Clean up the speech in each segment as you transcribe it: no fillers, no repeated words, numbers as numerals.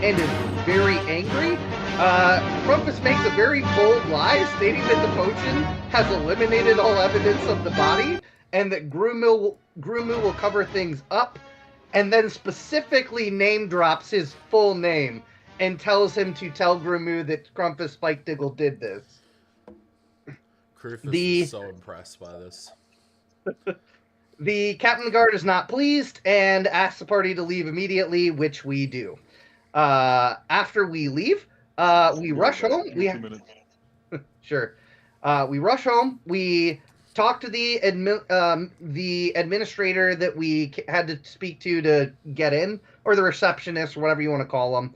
and is very angry. Krampus makes a very bold lie, stating that the potion has eliminated all evidence of the body, and that Grumu will cover things up, and then specifically name drops his full name and tells him to tell Grumu that Krampus Spike Diggle did this. Krufus is so impressed by this. The captain of the guard is not pleased and asks the party to leave immediately, which we do. After we leave, we rush home. Sure. We rush home. We talk to the administrator that we had to speak to get in, or the receptionist, or whatever you want to call them.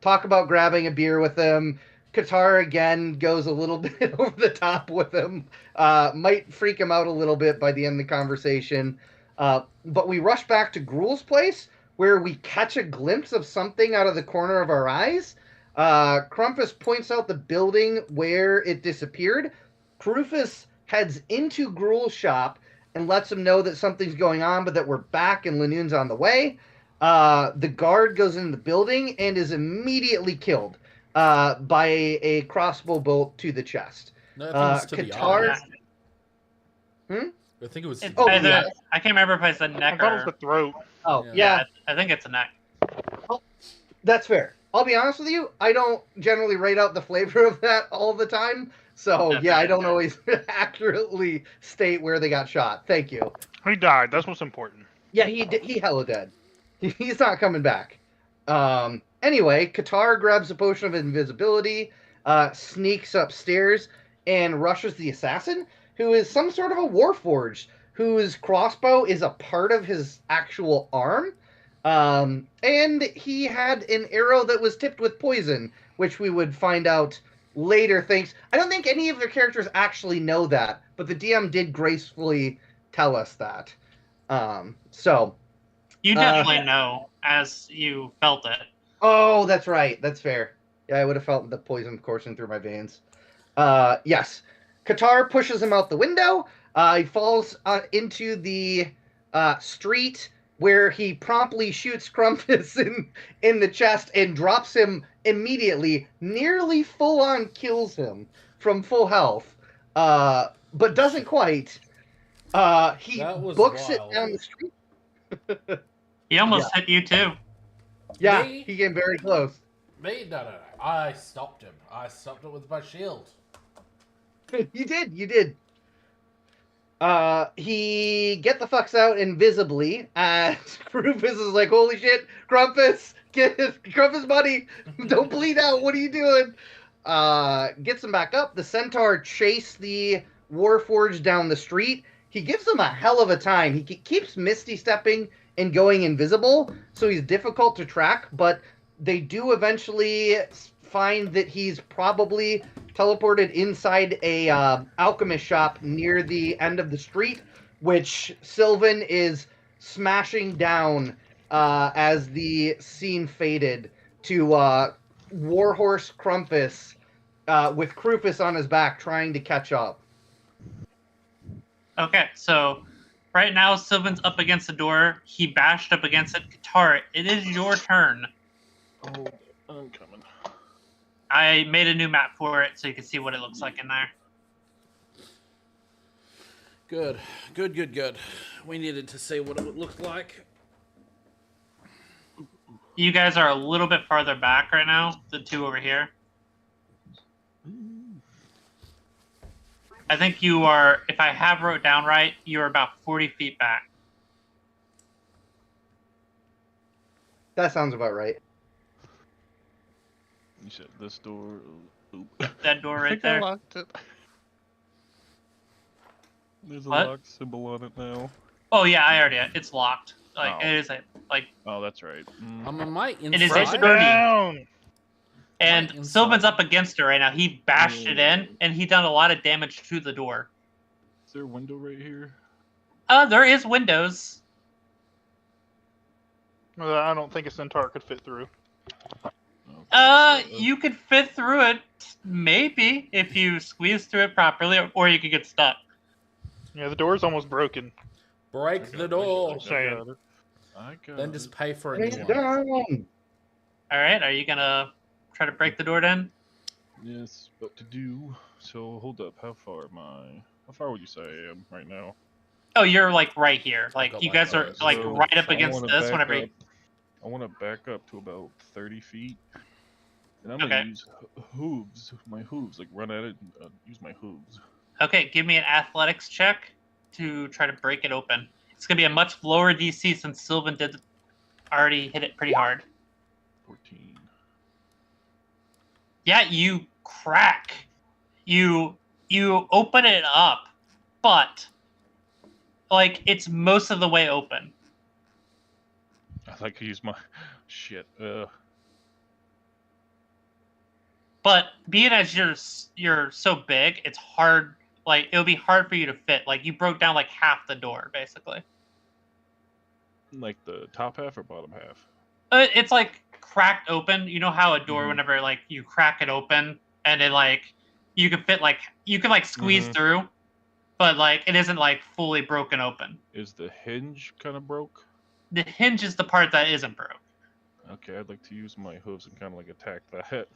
Talk about grabbing a beer with them. Katara again goes a little bit over the top with him. Might freak him out a little bit by the end of the conversation. But we rush back to Gruul's place, where we catch a glimpse of something out of the corner of our eyes. Krampus points out the building where it disappeared. Krufus heads into Gruul's shop and lets him know that something's going on, but that we're back and Lanoon's on the way. The guard goes into the building and is immediately killed by a crossbow bolt to the chest. No, I think it's to the eye. I think it was. I can't remember if it's the neck or the throat. Oh, yeah. I think it's a neck. Oh, that's fair. I'll be honest with you. I don't generally write out the flavor of that all the time. So, yeah, I don't always accurately state where they got shot. Thank you. He died. That's what's important. Yeah, he hella dead. He's not coming back. Anyway, Katara grabs a potion of invisibility, sneaks upstairs, and rushes the assassin, who is some sort of a warforged, whose crossbow is a part of his actual arm. And he had an arrow that was tipped with poison, which we would find out later. I don't think any of their characters actually know that, but the DM did gracefully tell us that. So you definitely know as you felt it. Oh, that's right. That's fair. Yeah, I would have felt the poison coursing through my veins. Yes. Katara pushes him out the window. He falls into the street, where he promptly shoots Krampus in the chest and drops him immediately, nearly full-on kills him from full health, but doesn't quite. He books it down the street. He almost hit you, too. Yeah, he came very close. Me? No. I stopped him. I stopped it with my shield. You did. He get the fucks out invisibly, and Rufus is like, holy shit, Krampus, Krampus buddy, don't bleed out, what are you doing? Gets him back up. The centaur chase the Warforged down the street. He gives him a hell of a time. He keeps misty stepping and going invisible, so he's difficult to track, but they do eventually find that he's probably teleported inside a alchemist shop near the end of the street, which Sylvan is smashing down as the scene faded to Warhorse Krampus with Krufus on his back trying to catch up. Okay, so right now Sylvan's up against the door. He bashed up against it. Katara, it is your turn. Oh, I'm coming. I made a new map for it so you can see what it looks like in there. Good. We needed to see what it looked like. You guys are a little bit farther back right now, the two over here. I think you are, if I have wrote down right, you're about 40 feet back. That sounds about right. You said this door. That door right there. I locked it. There's a lock symbol on it now. Oh yeah, I already. It's locked. Like Oh. it is like. Oh, that's right. I'm on my inside. It is a sturdy. Down. And Inside. Sylvan's up against it right now. He bashed it in, and he done a lot of damage to the door. Is there a window right here? There is windows. I don't think a centaur could fit through. You could fit through it, maybe, if you squeeze through it properly, or you could get stuck. Yeah, the door's almost broken. Break the door. I got it. Then just pay for a Bring new it one. down. All right, are you gonna try to break the door then? Yes, about to do. So hold up. How far am I? How far would you say I am right now? Oh, you're like right here. Like got you my guys are phone. like So, right up I against wanna this. back Whenever. up. I want to back up to about 30 feet, and I'm gonna Okay. use hooves. My hooves, like run at it and use my hooves. Okay, give me an athletics check to try to break it open. It's gonna be a much lower DC since Sylvan did already hit it pretty hard. 14. Yeah, you crack. You open it up, but like it's most of the way open. I like to use my shit. But being as you're so big, it's hard. Like it would be hard for you to fit. Like you broke down like half the door, basically. Like the top half or bottom half? It's like cracked open. You know how a door, Mhm. whenever like you crack it open, and it like you can fit like you can like squeeze Mhm. through, but like it isn't like fully broken open. Is the hinge kind of broke? The hinge is the part that isn't broke. Okay, I'd like to use my hooves and kind of like attack that.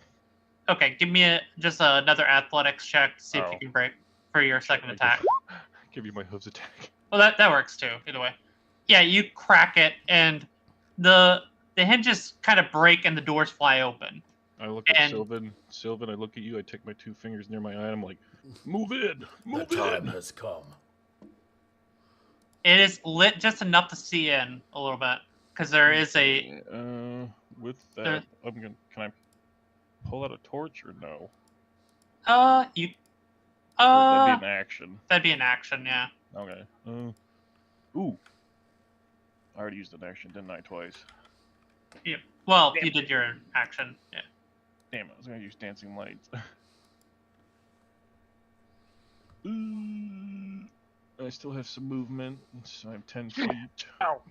Okay, give me just another athletics check to see if you Oh. can break for your second attack. Give you my hooves attack. Well, that works too. Either way, yeah, you crack it, and the hinges kind of break, and the doors fly open. I look at And- Sylvan. Sylvan, I look at you. I take my 2 fingers near my eye. I'm like, move in, The move time in. has come. It is lit just enough to see in a little bit, because there is a With that, There- I'm gonna. Can I pull out a torch or no? you Or that'd be an action. that'd be an action, yeah. Okay. Ooh. I already used an action, didn't I? Twice. Well, Damn. you did your action. Yeah. Damn it! I was gonna use dancing lights. Ooh. I still have some movement, so I'm 10 feet. Ow.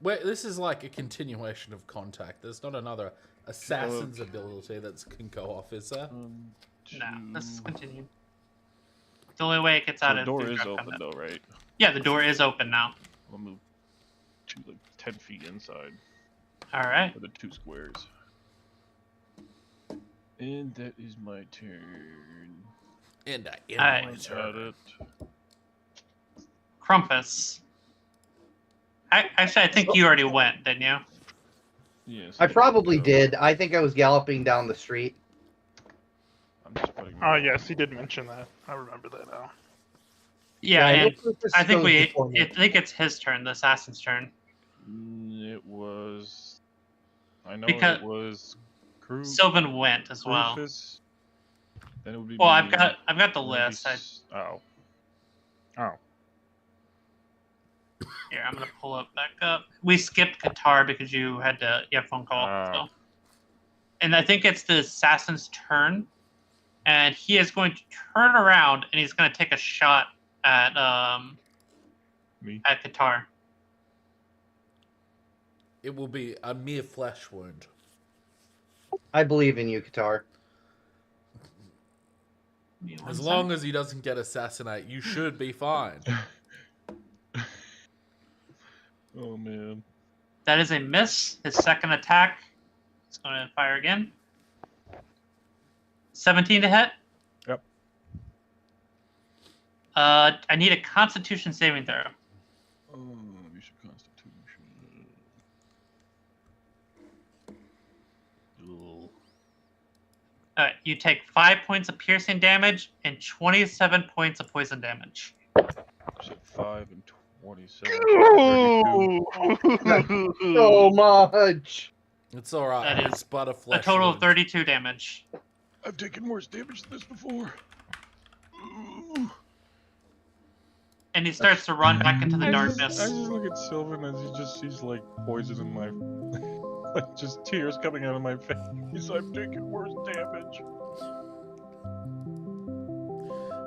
Wait, this is like a continuation of Contact. There's not another assassin's ability that can go off, is there? Nah, this is Two- continued. The only way it gets So out the is door through is drop open combat. though, right? Yeah, the door is open now. I'll move to like 10 feet inside All right. for the 2 squares. And that is my turn. And I Alright. end Got it. Crumpus. Actually, I think you already went, didn't you? Yes. I probably so did. I think I was galloping down the street. I'm just putting. Oh yes, he did mention that. I remember that now. Yeah, I and hope Rufus I think goes before me. I think it's his turn, the assassin's turn. It was. I know Because- it was. Sylvan went as well. Rufus. Then it would be. Well, me, I've got the then it'd be list. Oh. Oh. Here, I'm gonna pull it back up. We skipped Qatar because you had a phone call. Ah. So. And I think it's the assassin's turn, and he is going to turn around and he's going to take a shot at Me. Qatar. It will be a mere flesh wound. I believe in you, Qatar. As long as he doesn't get assassinated, you should be fine. Oh man. That is a miss. His second attack. He's going to fire again. 17 to hit. Yep. I need a Constitution saving throw. Oh, you should Constitution. Ugh. All right, you take 5 points of piercing damage and 27 points of poison damage. You said 5 and 27. 32. So much. It's alright. That is It's but a A flesh total of wound. 32 damage. I've taken worse damage than this before. Ooh. And he starts to run back into the I darkness. just look at Sylvan as he just sees like poison in my, like just tears coming out of my face. I'm taking worse damage.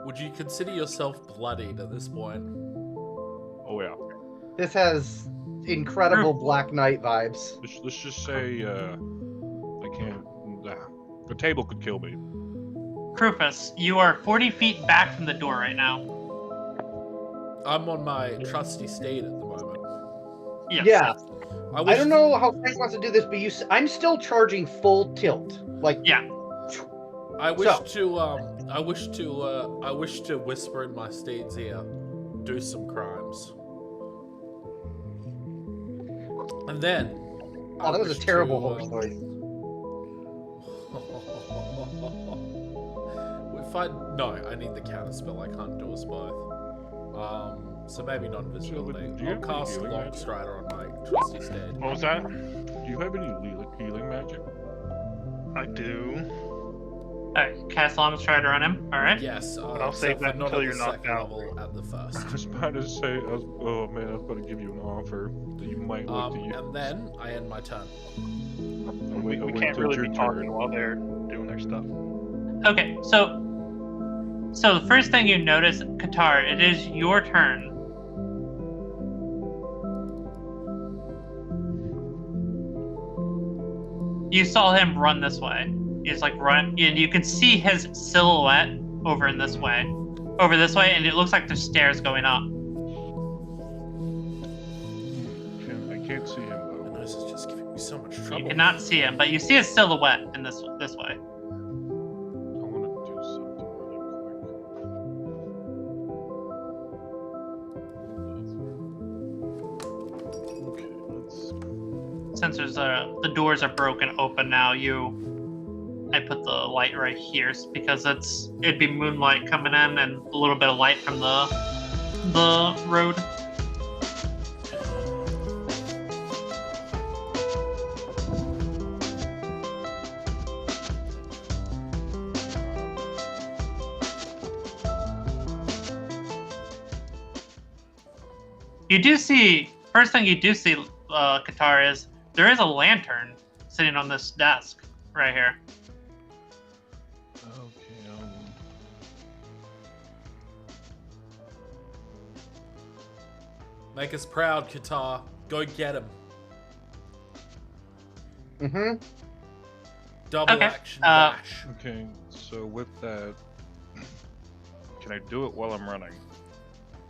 Would you consider yourself bloodied at this point? Oh yeah. This has incredible Black Knight vibes. Let's just say I can't. The table could kill me. Krufus, you are 40 feet back from the door right now. I'm on my trusty steed at the moment. Yes. Yeah. I don't know how Frank wants to do this, but I'm still charging full tilt. Like, Yeah. I wish to whisper in my steed's ear, do some crimes. And then Oh, that was a terrible horror story. I need the counter spell. I can't do us both. So maybe not invisibility. Do you I'll have cast healing Long magic? Strider on my trusty steed. What was that? Do you have any healing magic? I do. Alright, cast Long Strider on him. Alright. Yes, I'll except save for that not until at you're the knocked second out. level, at the first. I was about to say, oh man, I was about to give you an offer that you might like to use. And then I end my turn. We can't really be talking while they're doing their stuff. Okay, so the first thing you notice, Qatar, it is your turn. You saw him run this way. He's like run, and you can see his silhouette over this way, and it looks like there's stairs going up. I can't see him My though. nose is just giving me so much You trouble. cannot see him, but you see his silhouette in this way. I want to do something really quick. Okay, let's. Since the doors are broken open now, I put the light right here because it'd be moonlight coming in and a little bit of light from the road. You do see, first thing you do see, Qatar, is there is a lantern sitting on this desk right here. Okay, Make us proud, Qatar. Go get him. Mm-hmm. Double Okay, action dash. okay, so with that, can I do it while I'm running?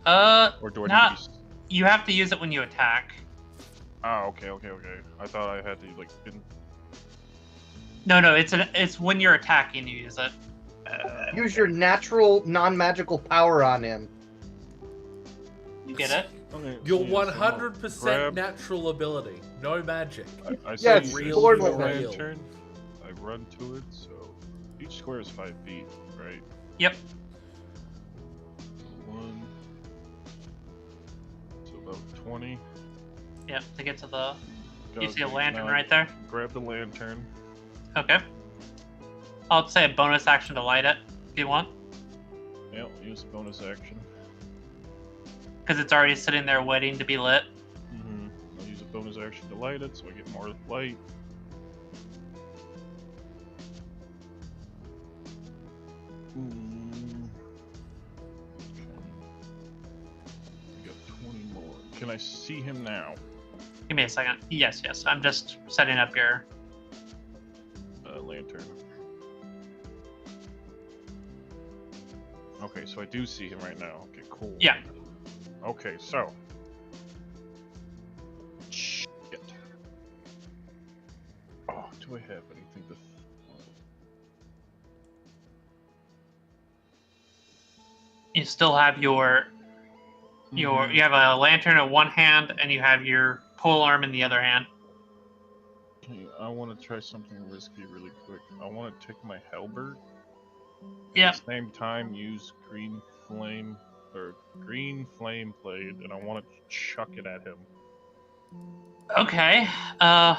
Or do I Not- need to be... You have to use it when you attack. Oh, okay. I thought I had to, like, No, it's when you're attacking you use it. Use your natural, non-magical power on him. You get it? Okay, Your so, yeah, so 100% grab- natural ability. No magic. I Yes, see real Lord the will real. lantern. I run to it, so each square is 5 feet, right? Yep. 1. So about 20. Yep. To get to the. You see a Okay, lantern now right there? Grab the lantern. Okay. I'll say a bonus action to light it if you want, Yeah, I'll use bonus action. because it's already sitting there waiting to be lit. I'll use a bonus action to light it, so I get more light. I got 20 more. Can I see him now? Give me a second. Yes. I'm just setting up your. Lantern. Okay, so I do see him right now. Okay, cool. Yeah. Okay, so. Shit. Oh, do I have anything to. You still have your. You have a lantern in one hand, and you have your pole arm in the other hand. Okay, I want to try something risky really quick. I want to take my halberd. Yeah. At the same time, use green flame blade, and I want to chuck it at him. Okay. Can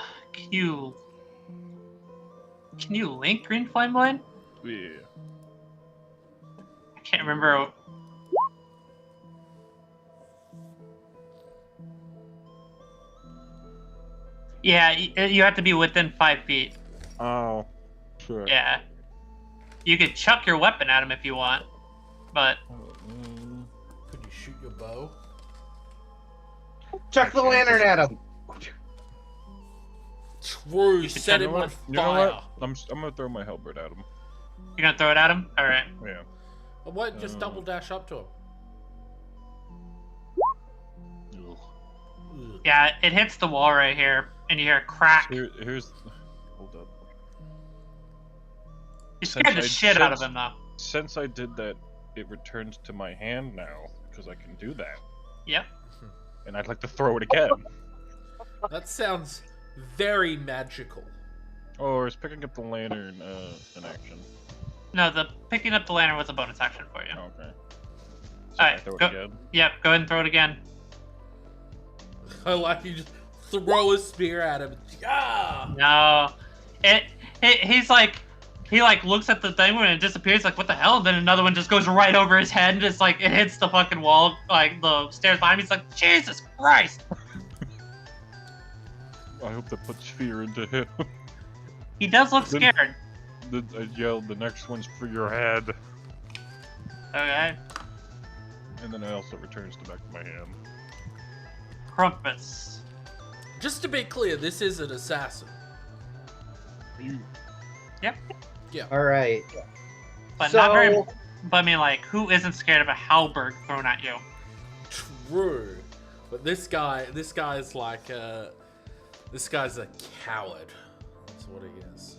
you link Green Flame Blade? Yeah. I can't remember. Yeah, you have to be within 5 feet. Oh, sure. Yeah. You could chuck your weapon at him if you want, but Could you shoot your bow? Chuck the lantern at him. True, You should set turn him You know on what? You know fire. what? I'm gonna throw my halberd at him. you're gonna throw it at him? Alright. Yeah. What? Just double dash up to him. Ugh. Ugh. Yeah, it hits the wall right here, and you hear a crack. Here's. Hold up. You scared the shit out of him, though. Since I did that, it returns to my hand now, because I can do that. Yep. And I'd like to throw it again. That sounds very magical. Or is picking up the lantern an action? No, the picking up the lantern was a bonus action for you. Okay. So Alright, throw it go. again? Yep, go ahead and throw it again. I like you just throw a spear at him. Yeah. No, he's like, he like looks at the thing when it disappears, like what the hell? And then another one just goes right over his head, and it's like it hits the fucking wall, like the stairs behind me. He's like, Jesus Christ! I hope that puts fear into him. He does look Then- scared. Then I yelled, the next one's for your head. Okay, And then it also returns to back to my hand. Crumpus. Just to be clear, this is an assassin. You. All right. But So- not very. But I mean, like, who isn't scared of a halberd thrown at you? True, but this guy's like this guy's a coward. That's what he is.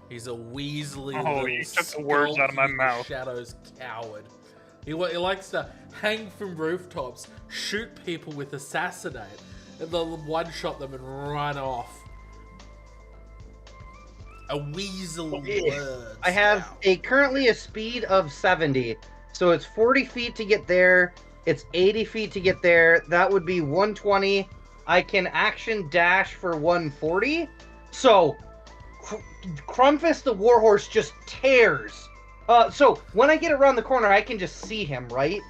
He's a Weasley. Oh, little you took the words out of my skulking in the mouth. Shadows coward. He likes to hang from rooftops, shoot people with assassinate, and then one-shot them and run off. A weasel word. I have currently a speed of 70, so it's 40 feet to get there. It's 80 feet to get there. That would be 120. I can action dash for 140. So, Crumpus the Warhorse just tears. So when I get around the corner, I can just see him, right?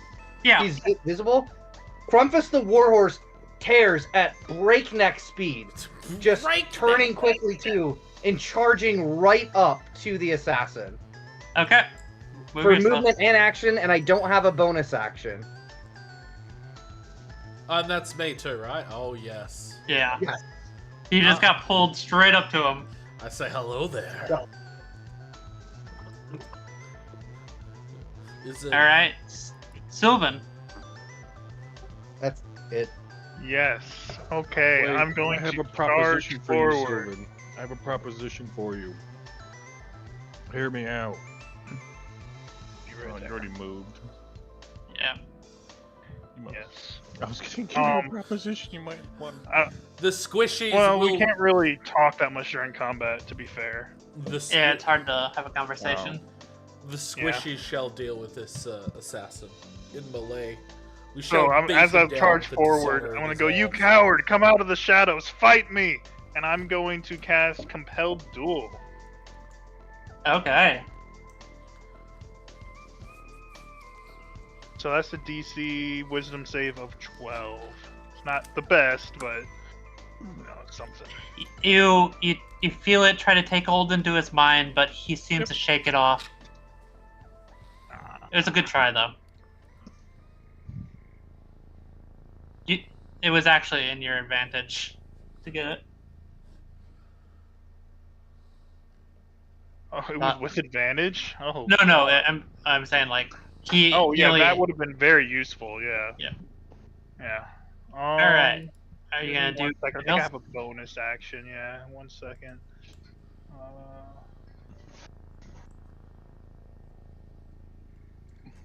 Yeah. He's visible. Crumpus the Warhorse tears at breakneck speed, just Breakneck. turning quickly too, and charging right up to the assassin. Okay. Move For yourself. movement and action, and I don't have a bonus action. And that's me too, right? Oh yes. Yeah. Yes. You just got pulled straight up to him. I say hello there. Yeah. Is it? All right, Sylvan. That's it. Yes. Okay, Wait, I'm going I have to a proposition charge for you, forward. Sylvan. I have a proposition for you. Hear me out. Oh, you already moved. Yeah. You must- Yes. I was gonna give you a proposition you might want. The squishies. Well, will, we can't really talk that much during combat, to be fair. Yeah, it's hard to have a conversation. The squishies shall deal with this assassin in melee. We So shall beat as him I've down charged with the forward, dishonor I'm of gonna his go, you arms." coward, come out of the shadows, fight me! And I'm going to cast Compelled Duel. Okay. So that's a DC Wisdom save of 12. It's not the best, but it's something. You feel it try to take hold into his mind, but he seems to shake it off. It was a good try, though. It was actually in your advantage to get it. Oh, it was with advantage? Oh. No, I'm saying like he. Oh he yeah, only- that would have been very useful. Yeah. Yeah. Yeah. All right. Are you gonna do? One second. I think else? I have a bonus action. Yeah. 1 second.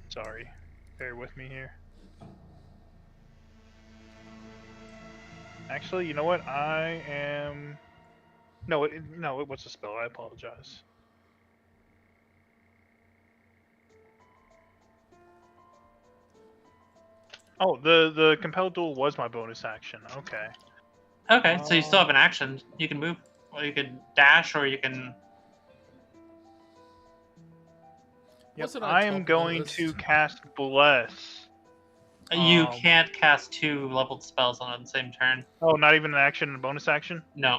Sorry. Bear with me here. Actually, you know what? I am. No, it was a spell. I apologize. Oh, the compelled duel was my bonus action. Okay. Okay, so you still have an action. You can move, or you can dash, or you can. Yep, Wasn't on I top am of the going list. to cast Bless. You Um, can't cast 2 leveled spells on the same turn. Oh, not even an action and a bonus action? No.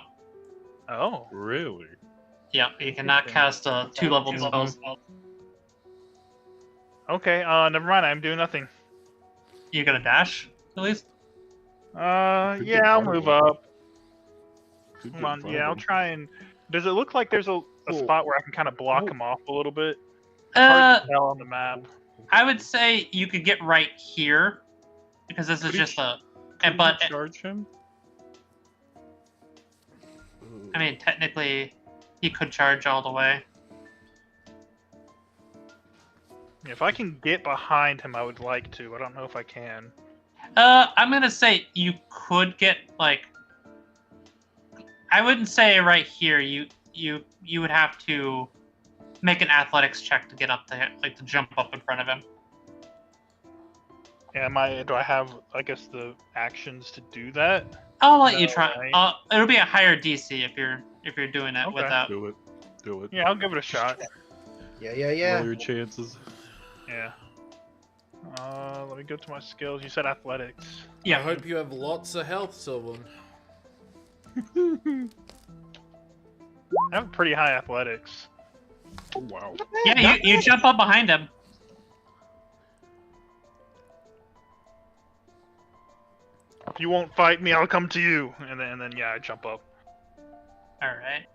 Oh. Really? Yeah, you cannot cast 2 leveled spells. Okay, never mind. I'm doing nothing. You gonna dash at least? Could Yeah, get I'll front of move him. up. Could Come get on, in front yeah, of I'll him. try and... Does it look like there's a Well, spot where I can kind of block well- him off a little bit? It's hard to tell on the map. I would say you could get right here, because this is Could he just a. Could But you charge him? I mean, technically, he could charge all the way. If I can get behind him, I would like to. I don't know if I can. I'm gonna say you could get like. I wouldn't say right here. You would have to make an athletics check to get up there, like to jump up in front of him. Do I have, I guess, the actions to do that? I'll let you No, try. right? It'll be a higher DC if you're doing it Okay. without. Do it. Do it. Yeah, I'll give it a shot. Yeah. Roll your chances. Yeah. Let me go to my skills. You said athletics. Yeah. I hope you have lots of health, Sylvan. I have pretty high athletics. Wow. Yeah, you jump up behind him. If you won't fight me, I'll come to you. And then yeah, I jump up. All right.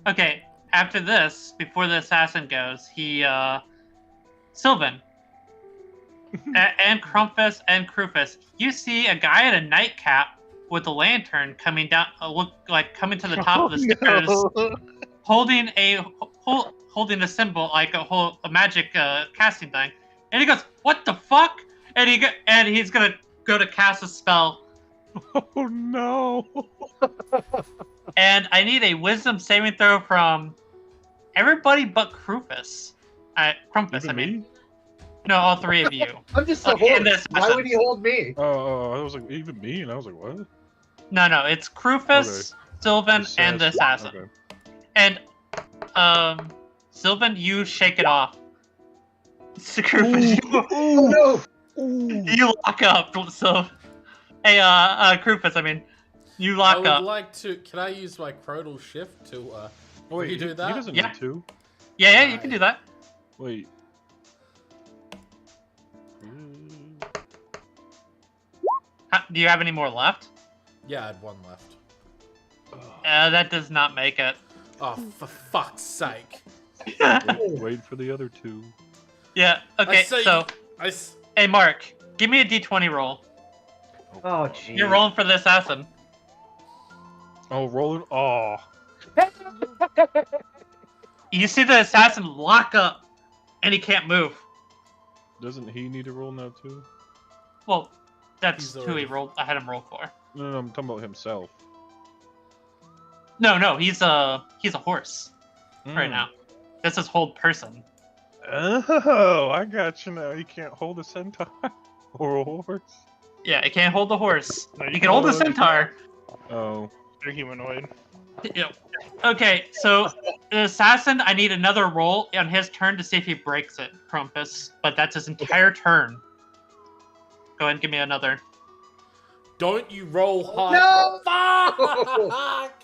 Okay. After this, before the assassin goes, Sylvan and Crumpus and Krufus, you see a guy in a nightcap with a lantern coming down, coming to the top of the stairs, holding a symbol like a magic casting thing, and he goes, "What the fuck?" And he's gonna go to cast a spell, Oh no. and I need a Wisdom saving throw from everybody but Krufus. Crumpus, Even I mean. me? No, all three of you. I'm just a Okay, and horse. this Why would he hold me? Oh, I was like, even me? And I was like, what? No, it's Krufus, Sylvan, and the assassin. Okay. And Sylvan, you shake it off. Krufus, Oh no! you lock up. So, hey, Krufus, I mean, you I lock would up. like to. Can I use my Chronal Shift to? Oh, wait, you do that? He doesn't Yeah. need to. Yeah, you can do that. Wait. Do you have any more left? Yeah, I had one left. That does not make it. Oh, for fuck's sake! Wait for the other two. Yeah. Okay. say- So, I s- hey, Mark, give me a D20 roll. Oh jeez. You're rolling for the assassin. Oh, rolling. Oh. You see the assassin lock up, and he can't move. Doesn't he need to roll now too? Well, that's He's who he already- rolled. I had him roll for. No, I'm talking about himself. No, he's a horse right Mm. now. This is hold person. Oh, I got you now. You can't hold a centaur or a horse. Yeah, it can't hold the horse. No, You can hold the hold it. centaur. Oh. They're humanoid. Yeah. Okay, so the assassin, I need another roll on his turn to see if he breaks it, Crumpus. But that's his entire turn. Go ahead and give me another. don't you roll high? No! Fuck!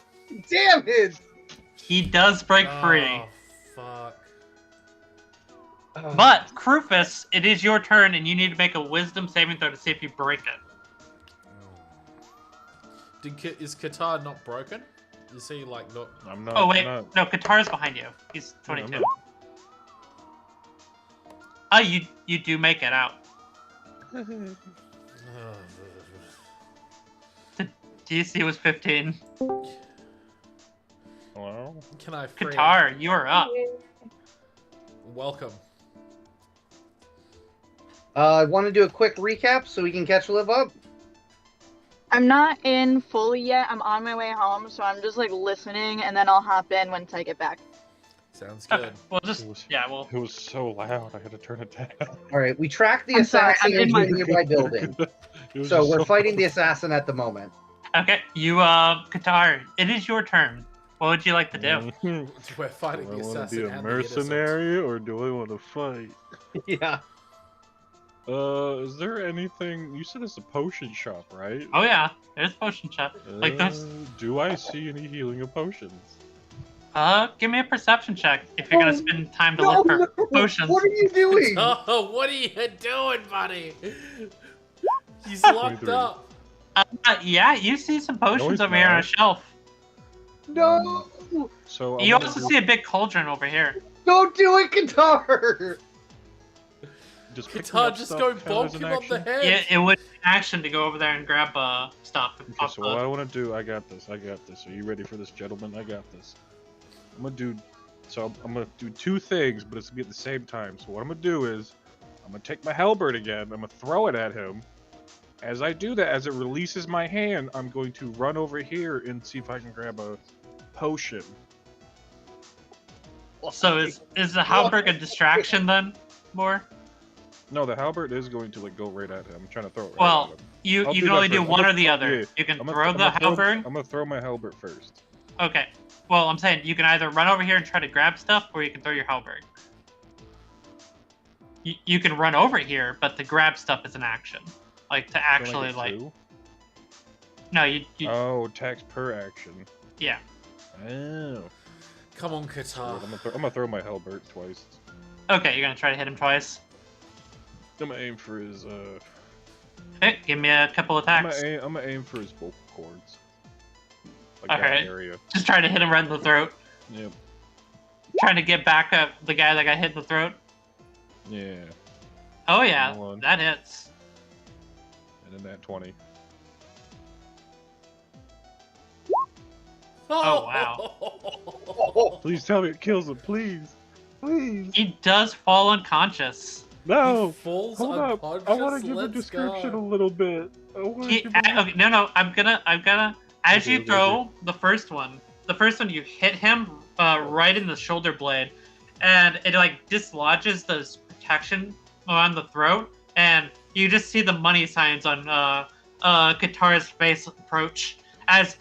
Damn it! He does break free. Oh, fuck. Oh. But, Krufus, it is your turn, and you need to make a wisdom saving throw to see if you break it. Is Qatar not broken? Is he like not? I'm not. Oh, wait. I'm not. No, Qatar's behind you. He's I'm 22. not. Oh, you do make it out. DC was 15. Hello? Can I free? Qatar, you're up. Welcome. I want to do a quick recap so we can catch Liv up. I'm not in fully yet. I'm on my way home, so I'm just like listening, and then I'll hop in once I get back. Sounds good. Okay, we'll just, It was- yeah, we'll, It was so loud, I had to turn it down. All right, we tracked the I'm sorry, assassin I'm in into my- a nearby building. It was So just we're fighting the assassin at the moment. okay, you, Qatar, it is your turn. What would you like to do? Mhm. We're fighting Do I the want to assassin be a and the innocent. mercenary or do I want to fight? Yeah. Is there anything? You said it's a potion shop, right? Oh yeah, there's potion shop. Like there's, Do I see any healing of potions? give me a perception check if you're gonna spend time to No, look for no, potions. What are you doing? Oh, what are you doing, buddy? He's locked 23. up. Yeah, you see some potions he's over here on a not. shelf. No! So You also see a big cauldron over here. Don't do it, Qatar! Does picking Guitar, up just stuff go count bonk as an him on the action? head. Yeah, it would be action to go over there and grab stuff. And Okay, pop so what the- I want to do, I got this. Are you ready for this, gentlemen? I got this. I'm gonna do two things, but it's gonna be at the same time. So what I'm gonna do is, I'm gonna take my halberd again. I'm gonna throw it at him. As I do that, as it releases my hand, I'm going to run over here and see if I can grab a potion. So is the halberd a distraction then, more? No, the halberd is going to like go right at him. I'm trying to throw it right Well, at him. you I'll can do that only do first. one I'm or gonna- the other. yeah, You can I'm throw the halberd. I'm gonna throw my halberd first. Okay. Well, I'm saying you can either run over here and try to grab stuff, or you can throw your halberd. You can run over here, but the grab stuff is an action. Like to Don't I actually get like. two? No, you. Oh, attacks per action. Yeah. Oh. Come on, I'm Guitar. gonna throw my halberd twice. Okay, you're gonna try to hit him twice. I'm gonna aim for his Okay, give me a couple attacks. I'm gonna aim for his vocal cords. Like that Alright. area. Just trying to hit him right in the throat. Yep. Trying to get back up the guy that got hit in the throat. Yeah. Oh yeah, Hold on. that hits. And then that 20. Oh, wow. Please tell me it kills him, please. Please. He does fall unconscious. No. He falls Hold up. unconscious. I want to give a Let's description go. a little bit. Okay, no, I'm gonna. As Okay, you okay, throw the first one, you hit him right in the shoulder blade, and it like dislodges the protection on the throat, and you just see the money signs on Guitar's face approach as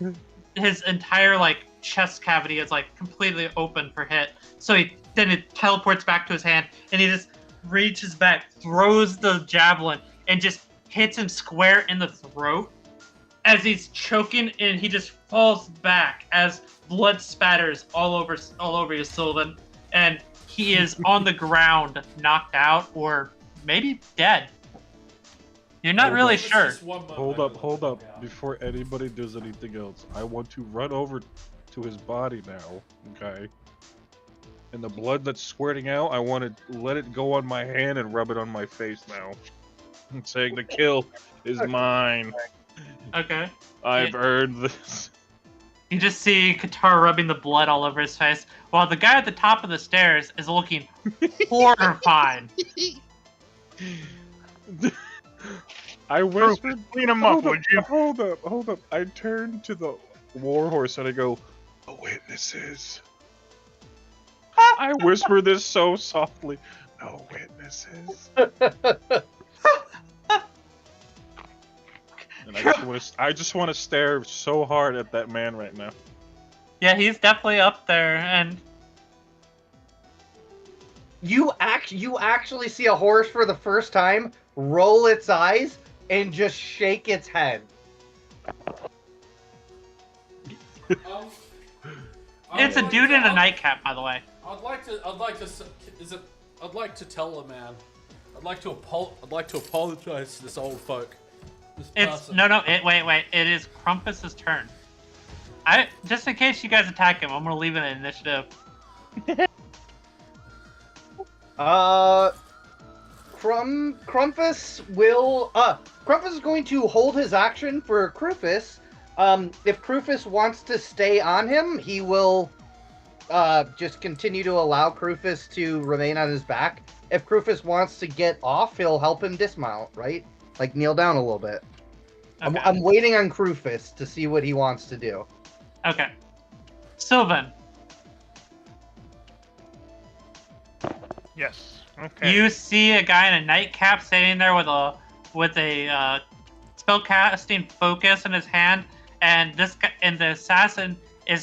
his entire like chest cavity is like completely open for hit. So then it teleports back to his hand, and he just reaches back, throws the javelin, and just hits him square in the throat as he's choking, and he just falls back as blood spatters all over you, Sylvan, and he is on the ground, knocked out, or maybe dead. You're not Hold really It's sure. just one moment Hold up, of hold up. lookout. Before anybody does anything else, I want to run over to his body now, okay? And the blood that's squirting out, I want to let it go on my hand and rub it on my face now. I'm saying the kill is mine. Okay. I've earned this. You just see Qatar rubbing the blood all over his face, while the guy at the top of the stairs is looking horrified. I whispered. Clean him up, Hold up, would you? hold up. I turn to the warhorse and I go, "The witnesses." I whisper this so softly. No witnesses. And I just want to stare so hard at that man right now. Yeah, he's definitely up there, and You actually see a horse for the first time roll its eyes and just shake its head. it's a dude in a nightcap, by the way. I'd like to tell a man. I'd like to apologize to this old folk. This It's person. no. Wait. It is Crumpus's turn. Just in case you guys attack him, I'm gonna leave it in initiative. Crumpus will Crumpus is going to hold his action for Krufus. If Krufus wants to stay on him, he will just continue to allow Krufus to remain on his back. If Krufus wants to get off, he'll help him dismount, right? Like kneel down a little bit. Okay. I'm waiting on Krufus to see what he wants to do. Okay. Sylvan, Yes. Okay. you see a guy in a nightcap standing there with a spellcasting focus in his hand, and the assassin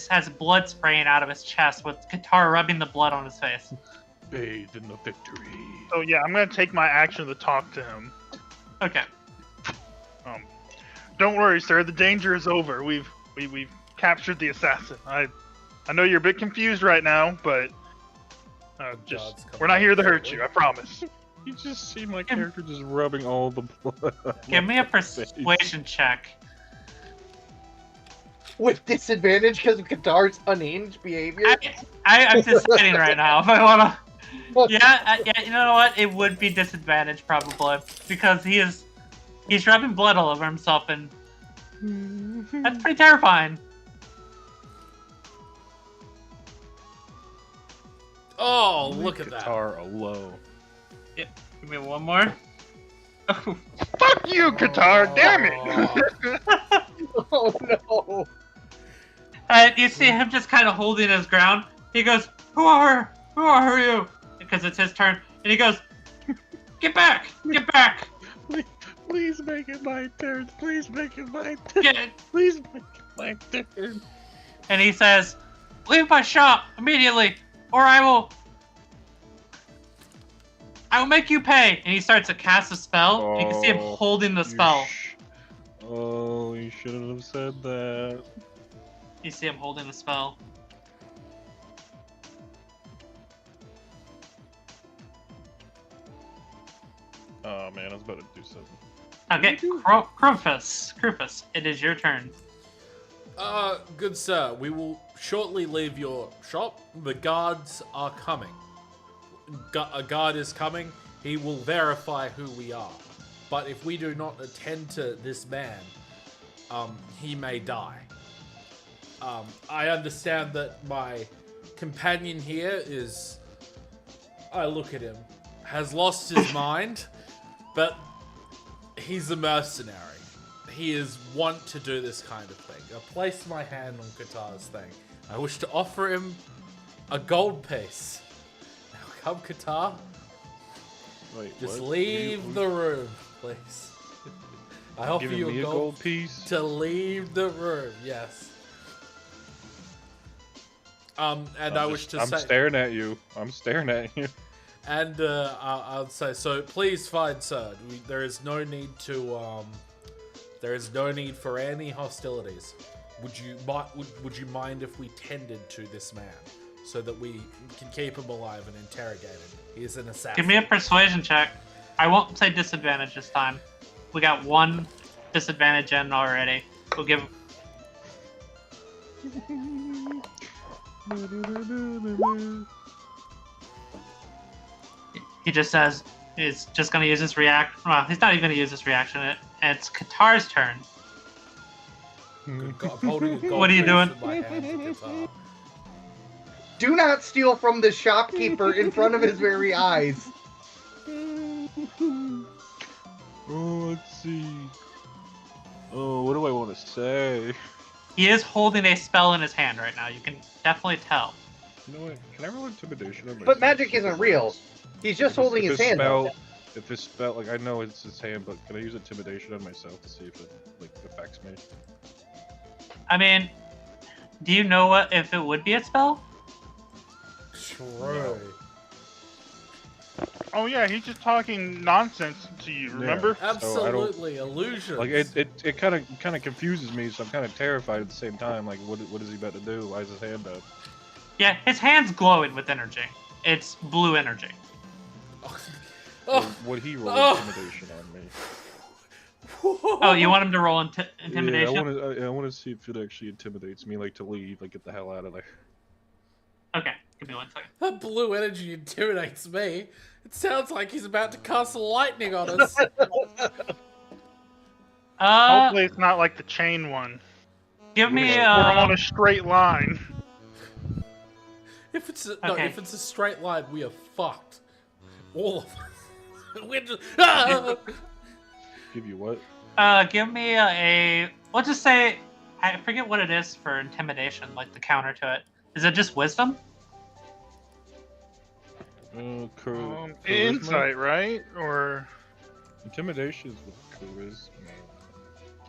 has blood spraying out of his chest with Qatar rubbing the blood on his face. Bathed in the victory. So yeah, I'm gonna take my action to talk to him. Okay. Don't worry, sir. The danger is over. We've captured the assassin. I know you're a bit confused right now, but God's coming we're not here to after hurt you. you. I promise. You just see my character just rubbing all the blood. Give me a on my face. persuasion check. With disadvantage because of Qatar's unhinged behavior. I'm deciding right now if I wanna. Yeah, yeah. You know what? It would be disadvantage probably because he's rubbing blood all over himself, and that's pretty terrifying. Oh, look at that. Qatar a low. Give me one more. Oh, Fuck you, Qatar! Damn it! Oh no! you see him just kind of holding his ground. He goes, Who are you?" Because it's his turn, and he goes, "Get back! Get back! Please make it my turn. Please make it my turn. Get!" Please make it my turn. And he says, "Leave my shop immediately, or I will make you pay." And he starts to cast a spell. And you can see him holding the spell. Oh, you shouldn't have said that. You see him holding the spell. Oh man, I was about to do something. Okay, Krufus, it is your turn. Good sir, we will shortly leave your shop. The guards are coming. A guard is coming. He will verify who we are. But if we do not attend to this man, he may die. I understand that my companion here is... I look at him. Has lost his mind, but he's a mercenary. He is wont to do this kind of thing. I place my hand on Qatar's thing. I wish to offer him a gold piece. Now come, Qatar. Wait, Just what? leave the room, please. I offer Giving you me a gold piece. to leave the room. Yes. And I wish to I'm say, staring at you. I'm staring at you. and I'll say, so please, fine sir, there is no need to, there is no need for any hostilities. Would you mind if we tended to this man so that we can keep him alive and interrogate him? He is an assassin. Give me a persuasion check. I won't say disadvantage this time. We got one disadvantage in already. We'll give. He just says he's just gonna use his react. Well, he's not even gonna use his reaction. It's Qatar's turn. Good God, I'm holding a gold What are you piece doing? in my hand for Qatar. Do not steal from the shopkeeper in front of his very eyes. Oh, let's see. Oh, what do I want to say? He is holding a spell in his hand right now. You can definitely tell. You know what? Can I roll intimidation on myself? But magic isn't real. He's just holding his hand. Spell, if this spell, like I know it's his hand, but can I use intimidation on myself to see if it like affects me? I mean, do you know what if it would be a spell? True. Oh yeah, he's just talking nonsense to you. Remember? Absolutely, illusions. Like it kind of confuses me, so I'm kind of terrified at the same time. Like, what is he about to do? Why is his hand up? Yeah, his hand's glowing with energy. It's blue energy. Or would he roll intimidation on me? Oh, you want him to roll intimidation? Yeah, I want to see if it actually intimidates me, like to leave, like get the hell out of there. Okay, give me 1 second. That blue energy intimidates me. It sounds like he's about to cast lightning on us. Hopefully it's not like the chain one. Give me We're on a straight line. If it's Okay. if it's a straight line, we are fucked. All of us. We're just, Give you what? give me we'll just say, I forget what it is for intimidation, like the counter to it. Is it just wisdom? Charisma? Insight, right? Or Intimidation is with charisma.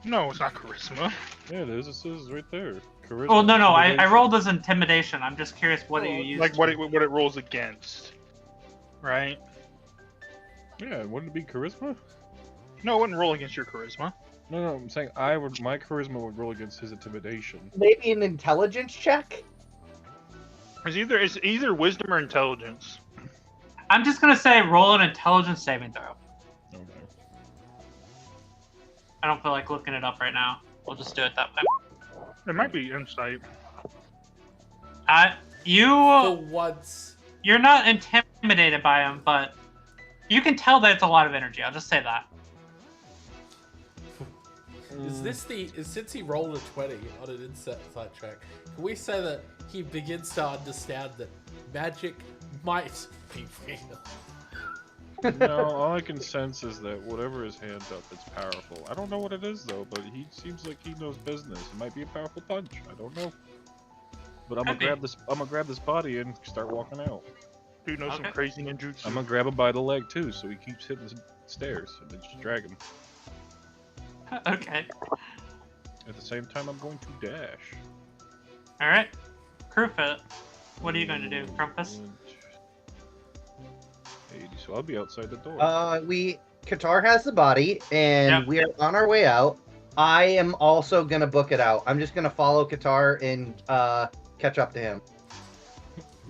no, it's not charisma. Yeah, it is. It says right there. Charisma. Oh, no, I intimidation. rolled as intimidation. I'm just curious what do you use? Like what it rolls against, right? Yeah, wouldn't it be charisma? No, it wouldn't roll against your charisma. No, I'm saying my charisma would roll against his intimidation. Maybe an intelligence check? It's either wisdom or intelligence. I'm just gonna say roll an intelligence saving throw. Okay. I don't feel like looking it up right now. We'll just do it that way. It might be insight. for You once, you're not intimidated by him, but you can tell that it's a lot of energy. I'll just say that. Since he rolled a 20 on an insight check, can we say that he begins to understand that magic might be real? No, all I can sense is that whatever his hands up, it's powerful. I don't know what it is though, but he seems like he knows business. It might be a powerful punch. I don't know. But I'm gonna grab this body and start walking out. Dude knows some crazy ninjutsu. I'm gonna grab him by the leg too, so he keeps hitting the stairs and then just drag him. Okay. At the same time, I'm going to dash. All right. Crewfoot, what are you going to do, Crumpus? 80, so I'll be outside the door. Qatar has the body, and we are on our way out. I am also gonna book it out. I'm just gonna follow Qatar and catch up to him.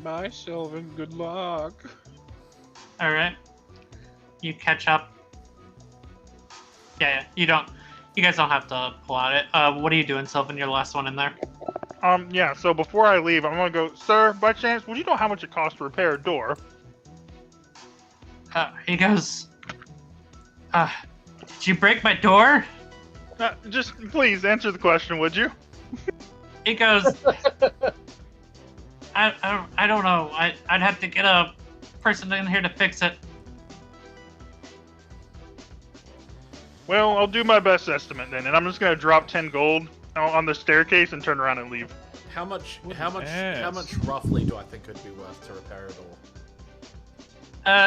Bye, Sylvan. Good luck. All right. You catch up. Yeah. You guys don't have to pull out it. What are you doing, Sylvan? You're the last one in there. Yeah, so before I leave, I'm gonna go, sir, by chance, would you know how much it costs to repair a door? He goes, did you break my door? Just please answer the question, would you? He goes, I don't know. I'd have to get a person in here to fix it. Well, I'll do my best estimate then, and I'm just gonna drop 10 gold on the staircase and turn around and leave. How much roughly do I think it'd be worth to repair it all?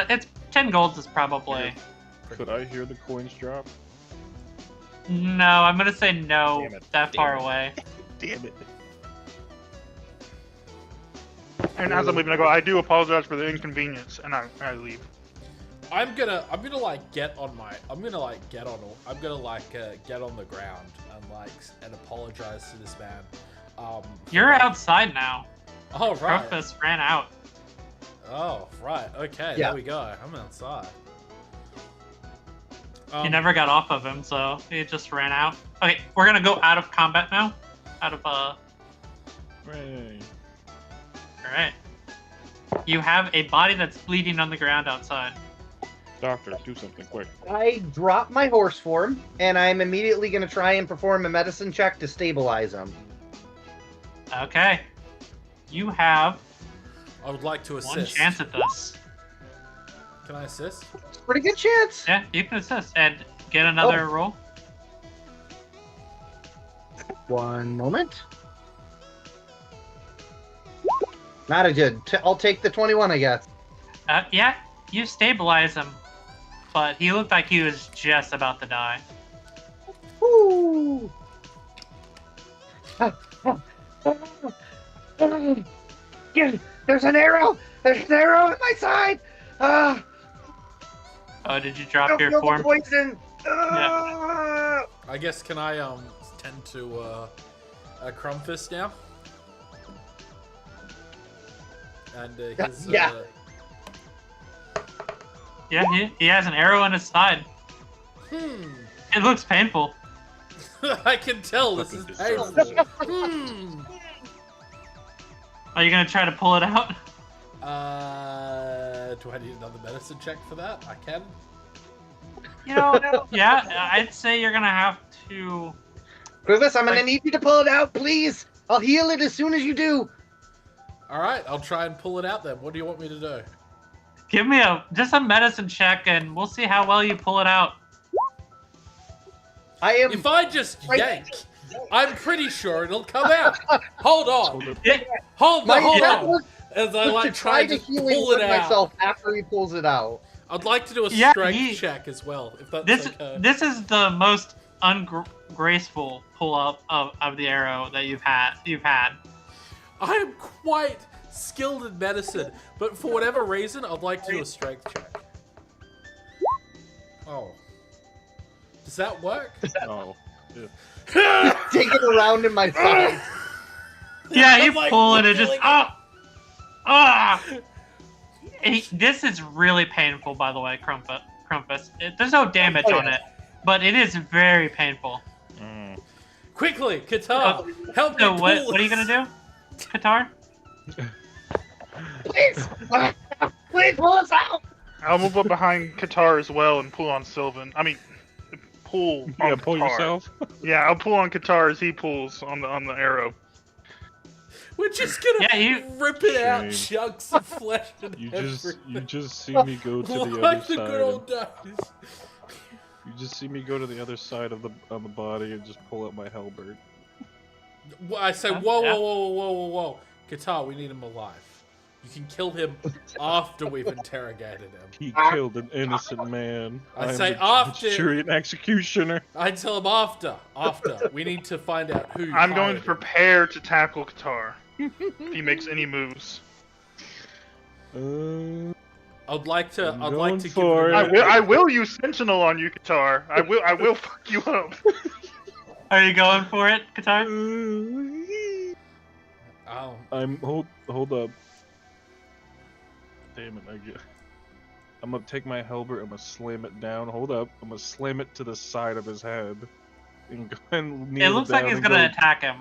It's 10 golds is probably. Could I hear the coins drop? No, I'm gonna say no. Damn it. That far away. Damn it. And as I'm leaving, I go, I do apologize for the inconvenience, and I leave. I'm gonna get on the ground and apologize to this man. You're outside now. Oh right. Crumpus ran out. Oh right. Okay. Yeah. There we go. I'm outside. You never got off of him, so he just ran out. Okay, we're gonna go out of combat now. Out of Hooray. Alright. You have a body that's bleeding on the ground outside. Doctor, do something quick. I drop my horse form, and I'm immediately gonna try and perform a medicine check to stabilize him. Okay. You have I would like to assist. one chance at this. Can I assist? It's a pretty good chance. Yeah, you can assist and get another roll. One moment. Not a good. I'll take the 21, I guess. Yeah, you stabilize him, but he looked like he was just about to die. Woo! There's an arrow! There's an arrow in my side! Oh, did you drop your feel form? the poison! I guess can I tend to a Crumpfist now? And his Yeah. Yeah, he has an arrow in his side. It looks painful. I can tell this is Fucking painful. Are you gonna try to pull it out? Do I need another medicine check for that? I can. You know, yeah, I'd say you're gonna have to. Rufus, I'm gonna need you to pull it out, please! I'll heal it as soon as you do! Alright, I'll try and pull it out then. What do you want me to do? Give me just a medicine check, and we'll see how well you pull it out. I am. If I just yank, I'm pretty sure it'll come out. Hold on. Hold My on. was As I to like try try to to healing pull it with out. myself after he pulls it out. I'd like to do a Yeah, strength check as well, if that's okay. This is the most ungraceful pull up of the arrow that you've had. I am quite skilled in medicine, but for whatever reason, I'd like to do a strength check. Oh. Does that work? Oh. Take it around in my side. Yeah, you I'm, like, pull it and just feeling This is really painful, by the way, Crumpus. There's no damage on it, but it is very painful. Quickly, Qatar, help me So pull what are you this. gonna do, Qatar? Please! Please pull us out! I'll move up behind Qatar as well and pull on Sylvan. I mean, pull on Yeah, pull Qatar. yourself. Yeah, I'll pull on Qatar as he pulls on the arrow. We're just gonna Yeah, you- rip it out, Shame. chunks of flesh and You everything. just see me go to the other Like the good side. old days. You just see me go to the other side of the body and just pull out my halberd. I say, Huh? whoa, Yeah. whoa, whoa, whoa, whoa, whoa. Qatar, we need him alive. You can kill him after we've interrogated him. He killed an innocent man. I am say the after- Manchurian executioner. I tell him after. After. We need to find out who I'm going to hired him. prepare to tackle Qatar if he makes any moves. I'd like to. I'm I'd going like to give for him it. I will use Sentinel on you, Qatar. I will fuck you up. Are you going for it, Qatar? Oh, Hold up. Damn it! I'm gonna take my halberd. I'm gonna slam it down. Hold up! I'm gonna slam it to the side of his head. And go and It kneel looks like down he's and gonna go- attack him.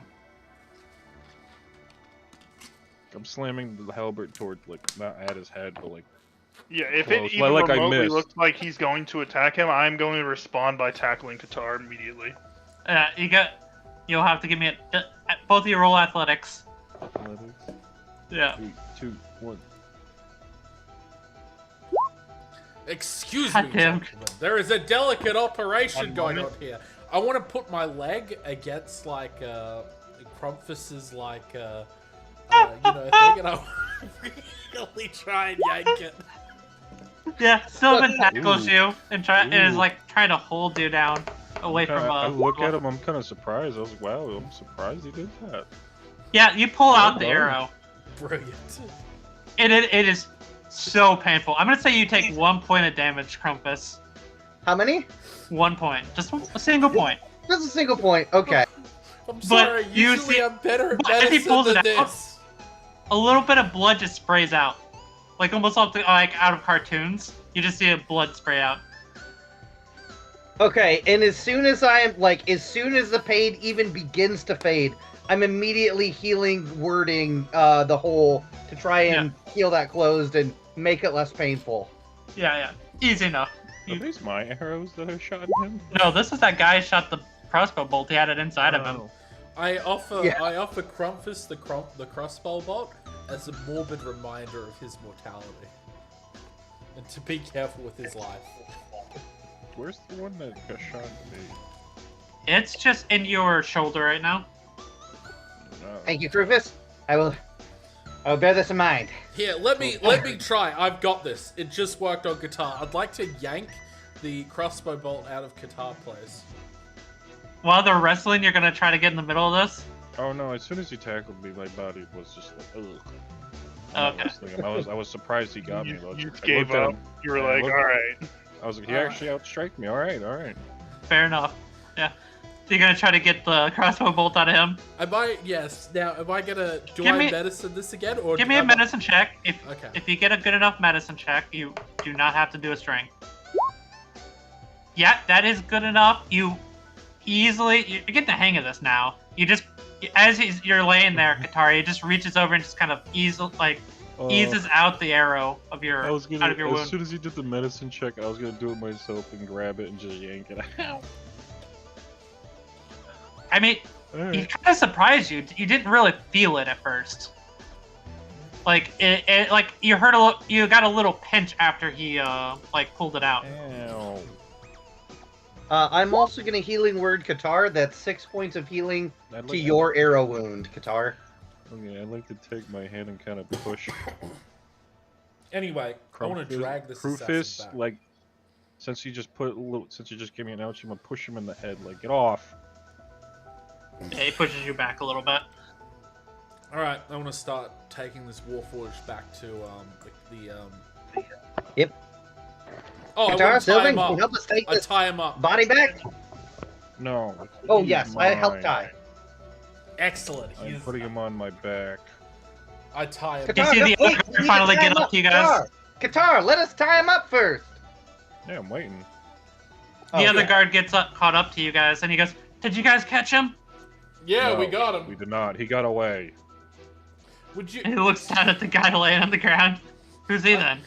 I'm slamming the halberd toward, like, not at his head, but like. Yeah, if Close. it even Like I remotely missed. looks like he's going to attack him, I'm going to respond by tackling Qatar immediately. You'll have to give me both of you roll athletics. Athletics. Yeah. 3, 2, 1. excuse God me, damn. gentlemen. There is a delicate operation One going on moment. here. I want to put my leg against like Crumpus's like you know thing, and I really try and yank it. Yeah, Sylvan tackles Ooh. you and is Ooh. like trying to hold you down away from I look at him. I'm kind of surprised. I was like, "Wow, I'm surprised he did that." Yeah, you pull out the done. arrow. Brilliant. It is so painful. I'm gonna say you take 1 point of damage, Crumpus. How many? 1 point, just a single point. Just a single point. Okay. I'm sorry. you Usually see- I'm better at but if he medicine pulls than it out- this. A little bit of blood just sprays out, like almost like out of cartoons. You just see a blood spray out. Okay, and as soon as as soon as the pain even begins to fade, I'm immediately wording the hole to try and heal that closed and make it less painful. Yeah, easy enough. Are these my arrows that I shot at him? No, this is that guy who shot the crossbow bolt. He had it inside of him. Oh. I offer Yeah. Crumpus the crossbow bolt as a morbid reminder of his mortality. And to be careful with his life. Where's the one that got shot at me? It's just in your shoulder right now. No. Thank you, Rufus. I will bear this in mind. Here, let me try. I've got this. It just worked on guitar. I'd like to yank the crossbow bolt out of guitar, please. While they're wrestling, you're gonna try to get in the middle of this. Oh no! As soon as he tackled me, my body was just like, ugh. I'm not Okay. wrestling him. I was surprised he got me. You though. just I gave looked at up. him. You were Yeah, I like, looked- all right. I was like, he actually outstriked me. All right. Fair enough. Yeah. You're gonna try to get the crossbow bolt out of him. Am I? Yes. Now, am I gonna? Do Give I me- medicine this again, or Give me a am I- medicine check. Okay. If you get a good enough medicine check, you do not have to do a strength. Yeah, that is good enough. You get the hang of this now. You just, you're laying there, Katari, he just reaches over and just kind of eases out the arrow of your I was gonna, out of your as wound. soon as he did the medicine check, I was gonna do it myself and grab it and just yank it out. I mean, he Alright. kind of surprised you. You didn't really feel it at first. Like it like you heard you got a little pinch after he like pulled it out. Ow. I'm also going to healing word Qatar. That's 6 points of healing I'd to like- your arrow wound, Qatar. Okay, I'd like to take my hand and kind of push Anyway, I want to drag this assassin Rufus, back. like, since you just gave me an ouch, I'm gonna push him in the head, like, get off. Yeah, he pushes you back a little bit. All right, I want to start taking this Warforged back to the. Yep. Oh, I Qatar, want to tie Sylvan, him can you up. help us take I this tie him up. body back? No. Oh, he's yes, I helped mine. tie. Excellent. I'm He's, putting him on my back. I tie him. You Qatar, see the no, other wait, guard we need finally tie get him up to you guys? Qatar, let us tie him up first. Yeah, I'm waiting. The Oh, other yeah. guard gets caught up to you guys, and he goes, "Did you guys catch him?" Yeah, No, we got him. We did not. He got away. Would you? He looks down at the guy laying on the ground. Who's he then?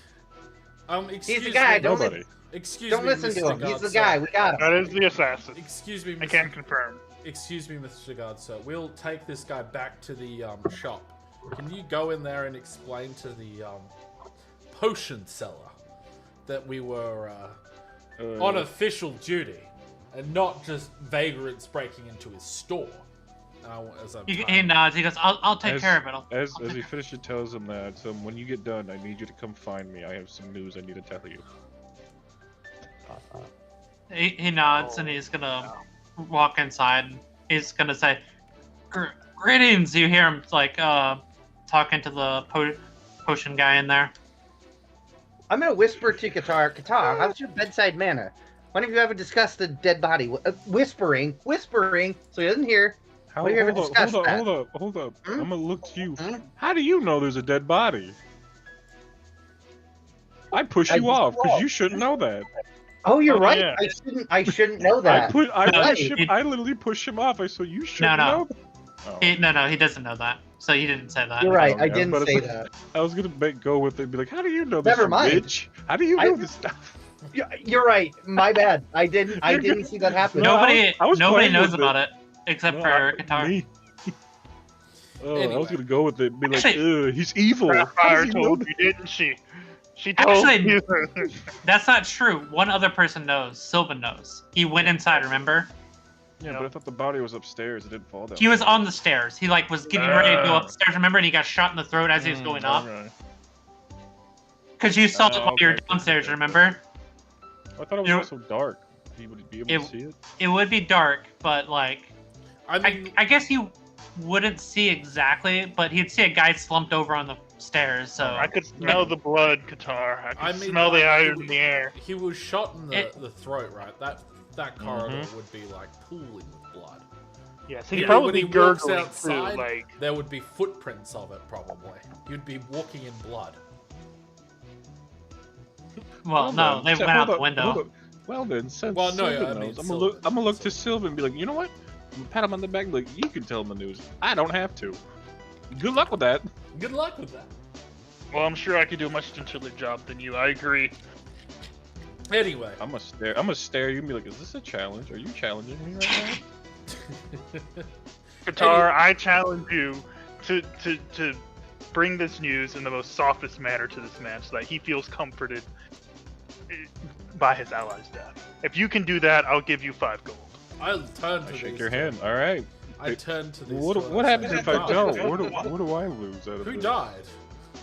Excuse He's the guy. me. Don't Nobody. Excuse don't me, listen Mr. to him. He's the Godson. guy. We got him. That is the assassin. Excuse me, I Mr. can confirm. Excuse me, Mr. Godson. We'll take this guy back to the shop. Can you go in there and explain to the potion seller that we were on official duty and not just vagrants breaking into his store? As I'm He trying- nods. He goes, "I'll take care of it." As he finishes, tells him that when you get done, I need you to come find me. I have some news I need to tell you. He nods and he's gonna walk inside. And he's gonna say, "Greetings." You hear him like talking to the potion guy in there. I'm gonna whisper to Qatar. Qatar, how's your bedside manner? When have you ever discussed a dead body? Whispering, so he doesn't hear. How, What do you ever hold discuss up, that? hold up. Hmm? I'm gonna look to you. Hmm? How do you know there's a dead body? I push I you just off because saw. you shouldn't know that. Oh, you're Oh, right. yeah. I shouldn't know that. No, I literally push him off. I said you shouldn't No. know. Oh. No, he doesn't know that. So you didn't say that. You're right. I yeah, didn't but say it's- that. I was gonna go with it and be like, how do you know this? Never mind. Bitch? How do you know this stuff? You're right. My bad. I didn't You're didn't good. see that happen. No, Nobody I was nobody playing knows with about it except for Qatar. Me. Oh, I Anyway. was gonna go with it and be like, Actually- ugh, he's evil. How Sapphire does he know told that? you, didn't she? She told Actually- you. That's not true. One other person knows. Sylvan knows. He went inside. Remember? Yeah, but I thought the body was upstairs. It didn't fall down. He was on the stairs. He was getting ready to go Ah. upstairs. Remember? And he got shot in the throat as he was going up. Okay. Because you saw Oh, it while you were okay. downstairs. Remember? I thought it was You- also dark. He would be able to see it. It would be dark, but like I mean, I guess you wouldn't see exactly, but he'd see a guy slumped over on the stairs. So I could smell the blood, Qatar. I could I mean, smell the like, iron in the air. he was shot in It- the throat, right? That corridor would be like pooling with blood. Yes, Yeah, he'd when probably he be walks gurgling outside- too. Like, There would be footprints of it, probably. You'd be walking in blood. well, Hold no, on. they Hold went out the up, window. hold up. Well then, since Well, no, Sylvan I mean knows, I'm Sylvan. gonna look to Sylvan and be like, you know what? I'm gonna pat him on the back, and be like, you can tell him the news. I don't have to. Good luck with that. Good luck with that. well, I'm sure I could do a much gentler job than you. I agree. Anyway, I'm gonna stare at you and be like, is this a challenge? Are you challenging me right now? Qatar, I challenge you to bring this news in the most softest manner to this man, so that he feels comforted by his ally's death. If you can do that, I'll give you 5 gold. I'll turn to I shake these your two. hand. All right. I turn to these What two and what I happens say, if I "Who don't? died? What do I lose out of Who this? died?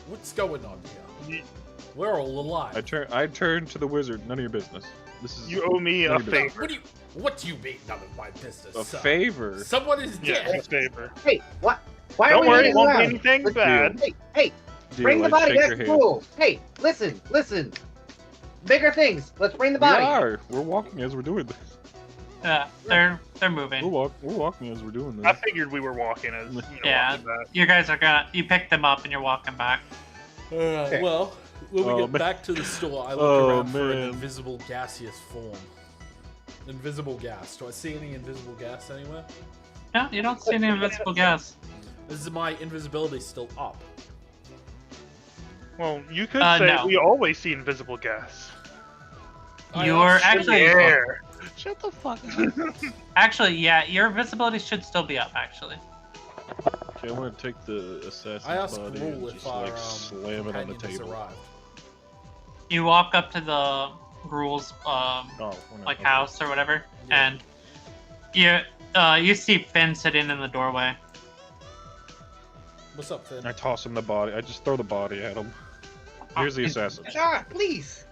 What's going on here? We're all alive. I turn to the wizard. None of your business. This is You owe me a What do you favor. What do you mean none of my business? a sir? favor. Someone is Yeah, dead. a favor. Hey, what? Why Don't are we worry, it hanging won't be around? anything Let's- bad. Hey, Deal, bring the I body. shake your That's hand. cool. Hey, listen. Bigger things. Let's bring the We body. are. We're walking as we're doing this. They're moving. We're walking as we're doing I this. figured we were walking as Yeah. walking back. You guys are you pick them up and you're walking back. Okay. Well, when we Oh, get man. back to the store, I look Oh, around for an man. invisible gaseous form. Invisible gas. Do I see any invisible gas anywhere? No, you don't see any invisible gas. Is my invisibility still up? Well, you could say no. we always see invisible gas. You're In the actually air. Shut the fuck actually yeah, your visibility should still be up actually. Okay, I want to take the assassin's I asked body Rule and if just our like slam it on the companion has table. arrived. You walk up to the Gruul's Oh, we're not- like okay. house or whatever, Yeah. and you see Finn sitting in the doorway. What's up, Finn? I toss him the body. I just throw the body at him. Here's the assassin. Ah, please.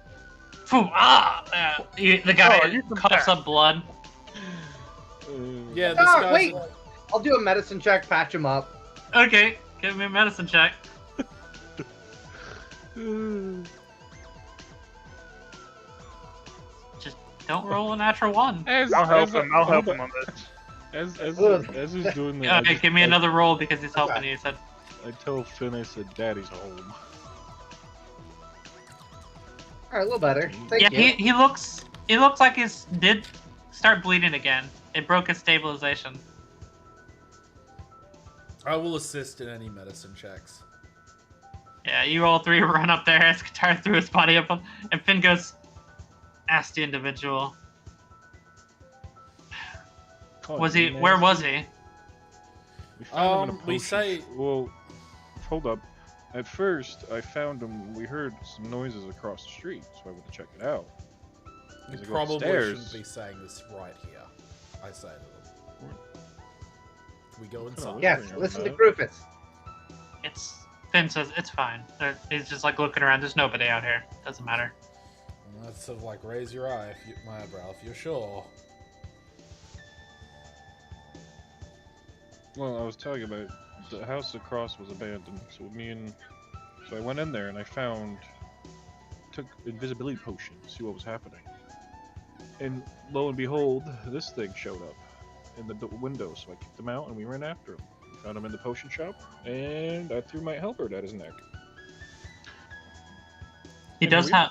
Phew, the guy Oh, you come coughs back. up blood. Yeah, this Ah, guy's wait. I'll do a medicine check. Patch him up. Okay, give me a medicine check. Just don't roll a natural one. As, I'll help as- him. I'll help hold him on. on this. As he's doing that, Okay, give me another roll because he's helping you. He said, I tell Finn, I said, Daddy's home. All right, a little better. Thank yeah, you. he looks like he's did start bleeding again. It broke his stabilization. I will assist in any medicine checks. Yeah, you all three run up there as Katara threw his body up, and Finn goes, "Ask the individual. Was he? Where was he?" We found him in a we potion say- Well, hold up. At first, I found him. We heard some noises across the street, so I went to check it out. You As I go probably upstairs- shouldn't be saying this right here. I say to them. We go inside. Yes, listen to Rufus. Finn says it's fine. He's just like looking around. There's nobody out here. Doesn't matter. That's sort of like raise your eye, my eyebrow, if you're sure. Well, I was telling you about the house across was abandoned, so I went in there and I took invisibility potion to see what was happening. And lo and behold, this thing showed up in the window, so I kicked him out and we ran after him. We found him in the potion shop, and I threw my halberd at his neck. He And does we- have.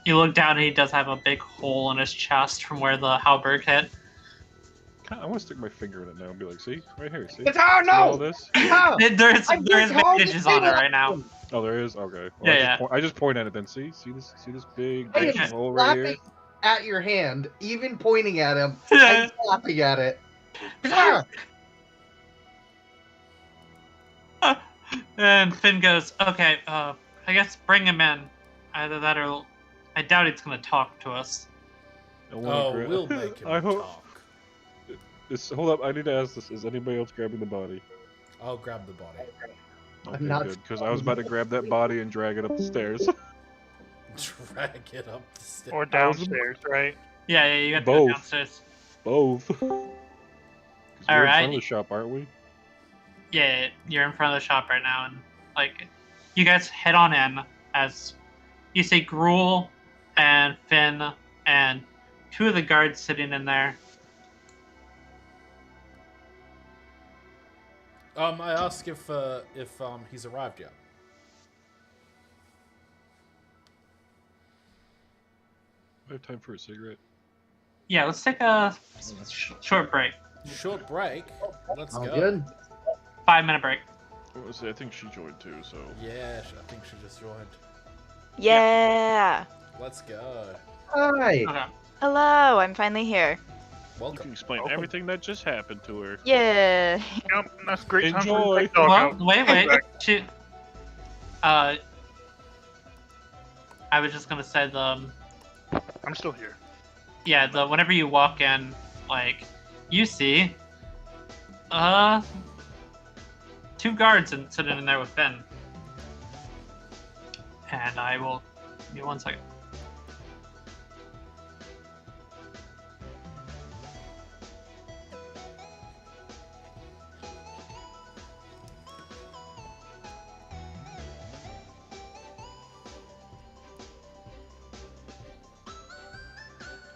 You look down and he does have a big hole in his chest from where the halberd hit. I want to stick my finger in it now and be like, see? Right here, see? It's oh See all no! this? No! There's I'm there's just holding bandages the on it table. right now. Oh, there is? Okay. Well, Yeah, I just point at it then. See this big I am Okay. hole right here? slapping at your hand, even pointing at him. Yeah. I'm slapping at it. Ah! And Finn goes, "Okay, I guess bring him in. Either that or I doubt he's gonna talk to us." I wanna Oh, gra- we'll make him I hope. talk. Hold up, I need to ask this. Is anybody else grabbing the body? I'll grab the body. Okay, not- good, because I was about to grab that body and drag it up the stairs. Drag it up the stairs. Or downstairs, right? Yeah, you got to go Both. downstairs. Both. 'Cause we're in front Alright. of the shop, aren't we? Yeah, you're in front of the shop right now, and like, you guys head on in as you see Gruel and Finn and two of the guards sitting in there. I ask if he's arrived yet. I have time for a cigarette. Yeah, let's take a short break. Short break. Let's All go. good. 5-minute break. I think she joined too, so. Yeah, I think she just joined. Yeah. Let's go. Hi. Okay. Hello, I'm finally here. You can Welcome. explain Welcome. everything that just happened to her. Yeah. Yep, that's a great time for Enjoy. a big dog Well, out. wait. Back. She, I was just gonna say I'm still here. whenever you walk in, like, you see, two guards sitting in there with Finn. And I will, give me 1 second.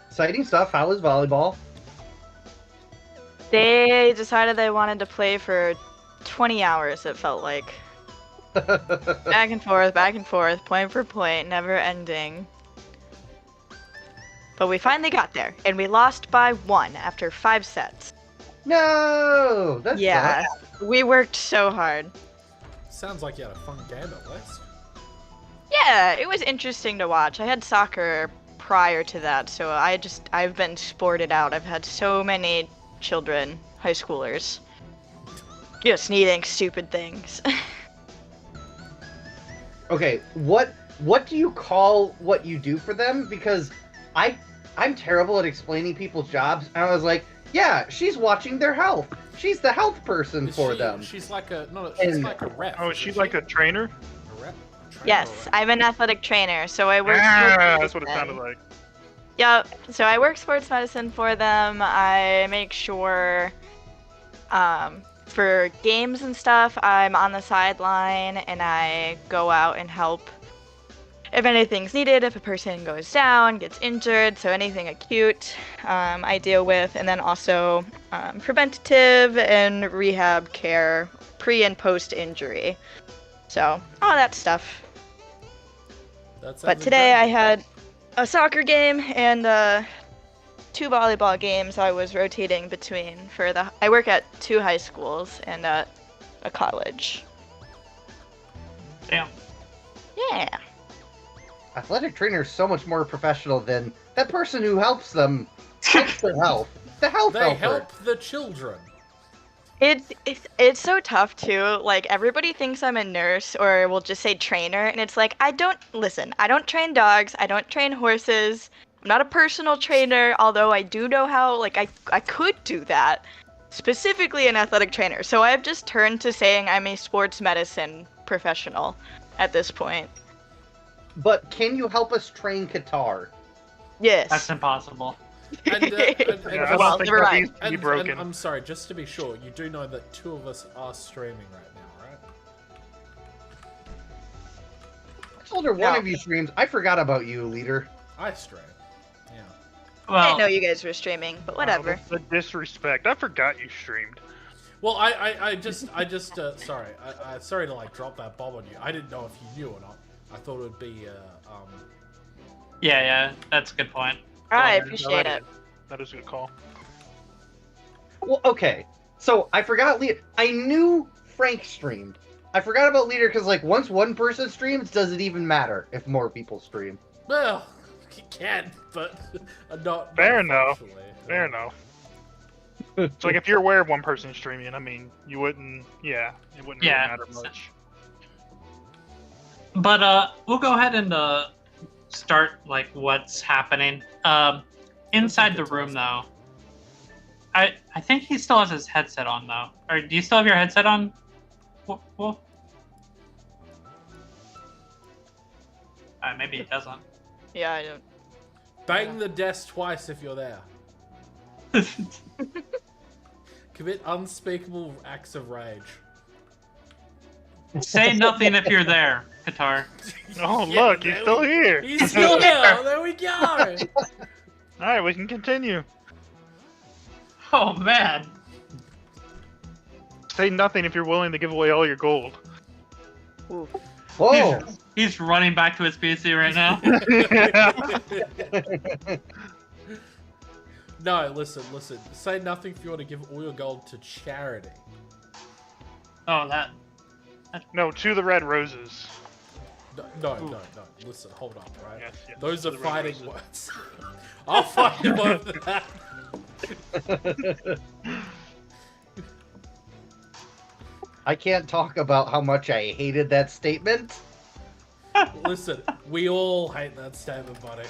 Exciting stuff. How was volleyball? They decided they wanted to play for 20 hours, it felt like. Back and forth, point for point, never ending. But we finally got there, and we lost by 1 after 5 sets. No, that's Yeah, we worked so hard. Sounds like you had a fun game at least. Yeah, it was interesting to watch. I had soccer prior to that, so I've been sported out. I've had so many children, high schoolers, just needing stupid things. Okay, what do you call what you do for them? Because I'm terrible at explaining people's jobs. And I was like, yeah, she's watching their health. She's the health person Is for she- them. She's like a she's And- like a rep. Oh, isn't she's she? like a trainer? A rep? A trainer Yes, or a rep? I'm an athletic trainer, so I work Ah, sports that's what it medicine. sounded like. Yep, so I work sports medicine for them. I make sure for games and stuff, I'm on the sideline and I go out and help if anything's needed, if a person goes down, gets injured, so anything acute I deal with, and then also preventative and rehab care pre and post injury. So, all that stuff. That But sounds today I incredible. had a soccer game and 2 volleyball games I was rotating between I work at 2 high schools and at a college. Damn. Yeah. Athletic trainer is so much more professional than that person who helps them helps their health. The health They helper. help the children. It's so tough too. Like everybody thinks I'm a nurse or will just say trainer, and it's like I don't train dogs, I don't train horses. I'm not a personal trainer, although I do know how. Like I could do that, specifically an athletic trainer. So I've just turned to saying I'm a sports medicine professional at this point. But can you help us train Qatar? Yes. That's impossible. And, Yeah, I just- Well, don't think never that mind. needs to be and broken. I'm sorry, just to be sure, you do know that 2 of us are streaming right now, right? I told her one No. of you streams. I forgot about you, leader. I stream. Yeah. I Well, didn't know you guys were streaming, but whatever. The disrespect. I forgot you streamed. Well, I just sorry. Sorry to like drop that bomb on you. I didn't know if you knew or not. I thought it would be yeah, that's a good point. I Oh, appreciate it. That is a good call. Well, okay. So I forgot leader. I knew Frank streamed. I forgot about leader because like once one person streams, does it even matter if more people stream? well, you can, but not. Fair not enough. functionally. Fair enough. So like if you're aware of one person streaming, I mean, you wouldn't. Yeah, it wouldn't really Yeah. matter much. But we'll go ahead and start like what's happening. Inside the room though. I think he still has his headset on though. Or do you still have your headset on? Wolf? Maybe it doesn't. Yeah, I don't. Bang the desk twice if you're there. Commit unspeakable acts of rage. Say nothing if you're there, Qatar. Oh Yeah, look, he's there still we- here. He's still there. There we go. All right, we can continue. Oh man. Say nothing if you're willing to give away all your gold. Oof. Whoa! He's running back to his PC right now. No, listen. Say nothing if you want to give all your gold to charity. Oh, that. No, to the red roses. No. Listen, hold up, right? Yes, yes, Those to are the red fighting roses. words. I'll fight you over that. I can't talk about how much I hated that statement. Listen, we all hate that statement, buddy.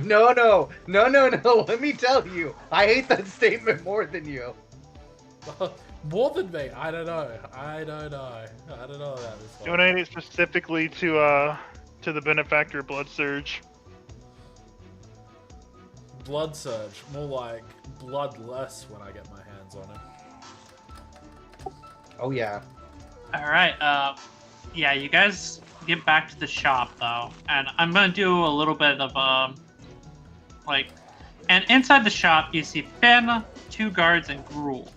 No. Let me tell you, I hate that statement more than you. More than me. I don't know. I don't know about this one. Donate it specifically to the benefactor Blood Surge. Blood surge. More like bloodless when I get my hands on it. Oh yeah. All right. Yeah, you guys get back to the shop though, and I'm gonna do a little bit of and inside the shop you see Finn, 2 guards, and Gruul.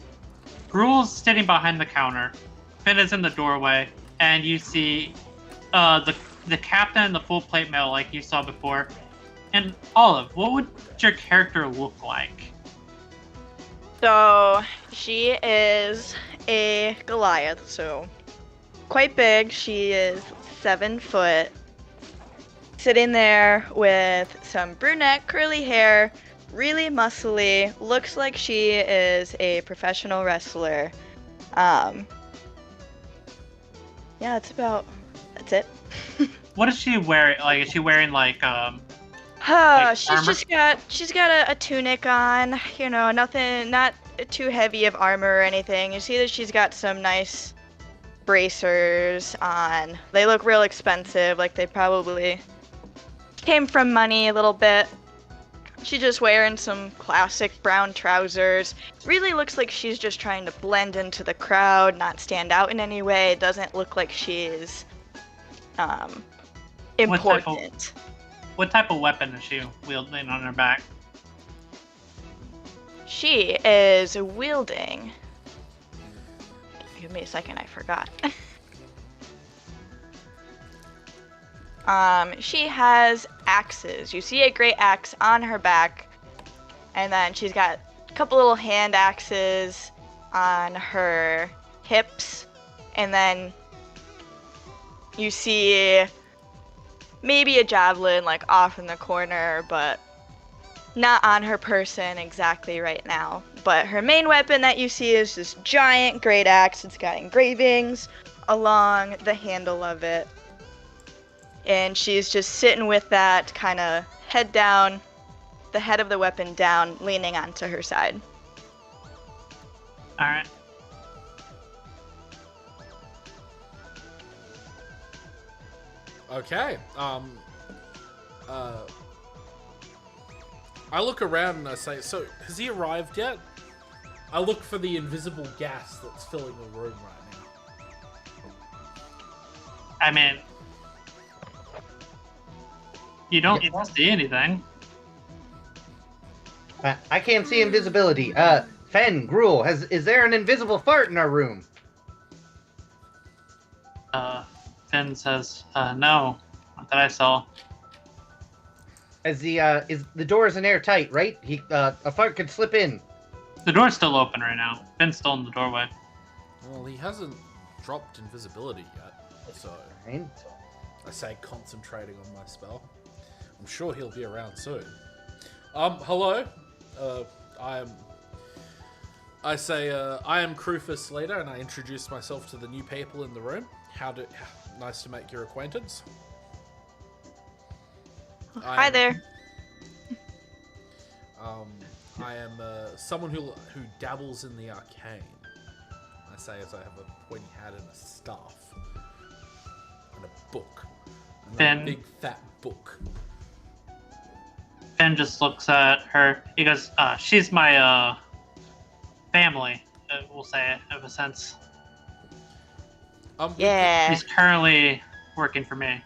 Gruul's sitting behind the counter. Finn is in the doorway, and you see the captain in the full plate mail like you saw before. And Olive, what would your character look like? So she is a Goliath, so quite big. She is 7 foot, sitting there with some brunette curly hair, really muscly. Looks like she is a professional wrestler. Yeah, that's it. What is she wearing? Like, is she wearing like She's armor? she's got a tunic on, you know, nothing, not too heavy of armor or anything. You see that she's got some nice bracers on. They look real expensive, like they probably came from money a little bit. She's just wearing some classic brown trousers. Really looks like she's just trying to blend into the crowd, not stand out in any way. It doesn't look like she's important. What type of weapon is she wielding on her back? She is wielding. Give me a second, I forgot. She has axes. You see a great axe on her back, and then she's got a couple little hand axes on her hips, and then you see maybe a javelin like off in the corner, but not on her person exactly right now. But her main weapon that you see is this giant great axe. It's got engravings along the handle of it. And she's just sitting with that, kind of head down, the head of the weapon down, leaning onto her side. Alright. Okay. I look around and I say, so has he arrived yet? I look for the invisible gas that's filling the room right now. I mean, you don't see anything. I can't see invisibility. Fen, Gruel, is there an invisible fart in our room? Finn says, no, not that I saw. Is the door isn't airtight, right? A fart could slip in. The door's still open right now. Finn's still in the doorway. Well, he hasn't dropped invisibility yet, so Right. I say, concentrating on my spell. I'm sure he'll be around soon. Hello. I am Crufus Slater, and I introduce myself to the new people in the room. Nice to make your acquaintance. Hi there. I am someone who dabbles in the arcane. I say as I have a pointy hat and a staff. And a book. And Finn. a big fat book. Finn just looks at her. He goes, she's my, family, we'll say, of a sense. Yeah. She's currently working for me.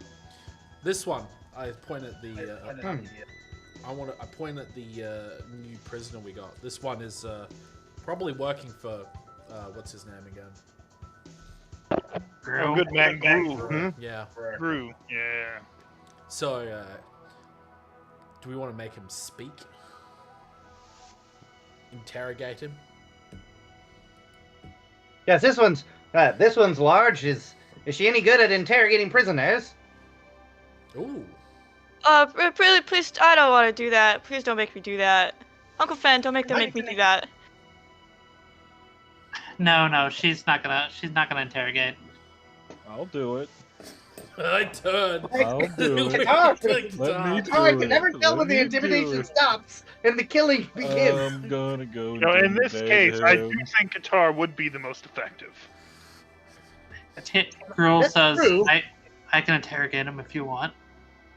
This one, I point at the. I point at the new prisoner we got. This one is probably working for what's his name again? Oh, good man, Gru. Hmm? Yeah. Gru, yeah. So, do we want to make him speak? Interrogate him? Yes, this one's large. Is she any good at interrogating prisoners? Ooh. Really, please, I don't want to do that. Please don't make me do that. Uncle Fen, don't make me do that. No, she's not gonna interrogate. I'll do it. I turn. I'll do it. Guitar. Let me do I it. can never tell when the Let me do intimidation it. stops and the killing begins. I'm gonna go. You know, in do this that case, I hell. do think guitar would be the most effective. Girl That's says, true. I can interrogate him if you want.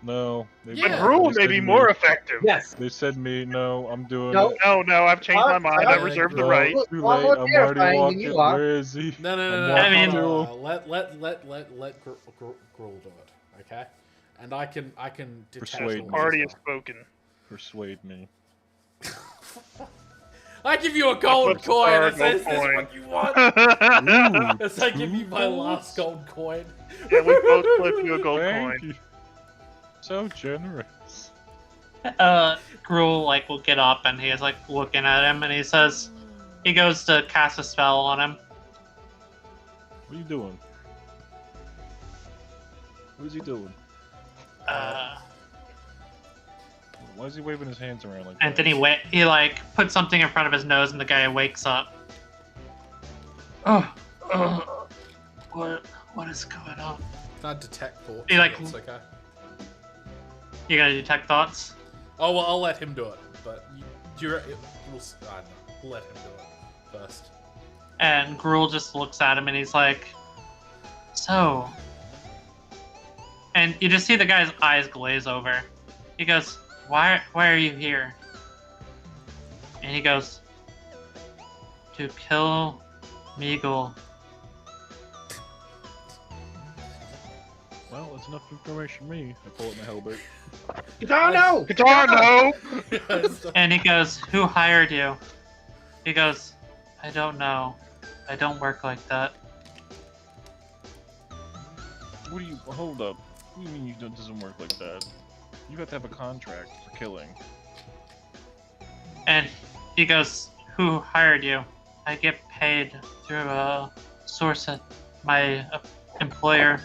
No. Yeah. But Gruel may be more effective. Yes. They said me. No, I'm doing No. it. No, I've changed my mind. I Alright, reserve the Gruel. right. Too Far late. more I'm already terrifying than walking. you are. Where is he? No. I'm I mean- hold on. Let Gruel do it, okay? And I can detach Persuade all me. this Already has stuff. spoken. Persuade me. I give you a gold Flip coin. star, I say, is gold this coin. what you want? Ooh, As I give you my $2? last gold coin. Yeah, we both flip you a gold Thank coin. you. So generous. Gruel will get up and he is looking at him and he goes to cast a spell on him. What are you doing? What is he doing? Why is he waving his hands around like And that? then he puts something in front of his nose and the guy wakes up. What is going on? Can't detect thoughts. He, It's okay. You gotta detect thoughts. Oh well, I'll let him do it. But I don't know. We'll let him do it first. And Gruel just looks at him and he's like, so. And you just see the guy's eyes glaze over. He goes, why are you here? And he goes, to kill Meagle. Well, that's enough information for me. I pull out my halberd. Guitar, no! Guitar, no! And he goes, who hired you? He goes, I don't know. I don't work like that. What do you? Hold up. What do you mean it doesn't work like that? You have to have a contract for killing. And he goes, "Who hired you? I get paid through a source at my employer.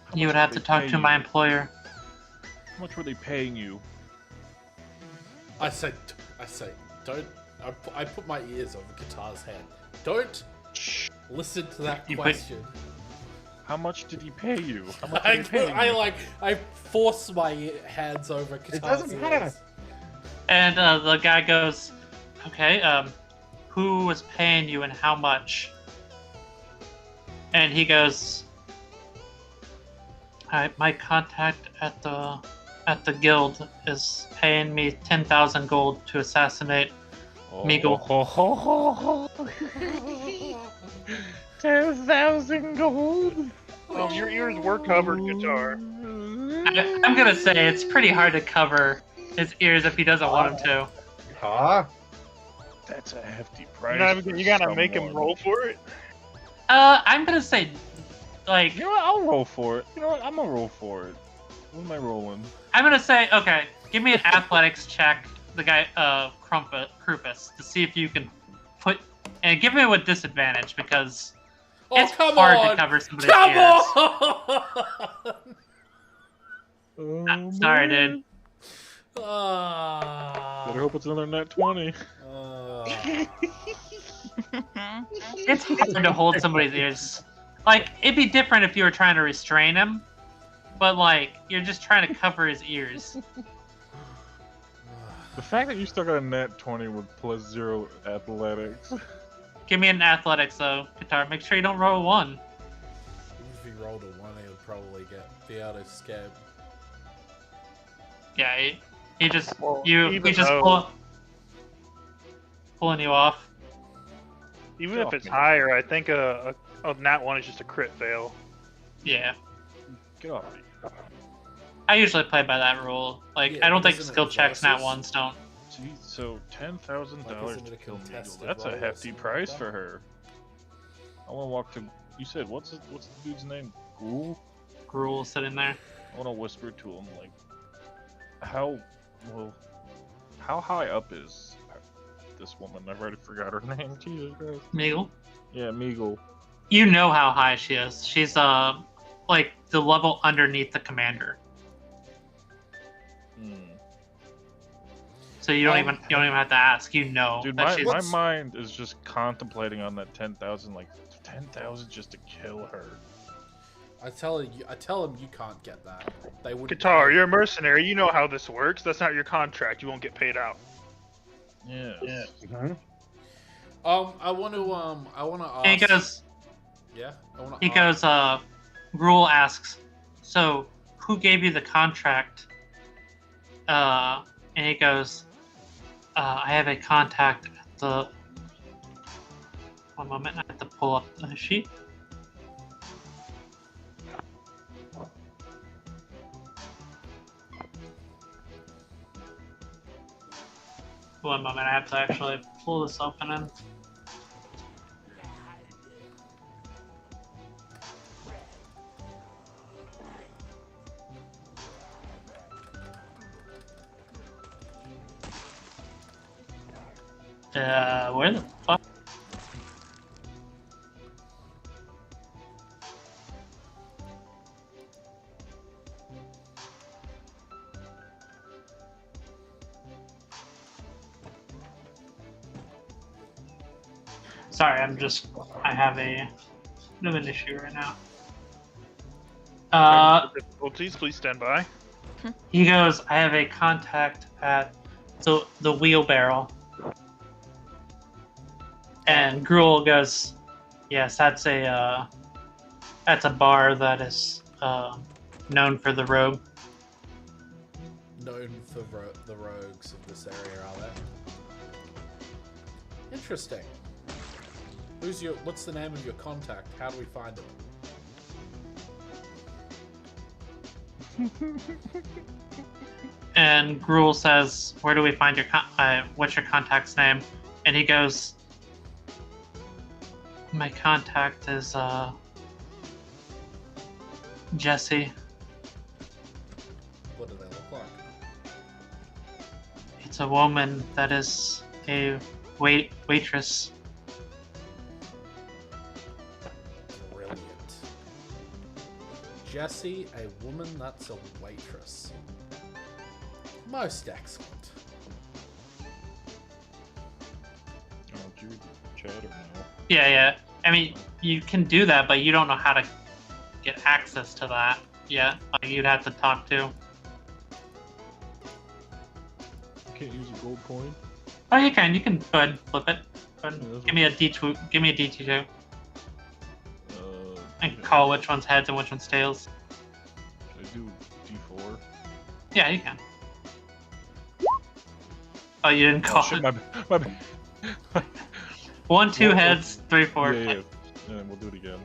How You much would have were to they talk paying to my you? employer." How much were they paying you? I say, don't. I put my ears over Qatar's head. Don't Shh. listen to that You put- question. How much did he pay you? How much were I, they paying you? I force my hands over Qatar's doesn't matter. ears. And the guy goes, "Okay, who was paying you and how much?" And he goes, my contact at the guild is paying me 10,000 gold to assassinate Meagle." Oh, 10,000 gold. Your ears were covered, Guitar. I'm gonna say it's pretty hard to cover his ears if he doesn't want him to. Huh? That's a hefty price. You gotta make him someone. roll for it. I'm gonna say, like, You know what? I'll roll for it. You know what? I'm gonna roll for it. What am I rolling? I'm gonna say, okay, give me an athletics check, the guy, Krupus, to see if you can put, and give me it with disadvantage because Oh, it's come hard on! to cover somebody's Come ears. on! I'm sorry, dude. Better hope it's another net 20. It's hard to hold somebody's ears. Like, it'd be different if you were trying to restrain him, but like, you're just trying to cover his ears. The fact that you still got a net 20 with +0 athletics. Give me an athletics though, Guitar. Make sure you don't roll a 1. If he rolled a 1, he would probably be able to escape. Yeah, he just Well, he even just though- pulling you off. Even Get if off it's me. higher, I think a nat 1 is just a crit fail. Yeah, Get off me. I usually play by that rule. Like, Yeah, I don't but think isn't it skill checks nat versus? ones don't. Jeez, so $10,000 Like, isn't it to a kill Meagle. contested That's a roll or hefty something price like for her. I want to walk to. You said what's the dude's name? Gruul. Gruul sitting there. I want to whisper to him like, how high up is this woman? I've already forgot her name. Jesus Christ. Meagle. Yeah, Meagle. You know how high she is. She's like the level underneath the commander. Hmm. So you don't even have to ask. You know Dude, that my, she's. my mind is just contemplating on that 10,000. Like 10,000 just to kill her. I tell him you can't get that. They would. Guitar, you're a mercenary. You know how this works. That's not your contract. You won't get paid out. Yeah. I want to ask. And he goes. Yeah. He goes. Gruul asks, "So who gave you the contract?" And he goes, "I have a contact at the." One moment, I have to pull up the sheet. One moment, I have to actually pull this open and. Where the fuck? Sorry, I have a bit of an issue right now. Difficulties, please stand by. He goes, "I have a contact at the wheelbarrow." And Gruul goes, "Yes, that's a bar that is known for the rogue." Known for the rogues of this area, are they? Interesting. What's the name of your contact? How do we find him? And Gruul says, "Where do we find your what's your contact's name?" And he goes, "My contact is Jesse. What do they look like? It's a woman that is a waitress. Brilliant. Jessie, a woman that's a waitress. Most excellent. Oh, did you read the chat or no? Yeah. I mean, you can do that, but you don't know how to get access to that yet. Like, you'd have to talk to. Can't use a gold coin. Oh, you can. You can go ahead and flip it. Go ahead and Yeah, that's give me a D2. Give me a D2. Uh, And yeah. call which one's heads and which one's tails. Should I do D4? Yeah, you can. Oh, you didn't Oh, call shit, it. my bad. 1, 2 Well, heads, 3, 4 Yeah. And we'll do it again.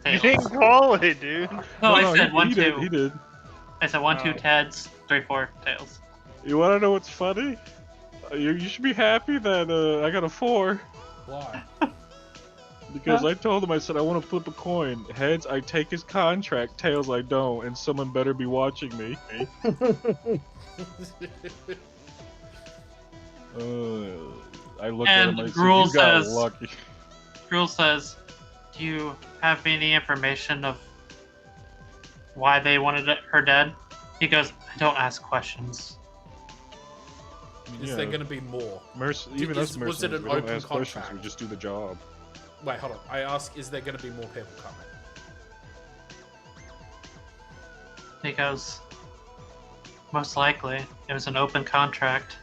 You tails. didn't call it, dude. No, I said he, 1, he 2. Did, he did. I said 1, 2 Oh. heads, 3, 4 tails. You want to know what's funny? You should be happy that I got a 4. Why? Because I told him, I said, I want to flip a coin. Heads, I take his contract. Tails, I don't. And someone better be watching me. I look at him And and I Gruul said, you got says- lucky. Gruul says, do you have any information of why they wanted her dead? He goes, I don't ask questions. Is there going to be more? Even us was it mercenaries, an we don't open ask questions. contract? We just do the job. Wait, hold on. I ask, is there going to be more people coming? He goes, most likely. It was an open contract.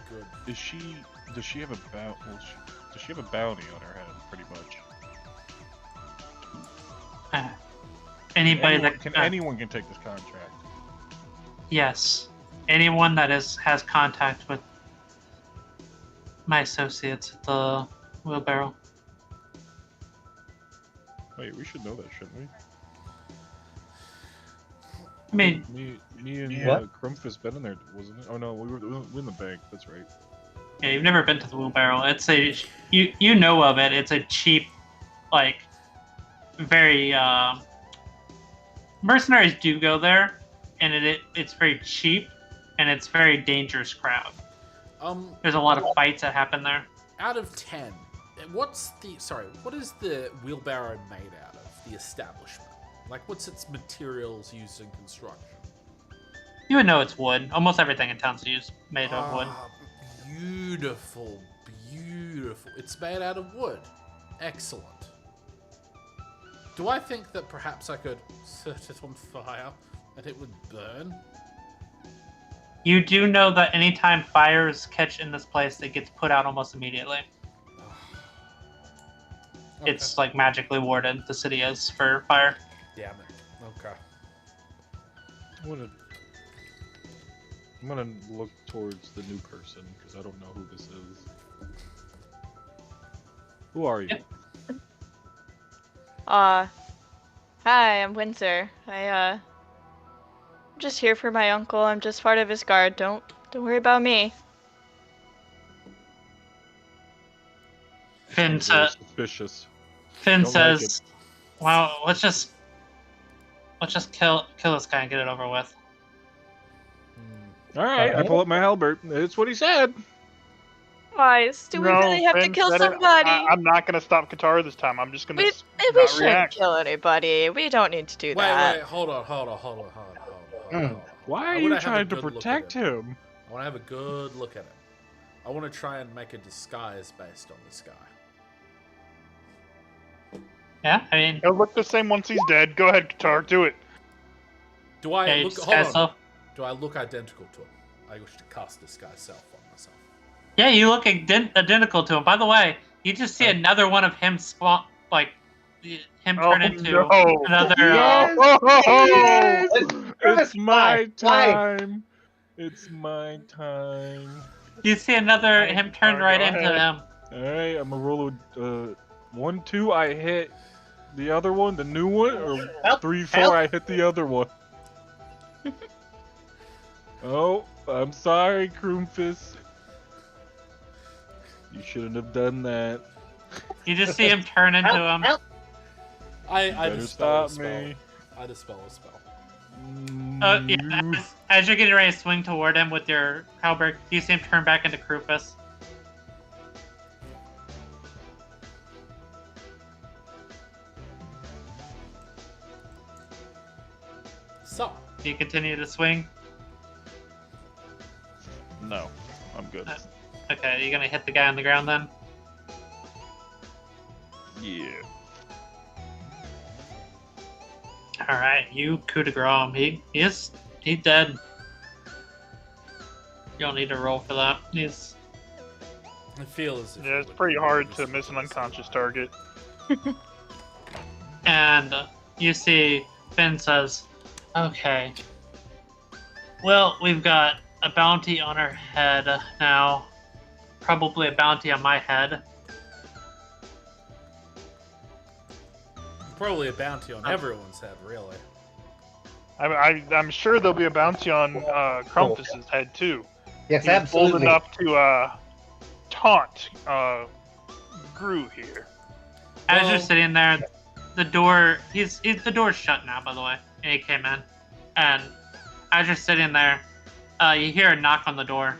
Good. Does she have a does she have a bounty on her head? Pretty much. Anybody Anyone can take this contract. Yes. Anyone that has contact with my associates at the wheelbarrow. Wait, we should know that, shouldn't we? I mean, Me and What? Crumpfist been in there, wasn't it? Oh no, we were in the bank. That's right. yeah, you've never been to the wheelbarrow. It's a you know of it. It's a cheap, like, very mercenaries do go there, and it's very cheap, and it's very dangerous crowd. There's a lot of fights that happen there. Out of 10, what is the wheelbarrow made out of? The establishment? Like, what's its materials used in construction? You would know it's wood. Almost everything in town's made of wood. Ah, beautiful, beautiful. It's made out of wood. Excellent. Do I think that perhaps I could set it on fire and it would burn? You do know that anytime fires catch in this place, it gets put out almost immediately. Okay. It's like magically warded. The city is for fire. Damn it. Okay. I'm gonna look towards the new person because I don't know who this is. Who are you? Hi, I'm Windsor. I'm just here for my uncle. I'm just part of his guard. Don't worry about me. Finn, Sounds very suspicious. Finn Don't like says, "Well, let's just kill this guy and get it over with." All right, I pull up my halberd. It's what he said. Guys, do we really have to Finn kill said it. somebody? I'm not gonna stop Katara this time. I'm just gonna. We not shouldn't react. kill anybody. We don't need to do that. Wait, hold on. Why are I you wanna have a trying to good look at protect it. him? I want to have a good look at it. I want to try and make a disguise based on this guy. Yeah, I mean, He'll look the same once he's dead. Go ahead, Katara, do it. Do I yeah, you look? just Hold cast on. self. Do I look identical to him? I wish to cast disguise self on myself. Yeah, you look identical to him. By the way, you just see another one of him spawn, like him turn into no. another. Yes! It's my Why? time. It's my time. You see another him turned Go right ahead. into him. All right, I'm gonna roll a 1, 2. I hit the other one, the new one, or Help, 3, 4. help. I hit the other one. Oh, I'm sorry, Kroomfist. You shouldn't have done that. You just see him turn into him. Help. I Better dispel a stop spell. me. I dispel a spell. Yeah, as you're getting ready to swing toward him with your halberd, you see him turn back into Krufus. So, Do you continue to swing? No, I'm good. Okay, you're gonna hit the guy on the ground then? Yeah. Alright, you coup de grace him. He's dead. You don't need to roll for that. He's I feel as if Yeah, it it's would pretty be hard just to miss an unconscious target. and you see Finn says, "Okay. Well, we've got a bounty on our head now. Probably a bounty on my head. Probably a bounty on everyone's head, really. I'm sure there'll be a bounty on Krampus's head too. Yes, He's bold absolutely. enough to taunt Gru here. As Well- you're sitting there, the door the door's shut now, by the way, and he came in. And as you're sitting there, you hear a knock on the door.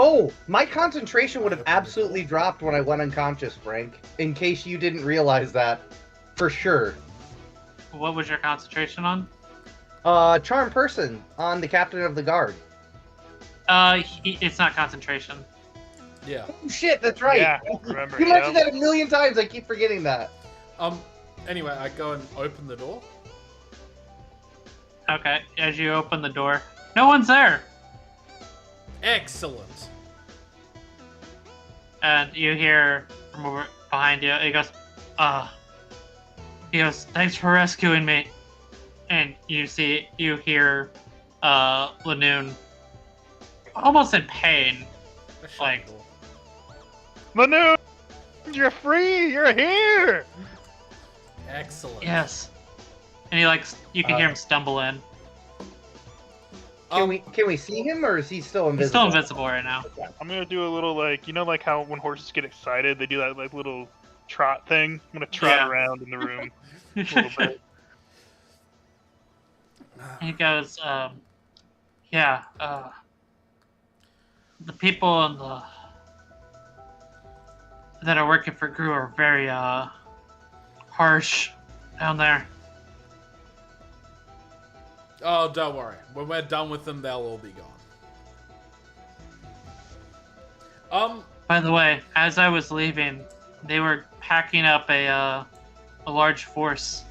Oh, my concentration would have absolutely dropped when I went unconscious, Frank. In case you didn't realize that, for sure. What was your concentration on? Charm person on the captain of the guard. It's not concentration. Yeah. Oh shit, that's right. Yeah, remember, You mentioned yeah. that a million times. I keep forgetting that. Anyway, I go and open the door. Okay, as you open the door, no one's there. Excellent. And you hear from over behind you, he goes, thanks for rescuing me. And you hear, Lanoon almost in pain. I shut Like- the door. Manu, you're free. You're here. Excellent. Yes. And you can hear him stumble in. Can we see him, or is he still invisible? He's still invisible right now. I'm gonna do a little like how when horses get excited, they do that like little trot thing. I'm gonna trot Yeah. around in the room a little bit. He goes, the people in that are working for Gru are very, harsh down there. Oh, don't worry. When we're done with them, they'll all be gone. By the way, as I was leaving, they were packing up a large force.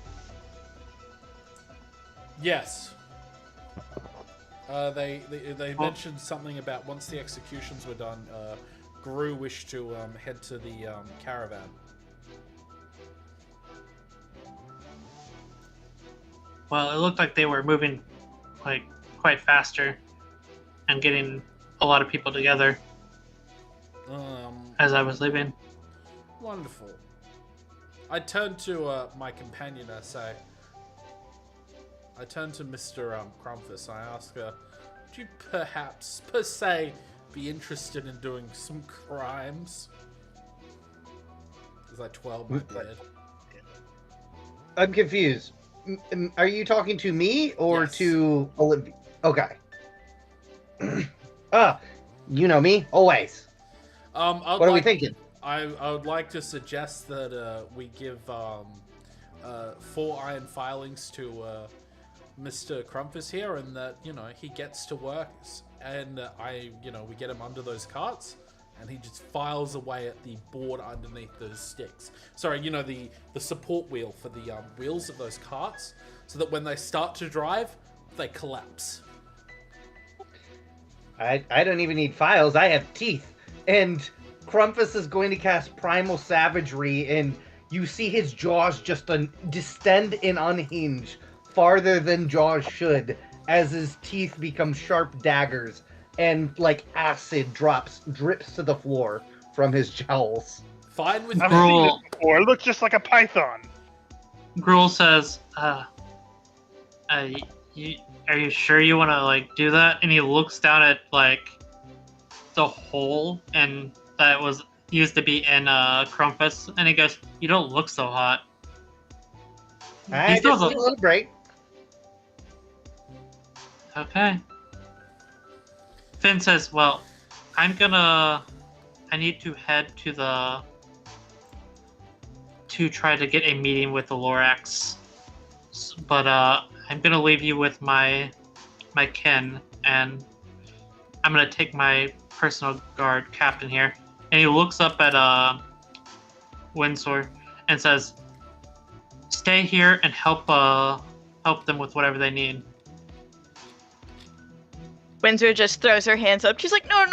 Yes. They mentioned something about once the executions were done, Gru wished to head to the caravan. Well, it looked like they were moving, like, quite faster and getting a lot of people together as I was leaving. Wonderful. I turned to my companion. I turned to Mr. Krampus. I asked her, "Would you perhaps, per se, be interested in doing some crimes?" As I twirled my beard. I'm confused. Are you talking to me or Yes. to Olympia? Okay. You know me, always. I'd What are we like- thinking? I would like to suggest that we give 4 iron filings to Mr. Krampus here, and that he gets to work, and we get him under those carts, and he just files away at the board underneath those sticks. Sorry, the support wheel for the wheels of those carts, so that when they start to drive, they collapse. I don't even need files. I have teeth. And Krampus is going to cast Primal Savagery, and you see his jaws just distend and unhinge farther than jaws should, as his teeth become sharp daggers, and like acid drips to the floor from his jowls. Fine with I've me. seen Gruul. this before. It looks just like a python. Gruul says, are you sure you want to do that? And he looks down at the hole and that used to be in Krampus, and he goes, "You don't look so hot." I still just has need a- a little break. Okay. Finn says, well, I need to head to try to get a meeting with the Lorax. But I'm gonna leave you with my kin, and I'm gonna take my personal guard captain here. And he looks up at Windsor and says, stay here and help them with whatever they need. Windsor just throws her hands up. She's like, no.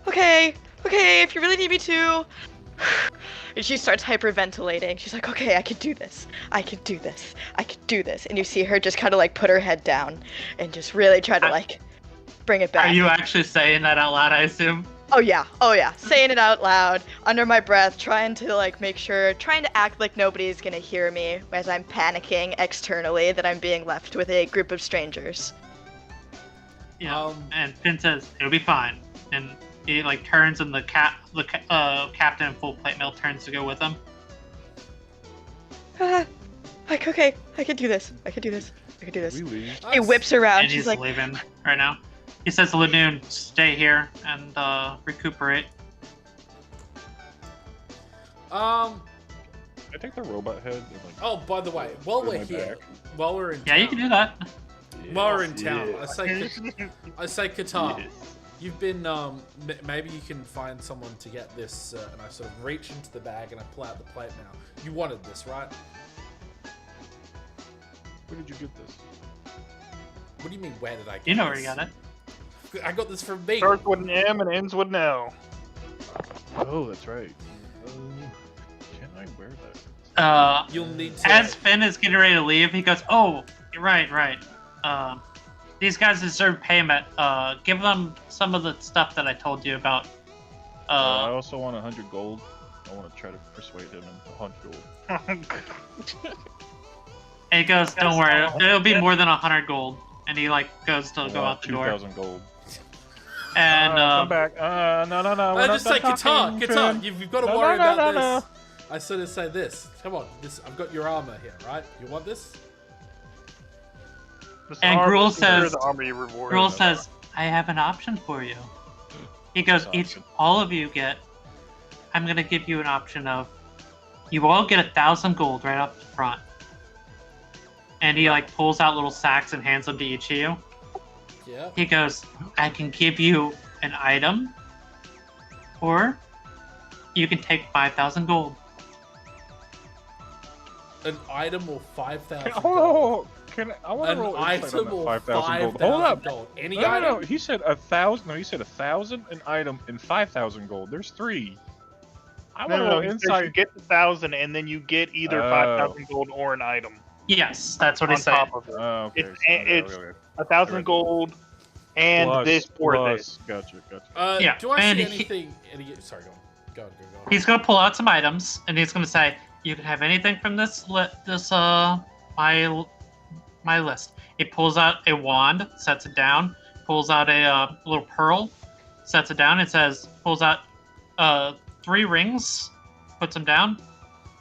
Okay, if you really need me to. And she starts hyperventilating. She's like, okay, I can do this. And you see her just kind of like put her head down and just really try to like bring it back. Are you actually saying that out loud, I assume? Oh yeah. Saying it out loud, under my breath, trying to act like nobody's gonna hear me as I'm panicking externally that I'm being left with a group of strangers. Yeah. And Finn says it'll be fine, and he like turns, and the captain in full plate mail turns to go with him. Like, okay, I can do this. We leave. He whips around. And She's he's like, leaving right now. He says to Lanoon, stay here and recuperate. I take the robot head and like. Oh, by the way, while Through we're my here, back. while we're in Yeah, town, you can do that. while we're in town, Yes. I say Qatar. Yes. You've been maybe you can find someone to get this, and I sort of reach into the bag and I pull out the plate now. You wanted this, right? Where did you get this? What do you mean? Where did I get You know where this? you got it. I got this from me. Starts with an M and ends with an L. Oh, that's right. Can I wear that? You'll need to. As Finn is getting ready to leave, he goes, "Oh, right. These guys deserve payment. Give them some of the stuff that I told you about." I also want 100 gold. I want to try to persuade him into 100 gold. And he goes, "Don't worry, it'll be more than 100 gold." And he like goes to go out the door. 2,000 gold. And come back. No. We're I not just say done Qatar. talking, Qatar, Finn. you've got to No, worry no, about no, this. I sort of say this. Come on, I've got your armor here, right? You want this? And Gruul says- the armor you reward. Gruul says, "I have an option for you." He goes, all of you get. I'm gonna give you an option of, you all get 1,000 gold right up the front. And he like pulls out little sacks and hands them to each of you. Yeah. He goes, I can give you an item, or you can take 5,000 gold. An item or 5,000 gold? Oh, I want An to roll insight item on or that 5,000 gold. Hold 5,000 up. gold. Any No, item? he said 1,000. No, he said 1,000 an item and 5,000 gold. There's 3. I want to roll You insight. get the 1,000 and then you get either 5,000 gold or an item Yes, that's what he on said. top of it. Oh, okay. It's- okay. 1,000 gold and Plus- this or this. plus. Gotcha. Yeah, Do I and see he- anything? Sorry, go on. He's gonna pull out some items, and he's gonna say, "You can have anything from my list." He pulls out a wand, sets it down, pulls out a little pearl, sets it down, and says, pulls out 3 rings, puts them down,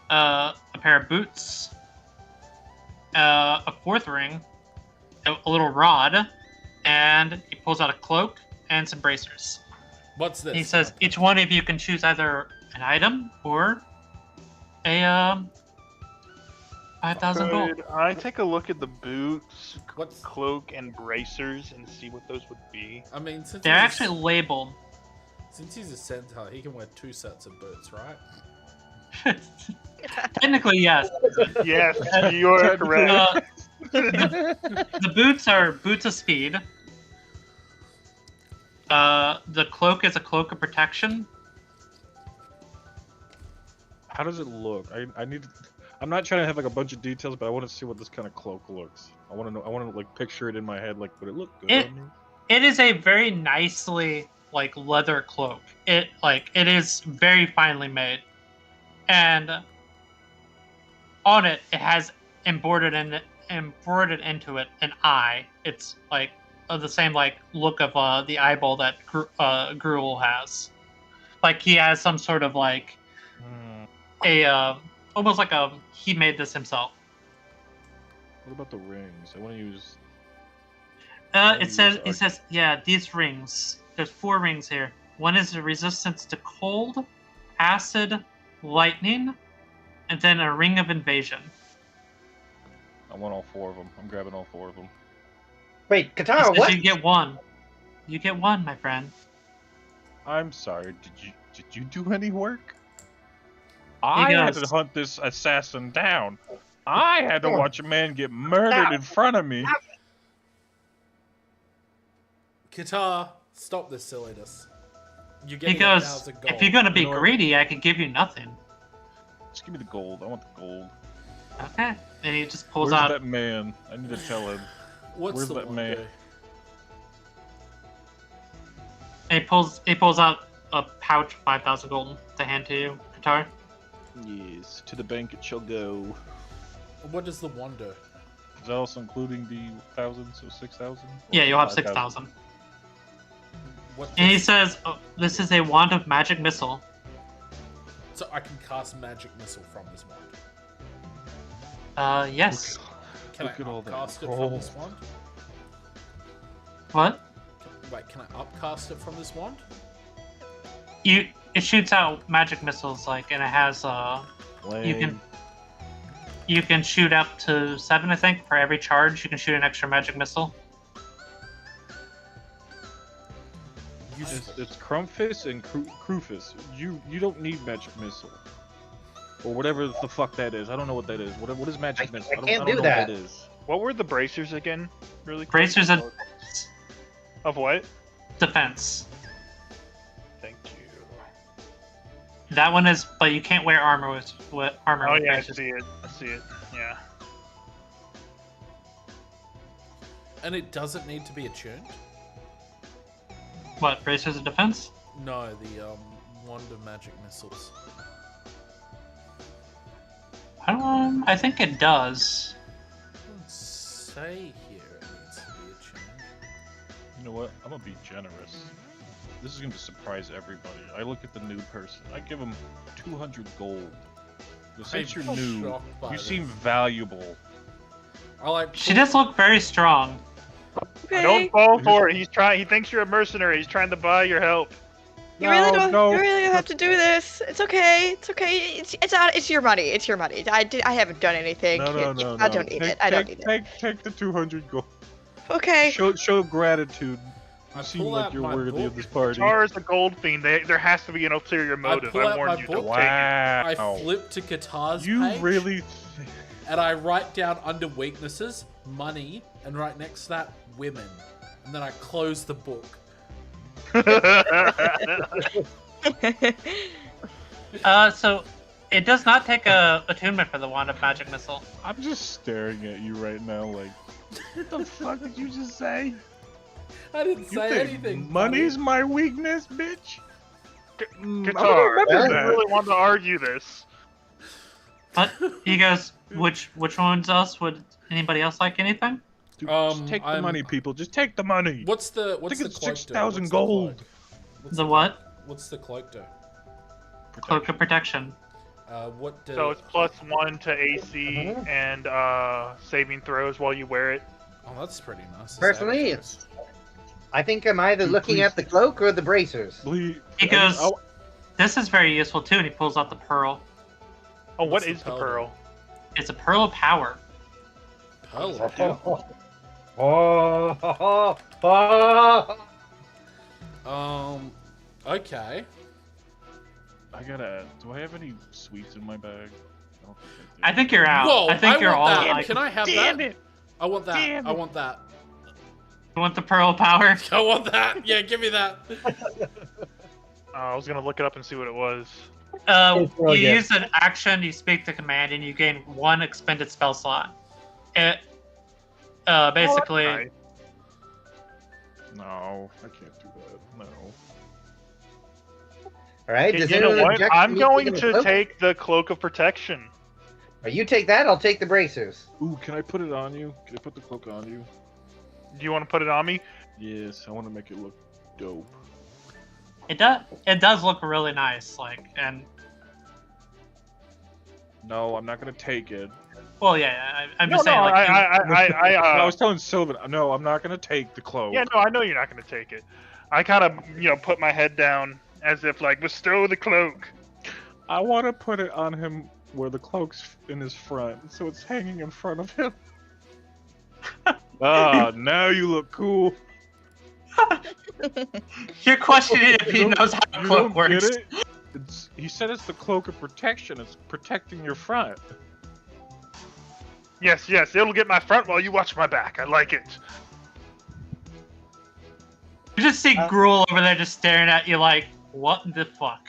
a pair of boots, a 4th ring, a little rod, and he pulls out a cloak and some bracers. What's this? He says each one of you can choose either an item or a 5,000 gold. Could I take a look at the boots, What's? cloak, and bracers and see what those would be? I mean, since They're he's actually labeled. since he's a centaur, he can wear 2 sets of boots, right? Technically, yes. Yes, you're correct. The boots are boots of speed. The cloak is a cloak of protection. How does it look? I need to. I'm not trying to have like a bunch of details, but I want to see what this kind of cloak looks. I want to know. I want to like picture it in my head. Like, would it look good It- on me? It is a very nicely like leather cloak. It is very finely made, and on it has embroidered into it an eye. It's like of the same like look of the eyeball that Gruul has. Like he has some sort of like Hmm. a almost like he made this himself. What about the rings? I want to use. It says yeah, these rings. There's 4 rings here. One is a resistance to cold, acid, lightning, and then a ring of invasion. I want all 4 of them. I'm grabbing all 4 of them. Wait, It Katara, says what? you get 1. You get 1, my friend. I'm sorry. Did you do any work? I had to hunt this assassin down. I had to watch a man get murdered in front of me. Qatar, stop this silliness. You're He getting goes, 1,000 gold. if you're gonna be You know what? greedy, I could give you nothing. Just give me the gold. I want the gold. Okay. And he just pulls Where's out. that man? I need to tell him. What's Where's the that one man? do? He pulls out a pouch of 5,000 gold to hand to you, Qatar. Yes, to the bank it shall go. What does the one do? Is that also including the 1,000, so 6,000? Yeah, you'll have 6,000. What And he does- says, oh, this is a wand of magic missile. So I can cast magic missile from this wand. Yes. Can Look I at all that upcast it gold. from this wand? What? Wait, can I upcast it from this wand? It shoots out magic missiles, like, and it has Lame. you can shoot up to 7, I think. For every charge, you can shoot an extra magic missile. It's Crumpfist and Crufus. You don't need magic missile. Or whatever the fuck that is. I don't know what that is. What is magic missile? I can't don't do know that. what that is. What were the bracers again? Really quick? Bracers and Of what? defense. Thank you. That one is, but you can't wear armor with armor. Oh with yeah, I bracers. see it. I see it. Yeah. And it doesn't need to be attuned? What, bracers and defense? No, the wand of magic missiles. I think it does. Doesn't say here it needs to be attuned. You know what? I'm gonna be generous. This is gonna surprise everybody. I look at the new person. I give them 200 gold. But since you're I'm new, shocked by you this. seem valuable. I like. She does look very strong. Okay. Don't fall for it. He thinks you're a mercenary. He's trying to buy your help. You really don't. No. You really have to do this. It's okay. It's okay. It's your money. It's your money. I haven't done anything. No. I don't need it. I don't need it. Take the 200 gold. Okay. Show gratitude. I You seem pull like out you're my worthy book. of this party. Tar is a gold fiend. There has to be an ulterior motive. pull I out warned my you. book. Don't take it. I Wow. flip to Qatar's You page, really? and I write down under weaknesses, money, and right next to that, women. And then I close the book. So it does not take a attunement for the wand of magic missile. I'm just staring at you right now, like, what the fuck did you just say? I didn't You say think anything. money's my weakness, bitch? Guitar. remember I that. really want to argue this. But he goes, which ones else? Would anybody else like anything? Dude, Um, just take the I'm- money, people. Just take the money. What's the I think it's cloak do? 6,000 What's the gold. cloak? What's The what? What's the cloak do? Cloak of protection. What do? So it's +1 to AC and saving throws while you wear it. Oh, that's pretty nice. Personally, Savage I think I'm either Dude, looking please. at the cloak or the bracers. Please. He goes, Oh, this is very useful too, and he pulls out the pearl. Oh, what What's the is the pearl? pearl? It's a pearl of power. Pearl. Okay. I gotta. Do I have any sweets in my bag? I don't think I think you're out. Whoa! I think you're all want that. like, Can I have Damn that? it! I want that. Damn I it. want that. you want the pearl of power? I want that. Yeah, give me that. I was gonna look it up and see what it was. It's You really good. use an action, you speak the command, and you gain 1 expended spell slot. It basically. Nice. No, I can't do that. No. All right. Does You know anyone what? object to I'm me going taking the to cloak? take the cloak of protection. Or you take that. I'll take the bracers. Ooh, can I put it on you? Can I put the cloak on you? Do you want to put it on me? Yes, I want to make it look dope. It does. It does look really nice. Like, and No, I'm not gonna take it. Well, yeah, I'm No, just no, saying, like, I was telling Sylvan, no, I'm not gonna take the cloak. yeah, no, I know you're not gonna take it. I kind of, put my head down as if like bestow the cloak. I want to put it on him where the cloak's in his front, so it's hanging in front of him. Ah, now you look cool. you're questioning if he You don't- knows how a You cloak don't get works. it? He said it's the cloak of protection. It's protecting your front. Yes, it'll get my front while you watch my back. I like it. You just see Gruel over there just staring at you like, what the fuck?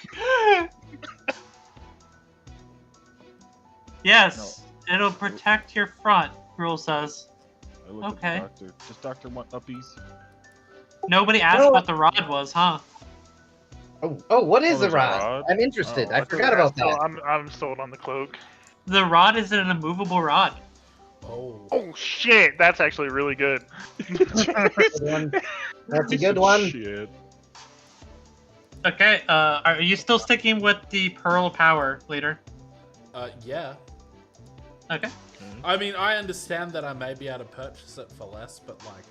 Yes, it'll protect your front, Gruel says. I look Okay. at the doctor. Does Doctor want uppies? Nobody asked No. what the rod was, huh? Oh, what is the there's a rod? rod? I'm interested. Oh, I I forgot thought- about So that. I'm sold on the cloak. The rod is an immovable rod. Oh. Oh shit, that's actually really good. Good one. That's a Piece good of one. Shit. Okay, are you still sticking with the Pearl of Power, leader? Yeah. Okay. I mean, I understand that I may be able to purchase it for less, but like,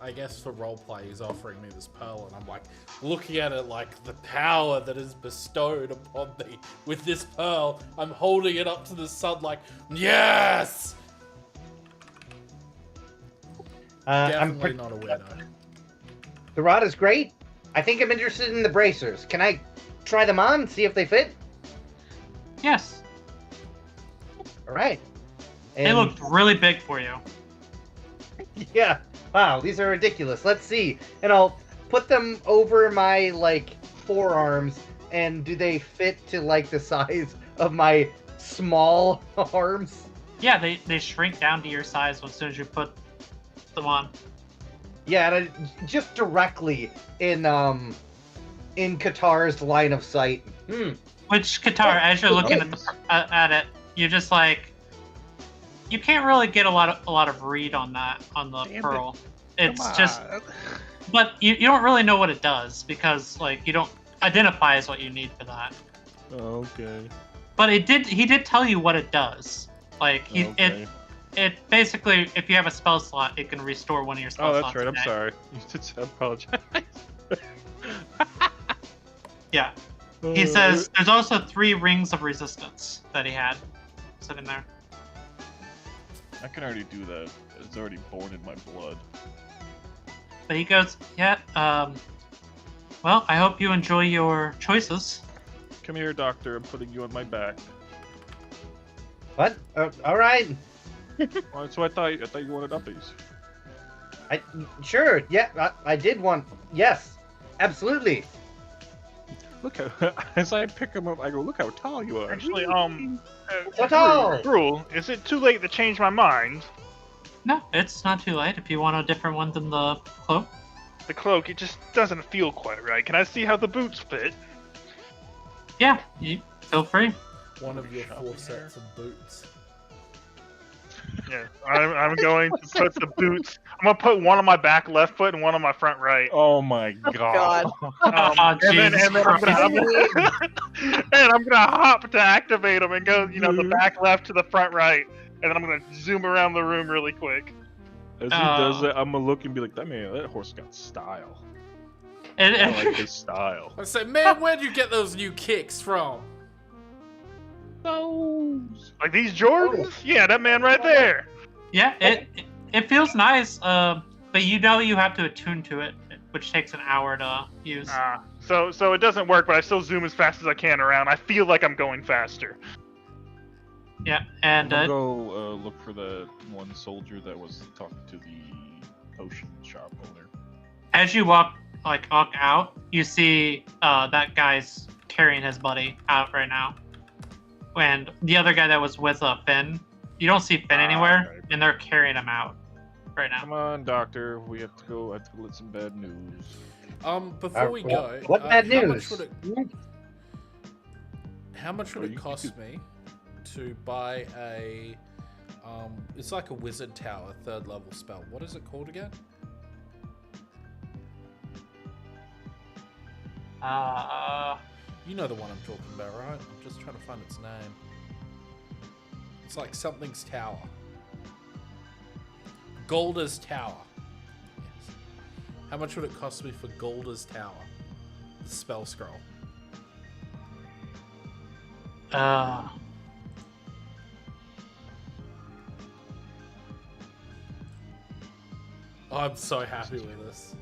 I guess for roleplay, he's offering me this pearl, and I'm like, looking at it like the power that is bestowed upon me with this pearl. I'm holding it up to the sun, like, yes. Definitely not a weirdo. The rod is great. I think I'm interested in the bracers. Can I try them on, see if they fit? Yes. All right. They looked really big for you. Yeah. Wow, these are ridiculous. Let's see. And I'll put them over my, like, forearms, and do they fit to, like, the size of my small arms? Yeah, they shrink down to your size as soon as you put them on. Yeah, and just directly in Qatar's line of sight. Which Qatar, as you're looking at it, you're just like, you can't really get a lot of read on that on the Damn pearl. Come It's just, on. but you don't really know what it does because like you don't identify as what you need for that. Okay. But he did tell you what it does. Like Okay. it basically, if you have a spell slot, it can restore one of your spell Oh, slots. that's right. I'm a day. sorry. You did say I apologize. Yeah. He says there's also 3 rings of resistance that he had sitting there. I can already do that. It's already born in my blood. But he goes, yeah, well, I hope you enjoy your choices. Come here, doctor. I'm putting you on my back. What? All right. Oh, so I thought you wanted uppies. Sure. Yeah, I did want. Yes, absolutely. Look how as I pick him up, I go, look how tall you are. Actually, So tall. Gruel, is it too late to change my mind? No, it's not too late if you want a different one than the cloak. The cloak, it just doesn't feel quite right. Can I see how the boots fit? Yeah, you feel free. One of your 4 sets of boots. Yeah, I'm going to put the boots. I'm gonna put one on my back left foot and one on my front right. Oh my god. Oh, and then Jesus I'm gonna, Christ. and I'm gonna hop to activate them and go, the back left to the front right, and then I'm gonna zoom around the room really quick. As he does it, I'm gonna look and be like, that horse got style. And- I like his style. I said, man, where'd you get those new kicks from? Those. Like these Jordans? Yeah, that man right there. yeah, it feels nice, but you have to attune to it, which takes an hour to use. So it doesn't work, but I still zoom as fast as I can around. I feel like I'm going faster. Yeah, and I'm gonna go look for the one soldier that was talking to the potion shop owner. as you walk out, you see that guy's carrying his buddy out right now. And the other guy that was with Finn, you don't see Finn anywhere, okay. and they're carrying him out right now. Come on, doctor. We have to go. I have to let some bad news. Before we go, What bad how news? much would Oh, it cost me to buy a it's like a wizard tower 3rd level spell. What is it called again? Uh, You know the one I'm talking about, right? I'm just trying to find its name. It's like something's tower. Golda's tower. Yes. How much would it cost me for Golda's tower? The spell scroll. I'm so happy with this.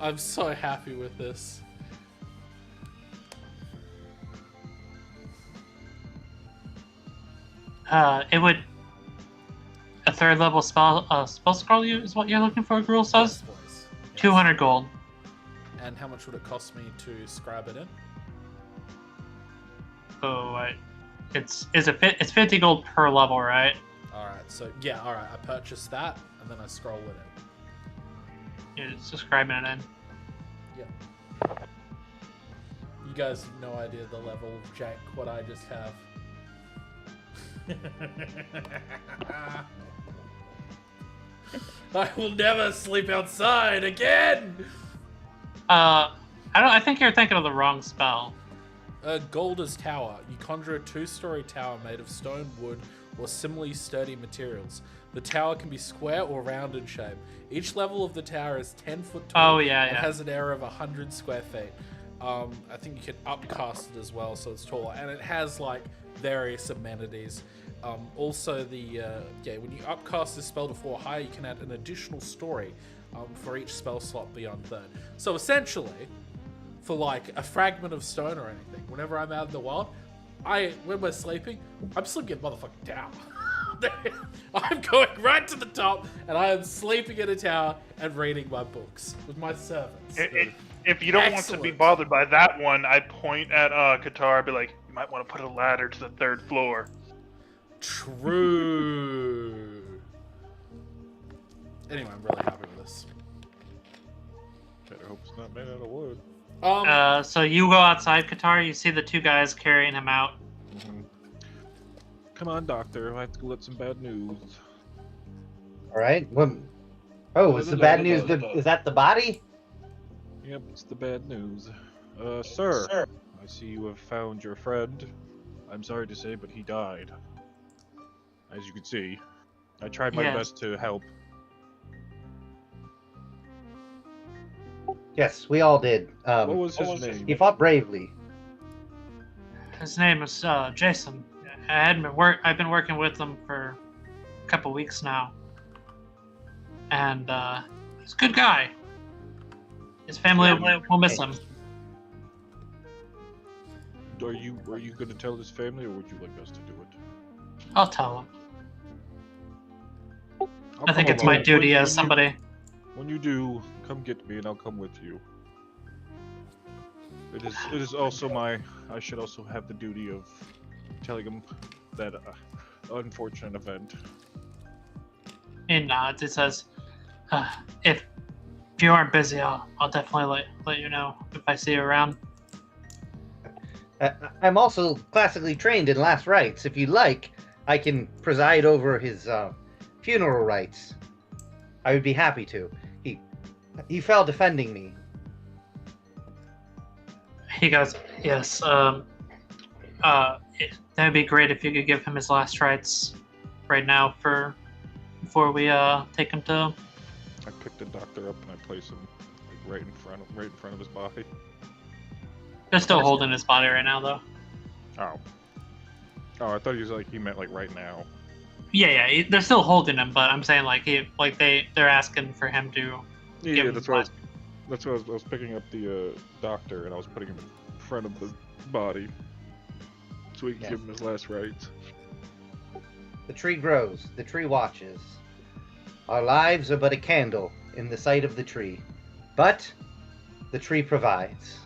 I'm so happy with this. It would a third level spell scroll you is what you're looking for, Gruul says? Yes, please. Yes. 200 gold. And how much would it cost me to scribe it in? Oh, it's 50 gold per level, right? Alright, so yeah, alright, I purchased that and then I scroll it in. It's describing it in. Yeah. You guys have no idea the level of jank what I just have. I will never sleep outside again. I think you're thinking of the wrong spell. Golda's tower. You conjure a 2-story tower made of stone, wood, or similarly sturdy materials. The tower can be square or round in shape. Each level of the tower is 10 foot tall. Oh, yeah, and yeah. has an area of 100 square feet. I think you can upcast it as well, so it's taller, and it has like various amenities. Also, when you upcast this spell to 4 higher, you can add an additional story for each spell slot beyond third. So essentially, for like a fragment of stone or anything, whenever I'm out in the wild, when we're sleeping, I'm sleeping in a motherfucking tower. I'm going right to the top, and I am sleeping in a tower and reading my books with my servants. If you don't want to be bothered by that one, I point at Qatar and be like, you might want to put a ladder to the 3rd floor. True. Anyway, I'm really happy with this. Better hope it's not made out of wood. So you go outside, Qatar, you see the 2 guys carrying him out. Mm-hmm. Come on, doctor. I have to go let some bad news. All right. Oh, is the bad news? Is that the body? Yep, it's the bad news. Sir, I see you have found your friend. I'm sorry to say, but he died. As you can see, I tried my best to help. Yes, we all did. What was his name? He fought bravely. His name is Jason. I've been working with him for a couple weeks now, and he's a good guy. His family will miss him. Are you going to tell his family, or would you like us to do it? I'll tell him. I think it's my duty as somebody. When you do, come get me, and I'll come with you. It is also I should also have the duty of telling him that unfortunate event. He nods. It says, "If you aren't busy, I'll definitely let you know if I see you around." I'm also classically trained in last rites. If you'd like, I can preside over his funeral rites. I would be happy to. He fell defending me. He goes, "Yes. That would be great if you could give him his last rites right now before we take him to." I pick the doctor up and I place him right in front of his body. They're still holding his body right now, though. Oh, I thought he meant like right now. Yeah, they're still holding him, but I'm saying they're asking for him to. Yeah, that's why I was picking up the doctor and I was putting him in front of the body so we can give him his last rites. The tree grows, the tree watches. Our lives are but a candle in the sight of the tree, but the tree provides.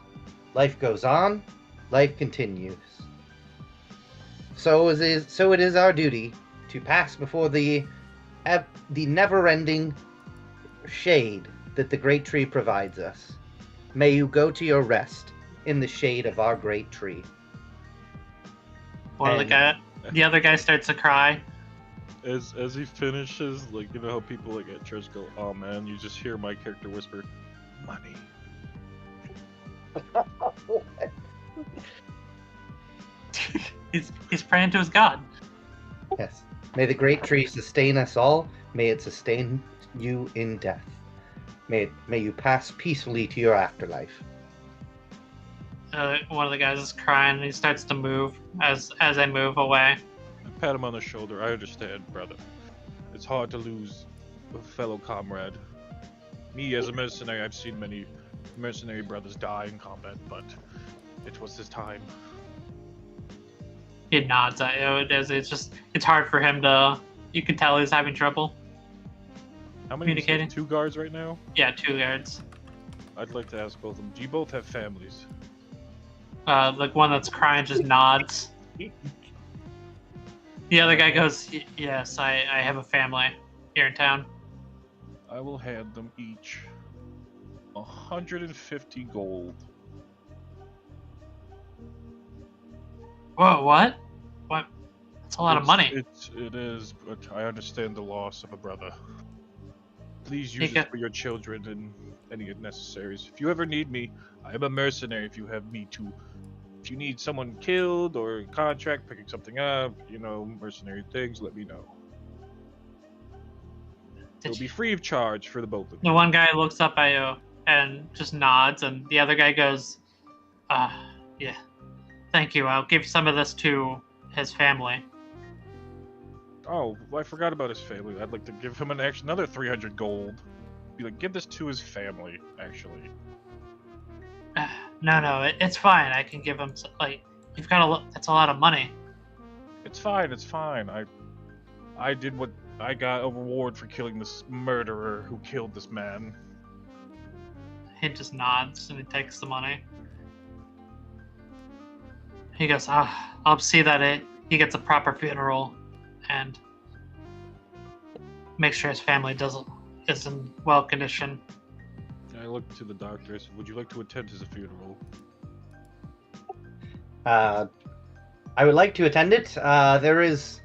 Life goes on, life continues. So it is our duty to pass before the never-ending shade that the great tree provides us. May you go to your rest in the shade of our great tree. The other guy starts to cry. As he finishes, like, you know how people like at church go, "Oh man," you just hear my character whisper, "Money." He's praying to his god. Yes. May the great tree sustain us all. May it sustain you in death. May you pass peacefully to your afterlife. One of the guys is crying and he starts to move as I move away. I pat him on the shoulder. I understand, brother. It's hard to lose a fellow comrade. Me, as a mercenary, I've seen many mercenary brothers die in combat, but it was his time. He nods at you. It's hard for him to. You can tell he's having trouble. How many? Communicating. 2 guards right now? Yeah, 2 guards. I'd like to ask both of them. Do you both have families? The one that's crying just nods. The other guy goes, "Yes, I have a family here in town." I will hand them each 150 gold. Whoa, what? What? That's a lot of money. It is, but I understand the loss of a brother. Please use Take it it. for your children and any necessaries. If you ever need me, I am a mercenary. If you need someone killed or a contract, picking something up, mercenary things, let me know. It'll be free of charge for the both of The you. one guy looks up at you and just nods, and the other guy goes, yeah, thank you. I'll give some of this to his family." Oh, I forgot about his family. I'd like to give him another 300 gold. Be like, give this to his family, actually. No, it's fine. I can give him you've got that's a lot of money. It's fine. I did what I got a reward for killing this murderer who killed this man. He just nods and he takes the money. He goes, I'll see that he gets a proper funeral and make sure his family is in well condition. I looked to the doctor. I said, would you like to attend his funeral? I would like to attend it. There is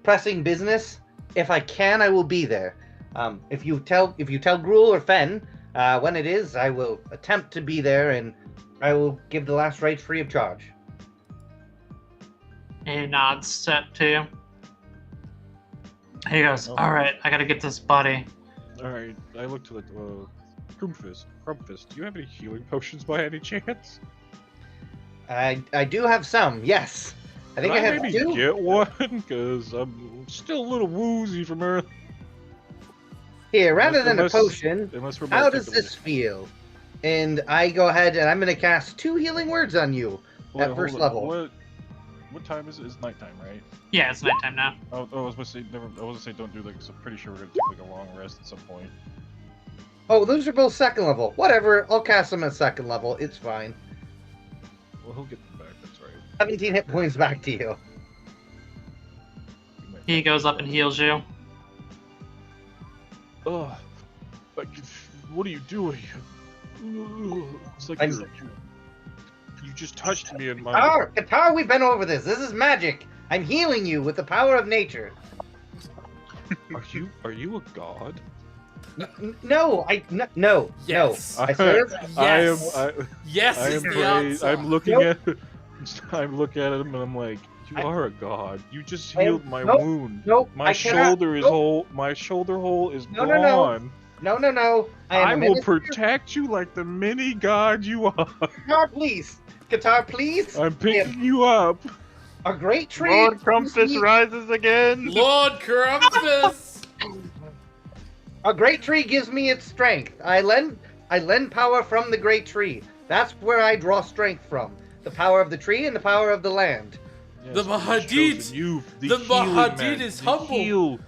pressing business. If I can, I will be there. If you tell Gruel or Fen when it is, I will attempt to be there, and I will give the last rites free of charge. He nods to you. He goes, Oh. all right, I gotta get this body. Alright, I looked to the Crumpfist, do you have any healing potions by any chance? I do have some, yes. I think I have maybe 2. get one, because I'm still a little woozy from Earth. Here, rather than a Unless- potion, Unless we're how both does taking this feel? And I go ahead and I'm going to cast 2 healing words on you at first hold on, level. What time is it? It's nighttime, right? Yeah, it's nighttime now. I was going to say, don't do that, because I'm pretty sure we're going to take a long rest at some point. Oh, those are both 2nd level. Whatever, I'll cast them at 2nd level. It's fine. Well, he'll get them back, that's right. 17 hit points back to you. You might- He goes up and heals you. Ugh. What are you doing? Ugh. It's like you just touched me in my... Qatar, we've been over this. This is magic. I'm healing you with the power of nature. Are you a god? No. Yes. I swear. Yes I is am the answer. I'm looking at him and I'm like, you are a god. You just healed my wound. Nope. My shoulder is whole. My shoulder hole is No. gone. No. I will protect you like the mini god you are. Qatar, please. Qatar, please. I'm picking you up. A great tree. Lord Crumpfist rises again. Lord Crumpus! A great tree gives me its strength. I lend power from the great tree. That's where I draw strength from. The power of the tree and the power of the land. The Mahadid- the Mahadid is humble.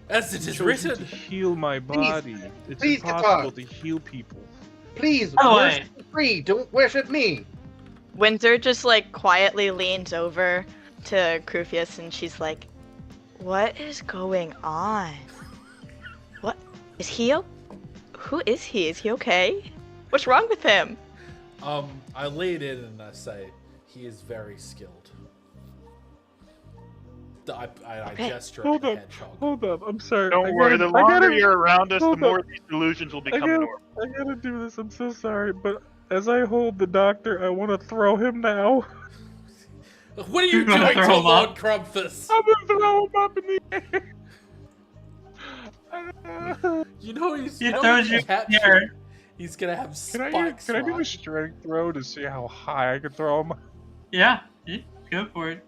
As it is To written. heal my body. It's Please, impossible Qatar. to heal people. Please, Oh, worship the tree. Don't worship me. Windsor just quietly leans over to Crufius and she's like, "What is going on? What is he? Who is he? Is he okay? What's wrong with him?" I lean in and I say, he is very skilled. I Okay. gesture at Hold the up. hedgehog. Hold up. I'm sorry. Don't worry, the longer you're around us, the hold more up. these illusions will I become gotta, normal. I gotta do this. I'm so sorry, but as I hold the doctor, I want to throw him now. What are you You're gonna doing to throw him Lord up? Crumpus? I'm gonna throw him up in the air. You know he's. He You know throws when you you catch in the air. him, he's gonna have Can I spikes. do a right? strength throw to see how high I can throw him? Yeah, go for it.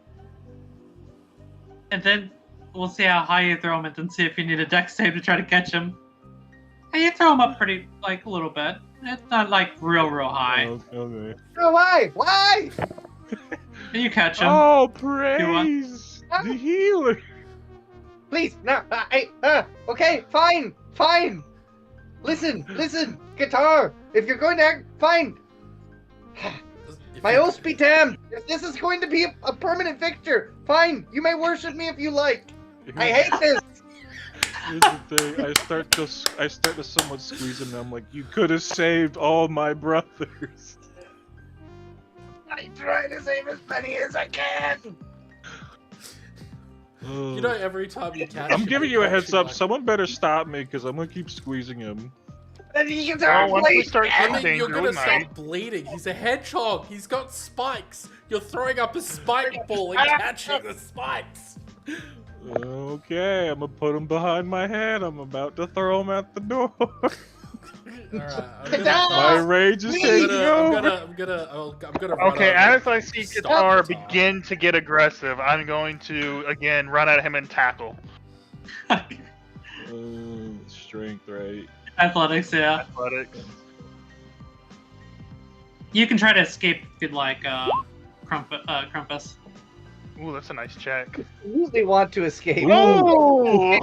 And then we'll see how high you throw him, and then see if you need a dex save to try to catch him. And you throw him up pretty, like, a little bit. It's not like real high. Oh, okay. Oh, why? Why? And you catch him. Oh, praise the healer. Please, no. Okay, fine. Listen, guitar. If you're going to act, fine. If My you- oath be damned. If this is going to be a permanent fixture, fine. You may worship me if you like. I hate this. Here's the thing. I start to somewhat squeeze him. And I'm like, you could have saved all my brothers. I try to save as many as I can. You know, every time you catch I'm him, giving he you a catch heads up. like- Someone better stop me because I'm gonna keep squeezing him. And you can Well, once we start I getting mean, you're danger, gonna we might. start bleeding. He's a hedgehog. He's got spikes. You're throwing up a spike ball and catching the spikes. Okay, I'm gonna put him behind my head. I'm about to throw him out the door. Alright, My rage is taking over. I'm gonna run Okay, over as I see Stop Guitar Guitar. begin to get aggressive, I'm going to again run at him and tackle. Strength, right? Athletics, yeah. Athletics. You can try to escape if you'd like, Crumpus. Ooh, that's a nice check. I usually want to escape. Ooh!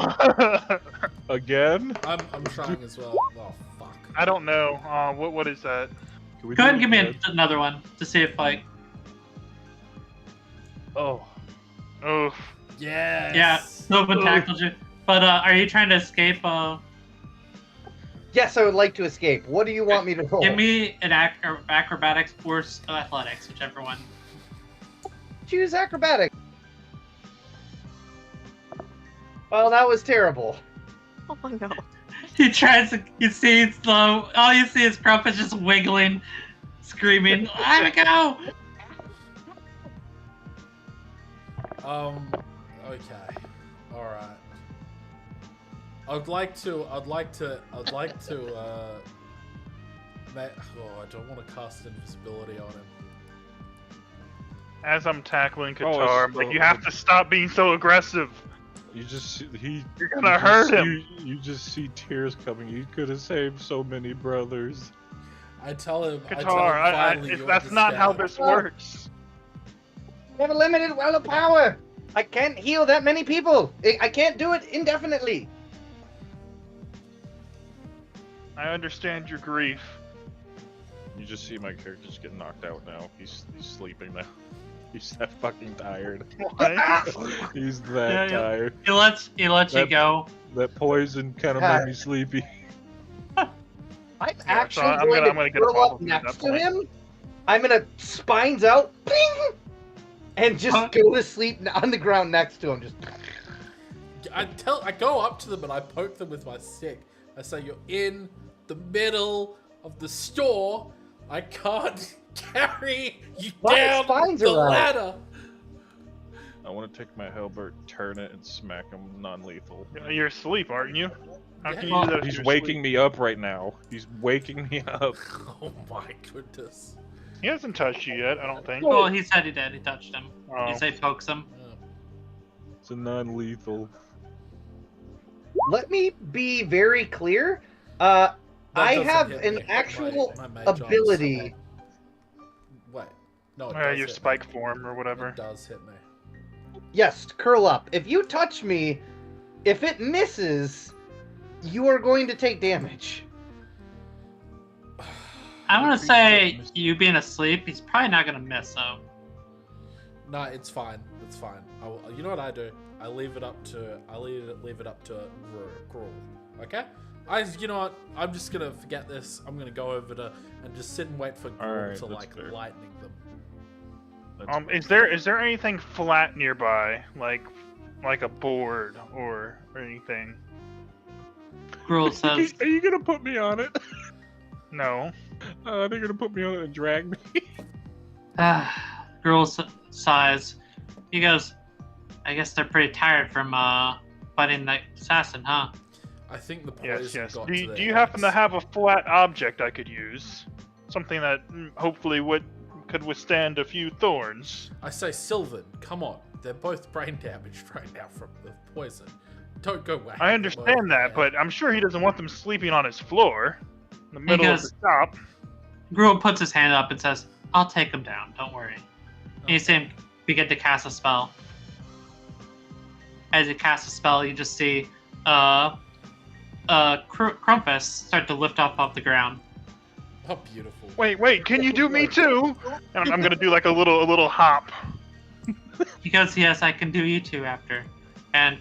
Again? I'm trying as well. Oh fuck. I don't know. What is that? Can we Go ahead do and give it me again? another one to see if, like, Oh. Oof. Yes. yeah, Sylvan tackled you. But are you trying to escape? Yes, I would like to escape. What do you want me to roll? Give me an acrobatics or athletics, whichever one. Choose acrobatics. Well, that was terrible. Oh no. He tries to. You see, it's slow. All you see is Crumpus just wiggling, screaming, "Let it go!" Okay. All right. I'd like to. Oh, I don't want to cast invisibility on him. As I'm tackling Oh, Qatar, I'm like, you have to stop being so aggressive. You just see, You're gonna hurt him. You just see tears coming. You could have saved so many brothers. I tell him. Qatar, finally, you that's not how understand. this works. I have a limited well of power. I can't heal that many people. I can't do it indefinitely. I understand your grief. You just see my character just get knocked out now. He's sleeping now. He's that fucking tired. He's that Yeah. tired. He lets you That- go. That poison kind of God. made me sleepy. I'm so actually I'm going gonna to get a curl up follow-through at next that to point. him. I'm gonna spines out, ping, and just Huh? go to sleep on the ground next to him. Just I go up to them and I poke them with my stick. I say, "You're in the middle of the store. I can't carry you My down spines the are out." ladder." I want to take my halberd, turn it, and smack him non-lethal. You're asleep, aren't you? How can you Yeah. do that if He's you're waking asleep? me up right now. He's waking me up. Oh my goodness. He hasn't touched you yet, I don't think. Well, he said he did. He touched him. Oh. You say pokes him. Oh. It's a non-lethal. let me be very clear. That I doesn't have hit an me. actual My mage arm's- ability. Wait. No, it does Your hit spike me. form or whatever. It does hit me. Yes, curl up. If you touch me, if it misses, you are going to take damage. I want to say you being asleep, he's probably not gonna miss though. No, it's fine. It's fine. You know what I do? I leave it up to Gruul. Okay? You know what? I'm just gonna forget this. I'm gonna go over to and just sit and wait for Gruul Alright, to that's like fair. lightning them. That's Is there anything flat nearby, like a board or anything? Gruul says, Are you gonna put me on it? No. They're gonna put me on it and drag me. Gruul sighs. He goes, I guess they're pretty tired from fighting the assassin, huh? I think the poison Yes, yes. got Do, to their do you happen to heads. have a flat object I could use? Something that hopefully could withstand a few thorns. I say, Sylvan, come on. They're both brain damaged right now from the poison. Don't go whack. I understand that, but I'm sure he doesn't want them sleeping on his floor in the middle of the goes- shop. Gruel puts his hand up and says, I'll take him down, don't worry. And you see him begin to cast a spell. As he casts a spell, you just see Crumpus start to lift up off the ground. Oh, beautiful. Wait, can you do me too? And I'm gonna do like a little hop. He goes, yes, I can do you two after. And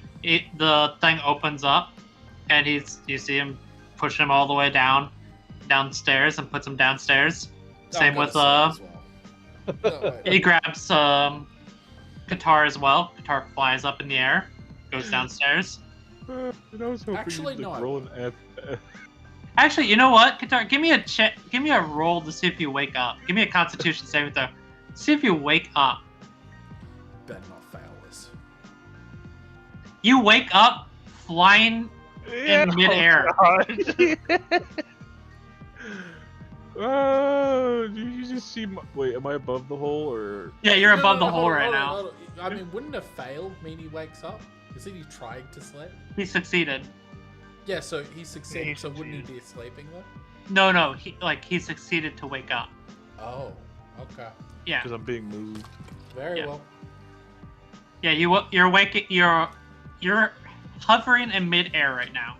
the thing opens up, and you see him push him all the way downstairs, and puts him downstairs. Same with As well. No, wait. he grabs Qatar as well. Qatar flies up in the air, goes downstairs. And I was hoping Actually, you'd no, I roll an F. Actually, you know what, Qatar? Give me a roll to see if you wake up. Give me a Constitution saving throw. See if you wake up. Better not fail this. You wake up flying in midair. Oh, did you just see my... Wait, am I above the hole, or... Yeah, you're No, above no, the hole hold on, right hold on, now. hold on. I mean, wouldn't a fail mean he wakes up? Isn't he trying to sleep? He succeeded. Yeah, so he succeeded, He so wouldn't he succeeded. be sleeping though? No, he succeeded to wake up. Oh, okay. Yeah, Because I'm being moved. Very Yeah. well. yeah. You're waking. You're hovering in midair right now,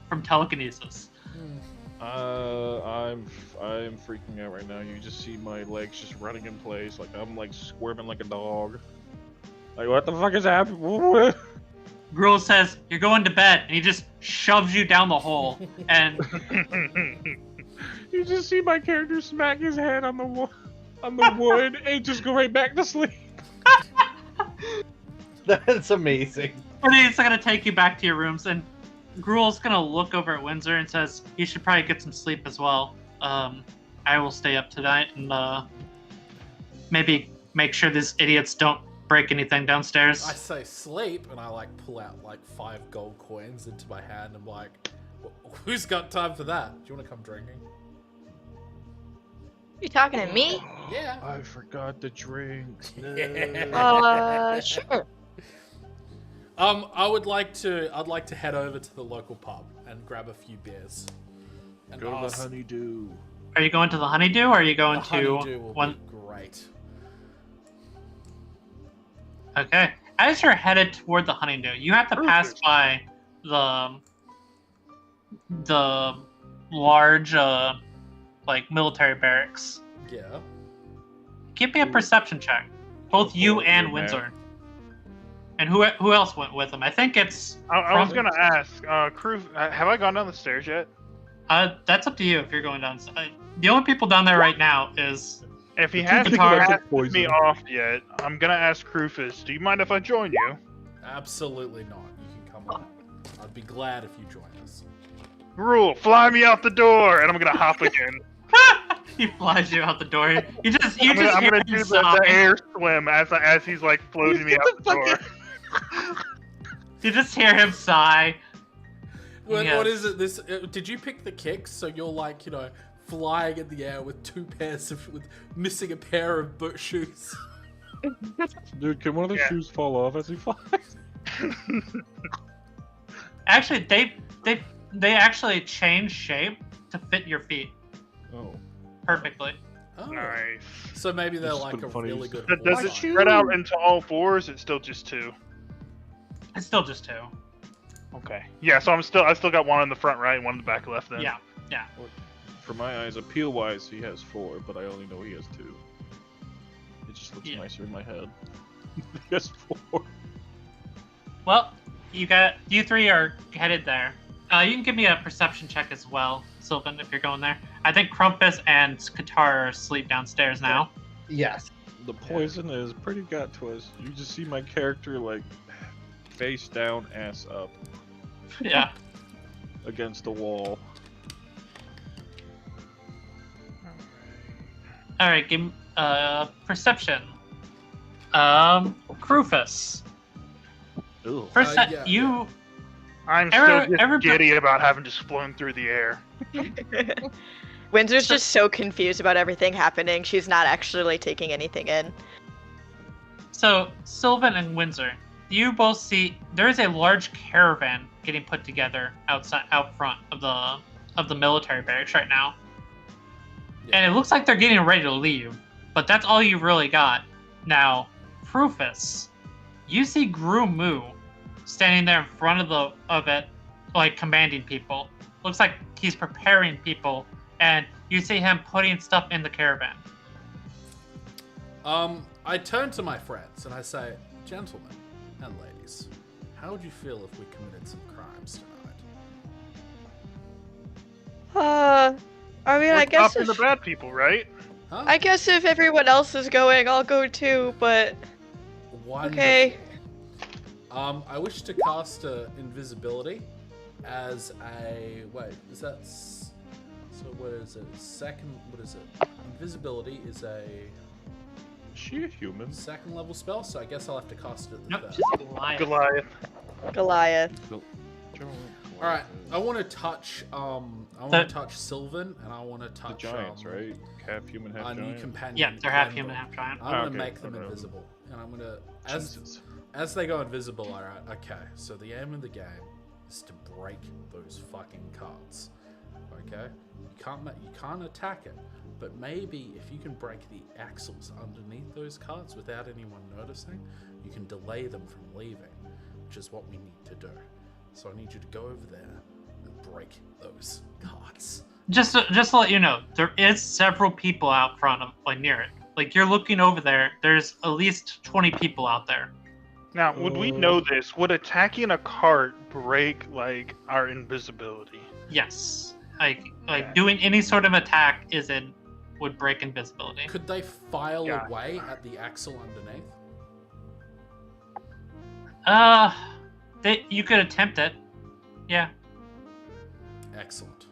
from telekinesis. I'm freaking out right now. You just see my legs just running in place, like I'm like squirming like a dog. Like, what the fuck is happening? Gruel says, "You're going to bed," and he just shoves you down the hole. And You just see my character smack his head on the wood and just go right back to sleep. That's amazing. and he's gonna take you back to your rooms. And Gruel's gonna look over at Windsor and says, "You should probably get some sleep as well. I will stay up tonight and maybe make sure these idiots don't break anything downstairs." I say sleep, and I like pull out like 5 gold coins into my hand. I'm like, who's got time for that? Do you want to come drinking? You talking to me? Yeah. I forgot the drinks. No. Sure. I'd like to head over to the local pub and grab a few beers. And Go to the ask- honeydew. Are you going to the Honeydew, or are you the going honeydew to will one? be great. Okay. As you're headed toward the Honeydew, you have to pass by the large like military barracks. Yeah. Give me a perception check, both you and man. Windsor. And who else went with him? I think it's I was gonna ask, crew, have I gone down the stairs yet? that's up to you if you're going down. The only people down there right now is If he The hasn't guitars are asked me poison. off yet, I'm gonna ask Crufus, do you mind if I join you? Absolutely not. You can come on. I'd be glad if you join us. Rule, fly me out the door, and I'm gonna hop again. he flies you out the door. You just I'm hear gonna him do the sobbing. air swim as he's like floating me out the door. You just hear him sigh. What Yes. is it? This did you pick the kicks? So you're like, flying in the air with with missing a pair of boot shoes. Dude, can one of the Yeah. shoes fall off as he flies? Actually, they actually change shape to fit your feet Oh. perfectly. Oh. Nice. So maybe they're Just like put a funny- really good. Does horse it ride. spread out into all 4, or is it still just 2? It's still just 2. Okay. Yeah, so I still got one in the front right and one in the back left then. Yeah. For my eyes, appeal-wise, he has 4, but I only know he has 2. It just looks Yeah. nicer in my head. He has 4. Well, you 3 are headed there. You can give me a perception check as well, Sylvan, if you're going there. I think Crumpus and Qatar are asleep downstairs now. Yes. The poison is pretty gut to us. You just see my character, like, face down, ass up, Yeah. against the wall. All right. Give me perception. Krufus. Ooh. First, yeah, you. I'm still just giddy about having just flown through the air. Windsor's just so confused about everything happening. She's not actually taking anything in. So, Sylvan and Windsor, you both see there is a large caravan getting put together out front of the military barracks right now. Yeah. And it looks like they're getting ready to leave, but that's all you really got. Now, Rufus, you see Gru-Mu standing there in front of it, like commanding people. Looks like he's preparing people, and you see him putting stuff in the caravan. I turn to my friends and I say, gentlemen and ladies, how would you feel if we committed some crimes tonight? I mean, We're I guess stopping the bad people, right? Huh? I guess if everyone else is going, I'll go too, but Wonderful. okay. I wish to cast invisibility as a is that so? What is it? What is it? Invisibility is a Is she a human? second level spell, so I guess I'll have to cast it at the Nope, third. just Goliath. Goliath. Goliath. All right, I want to touch touch Sylvan, and I want to The touch giants, right? Half human, half our new giant. companion. Yeah, they're half Grendel. human, half giant. I'm gonna Okay, make them okay. invisible, and I'm gonna Jesus. as they go invisible. All right, okay. So the aim of the game is to break those fucking cards. Okay, you can't attack it, but maybe if you can break the axles underneath those cards without anyone noticing, you can delay them from leaving, which is what we need to do. So I need you to go over there and break those cards. Just to let you know, there is several people out front of near it. Like you're looking over there, there's at least 20 people out there. Now, would we know this? Would attacking a cart break our invisibility? Yes. Like doing any sort of attack would break invisibility. Could they file Yeah. away at the axle underneath? You could attempt it. Yeah. Excellent.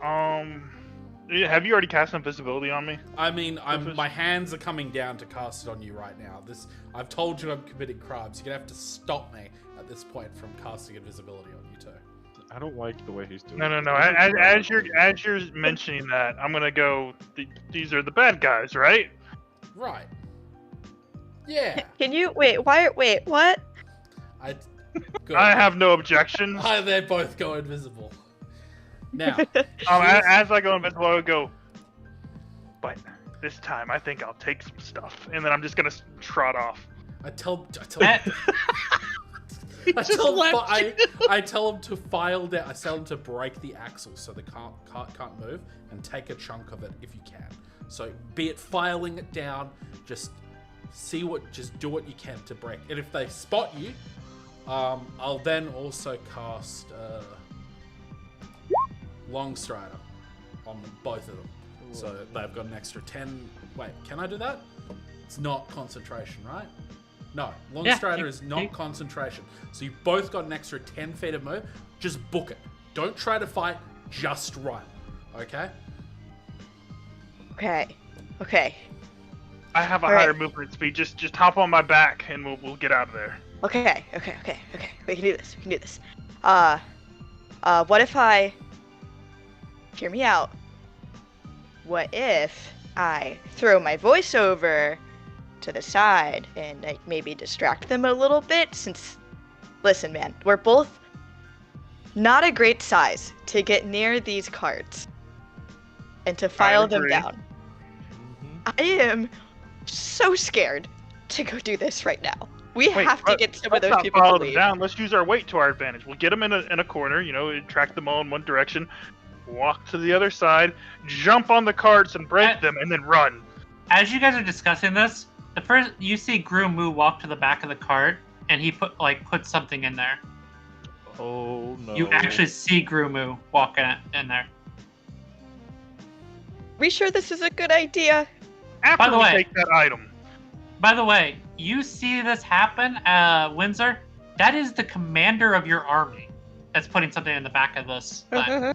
Have you already cast invisibility on me? I mean, Rufus? my hands are coming down to cast it on you right now. I've told you I'm committing crimes. You're gonna have to stop me at this point from casting invisibility on you too. I don't like the way he's doing No. it. As you're mentioning that, I'm gonna go. These are the bad guys, right? Right. Yeah. Can you wait? Wait, what? Good. I have no objections. They both go invisible. Now, As I go invisible, I would go. But this time, I think I'll take some stuff, and then I'm just gonna trot off. I tell Eh, I tell them to file down. I tell them to break the axle so the cart can't move, and take a chunk of it if you can. So be it filing it down, just do what you can to break. And if they spot you, I'll then also cast Longstrider on both of them. So they've got an extra 10. Wait, can I do that? It's not concentration, right? No, Longstrider is not concentration. So you've both got an extra 10 feet of move. Just book it. Don't try to fight, just run. Okay? Okay. I have a All right. higher movement speed. Just hop on my back, and we'll get out of there. Okay. We can do this. What if I... Hear me out. What if I throw my voiceover to the side and maybe distract them a little bit? Since, listen, man, we're both not a great size to get near these carts and to file them agree. down. I am so scared to go do this right now. We have to get some of let's those not people follow to them leave. down. Let's use our weight to our advantage. We'll get them in a corner. Track them all in one direction. Walk to the other side, jump on the carts and break them, and then run. As you guys are discussing this, the first you see Gru-Mu walk to the back of the cart, and he put something in there. Oh no. You actually see Gru-Mu walk in there. We sure this is a good idea? After the we way- take that item. By the way, you see this happen, Windsor? That is the commander of your army that's putting something in the back of this thing.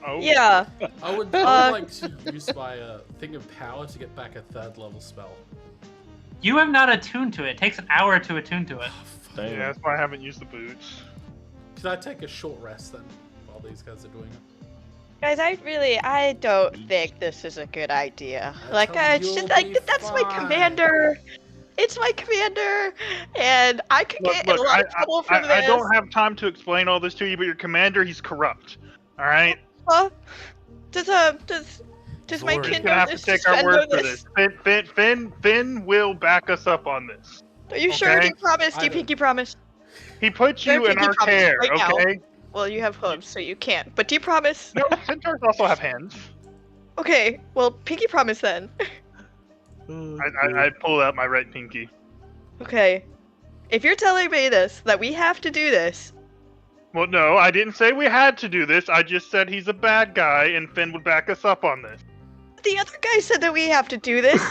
Oh. Yeah. I would like to use my thing of power to get back a 3rd level spell. You have not attuned to it. It takes an hour to attune to it. Damn. Yeah, that's why I haven't used the boots. Should I take a short rest then, while these guys are doing it? Guys, I don't think this is a good idea. I Like, tell you, it's just you'll like be that's my fine. commander. It's my commander, and I could Look, get in a look, lot of trouble for this. I don't have time to explain all this to you, but your commander, he's corrupt. All right, Huh? Does my Zord. kid you're know gonna have to this? take Does our Fen word know for this. Finn will back us up on this. Are you sure? Do Okay. you promise? Do you I pinky promise? He put Very you in pinky our promise care, right now. okay? Well, you have hooves, so you can't. But do you promise? No, centaurs also have hands. Okay. Well, pinky promise then. I pull out my right pinky. Okay. If you're telling me this, that we have to do this, Well, no, I didn't say we had to do this. I just said he's a bad guy, and Finn would back us up on this. the other guy said that we have to do this.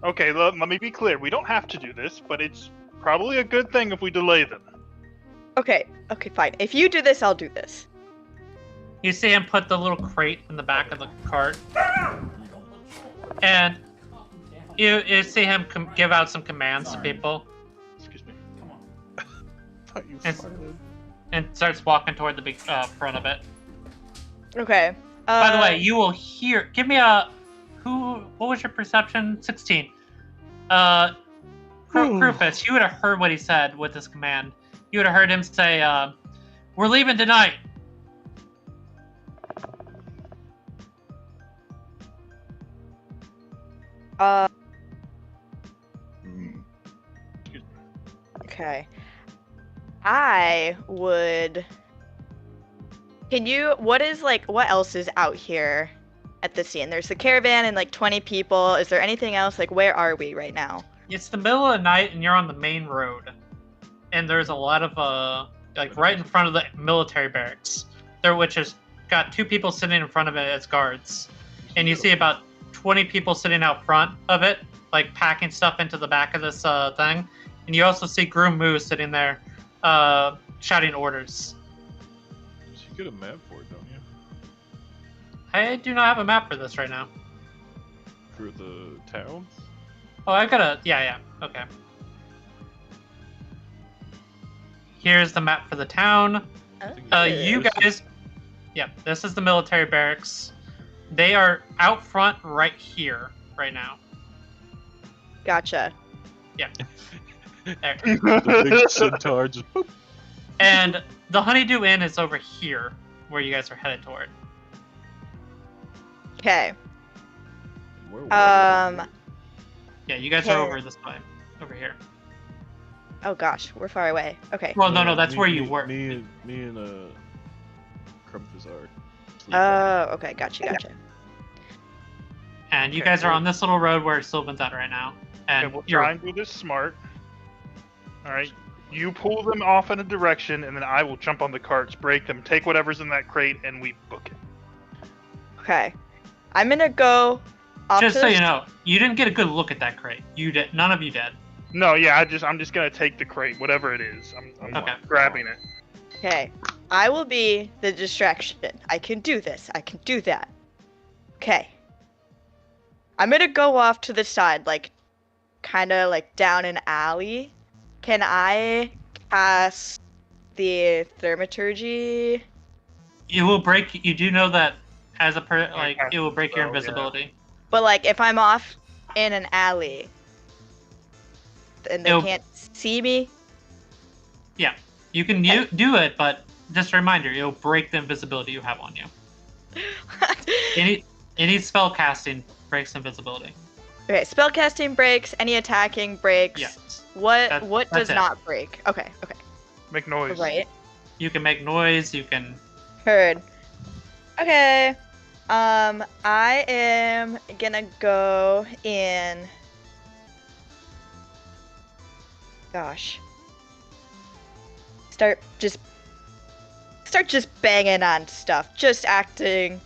Okay, let me be clear. We don't have to do this, but it's probably a good thing if we delay them. Okay. Okay, fine. If you do this, I'll do this. You see him put the little crate in the back of the cart, and you see him give out some commands to people, Excuse me. thought you It's- farted. and starts walking toward the big front of it. Okay. By the way, you will hear. Give me a. What was your perception? 16. Rufus, you would have heard what he said with this command. You would have heard him say, "We're leaving tonight." Mm. Okay. I would. Can you? What else is out here at the scene? There's the caravan and like 20 people. Is there anything else? Like, where are we right now? It's the middle of the night, and you're on the main road, and there's a lot of like right in front of the military barracks. There, which has got 2 people sitting in front of it as guards, and you see about 20 people sitting out front of it, like packing stuff into the back of this thing. And you also see Groom Moo sitting there, shouting orders. So you get a map for it, don't you? I do not have a map for this right now. For the towns? Oh, I've got a... Yeah, okay. Here's the map for the town. You guys... Yeah, this is the military barracks. They are out front right here, right now. Gotcha. There. The big centaur just boop. And the Honeydew Inn is over here, where you guys are headed toward. Okay. Where were Yeah, you guys Okay. are over this way. Over here. Oh gosh, we're far away. Okay. Well, no, that's me- where you me- were. Me and Crumpus are. sleeping. Okay. Gotcha. And you Okay, guys are cool. on this little road where Sylvan's at right now. And Okay, we'll you're try and do this smart. Alright, you pull them off in a direction, and then I will jump on the carts, break them, take whatever's in that crate, and we book it. Okay. I'm gonna go. Off just to so the you know, you didn't get a good look at that crate. You did. None of you did. No, yeah, I'm just gonna take the crate, whatever it is. I'm Okay. grabbing it. Okay. I will be the distraction. I can do this. I can do that. Okay. I'm gonna go off to the side, like, kind of like down an alley. Can I cast the thaumaturgy? It will break. You do know that as a Okay. it will break your So, yeah. invisibility. But like, if I'm off in an alley, and they It'll- can't see me. Yeah, you can do it, but just a reminder, it'll break the invisibility you have on you. Any spell casting breaks invisibility. Okay, spellcasting breaks. Any attacking breaks. Yes. What That's does it. not break? Okay. Make noise. Right. You can make noise. You can. Heard. Okay. I am gonna go in. Gosh. Start just banging on stuff. Just acting.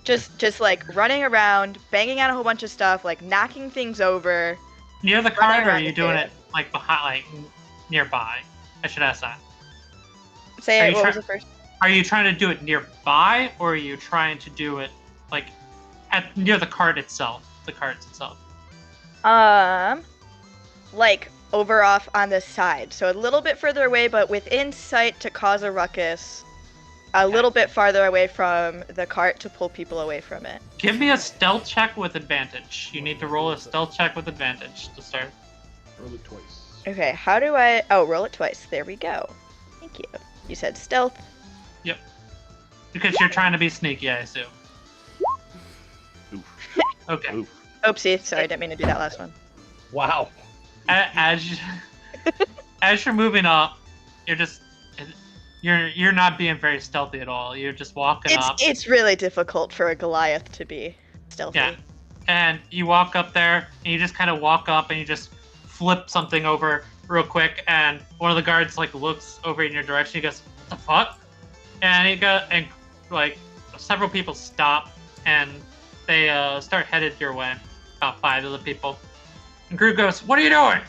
Just like running around, banging on a whole bunch of stuff, like knocking things over. Near the cart, or are around you the doing table. it like behind, like nearby? I should ask that. Say Are it. you What was try- the first? Are you trying to do it nearby, or are you trying to do it like near the cart itself? The carts itself. Like over off on the side, so a little bit further away, but within sight to cause a ruckus. A little bit farther away from the cart to pull people away from it. Give me a stealth check with advantage. You need to roll a stealth check with advantage to start. Roll it twice. Okay, how do I... Oh, roll it twice. There we go. Thank you. You said stealth. Yep. Because you're trying to be sneaky, I assume. Oof. Okay. Oof. Oopsie. Sorry, didn't mean to do that last one. Wow. As you're moving up, you're not being very stealthy at all. You're just walking up. It's really difficult for a Goliath to be stealthy. Yeah. And you walk up there, and you just kind of walk up, and you just flip something over real quick, and one of the guards like looks over in your direction. He goes, "What the fuck?" And like several people stop, and they start headed your way. About 5 of the people. And Groot goes, "What are you doing?"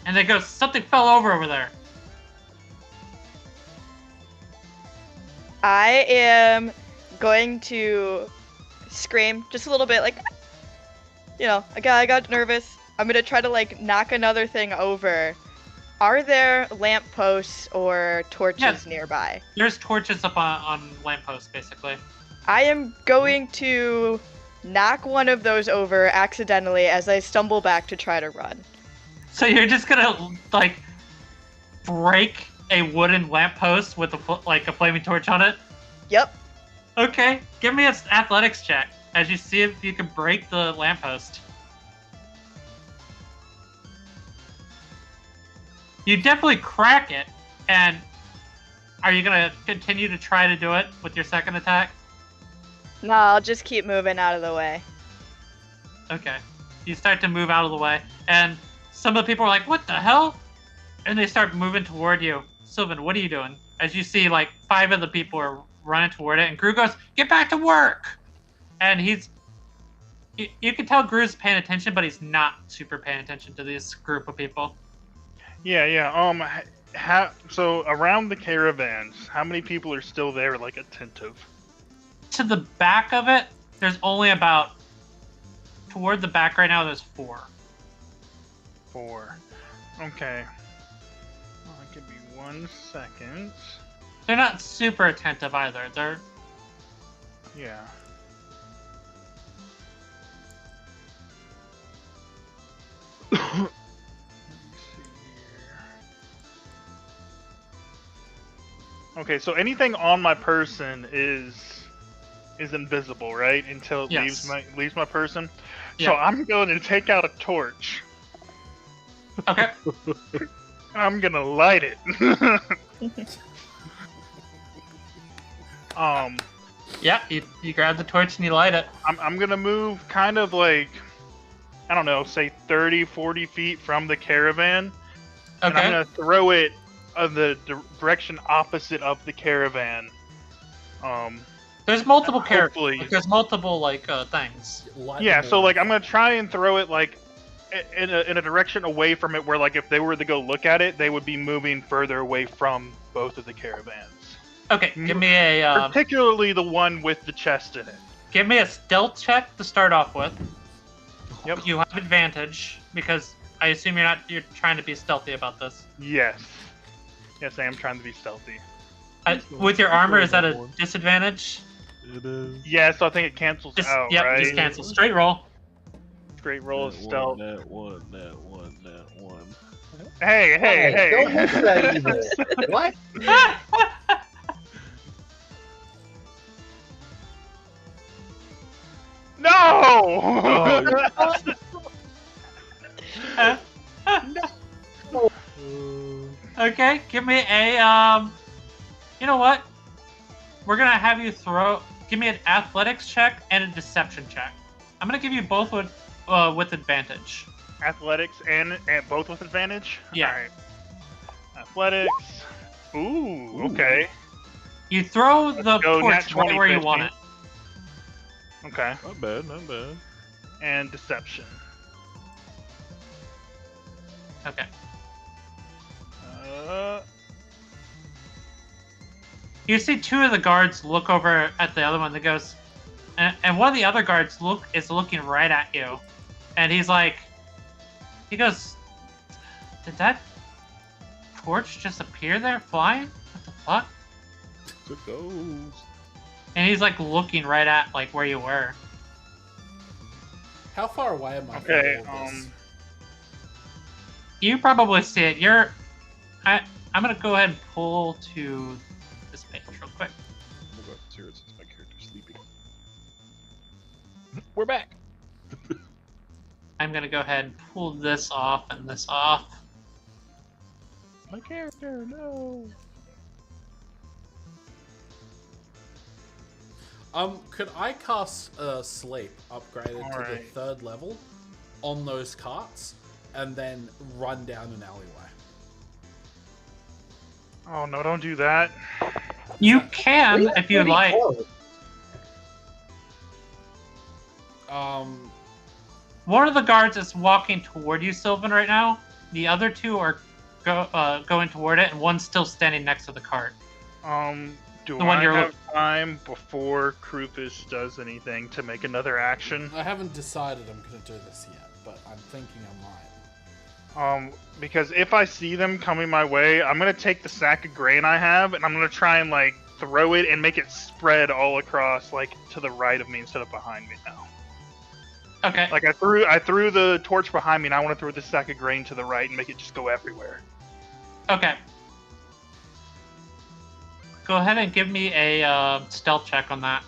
And they go, "Something fell over there." I am going to scream just a little bit, like, I got nervous. I'm gonna try to like knock another thing over. Are there lampposts or torches nearby? There's torches up on lampposts, basically. I am going to knock one of those over accidentally as I stumble back to try to run. So you're just gonna like break a wooden lamppost with a flaming torch on it? Yep. Okay, give me an athletics check as you see if you can break the lamppost. You definitely crack it, and are you gonna continue to try to do it with your second attack? No, I'll just keep moving out of the way. Okay. You start to move out of the way, and some of the people are like, "What the hell?" And they start moving toward you. Sylvan, what are you doing? As you see, like, 5 of the people are running toward it, and Gru goes, "Get back to work!" And you can tell Gru's paying attention, but he's not super paying attention to this group of people. Yeah. So around the caravans, how many people are still there, like, attentive? To the back of it, there's only toward the back right now, there's 4. 4. Okay. Give me 1 second. They're not super attentive either. They're... Yeah. Let me see here. Okay, so anything on my person is invisible, right? Until it Yes. leaves my person. Yeah. So I'm going to take out a torch. Okay. I'm gonna light it. Yeah, you grab the torch and you light it. I'm gonna move kind of like, I don't know, say 30, 40 feet from the caravan. And I'm Okay. gonna throw it the direction opposite of the caravan. There's multiple Hopefully. characters. There's multiple things. Yeah, so like I'm gonna try and throw it like in a direction away from it, where like if they were to go look at it, they would be moving further away from both of the caravans. Okay, give me a Particularly the one with the chest in it. stealth check to start off with. Yep. You have advantage because I assume you're trying to be stealthy about this. Yes. Yes, I am trying to be stealthy. With your armor, is that a disadvantage? It is. Yeah, so I think it cancels out, Yep, right? just cancel. Straight roll. Great roll of That stealth. That one. Hey. Don't use that either. What? No! Okay, give me a You know what? We're gonna have you give me an athletics check and a deception check. I'm gonna give you both with advantage. Athletics and both with advantage? Yeah. Alright. Athletics. Ooh, okay. You throw the Go nat torch 20, right where you 15. want it. Okay. Not bad. And deception. Okay. You see 2 of the guards look over at the other one that goes, and one of the other guards is looking right at you, and he goes, "Did that torch just appear there, flying? What the fuck?" It's a ghost. And he's like looking right at like where you were. How far away am I Okay, from all this? You probably see it. I'm gonna go ahead and pull to this page real quick. I'm gonna go up to it since my character's sleeping. We're back. I'm gonna go ahead and pull this off and this off. My character, no. Could I cast Sleep upgraded to the Alright. 3rd level on those carts and then run down an alleyway? Oh no, don't do that. You can We're if you pretty like. close. One of the guards is walking toward you, Sylvan, right now. The other two are going toward it, and one's still standing next to the cart. Do The one I you're have time before Krupus does anything to make another action? I haven't decided I'm gonna do this yet, but I'm thinking I might. Because if I see them coming my way, I'm gonna take the sack of grain I have, and I'm gonna try and like throw it and make it spread all across, like to the right of me instead of behind me now. Okay. Like I threw the torch behind me, and I want to throw the sack of grain to the right and make it just go everywhere. Okay. Go ahead and give me a stealth check on that.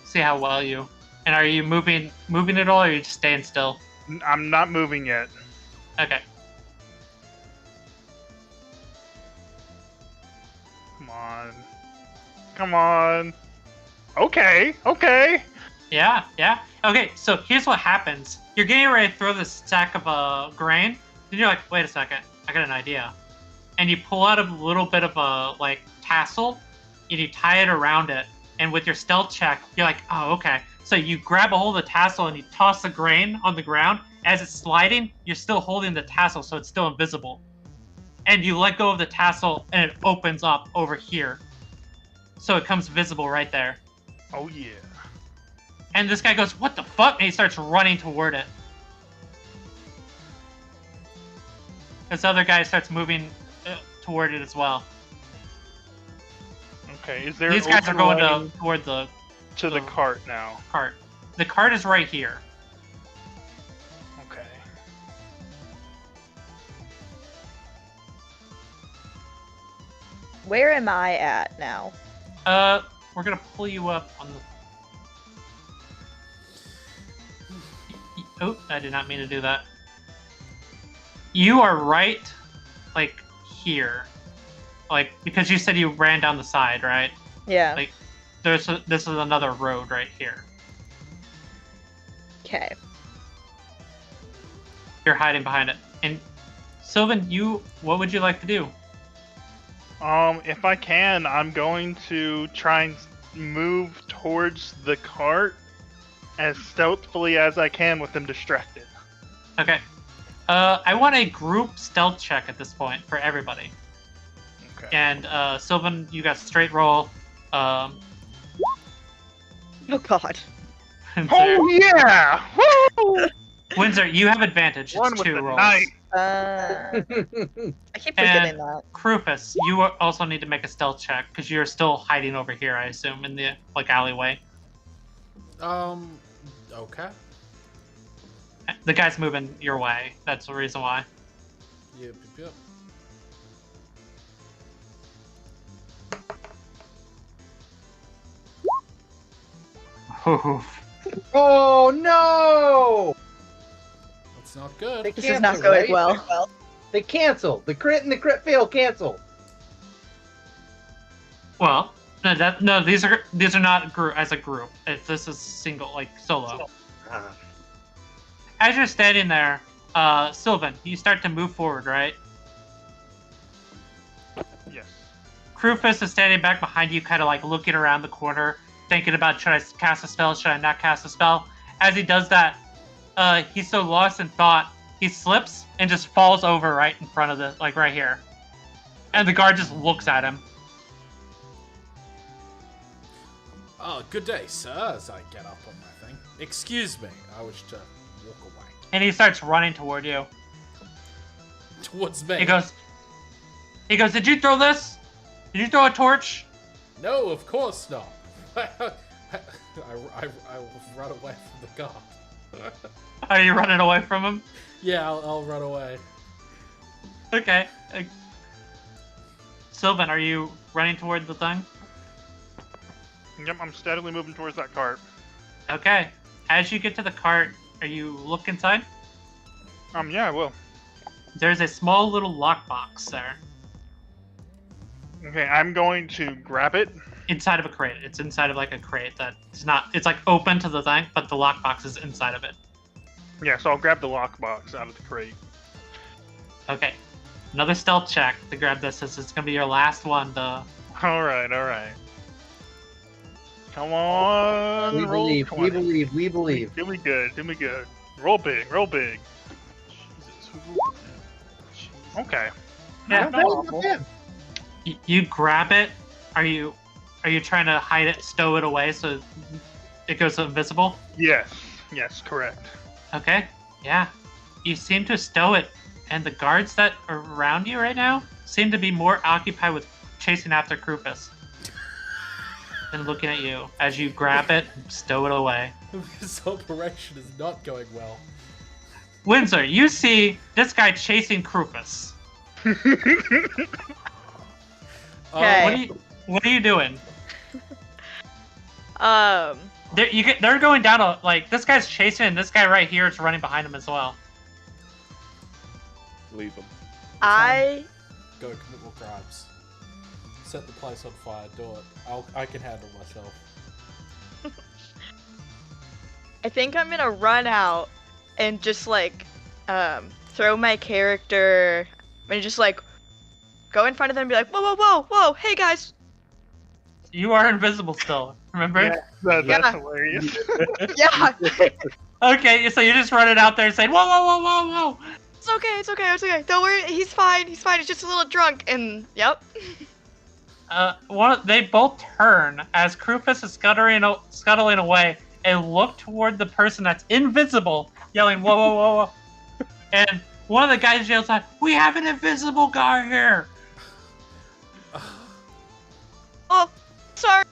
See how well you. And are you moving at all, or are you just staying still? I'm not moving yet. Okay. Come on. Come on. Okay. Yeah. Okay, so here's what happens. You're getting ready to throw this sack of grain, then you're like, wait a second, I got an idea. And you pull out a little bit of a like tassel, and you tie it around it. And with your stealth check, you're like, oh, okay. So you grab a hold of the tassel and you toss the grain on the ground. As it's sliding, you're still holding the tassel, so it's still invisible. And you let go of the tassel, and it opens up over here. So it comes visible right there. Oh yeah. And this guy goes, what the fuck? And he starts running toward it. This other guy starts moving toward it as well. Okay. Is there? These an guys are open going lane toward the to the cart now. cart. The cart is right here. Okay. Where am I at now? We're gonna pull you up on the. Oh, I did not mean to do that. You are right, like here, like because you said you ran down the side, right? Yeah. Like, this is another road right here. Okay. You're hiding behind it. And Sylvan, what would you like to do? If I can, I'm going to try and move towards the cart as stealthily as I can with them distracted. Okay. I want a group stealth check at this point for everybody. Okay. And Sylvan, you got straight roll. Oh God. Oh yeah! Woo! Windsor, you have advantage. One It's with 2 the rolls. knife. I keep forgetting that. Krupus, you also need to make a stealth check because you're still hiding over here, I assume, in the like alleyway. Okay. The guy's moving your way. That's the reason why. Yep. Oh no! That's not good. They This is cancel, not going right? well. They cancel. The crit and the crit fail cancel. Well, no, these are not as a group. This is single, like solo. Ah. As you're standing there, Sylvan, you start to move forward, right? Yes. Krupus is standing back behind you, kind of like looking around the corner, thinking about should I cast a spell, should I not cast a spell. As he does that, he's so lost in thought, he slips and just falls over right in front of like right here. And the guard just looks at him. Oh, good day, sir, as I get up on my thing. Excuse me, I wish to walk away. and he starts running toward you. Towards me. He goes, "Did you throw this? Did you throw a torch?" No, of course not. I run away from the guard. Are you running away from him? Yeah, I'll run away. Okay. Sylvan, are you running toward the thing? Yep, I'm steadily moving towards that cart. Okay. As you get to the cart, are you look inside? Yeah, I will. There's a small little lockbox there. Okay, I'm going to grab it. Inside of a crate. It's inside of like a crate that is not. It's like open to the thing, but the lockbox is inside of it. Yeah, so I'll grab the lockbox out of the crate. Okay. Another stealth check to grab this. This is gonna be your last one. Alright. Come on. We roll believe. 20. We believe. Do me good. Roll big. Jesus. Okay. Yeah. Not awful. You grab it. Are you trying to hide it, stow it away so it goes invisible? Yes, correct. Okay. Yeah. You seem to stow it, and the guards that are around you right now seem to be more occupied with chasing after Krupus than looking at you as you grab it and stow it away. This operation is not going well. Windsor, you see this guy chasing Krupus. Okay. What are you doing? Um, They're going down like this guy's chasing, and this guy right here is running behind him as well. Leave him. I Go commit more crimes. Set the place on fire. Do it. I can handle myself. think I'm gonna run out and just like throw my character and just like go in front of them and be like, whoa, hey guys. You are invisible still, remember? Yeah, that's Yeah. hilarious. Yeah. Okay, so you're just running out there saying, whoa. It's okay. Don't worry, he's fine. He's just a little drunk. And yep. They both turn as Krupus is scuttling away and look toward the person that's invisible, yelling, whoa. And one of the guys yells out, "We have an invisible guy here!" Oh, sorry.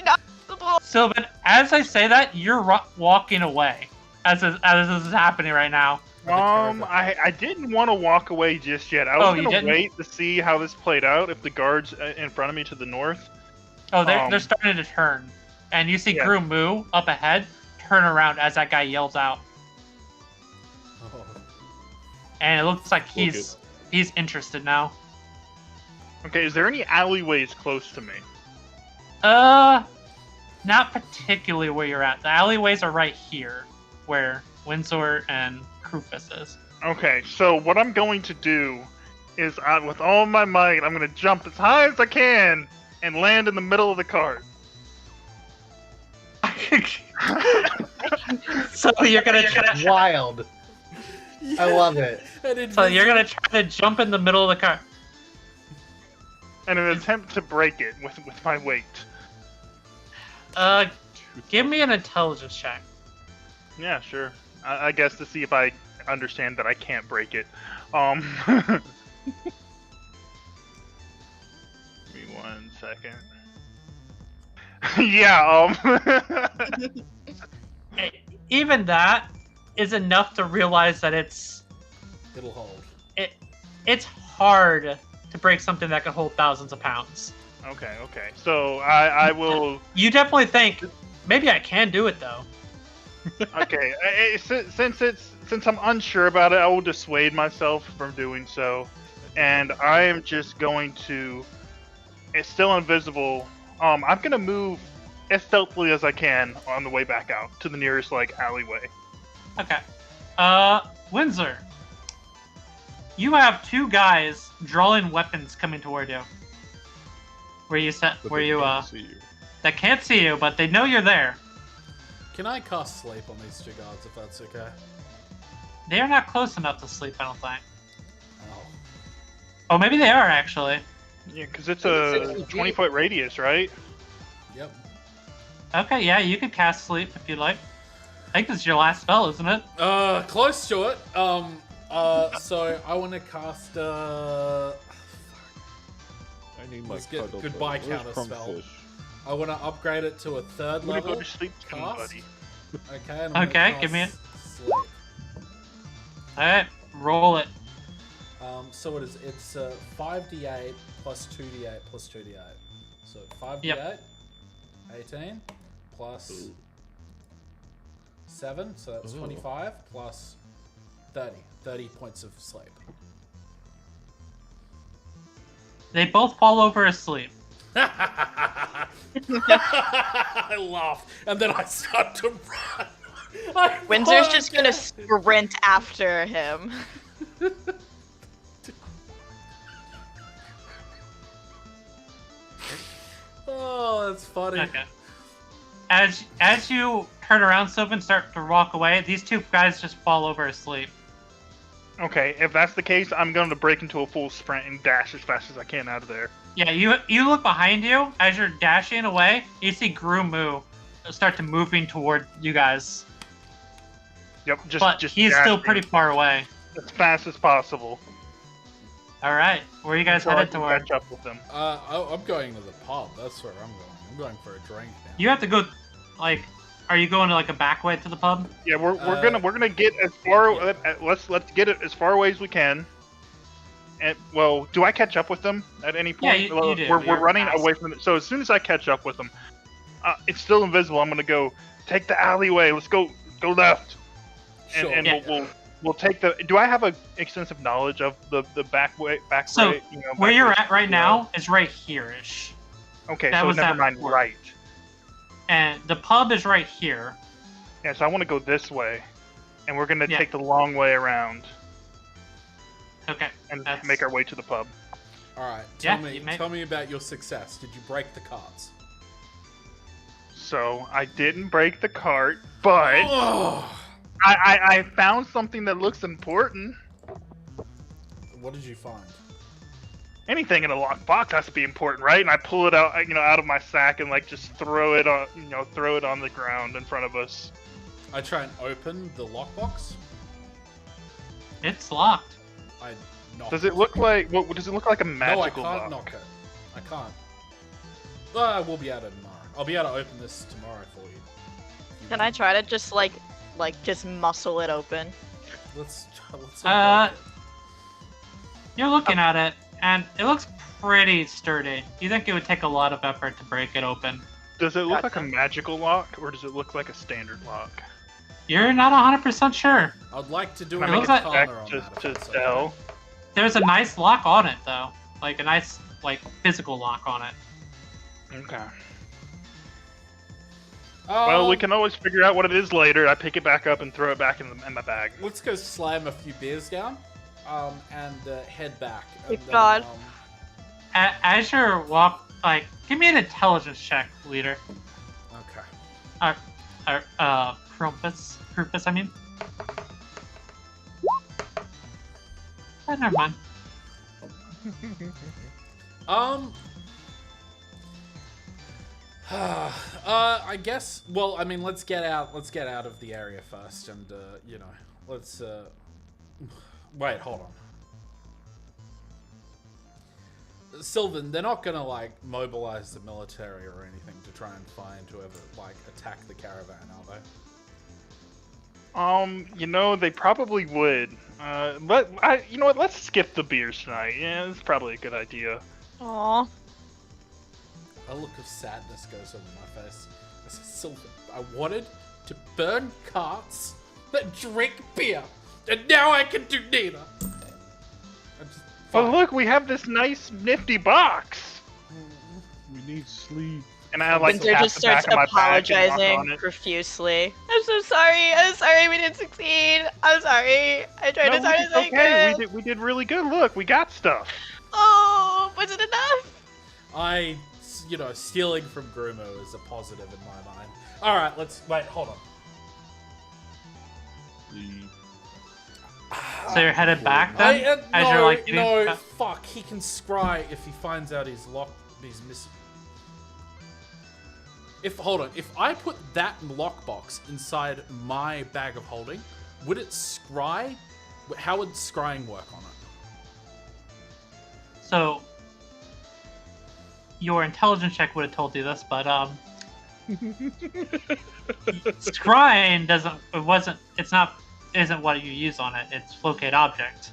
Not visible. Sylvan, as I say that, you're walking away as this is happening right now. I didn't want to walk away just yet. I was you gonna didn't? wait to see how this played out. If the guards in front of me to the north. Oh, they're starting to turn. And you see Yeah. Gru Moo up ahead turn around as that guy yells out. Oh. And it looks like We'll he's interested now. Okay, is there any alleyways close to me? Not particularly where you're at. The alleyways are right here, where Windsor and Krupus is. Okay, so what I'm going to do is, with all my might, I'm going to jump as high as I can and land in the middle of the cart. So you're gonna try. Wild. I love it. So you're gonna try to jump in the middle of the car. In an attempt to break it with my weight. Give me an intelligence check. Yeah, sure. I guess to see if I understand that I can't break it. Give me 1 second. Yeah, Even that is enough to realize that It'll hold. it's hard to break something that can hold thousands of pounds. Okay. So I will. You definitely think maybe I can do it though. Okay, since I'm unsure about it, I will dissuade myself from doing so, and I am just going to. It's still invisible. I'm gonna move as stealthily as I can on the way back out to the nearest alleyway. Okay. Windsor. You have two guys drawing weapons coming toward you. But they can't see you. That can't see you, but they know you're there. Can I cast sleep on these two guards if that's okay? They are not close enough to sleep, I don't think. Oh. Oh, maybe they are actually. Yeah, because it's a 20-foot radius, right? Yep. Okay, yeah, you could cast sleep if you'd like. think this is your last spell, isn't it? Close to it. So I want to cast. I need my Let's get cuddle goodbye buddy. Where's counter spell. Crunkfish? I want to upgrade it to a 3rd I'm gonna go level. to sleep soon, cast. buddy. Okay. And I'm Okay, gonna give me cast Sleep. Alright, roll it. So it's 5d8 plus 2d8 plus 2d8. So 5d8, Yep. 18 plus 7, so that's Ooh. 25 plus 30 points of sleep. They both fall over asleep. I laugh, and then I start to run. Windsor's just gonna sprint after him. Oh, that's funny. Okay. As you turn around, Sylvan, start to walk away, these two guys just fall over asleep. Okay, if that's the case, I'm going to break into a full sprint and dash as fast as I can out of there. Yeah, you look behind you as you're dashing away. You see Grumu start to moving toward you guys, Yep, but just he's still dashing pretty far away. as fast as possible. All right, where are you guys so I headed can toward? catch up with them. I'm going to the pub. That's where I'm going. I'm going for a drink now. You have to go. Like, are you going to like a back way to the pub? Yeah, we're gonna get as far. Let's get it as far away as we can. And well, do I catch up with them at any point? Yeah, you Well, do. We're You're running fast. away from it. So as soon as I catch up with them, it's still invisible. I'm gonna go take the alleyway. Let's go left, Sure. and Yeah. we'll take the. Do I have a extensive knowledge of the back way? So, way, you know, Where back you're way? at right now is right here-ish. Okay, that so was never that mind. before. Right. And the pub is right here. Yeah, so I want to go this way, and we're gonna Yeah. take the long way around Okay. and That's- make our way to the pub. All right. Yeah, Tell me about your success. Did you break the cards? So I didn't break the cart, but Oh, I found something that looks important. what did you find? Anything in a locked box has to be important, right? And I pull it out, out of my sack and just throw it on, throw it on the ground in front of us. I try and open the lockbox. It's locked. I knock. Does it look like? What does it look like? A magical No, I can't lock? knock it. I can't. Well, I will be able to tomorrow. I'll be able to open this tomorrow for you. If you Can I want. try to just just muscle it open? Let's Uh, You're looking at it, and it looks pretty sturdy. You think it would take a lot of effort to break it open? Does it look like a Gotcha. magical lock, or does it look like a standard lock? You're not 100% sure. I'd like to do Can a I looks make arcana a check on just that. to if that's tell? okay. There's a nice lock on it, though. Like a nice, physical lock on it. Okay. Well, we can always figure out what it is later. I pick it back up and throw it back in my bag. Let's go slam a few beers down, and head back. And Thank God. As you're give me an intelligence check, leader. Okay. Krupus, I mean. Never mind. I guess. Well, I mean, let's get out of the area first, and let's. Wait, hold on. Sylvan, they're not gonna mobilize the military or anything to try and find whoever attack the caravan, are they? They probably would. You know what? Let's skip the beers tonight. Yeah, it's probably a good idea. Aww. A look of sadness goes over my face. I said, Sylvan, I wanted to burn carts that drink beer, and now I can do neither. But look, we have this nice, nifty box. We need sleep. And I Windsor tap just the back starts of my bag and walk on apologizing it. profusely. I'm so sorry. I'm sorry we didn't succeed. I'm sorry. I tried No, as hard as I okay. could. We did really good. Look, we got stuff. Oh, was it enough? Stealing from Grumo is a positive in my mind. All right, wait. Hold on. So you're headed back then? As you're getting no, back- fuck. He can scry if he finds out he's missing. hold on, if I put that lockbox inside my bag of holding, would it scry? How would scrying work on it? So, your intelligence check would have told you this, but scrying isn't what you use on it. It's locate object.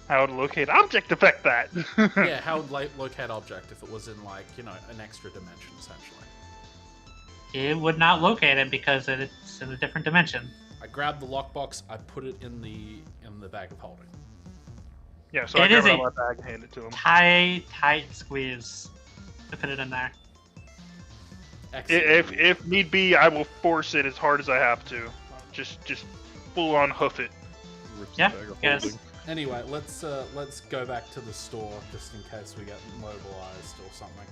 How would locate object affect that? Yeah, how would locate object if it was in like, you know, an extra dimension essentially? It would not locate it because it's in a different dimension. I grabbed the lockbox, I put it in the bag of holding. Yeah, so I It grab is it a- out of my bag and hand it to him. Tight squeeze to put it in there. Excellent. If need be, I will force it as hard as I have to. Just full on hoof it. Rips Yeah, the bag of yes. holding. Anyway, let's go back to the store just in case we get mobilized or something.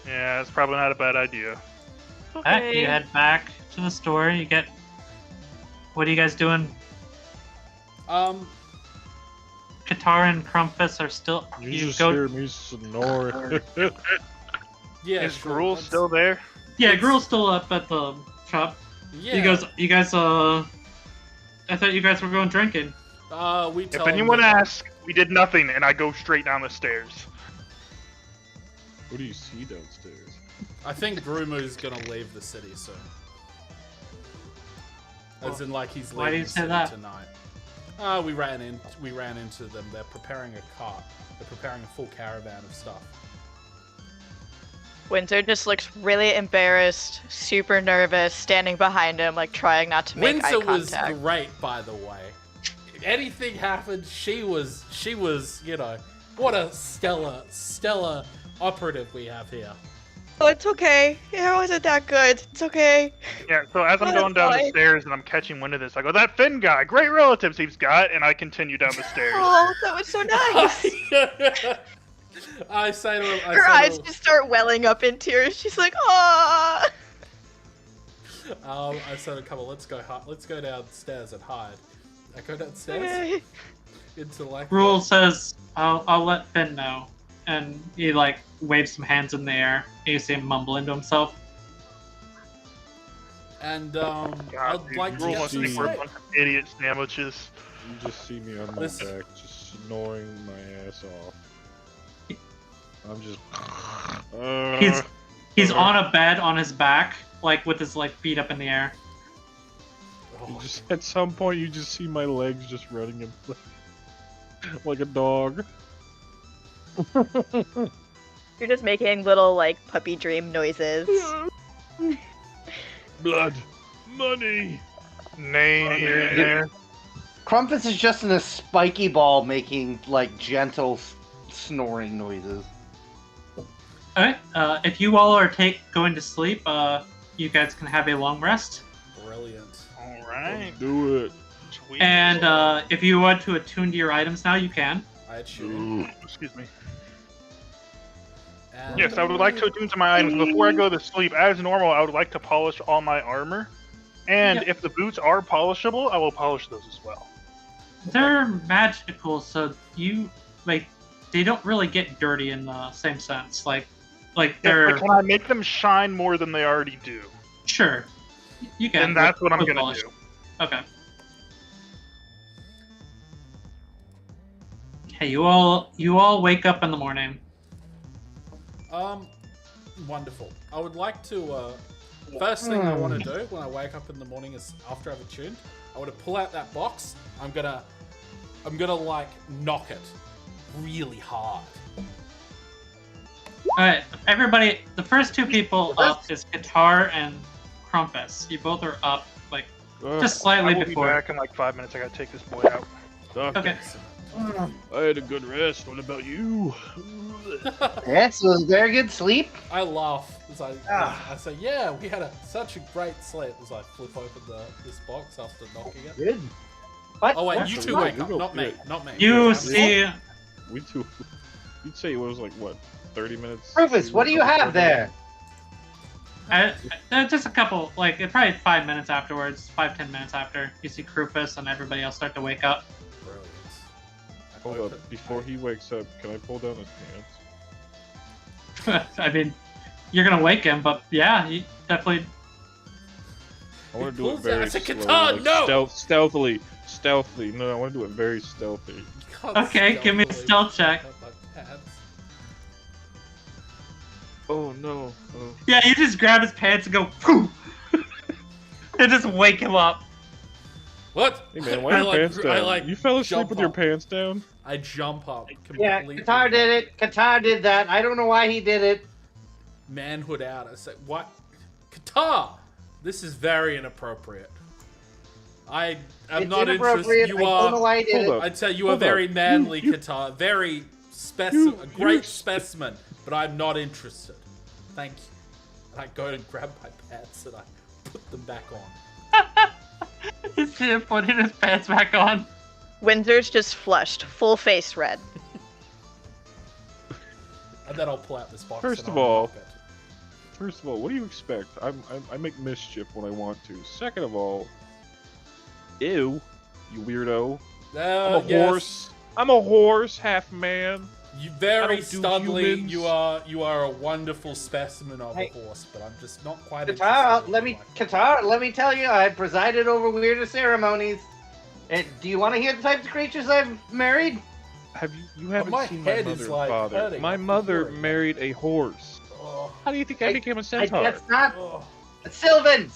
Yeah, it's probably not a bad idea. Alright, you head back to the store. You get. What are you guys doing? Qatar and Crumpus are still. You You just go. hear me snoring. Yeah, Is sure, Gruul let's- still there? Yeah, let's- Gruul's still up at the shop. Yeah. You guys. I thought you guys were going drinking. We If tell him anyone that- asks, we did nothing, and I go straight down the stairs. What do you see downstairs? I think Grumu's gonna leave the city soon. As in, like he's Why do leaving you the say city that? tonight. We ran into them. They're preparing a cart. They're preparing a full caravan of stuff. Winter just looks really embarrassed, super nervous, standing behind him, like trying not to make Windsor eye was contact. great, by the way. If anything happened, she was, you know, what a stellar operative we have here. Oh, it's okay. It wasn't that good. It's okay. Yeah, so as I'm Oh, going down the boy. stairs and I'm catching wind of this, I go, that Finn guy, great relatives he's got, and I continue down the stairs. Oh, that was so nice. I say to him, Her eyes just start welling up in tears. She's like, "Ah." I said, come on, let's go downstairs and hide. I go downstairs into like. Gruul says, "I'll let Finn know," and he like waves some hands in the air. You see him mumbling to himself. And God, I'd dude, like to Gruul get wants to some think we're a sleep. bunch of idiot sandwiches. You just see me on my This- back, just snoring my ass off. I'm just. He's on a bed on his back, like with his like feet up in the air. You just at some point you just see my legs just running in like a dog. You're just making little like puppy dream noises. Blood, money. Nay, here and there. Crumpus is just in a spiky ball making like gentle snoring noises. Alright, if you all are going to sleep, you guys can have a long rest. Brilliant. Alright. Do it. Sweet. And if you want to attune to your items now, you can. I had shooting. Excuse me. And Yes, I would like to attune to my items. Before I go to sleep, as normal, I would like to polish all my armor. And Yeah. if the boots are polishable, I will polish those as well. They're magical, so they don't really get dirty in the same sense. Like Yeah, they're but can I make them shine more than they already do? sure. You can. And that's what I'm with gonna polish. do. Okay. Hey, you all wake up in the morning. Wonderful. I would like to. First thing I want to do when I wake up in the morning is after I've attuned, I want to pull out that box. I'm gonna like knock it really hard. Alright, everybody, the first two people up is Qatar and Crumpus. You both are up, like, just I slightly will be before. back in like 5 minutes. I gotta take this boy out. Okay. I had a good rest. What about you? Yes, it was very good sleep. I laugh as I say, yeah, we had such a great sleep as I flip open this box after knocking it. Good. What? Oh wait, What? you two What? wake up, not me, not me. You see, We two. You'd say it was like what, 30 minutes? Rufus, what do you have there? just a couple, like, probably 5 minutes afterwards, 5-10 minutes after, you see Krufus and everybody else start to wake up. Brilliant. I Hold open- up. Before he wakes up, can I pull down his pants? I mean, you're gonna wake him, but yeah, you definitely. I want He to do it pulls very out a slowly, katana, like no! stealthily. No, I want to do it very stealthy. You can't Okay, give me a stealthily stealth check. pick up my pants. Oh no. Yeah, you just grab his pants and go, poof, and just wake him up. What? Hey man, why are your pants down? You fell asleep jump with your up. pants down? I jump up. Yeah, Completely Qatar did it. Qatar did that. I don't know why he did it. Manhood out. I say, what? Qatar! This is very inappropriate. I am It's not inappropriate. interested. You I don't know are. why he did Hold it. up. I'd say you are Hold very up. manly, You- Qatar. Very You- a great you're- specimen, but I'm not interested. Thank you. And I go and grab my pants and I put them back on. You see him putting his pants back on. Windsor's just flushed, full face red. And then I'll pull out this box. First and of I'll all- lock it. First of all, what do you expect? I make mischief when I want to. Second of all, ew, you weirdo. I'm a yes. horse. I'm a horse, half man. You I very don't do studly. humans. You are a wonderful specimen of Hey. a horse, but I'm just not quite. Qatar, interested let in me like- Qatar, let me tell you, I presided over weirder ceremonies. Do you want to hear the types of creatures I've married? Have you haven't my seen head my is, mother like, and father? hurting. My I'm mother worried. married a horse. Oh, How do you think I became a centaur? That's not oh. Sylvan,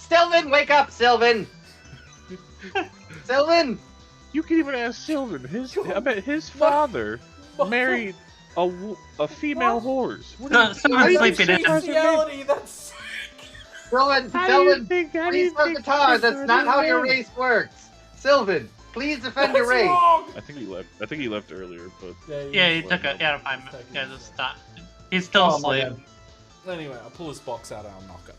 wake up, Sylvan. Sylvan, You can even ask Sylvan. I bet his father married a female horse. What do you- Someone's Why sleeping in. Bestiality, that's Sylvan, How do you Sylvan, think? How do you please tell think Qatar, that's Qatar not how is your married? race works. Sylvan, please defend your that's race. wrong. I think he left earlier, but Yeah, he took a 5 minutes. Yeah, just stop. He's still Oh, my asleep. God. Anyway, I'll pull this box out and I'll knock it.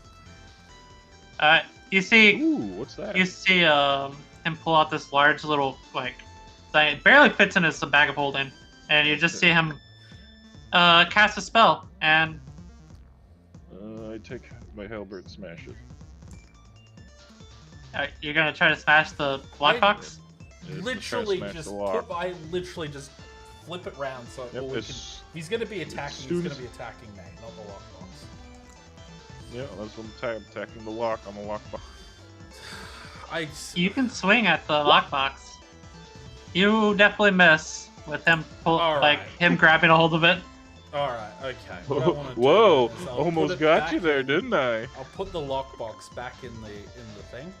You see, ooh, what's that? you see him pull out this large little like thing. It barely fits in his bag of holding, and you just see him cast a spell, and I take my halberd, smash it. you're gonna try to smash the lockbox. Yeah, Literally try to smash just the lock. I literally just flip it round so Yep, all we can, it's- if he's gonna be attacking, soon he's as- gonna be attacking me, not the lockbox. Yeah, that's what I'm attacking the lock on the lockbox. You can swing at the lockbox. You definitely miss with him Alright. him grabbing a hold of it. Alright, okay. What I wanna do Whoa! is I'll Almost put it got back you there, in- didn't I? I'll put the lockbox back in the thing.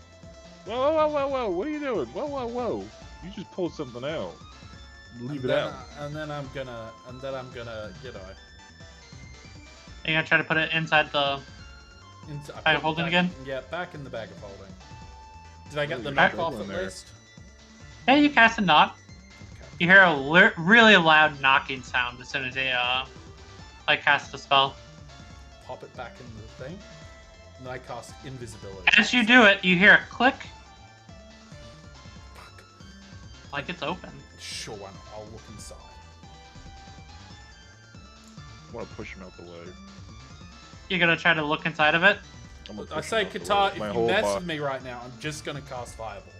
Whoa! What are you doing? Whoa! You just pulled something out. Leave it out. And then I'm gonna, you know, You're gonna try to put it inside the. I Bag put of holding back- again? Yeah, back in the bag of holding. Did I get Oh, the you're knock off struggling at there. least? Hey, you cast a knock. Okay. You hear a really loud knocking sound as soon as he cast a spell. Pop it back in the thing. And then I cast invisibility. As you do it, you hear a click, like it's open. Sure, why not? I'll look inside. I want to push him out the way. You're gonna try to look inside of it. I'm gonna I push say, him out the Qatar, way. if My you whole mess body- with me right now, I'm just gonna cast Fireball.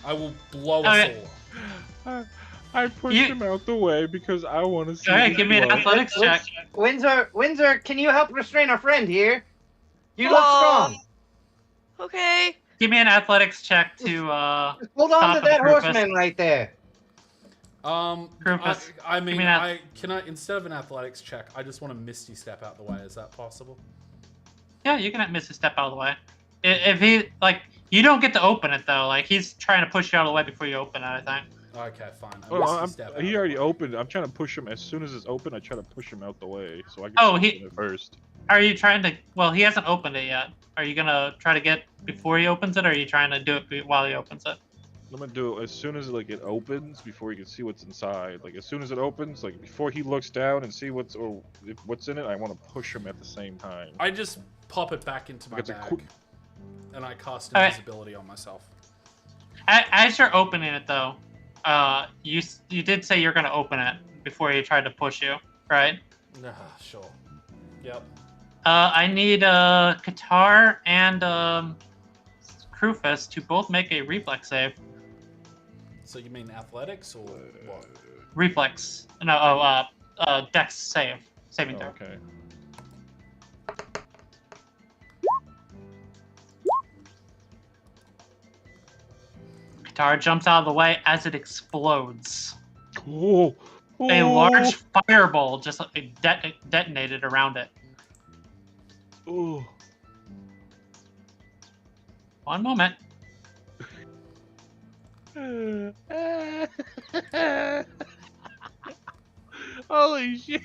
I will blow Okay. us all up. I pushed You- him out the way because I want to see. Alright, the give me an blood. athletics check. Windsor, can you help restrain our friend here? You look Whoa. strong. Okay. Give me an athletics check to Just hold on Stop to it, that Rufus. horseman right there. Rufus, I mean, give me an can I instead of an athletics check, I just want to Misty Step out the way. Is that possible? yeah, you can miss a step out of the way. If he you don't get to open it though. Like he's trying to push you out of the way before you open it. I think. Okay, fine. I Well, Misty Step out he of already the way. opened. I'm trying to push him. As soon as it's open, I try to push him out the way so I can Oh, open he- it first. Are you trying to? Well, he hasn't opened it yet. Are you gonna try to get before he opens it, or are you trying to do it while he opens it? I'm gonna do it as soon as it opens before he can see what's inside. Like as soon as it opens, like before he looks down and see what's in it, I want to push him at the same time. I just pop it back into my It's a bag, quick- and I cast Alright. invisibility on myself. As you're opening it though, you did say you're gonna open it before he tried to push you, right? Sure. Yep. I need Qatar and Krufus to both make a reflex save. So you mean athletics or what? Reflex. No, Dex saving Oh, throw. okay. Katara jumps out of the way as it explodes. Oh, A large fireball just detonated around it. Oh. One moment. Holy shit!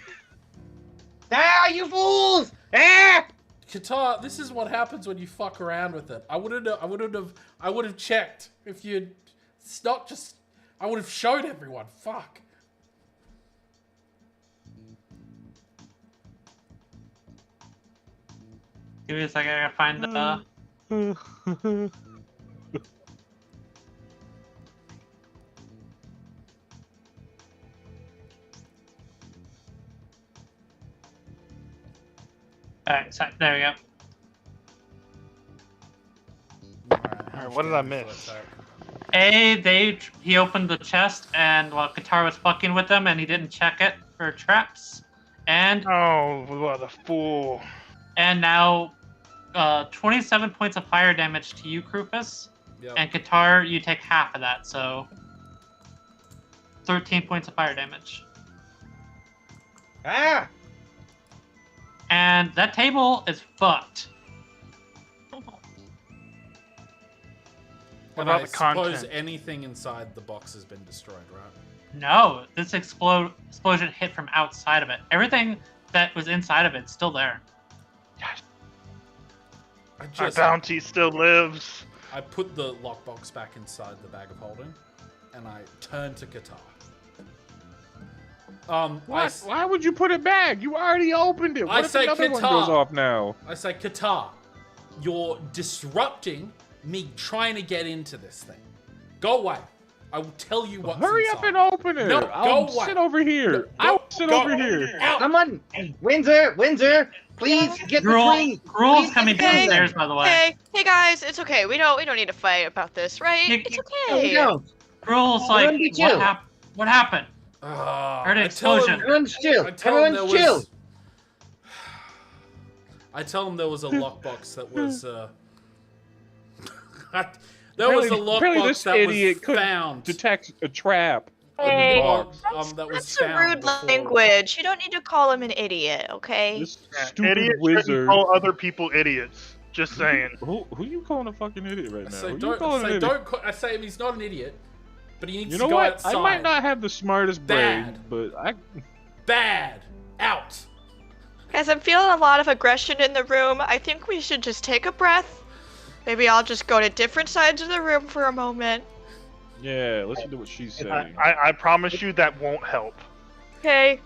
Ah, you fools! Ah! Qatar, this is what happens when you fuck around with it. I would have checked if you'd. It's not just. I would have showed everyone. Fuck. Give me a second, I gotta find the. Alright, so there we go. Alright, what did I miss? He opened the chest, and while Qatar was fucking with them, and he didn't check it for traps, and Oh, what a fool! and now, 27 points of fire damage to you, Krufus, Yep. and Qatar, you take half of that, so 13 points of fire damage. Ah! And that table is fucked. What And about I the suppose content? anything inside the box has been destroyed, right? No, this explosion hit from outside of it. Everything that was inside of it's still there. Our bounty still lives. I put the lockbox back inside the bag of holding, and I turn to Qatar. Why would you put it back? You already opened it. What if say another one Qatar. goes off now? I say, Qatar, you're disrupting me trying to get into this thing. Go away. I will tell you what's Hurry inside. up and open it. No, I'll go away. sit over here. No, I'll go- sit go over here. Out. Come on! Windsor! Please get the train! Gruel's Please coming get the train. downstairs, by the way. Hey guys, it's okay. We don't need to fight about this, right? You- It's No, we okay. don't. Gruel's Everyone like, be what, chill. what happened? Heard an I tell him- explosion. Everyone's chill. I tell him Everyone's there chill. was- I tell him there was a lockbox that was. There was a Apparently lockbox this that idiot was couldn't found. detect a trap. Hey, box, that was that's found a rude before. language. You don't need to call him an idiot, okay? This Yeah, stupid idiots wizard. shouldn't call other people idiots. Just saying. Who you calling a fucking idiot right I now? say, Who you don't, calling I an say, idiot? don't. I say he's not an idiot, but he needs You to know go what? outside. I might not have the smartest brain, Bad. but I. Bad. Out. Guys, I'm feeling a lot of aggression in the room. I think we should just take a breath. Maybe I'll just go to different sides of the room for a moment. Yeah, listen to what she's saying. I promise you that won't help. Okay.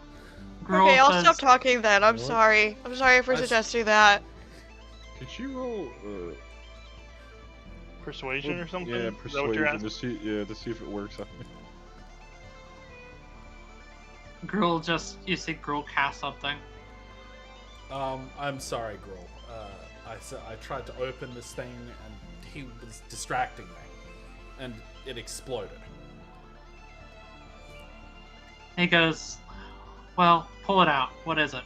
Gruel Okay, I'll says, stop talking then. I'm What? sorry. I'm sorry for I s- suggesting that. Can she roll? Persuasion or something? Yeah, Is that what you're persuasion asking? to see if it works on me. Gruel you see Gruel cast something. I'm sorry, Gruel. I tried to open this thing and he was distracting me, and it exploded. He goes, well, pull it out. What is it?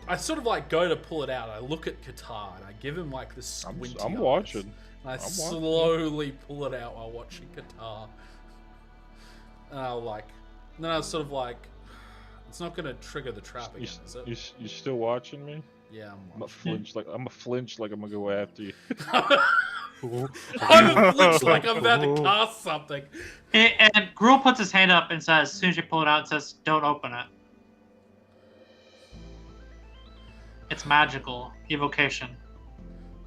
I sort of like go to pull it out. I look at Qatar and I give him like this I'm squinty I'm eyes. watching. And I I'm watching. slowly pull it out while watching Qatar. And then I was sort of like, it's not gonna trigger the trap again, is it? You still watching me? Yeah, I'm I'm a flinch like I'm gonna go after you. I'm flinched like I'm about to cast something. And Gruel puts his hand up and says, as soon as you pull it out, it says, don't open it. It's magical. Evocation.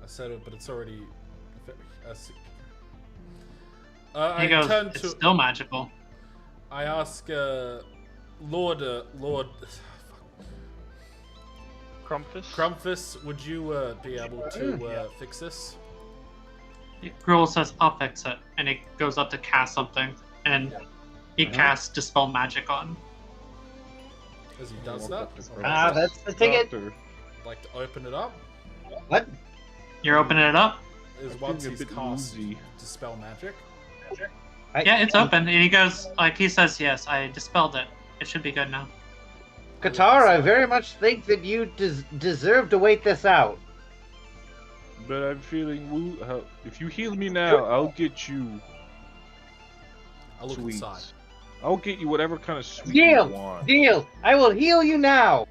I said it, but it's already. He I goes, turn it's to. still magical. I ask Lord Crumpus? Crumpus, would you be able to fix this? Gruel says, I'll fix it. And he goes up to cast something. And he casts Dispel Magic on. As he does that, Ah, that's the ticket. Doctor. I'd like to open it up. What? You're opening it up? Is I'm once feeling a he's bit cast woozy. Dispel Magic. Yeah, it's open. And he goes, he says, yes, I dispelled it. It should be good now. Qatar, I very much think that you deserve to wait this out. But I'm feeling if you heal me now, I'll get you I look Sweets. inside. I'll get you whatever kind of sweet Deal. you want. Deal. I will heal you now.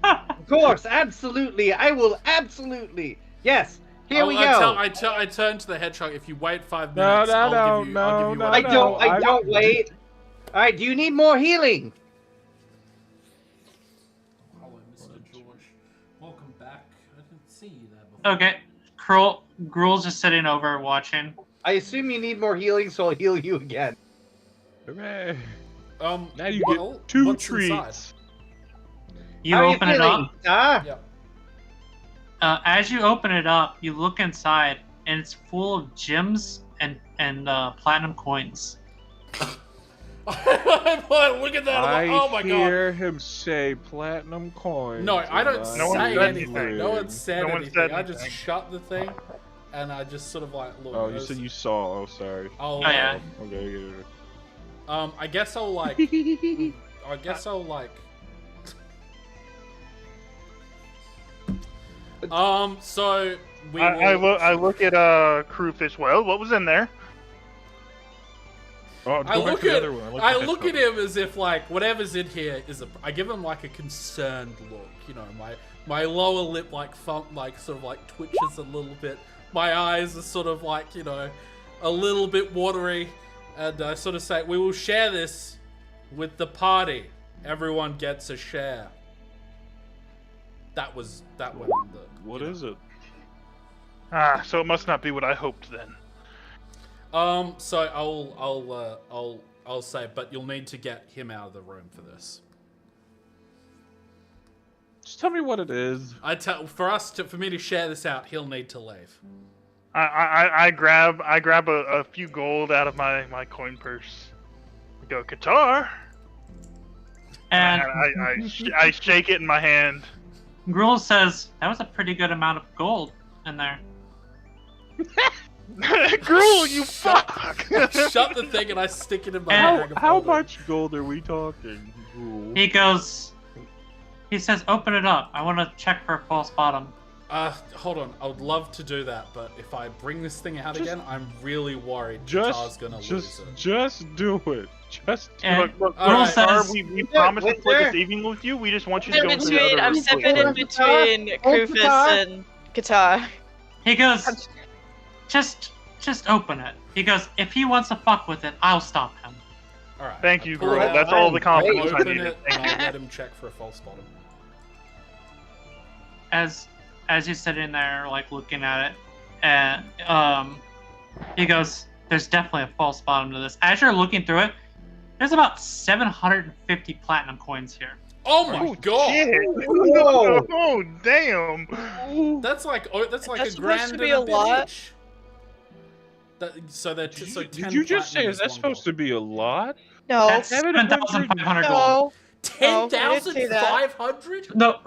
Of course, absolutely. I will absolutely. Yes. Here we go. I turn to the hedgehog. If you wait 5 No, minutes, I'll no, give you. no, I'll give you no, I whatever don't. you I want. don't wait. All right. Do you need more healing? Hello, Mr. George. Welcome back. I didn't see you there before. Okay, Gruel's just sitting over watching. I assume you need more healing, so I'll heal you again. Hooray. Now you get 2 what's treats. inside? You How are open it feeling? up. Yeah. As you open it up, you look inside, and it's full of gems and platinum coins. Look at that! I'm like, oh my I god! hear him say platinum coins. No, I don't No one say said anything. anything. No one said No one anything. said I just anything. shut the thing, and I just sort of like look. Oh, you said you saw. Oh, sorry. I'll, Oh, yeah. Okay. I guess I'll like. I guess I'll like. So we. I look at Crewfish. Well, what was in there? Oh, I go back look to the at other one. I look at him as if like whatever's in here is a. I give him like a concerned look. You know, my lower lip like sort of like twitches a little bit. My eyes are sort of like a little bit watery, and I sort of say, "We will share this with the party. Everyone gets a share." That went in the. What is it? Ah, so it must not be what I hoped then. So I'll say, but you'll need to get him out of the room for this. Just tell me what it is. For me to share this out, he'll need to leave. I grab a few gold out of my coin purse. I go, Qatar. And I shake it in my hand. Gruel says, that was a pretty good amount of gold in there. Gruel, you fuck! Shut the thing and I stick it in my And bag of How holding. much gold are we talking? Ooh. He says, open it up. I want to check for a false bottom. Hold on. I would love to do that, but if I bring this thing out again, I'm really worried Qatar's gonna lose it. Just do it. Just do And it. Look, Alright. Qatar, we promised to wait split there. this evening with you. We just want you to go into the other I'm room. stepping in between Krufus and Qatar. He goes, just open it. He goes, if he wants to fuck with it, I'll stop him. All right. Thank you, I pull Gruel. it out, That's all the confidence I open needed. it, and I'll let him check for a false bottom. As you're sitting there, like, looking at it, and he goes, there's definitely a false bottom to this. As you're looking through it, there's about 750 platinum coins here. Oh my god! Shit. Whoa. Oh, damn. That's like That's a supposed grand to be and a lot. each. So they're so 10 Did you just say, platinum is that one supposed to gold. be a lot? No. That's 7,500 gold. No. No, I didn't say that. 10,500? No,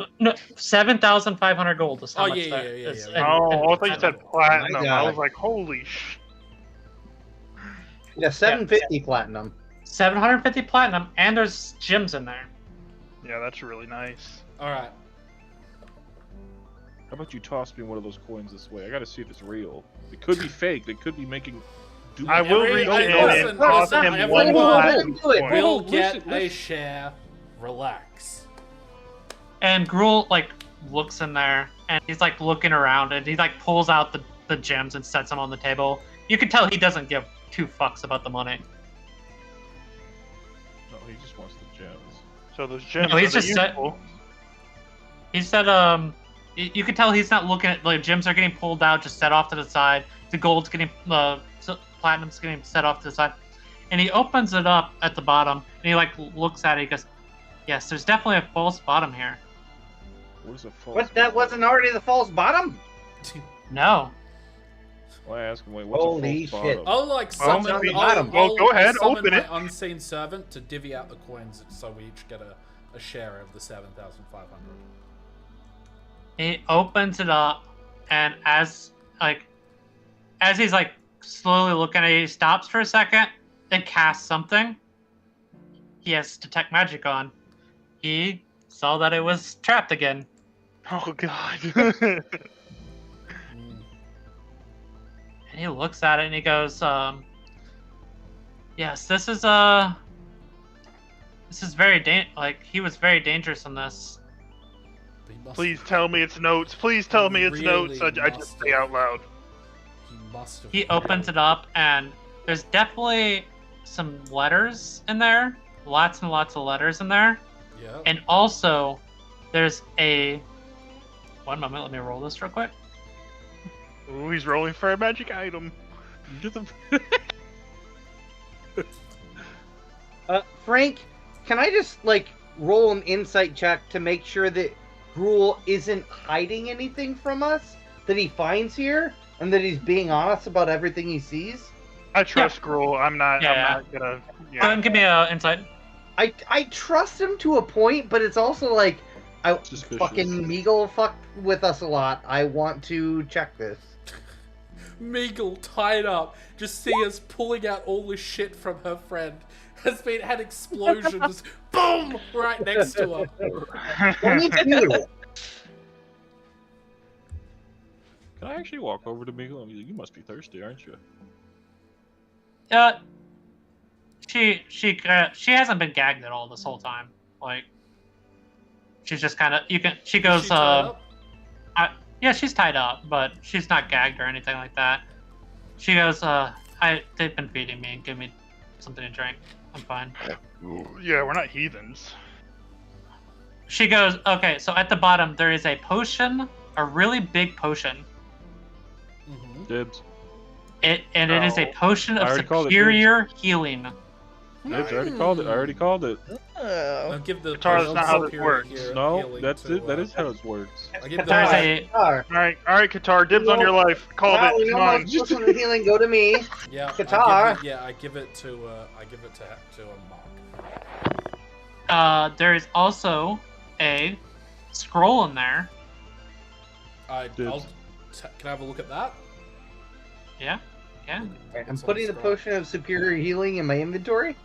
7,500 gold is how Oh, much yeah, that yeah, yeah, is. yeah. Oh, I thought you said platinum. My I God. was like, holy sh. Yeah, 750 platinum. 750 platinum, and there's gems in there. Yeah, that's really nice. All right. How about you toss me one of those coins this way? I gotta see if it's real. It could be fake. They could be making. I will Every- reach I- in listen, and toss listen, him everyone- one platinum do it. coin. We'll Listen, get a listen. share. Relax. And Gruel, like, looks in there, and he's, like, looking around, and he, like, pulls out the gems and sets them on the table. You can tell he doesn't give 2 fucks about the money. No, he just wants the gems. So those gems No, he's are just set- useful. He said, you can tell he's not looking at, like, gems are getting pulled out, just set off to the side. The gold's getting, platinum's getting set off to the side. And he opens it up at the bottom, and he, like, looks at it, he goes, yes, there's definitely a false bottom here. What is a false? What? That wasn't already the false bottom? No. Well, I ask him, wait, what's Holy a false shit. bottom? I'll like Well, summon. maybe- well, go ahead, summon open my it. unseen servant to divvy out the coins, so we each get a share of the 7,500. He opens it up, and as he's like slowly looking at it, he stops for a second, then casts something. He has detect magic on. He saw that it was trapped again. Oh god. And he looks at it and he goes, Yes, this is very he was very dangerous on this. He must- Please tell me it's notes. Please tell me it's notes. Really I just say out loud. He must have. He opens it up, and there's definitely some letters in there. Lots and lots of letters in there. Yeah. And also, there's a... One moment, let me roll this real quick. Ooh, he's rolling for a magic item. Get the. Frank, can I just like roll an insight check to make sure that Gruul isn't hiding anything from us that he finds here, and that he's being honest about everything he sees? I trust Gruul. I'm not gonna. Go ahead and give me an insight. I trust him to a point, but it's also like Suspicious. fucking Meagle fucked with us a lot. I want to check this. Meagle tied up, just see us pulling out all the shit from her friend. Had explosions, boom, right next to her. 22. Can I actually walk over to Meagle and be like, you must be thirsty, aren't you? She hasn't been gagged at all this whole time. Like, she's just kind of she goes Is she tied up? Yeah, she's tied up, but she's not gagged or anything like that. She goes, they've been feeding me and give me something to drink. I'm fine. Yeah, we're not heathens. She goes, okay, so at the bottom there is a potion, a really big potion. Mm-hmm. Dibs. It is a Oh. potion I of already called it, superior healing. Dibs. I already called it. I already called it. Oh. I'll give the Guitar, that's not how this superior works. No, healing that's to, it. That is how it works. I give There's the, a Qatar. All right, Qatar. Dibs on your life. Called Wow, it. we It's know mine. most of the healing go to me. yeah, Qatar. I give it to a Mark. there is also a scroll in there. Can I have a look at that? Yeah, yeah. I'm putting the potion of superior healing in my inventory.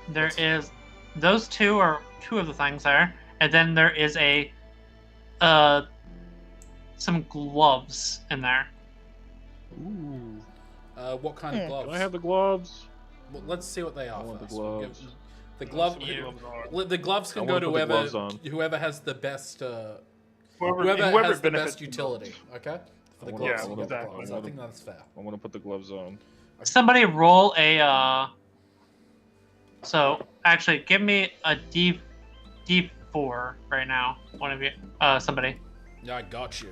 There is those two are two of the things there, and then there is some gloves in there. Ooh. What kind of gloves? Can I have the gloves? Well, let's see what they are. I want the first. We'll gloves. the glove. The gloves can go to whoever has the best. Whoever has the best utility. Okay. For the I gloves, wanna- you get the exactly. gloves. I think that's fair. I want to put the gloves on. Somebody roll a. So actually, give me a D4 right now. One of you, somebody. Yeah, I got you.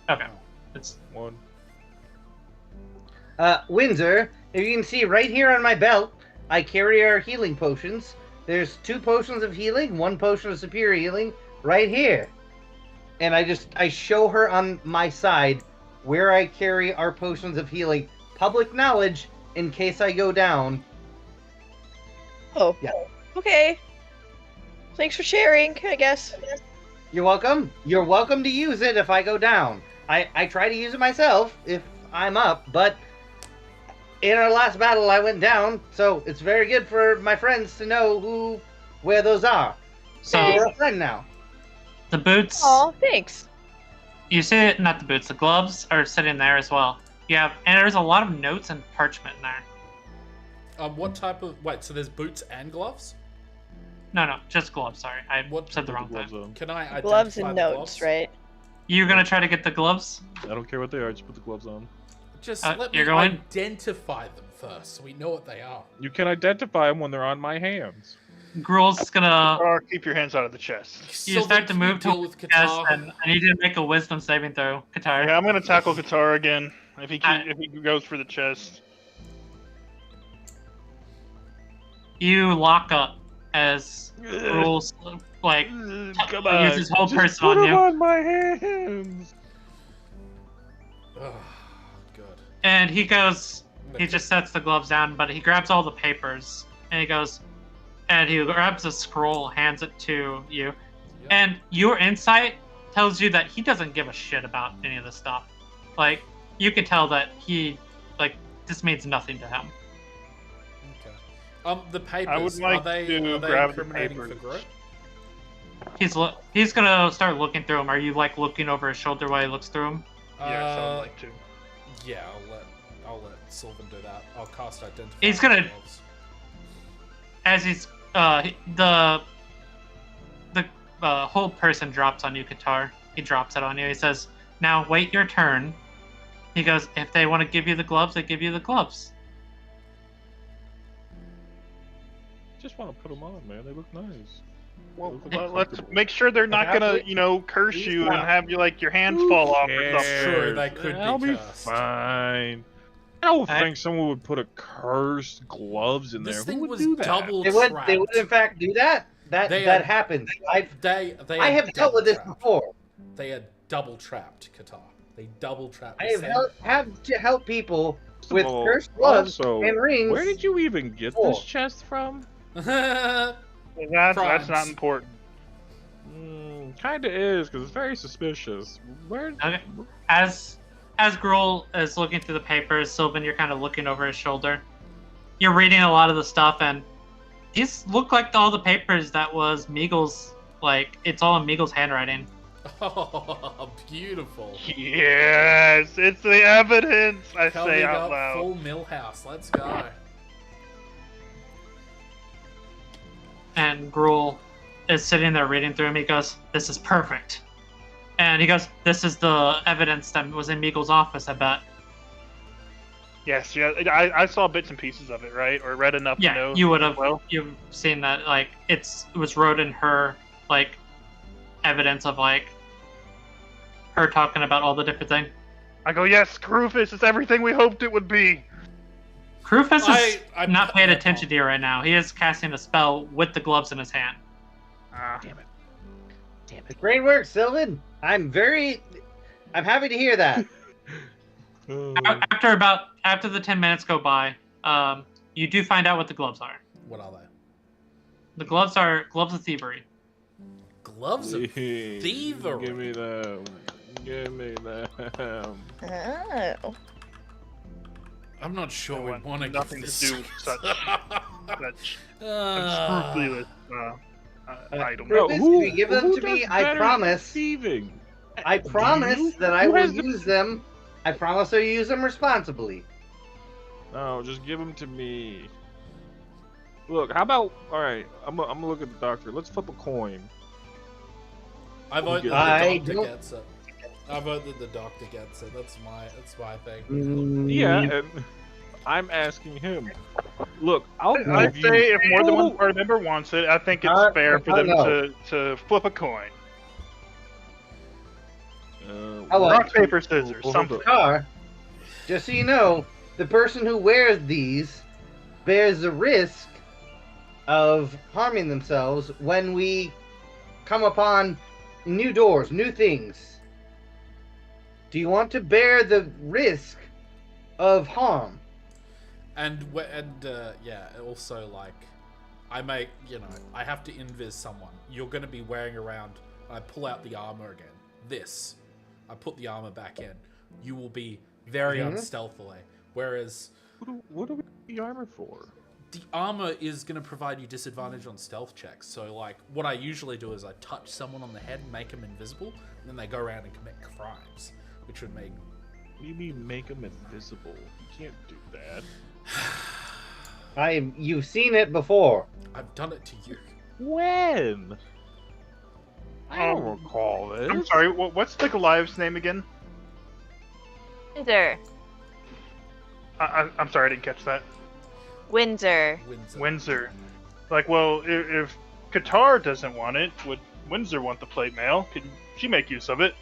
Okay, it's One. Windsor, if you can see right here on my belt, I carry our healing potions. There's 2 potions of healing, 1 potion of superior healing, right here. And I show her on my side where I carry our potions of healing. Public knowledge in case I go down. Oh. Yeah. Okay. Thanks for sharing, I guess. You're welcome. You're welcome to use it if I go down. I try to use it myself if I'm up, but in our last battle I went down, so it's very good for my friends to know where those are. so You're a friend now. the boots. Aw, thanks. You see it? Not the boots. The gloves are sitting there as well. And there's a lot of notes and parchment in there. What type of? Wait, so there's boots and gloves? No, just gloves. Sorry, I What- said the Put wrong gloves thing. on. Can I identify Gloves and the notes, gloves? right? You're gonna try to get the gloves? I don't care what they are. Just put the gloves on. Just You're let me going? identify them first, so we know what they are. You can identify them when they're on my hands. Gruul's gonna. Or keep your hands out of the chest. You Sylvan, start to can you move deal to with chest, Qatar. and I need you to make a wisdom saving throw, Qatar. Yeah, I'm gonna tackle Qatar again. If he goes for the chest. You lock up as Gruul's like Come he on. uses his whole Just person put on them you, on my hands. Oh, good. and he goes. He just sets the gloves down, but he grabs all the papers and he goes, and he grabs a scroll, hands it to you, Yep. and your insight tells you that he doesn't give a shit about any of this stuff. Like, you can tell that this means nothing to him. Okay. The papers, I would like are they to grab the incriminating for papers. Groot? He's gonna start looking through them. Are you like looking over his shoulder while he looks through them? Yeah, so I'd like to. Yeah, I'll let. I'll let Sylvan do that. I'll cast identify. He's gonna- Gloves. As he's the whole person drops on you, Qatar. He drops it on you. He says, "Now wait your turn." He goes, "If they want to give you the gloves, they give you the gloves." Just want to put them on, man. They look nice. Well, Those look let's comfortable. make sure they're not gonna, curse Please you stop. and have you like your hands Who fall off or cares? something. Sure, they could be I'll be cursed. fine. I don't I- think someone would put a cursed gloves in there. This Who thing would was do that? double They would trapped. in fact do that. That They that are- happens. They I have dealt with this double-trapped. before. They had double trapped Qatar. They double trapped. I have had to help people First of with all, cursed gloves also, and rings. Where did you even get before. this chest from? That's Crimes. not important. Kinda is, because it's very suspicious. Where? Okay. As Gruul is looking through the papers, Sylvan, you're kind of looking over his shoulder. You're reading a lot of the stuff, and these look like all the papers that was Meagle's. Like, it's all in Meagle's handwriting. Oh, beautiful. Yes, it's the evidence. I Coming say out up loud. full Millhouse. Let's go. And Gruul is sitting there reading through him. He goes, "This is perfect." And he goes, "This is the evidence that was in Meagle's office, I bet." Yes, yeah. I saw bits and pieces of it, right? Or read enough to Yeah, know. you would have. Well, You've seen that. Like, it was wrote in her, like, evidence of, like, her talking about all the different things. I go, yes, Rufus, it's everything we hoped it would be. Krufus is I'm not paying attention to you right now. He is casting a spell with the gloves in his hand. Damn it. Damn it. Great work, Sylvan. I'm happy to hear that. After the 10 minutes go by, you do find out what the gloves are. What are they? The gloves are gloves of thievery. Gloves of thievery. Give me them. Give me them. Oh. I'm not sure we want want to nothing give to this. do with such Ah. unscrupulous item. Bro, Rufus, if you give them who to me, does I better promise. Thieving. I promise You? that I Who will has the- use them. I promise I'll use them responsibly. No, just give them to me. Look, how about? All right, I'm gonna look at the doctor. Let's flip a coin. I vote that I the doctor don't- gets it. I vote that the doctor gets it. That's my thing. Yeah, and I'm asking him. Look, I'll I'd give you. say if more than one Oh, party member wants it, I think it's I fair for don't them know. to flip a coin. Hello. Rock, paper, scissors, Well, hold something. up. Car, just so you know, the person who wears these bears the risk of harming themselves when we come upon new doors, new things. Do you want to bear the risk of harm? And yeah, also like, I have to invis someone. You're gonna be wearing around. I pull out the armor again. I put the armor back in. You will be very Mhm. unstealthily. Whereas What do we need the armor for? the armor is going to provide you disadvantage on stealth checks. So, like, what I usually do is I touch someone on the head and make them invisible, and then they go around and commit crimes, which would make... What do you mean make them invisible? You can't do that. You've seen it before. I've done it to you. When? I don't recall this. I'm sorry, what's the Goliath's name again? Windsor. I'm sorry, I didn't catch that. Windsor. Windsor. Windsor. Like, well, if Qatar doesn't want it, would Windsor want the plate mail? Could she make use of it?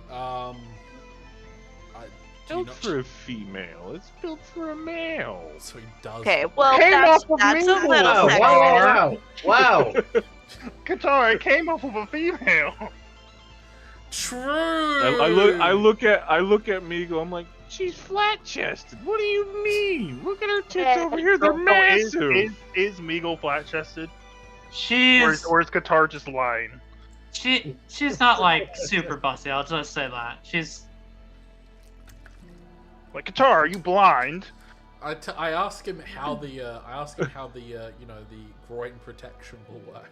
Do you Built not- for a female. It's built for a male. So he does. Okay, well, Came that's off of a Meagle. little Wow, sexist. wow. Qatar, it came off of a female. True. I look at Meagle. I'm like, she's flat chested. What do you mean? Look at her tits over here. They're massive. Is Meagle flat chested? She's Or is Qatar just lying? she's not like super busty. I'll just say that she's. Like, Qatar, are you blind? I ask him how the the groin protection will work.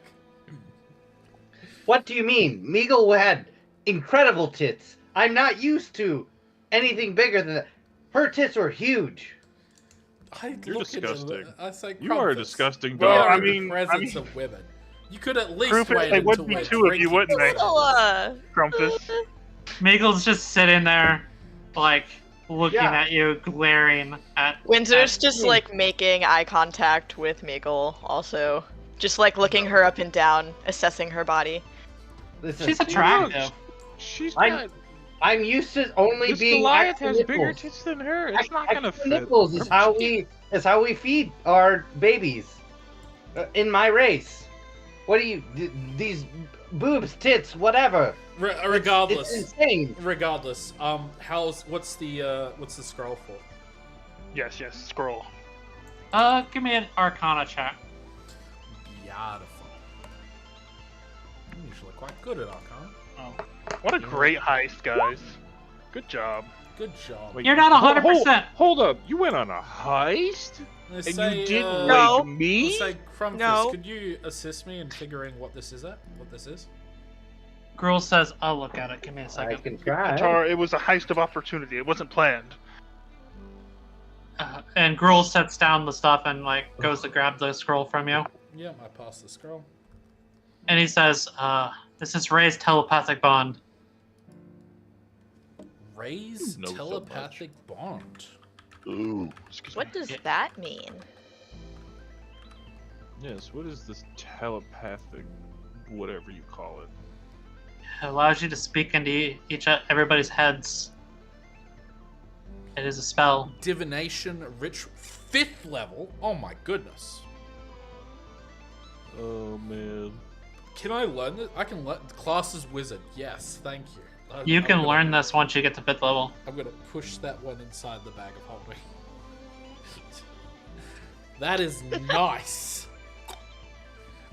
What do you mean? Meagle had incredible tits. I'm not used to anything bigger than that. Her tits were huge. You're look at disgusting. him, I say, You are a Crumpus, disgusting we Well, are dog. in I mean- the presence of women. You could at least Rufus, wait they until would be we're two of you, drinking. wouldn't they? Grumpus. Meagle's just sitting there, like, looking Yeah. at you, glaring at. Windsor's at just you. like making eye contact with Meagle, also. Just like looking her up and down, assessing her body. Listen, She's attractive. She's I'm- not. I'm used to only This being Goliath extra has nipples. bigger tits than her. It's not gonna Extra fit. nipples is how we feed our babies in my race. What do you these boobs, tits, whatever? Regardless, It's insane. regardless. What's the scroll for? Yes, scroll. Give me an Arcana check. Beautiful. I'm usually quite good at Arcana. Oh. What a great heist, guys. Good job. Good job. Wait, You're not hold- 100%. Hold up, you went on a heist? Let's And say, you didn't No. wake me? Let's say, Crumpus, No. could you assist me in figuring what this is? Girl says, I'll look at it. Give me a I second. can try. Qatar, it was a heist of opportunity. It wasn't planned. And Gruul sets down the stuff and like goes to grab the scroll from you. Yeah, I passed the scroll. And he says, this is Ray's telepathic bond. Raise You know so telepathic bond. Ooh, excuse What me. does that mean? Yes, what is this telepathic, whatever you call it? It allows you to speak into everybody's heads. It is a spell. Divination, rich, 5th level. Oh my goodness. Oh man. Can I learn this? I can learn. Class is wizard. Yes, thank you. You I'm can gonna- learn this once you get to 5th level. I'm gonna push that one inside the bag of holding. That is nice.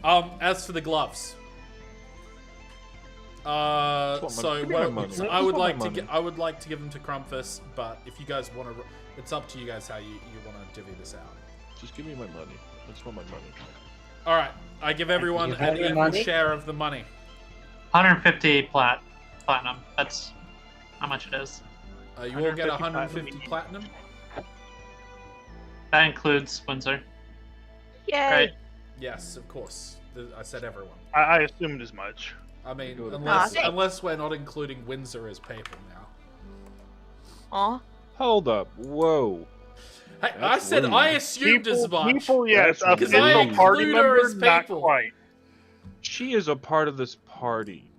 As for the gloves, so Give me my money. I would Just like want to my I would like to give them to Crumpus, but if you guys want to, it's up to you guys how you want to divvy this out. Just give me my money. I just want my money. All right, I give everyone You have an your equal money? share of the money. 150 platinum. That's how much it is. You all get 150 150 platinum. That includes Windsor. Yay! Right. Yes, of course. I said everyone. I assumed as much. I mean, Go to- thanks. unless we're not including Windsor as people now. Aw. Hold up. Whoa. Hey, I That's said rude. I assumed as much. People, yes, That's a because I official party include her member, as not people. quite. She is a part of this party.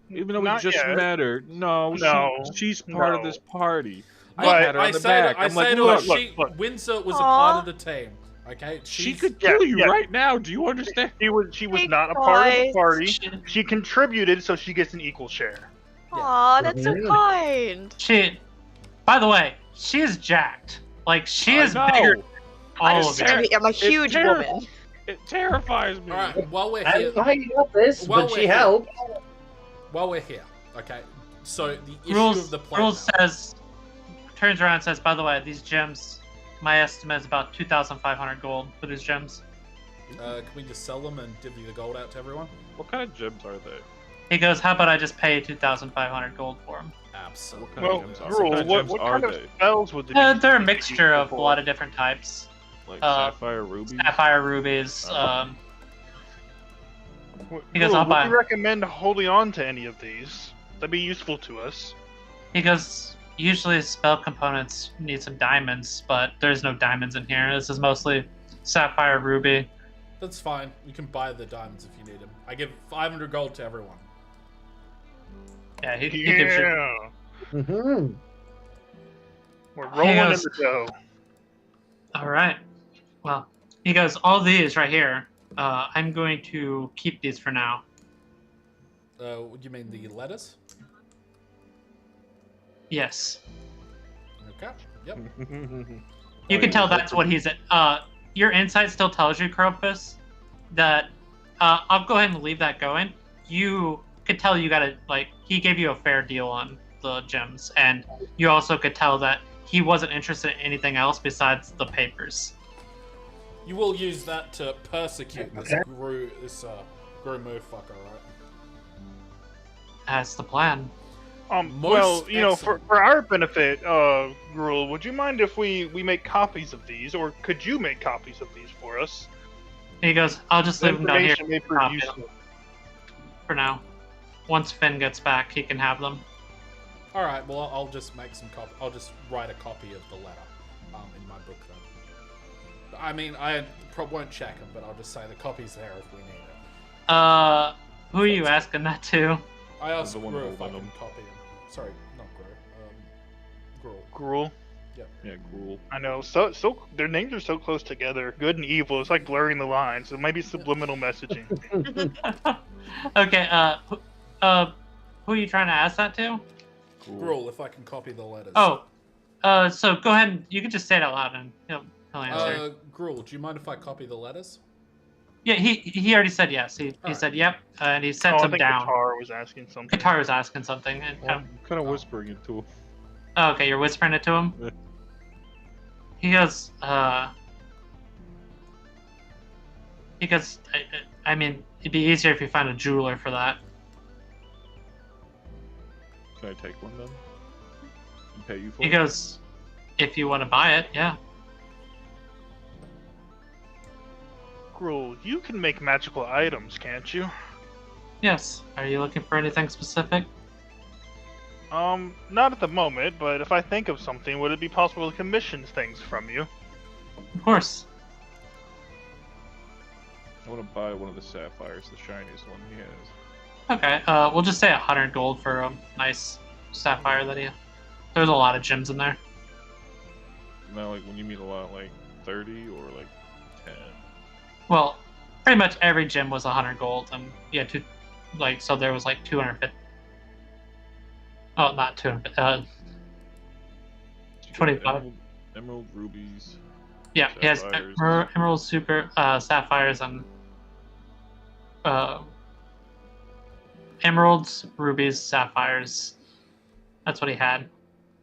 Even though we Not just yet. met her. No, No, she's part of no. this party. I But- had her on the back. I I'm like, said look, look. Windsor was a Aw. part of the team. Okay, she She's- could kill you yeah. right now. Do you understand? She was Hey, not a part of the guys. party. She contributed, so she gets an equal share. Aw, that's so Mhm. kind. By the way, she is jacked. Like, she I is know. bigger than I'm, all of you. I'm a huge terrible. woman. It terrifies me. all right. While we're I here, don't know how you got this, While but we're she here. helped. okay. So the issue Rules, of the plan. Rules says, turns around and says, by the way, these gems, my estimate is about 2,500 gold for these gems. Can we just sell them and divvy the gold out to everyone? What kind of gems are they? He goes, how about I just pay 2,500 gold for them? Absolutely. What kind Well, of gems are Rule, they? what kind of they? spells would they They're a be mixture of a for? lot of different types. Like uh, sapphire rubies? Sapphire rubies. Oh. He goes, Rule, I'll would buy you 'em. recommend holding on to any of these? That'd be useful to us. He goes, usually spell components need some diamonds, but there's no diamonds in here. This is mostly sapphire ruby. That's fine. You can buy the diamonds if you need them. I give 500 gold to everyone. Yeah, he gives you. Yeah. Mm-hmm. We're rolling in goes- the dough. All right. Well, he goes, all these right here. I'm going to keep these for now. What do you mean the letters? Yes. Okay. Yep. You can tell that's what he's. Your insight still tells you, Cropus, that. I'll go ahead and leave that going. You could tell you got he gave you a fair deal on the gems, and you also could tell that he wasn't interested in anything else besides the papers. You will use that to persecute this Okay. Gru motherfucker, right? That's the plan. Well, you know, excellent. for our benefit, Gruel, would you mind if we make copies of these, or could you make copies of these for us? He goes, I'll just The leave them down here information may prove Copy useful. for now. Once Finn gets back, he can have them. All right. Well, I'll just make some copy. I'll just write a copy of the letter in my book then. I mean, I probably won't check them, but I'll just say the copy's there if we need it. Who are you asking that to? I asked The one Gru if I holding can them. copy them. Sorry, not Gru. Gruel. Gruel. Yeah, Gruel. I know. So their names are so close together. Good and evil. It's like blurring the lines. So maybe subliminal messaging. Okay, who are you trying to ask that to? Gruel, if I can copy the letters. Oh, so go ahead and you can just say it out loud and he'll answer. Gruel, do you mind if I copy the letters? Yeah, he already said yes. He Alright. said yep, and he Oh, sent I them think down. Qatar was asking something. Qatar was asking something. And, Well, I'm kind of whispering it to him. oh, okay, you're whispering it to him? Yeah. He goes, I mean, it'd be easier if you find a jeweler for that. Can I take one then? And pay you for He it? goes, if you want to buy it, yeah. Gruel, you can make magical items, can't you? Yes. Are you looking for anything specific? Not at the moment, but if I think of something, would it be possible to commission things from you? Of course. I want to buy one of the sapphires, the shiniest one he has. Okay, we'll just say 100 gold for a nice sapphire that he... There's a lot of gems in there. Now, like, when you mean a lot, like 30 or like 10? Well, pretty much every gem was 100 gold, and yeah, so there was like 250. Oh, not 200. 25. Emerald rubies. Yeah, he has Sapphires. emerald, super, sapphires, and emeralds, rubies, sapphires. That's what he had.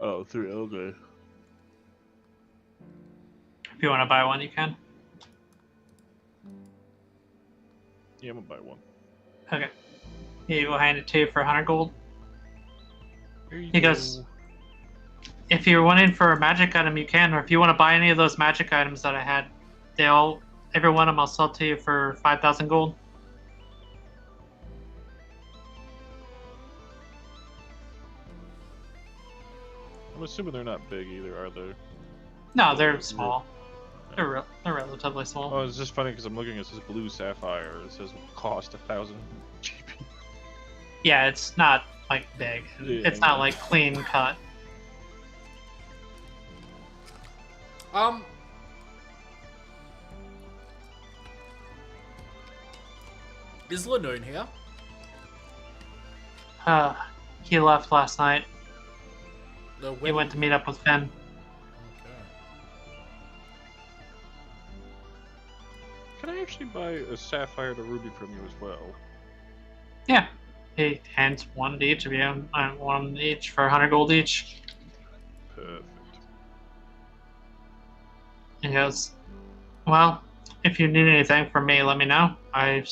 Oh, 3. Okay. If you want to buy one, you can. Yeah, I'm gonna buy one. Okay. He will hand it to you for 100 gold. Here you He goes, if you're wanting for a magic item, you can, or if you want to buy any of those magic items that I had, every one of them I'll sell to you for 5,000 gold. I'm assuming they're not big either, are they? No, they're small. They're relatively small. Oh, it's just funny because I'm looking at this blue sapphire. It says cost 1,000 GP. Yeah, it's not like big. Yeah, It's not like clean cut. Is Lanoon here? He left last night. No, He went to meet up with Finn. Okay. Can I actually buy a sapphire and a ruby from you as well? Yeah. He hands one to each of you, one each for 100 gold each. Perfect. He goes, well, if you need anything from me, let me know. I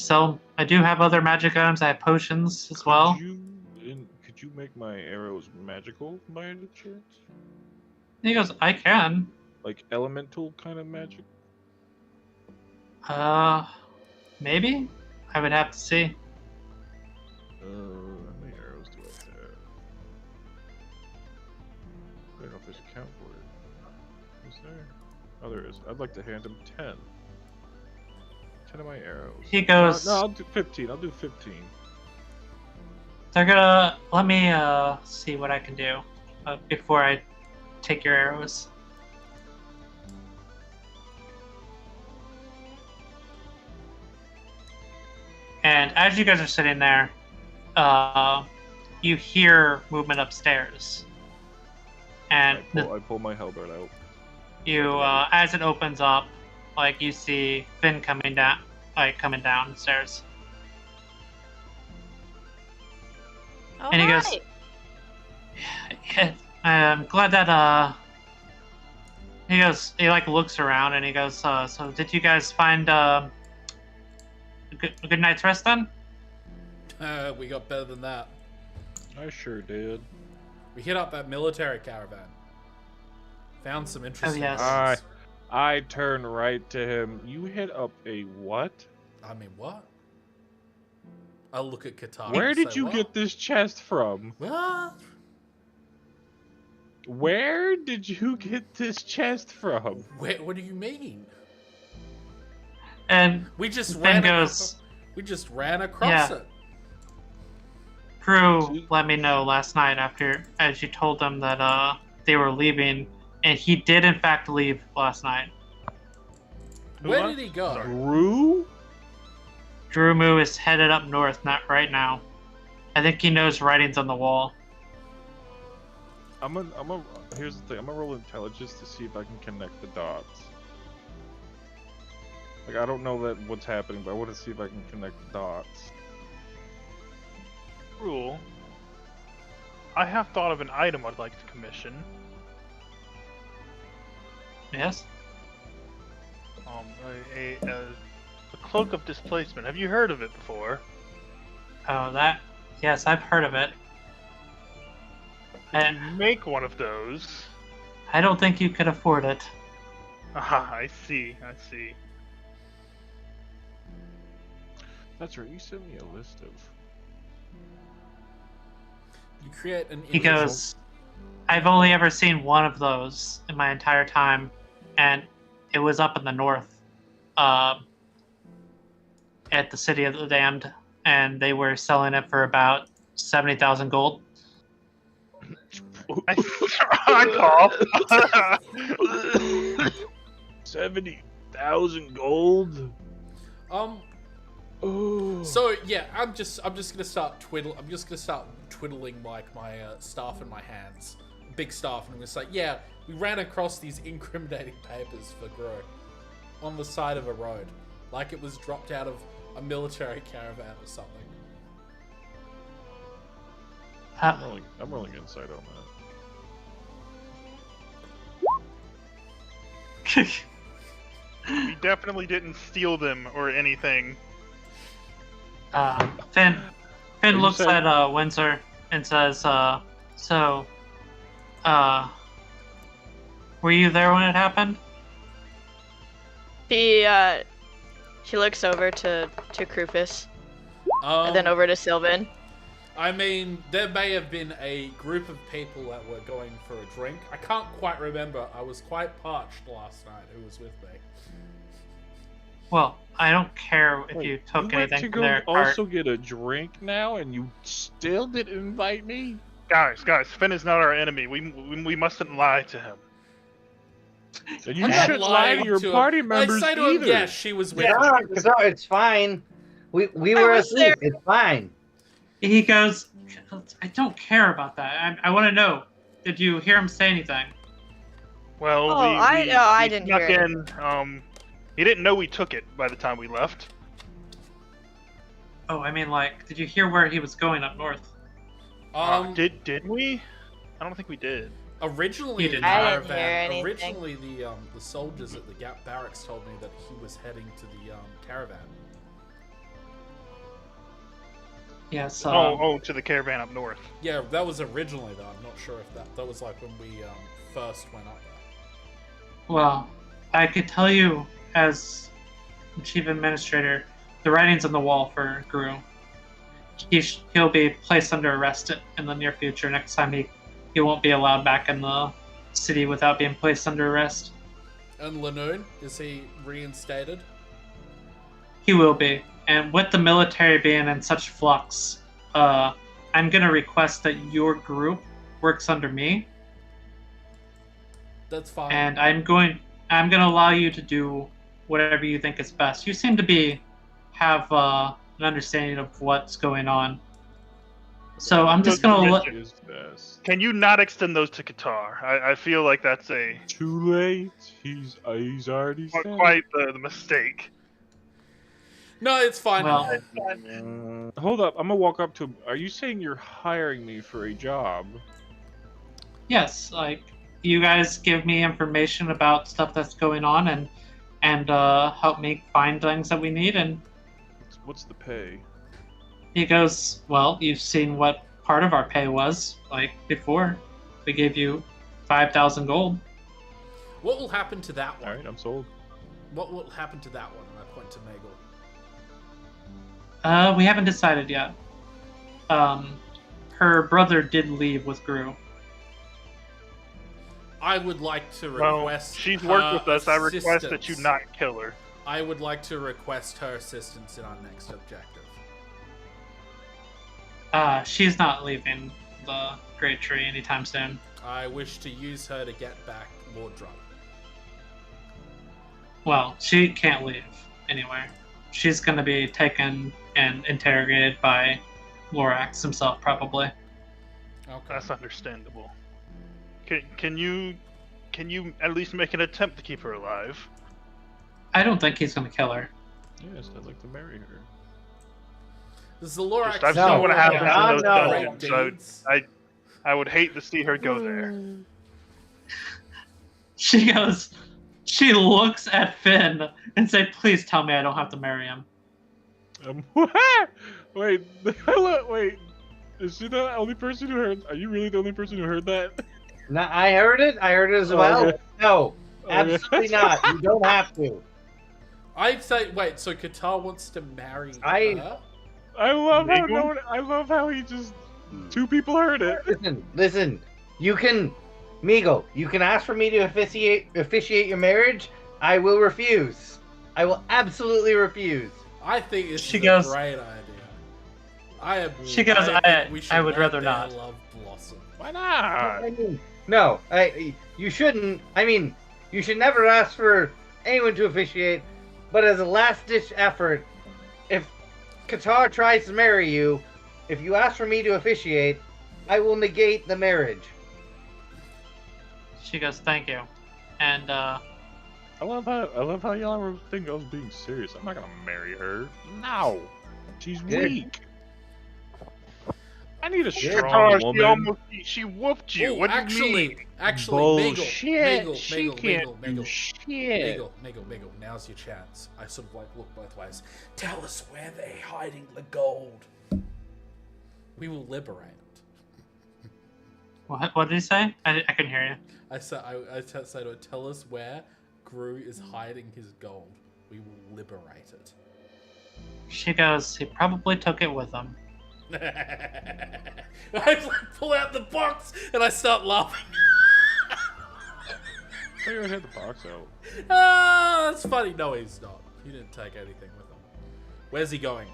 do have other magic items. I have potions as well. Could you make my arrows magical by any chance? He goes, I can. Like elemental kind of magic? Maybe? I would have to see. How many arrows do I have? I don't know if there's a count for it. Is there? Oh, there is. I'd like to hand him 10. 10 of my arrows. He goes, No, I'll do 15. I'll do 15. they're gonna, let me see what I can do before I take your arrows. And as you guys are sitting there, you hear movement upstairs. And I pull my halberd out. you, as it opens up, like you see Finn coming downstairs. Oh, And he goes, hi. Yeah, I'm glad that he like looks around and he goes, so did you guys find a good night's rest then? We got better than that. I sure did. We hit up that military caravan. Found some interesting yes. things. I turn right to him. You hit up a what? I mean, what? I look at Katara. Where and did say, you what? get this chest from? What? Where did you get this chest from? What do you mean? And We just Finn ran. goes, We just ran across Yeah. it. Crew let me know last night as you told them that they were leaving, and he did in fact leave last night. Where Who did he go? Sorry. Drew? Drumu is headed up north, not right now. I think he knows writings on the wall. Here's the thing. I'm gonna roll intelligence to see if I can connect the dots. Like, I don't know what's happening, but I want to see if I can connect the dots. Rule. I have thought of an item I'd like to commission. Yes? A cloak of displacement. Have you heard of it before? Oh, that. Yes, I've heard of it. And You make one of those. I don't think you could afford it. Ah, I see. That's right. You sent me a list of. You create an. He individual- goes, I've only ever seen one of those in my entire time, and it was up in the north, at the City of the Damned, and they were selling it for about 70,000 gold. I cough. 70,000 gold. Oh. So yeah, I'm just gonna start twiddling like my staff in my hands, big staff, and I'm gonna say, yeah, we ran across these incriminating papers for Grow on the side of a road, like it was dropped out of a military caravan or something. I'm rolling insight on that. We definitely didn't steal them or anything. Finn you looks saying- at Windsor and says, were you there when it happened? She looks over to Krufus and then over to Sylvan. I mean, there may have been a group of people that were going for a drink. I can't quite remember. I was quite parched last night. Who was with me? Well, I don't care if Wait, you took went anything to from go their cart. also get a drink now, and you still didn't invite me? Guys, Finn is not our enemy. We mustn't lie to him. And you I'm not shouldn't lie lying to your to him. party I members say to him, either. yeah, she was with me. Yeah, it's fine. We were was asleep. there. It's fine. He goes, I don't care about that. I want to know, did you hear him say anything? Well, Oh, I didn't snuck hear in. He didn't know we took it by the time we left. Oh, I mean, like, did you hear where he was going up north? Did we? I don't think we did. Originally, You the didn't. I didn't caravan. hear anything. Originally, the soldiers at the Gap barracks told me that he was heading to the caravan. Yes. To the caravan up north. Yeah, that was originally though. I'm not sure if that was like when we first went up there. Well, I could tell you as chief administrator, the writing's on the wall for Guru. He'll be placed under arrest in the near future. Next time he won't be allowed back in the city without being placed under arrest. And Lanoon, is he reinstated? He will be. And with the military being in such flux, I'm gonna request that your group works under me, That's fine. and I'm gonna allow you to do whatever you think is best. You seem to have an understanding of what's going on. So I'm just gonna let. Is best. Can you not extend those to Qatar? I feel like that's a Too late. He's already said. quite the mistake. No, it's fine. Well, Hold up. I'm gonna walk up to him. Are you saying you're hiring me for a job? yes, like you guys give me information about stuff that's going on and help me find things that we need. And What's the pay? he goes, well, you've seen what part of our pay was like before. We gave you 5,000 gold. What will happen to that All one? right, I'm sold. What will happen to that one? And I point to Nagel. We haven't decided yet. Her brother did leave with Gru. I would like to Well, request. she's her worked with us. I request that you assistance. not kill her. I would like to request her assistance in our next objective. She's not leaving the Great Tree anytime soon. I wish to use her to get back Lord Drug. Well, she can't leave anywhere. She's going to be taken and interrogated by Lorax himself, probably. Okay. That's understandable. Can you at least make an attempt to keep her alive? I don't think he's going to kill her. Yes, I'd like to marry her. This is the Lorax. I've No, seen what happens no, in those no. dungeons, so I would hate to see her go there. She looks at Finn and say, "Please tell me I don't have to marry him." Wait, wait. Is she the only person who heard? Are you really the only person who heard that? No, I heard it. I heard it as well. Okay. No, Okay. absolutely not. You don't have to. I'd say, wait, so Qatar wants to marry I- her? I love how Legal? I love how he just two people heard it. Listen. You can, Meagle. You can ask for me to officiate your marriage. I will refuse. I will absolutely refuse. I think this She is goes- a great idea. She goes, think we should I would let rather their not. Love blossom. Why not? I mean, no, you shouldn't. I mean, you should never ask for anyone to officiate. But as a last-ditch effort, if Qatar tries to marry you, if you ask for me to officiate, I will negate the marriage. She goes, "Thank you," and I love how y'all think I was being serious. I'm not gonna marry her. No, she's Good. weak. I need a Good. strong She woman. almost she whooped you. Oh, what do you actually, mean? Bullshit. Meagle, She can't do shit. Meagle, now's your chance. I sort of like look both ways. Tell us where they're hiding the gold. We will liberate it. what did he say? I couldn't hear you. I said to her, tell us where Gru is hiding his gold. We will liberate it. She goes, "He probably took it with him." I like, pull out the box and I start laughing. I already had the box out. Ah, that's funny. No, he's not. He didn't take anything with him. Where's he going?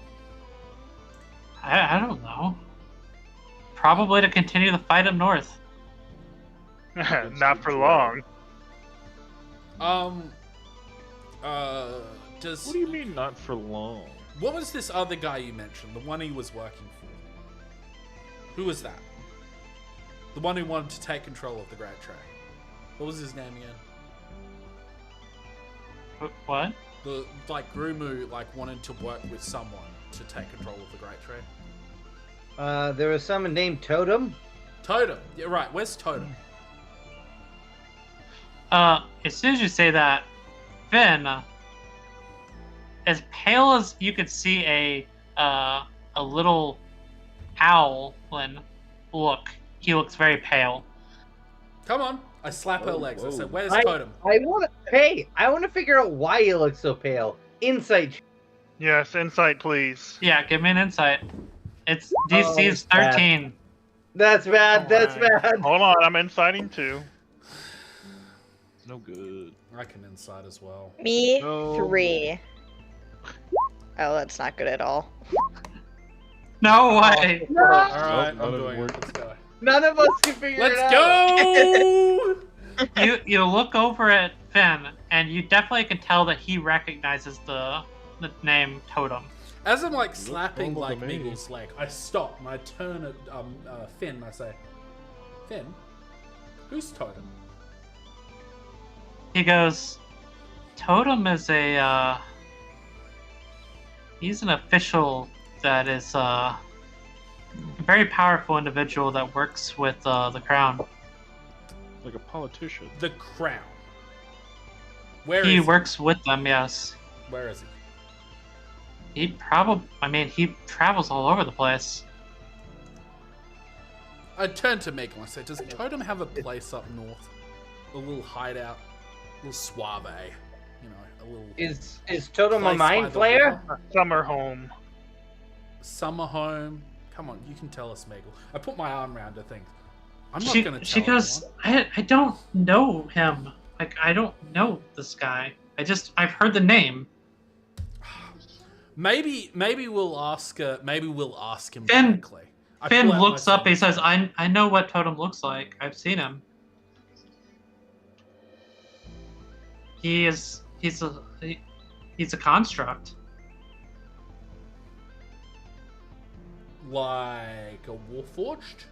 I don't know. Probably to continue the fight up north. Not for long. Does What do you mean not for long? what was this other guy you mentioned? The one he was working for. Who was that? The one who wanted to take control of the Great Tree. What was his name again? What? The Grumu wanted to work with someone to take control of the Great Tree. There was someone named Totem. Totem. Yeah, right. Where's Totem? As soon as you say that, Finn, as pale as you could see a little owlin look, he looks very pale. Come on. I slap her Whoa, legs. I whoa. said, "Where's I Totem?" want to figure out why he looks so pale. Insight. Yes, insight, please. Yeah, give me an insight. It's Oh, DC is that's 13. That's bad. That's Alright. bad. Hold on, I'm inciting too. No good. I can inside as well. Me, No. 3. Oh, that's not good at all. No way! All right, Nope, I'm none of it doing it. worked. Let's go. None of us can figure it Let's out. go. You look over at Finn, and you definitely can tell that he recognizes the name Totem. As I'm slapping normal to me. Meagle's leg, I stop and I turn at Finn and I say, "Finn, who's Totem?" He goes, "Totem is he's an official that is a very powerful individual that works with the crown. Like a politician. The Crown. Where He is works with them, yes. Where is he? He travels all over the place. I turn to Megan and I say, does Totem have a place up north? A little hideout? A little suave? You know, a little... Is Totem a place by mind the flayer? river? Summer home. Summer home? Come on, you can tell us, Megan. I put my arm around her thing. I'm not She going to tell she goes, I don't know him. Like, I don't know this guy. I've heard the name. Maybe we'll ask maybe we'll ask him Finn- directly. I Finn pull out looks my up. He says, "I know what Totem looks like. I've seen him. He's a construct. like a Warforged.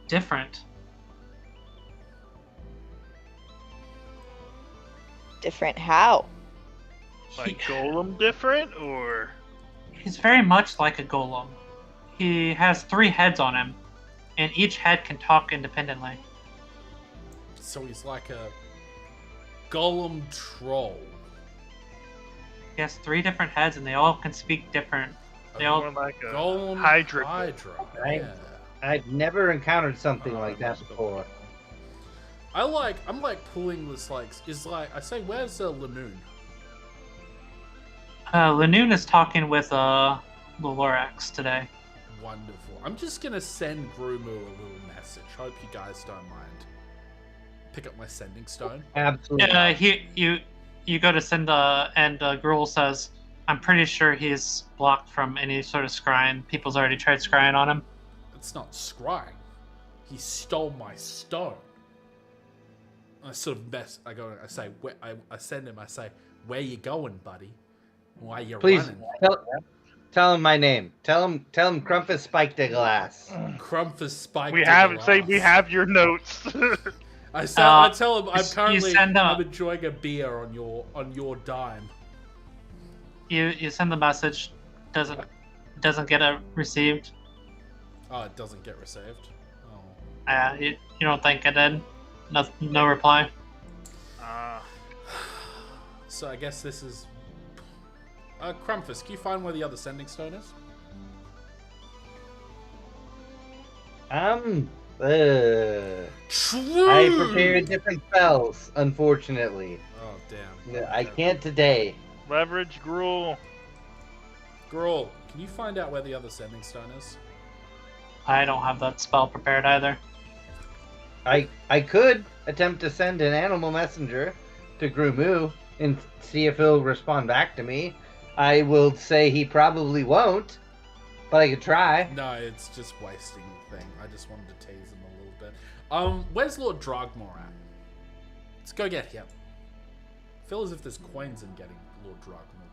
Different. Different how? Like Golem different, or He's very much like a golem. He has 3 heads on him, and each head can talk independently. So he's like a golem troll. He has 3 different heads, and they all can speak different. They all more like a Golem Hydra. Right. Yeah. I've never encountered something like that before. I'm like pulling this I say, where's Lanoon? Lanoon is talking with the Lorax today. Wonderful. I'm just gonna send Grumu a little message. Hope you guys don't mind. Pick up my sending stone. Absolutely. You go to send and Gruul says, "I'm pretty sure he's blocked from any sort of scrying. People's already tried scrying on him." It's not scrying. He stole my stone. I sort of I send him. I say, "Where you going, buddy? Why you Please running?" tell him my name. Tell him Crumpus Spike de Glass. Crumpus Spike. We to have the say last. we have your notes. I tell him I'm you currently send I'm enjoying a beer on your dime. You send the message, doesn't get received. Oh, it doesn't get received. Oh. You don't think it did? No reply. So I guess this is. Crumpus, can you find where the other sending stone is? I prepared different spells, unfortunately. Oh damn. I can't today. Leverage Gruul. Gruul, can you find out where the other sending stone is? I don't have that spell prepared either. I could attempt to send an animal messenger to Grumu and see if he'll respond back to me. I will say he probably won't, but I could try. No, it's just wasting the thing. I just wanted to tease him a little bit. Where's Lord Drogmore at? Let's go get him. Feel as if there's coins in getting Lord Drogmore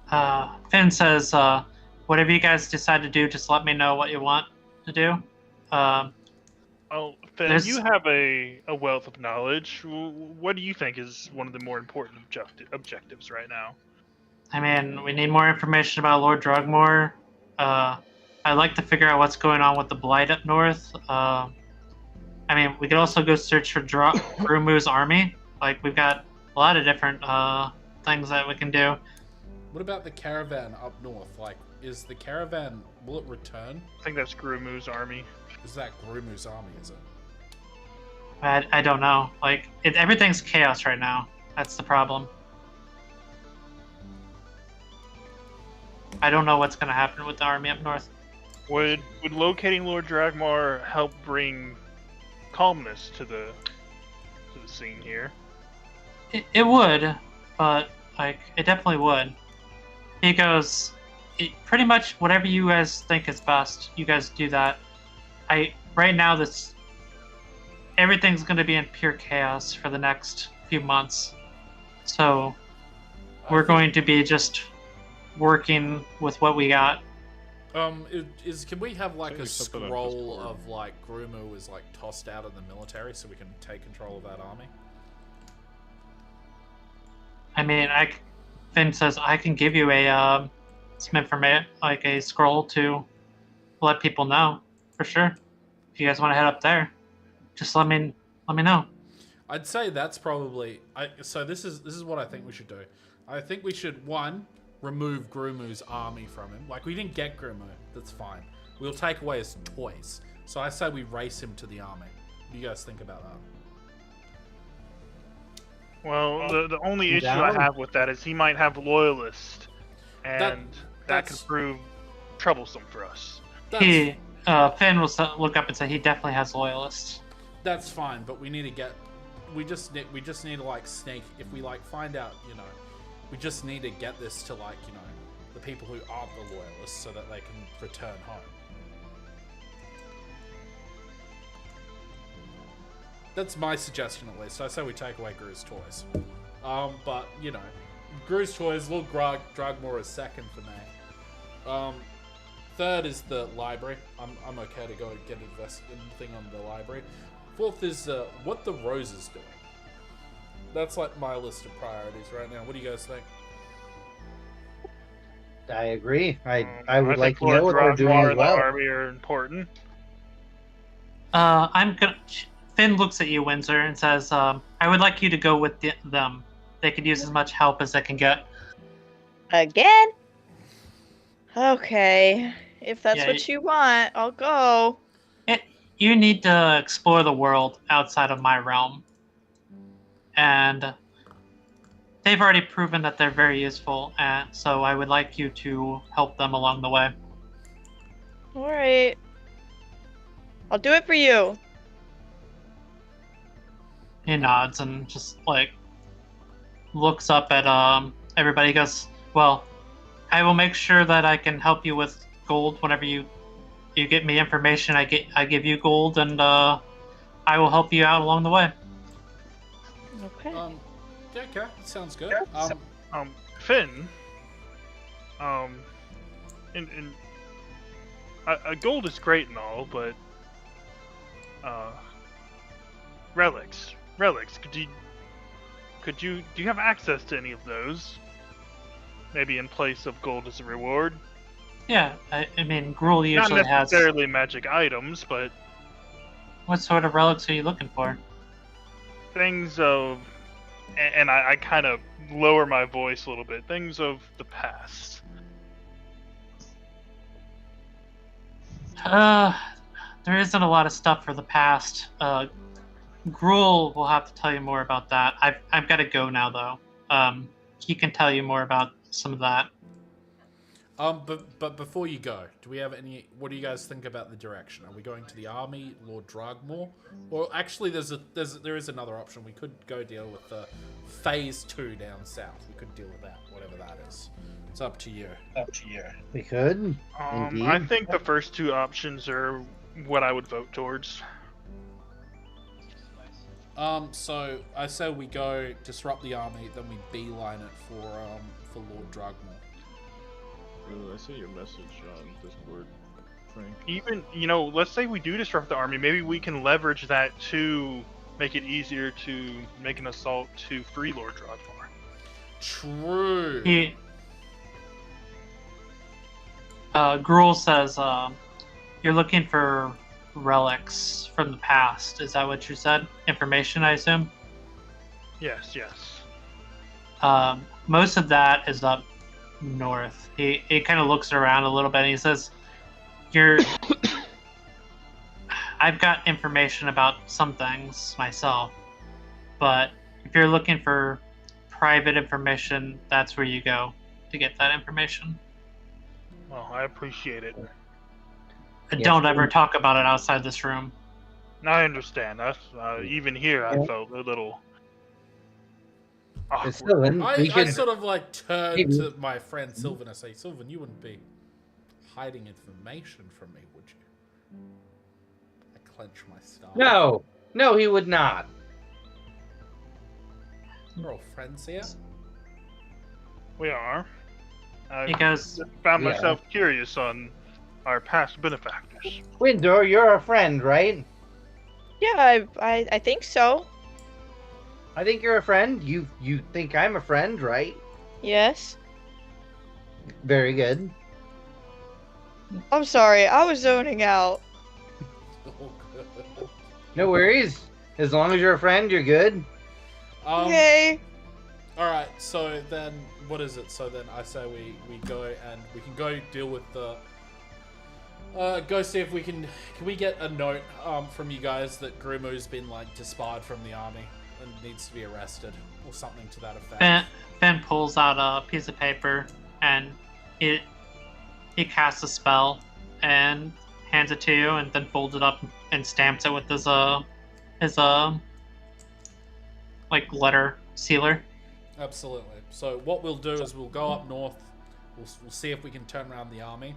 back. Finn says, whatever you guys decide to do, just let me know what you want to do. Oh, Finn, you have a wealth of knowledge. What do you think is one of the more important objectives right now? I mean, we need more information about Lord Drogmore. I'd like to figure out what's going on with the Blight up north. I mean, we could also go search for Grumu's army. Like, we've got a lot of different things that we can do. What about the caravan up north? Like, is the caravan, will it return? I think that's Grumu's army. Is that Grumu's army, is it? I don't know. Like, everything's chaos right now. That's the problem. I don't know what's going to happen with the army up north. Would locating Lord Dragmar help bring calmness to the scene here? It would, but like it definitely would. He goes, pretty much whatever you guys think is best, you guys do that. Right now everything's going to be in pure chaos for the next few months, so we're going to be just working with what we got. Can we have like Maybe a something on scroll Discord. of like Grumu is like tossed out of the military so we can take control of that army? I mean, Finn says I can give you some information, like a scroll to let people know for sure. If you guys want to head up there, just let me know. I'd say that's probably. So this is what I think we should do. I think we should remove Grumu's army from him. Like, we didn't get Grumu, that's fine. We'll take away his toys. So I say we race him to the army. What do you guys think about that? Well, the only issue Down? I have with that is he might have loyalists, and that that's- could prove troublesome for us. Finn will look up and say he definitely has loyalists. That's fine, but we need to get. We just need to like sneak. If we like find out, we just need to get this to like the people who aren't the loyalists, so that they can return home. That's my suggestion, at least. I say we take away Gru's toys. But Gru's toys. Lord Dragmore is second for me. Third is the library. I'm okay to go get anything on the library. Fourth is what the Rose is doing. That's like my list of priorities right now. What do you guys think? I agree. I would like think to know what they're doing Dragmar as and the well. army are important. Finn looks at you, Windsor, and says, "I would like you to go with them. They could use as much help as they can get." Again? Okay. If that's Yeah, what you want, I'll go. You need to explore the world outside of my realm. And they've already proven that they're very useful, and so I would like you to help them along the way. Alright. I'll do it for you. He nods and just like looks up at everybody. He goes, "Well, I will make sure that I can help you with gold whenever you get me information. I give you gold, and I will help you out along the way." Okay. Yeah, okay, sounds good. Finn. Gold is great and all, but relics. Do you have access to any of those? Maybe in place of gold as a reward. Yeah, I mean, Gruul Not usually has. necessarily magic items, but What sort of relics are you looking for? things of, and I kind of lower my voice a little bit. Things of the past. There isn't a lot of stuff for the past. Gruul will have to tell you more about that. I've got to go now, though. He can tell you more about some of that. But before you go, do we have any? What do you guys think about the direction? Are we going to the army, Lord Dragmore, or actually, there is another option. We could go deal with the Phase 2 down south. We could deal with that, whatever that is. It's up to you. We could. Indeed. I think the first two options are what I would vote towards. So I say we go disrupt the army, then we beeline it for Lord Dragmore. I see your message on Discord, Frank. Even, let's say we do disrupt the army, maybe we can leverage that to make it easier to make an assault to free Lord Dragmar. True. Gruul says, you're looking for relics from the past. Is that what you said? Information, I assume? Yes. Most of that is up north. He kind of looks around a little bit and he says, I've got information about some things myself, but if you're looking for private information, that's where you go to get that information. Well, I appreciate it. Don't ever talk about it outside this room. I understand. That's even here I felt a little awkward. Sylvan, we I could. sort of like turn to my friend Sylvan and say, Sylvan, you wouldn't be hiding information from me, would you? I clench my star. No, he would not. We're all friends here. We are. He I goes, found Yeah. myself curious on our past benefactors. Windor, you're a friend, right? Yeah, I think so. I think you're a friend. You think I'm a friend, right? Yes. Very good. I'm sorry, I was zoning out. Oh, good. No worries. As long as you're a friend, you're good. Okay. Alright, so then, what is it? So then I say we go and we can go deal with the Go see if we can we get a note from you guys that Grumu's been like disbarred from the army and needs to be arrested or something to that effect. Ben pulls out a piece of paper and he casts a spell and hands it to you, and then folds it up and stamps it with his like letter sealer. Absolutely. So what we'll do is we'll go up north. We'll see if we can turn around the army.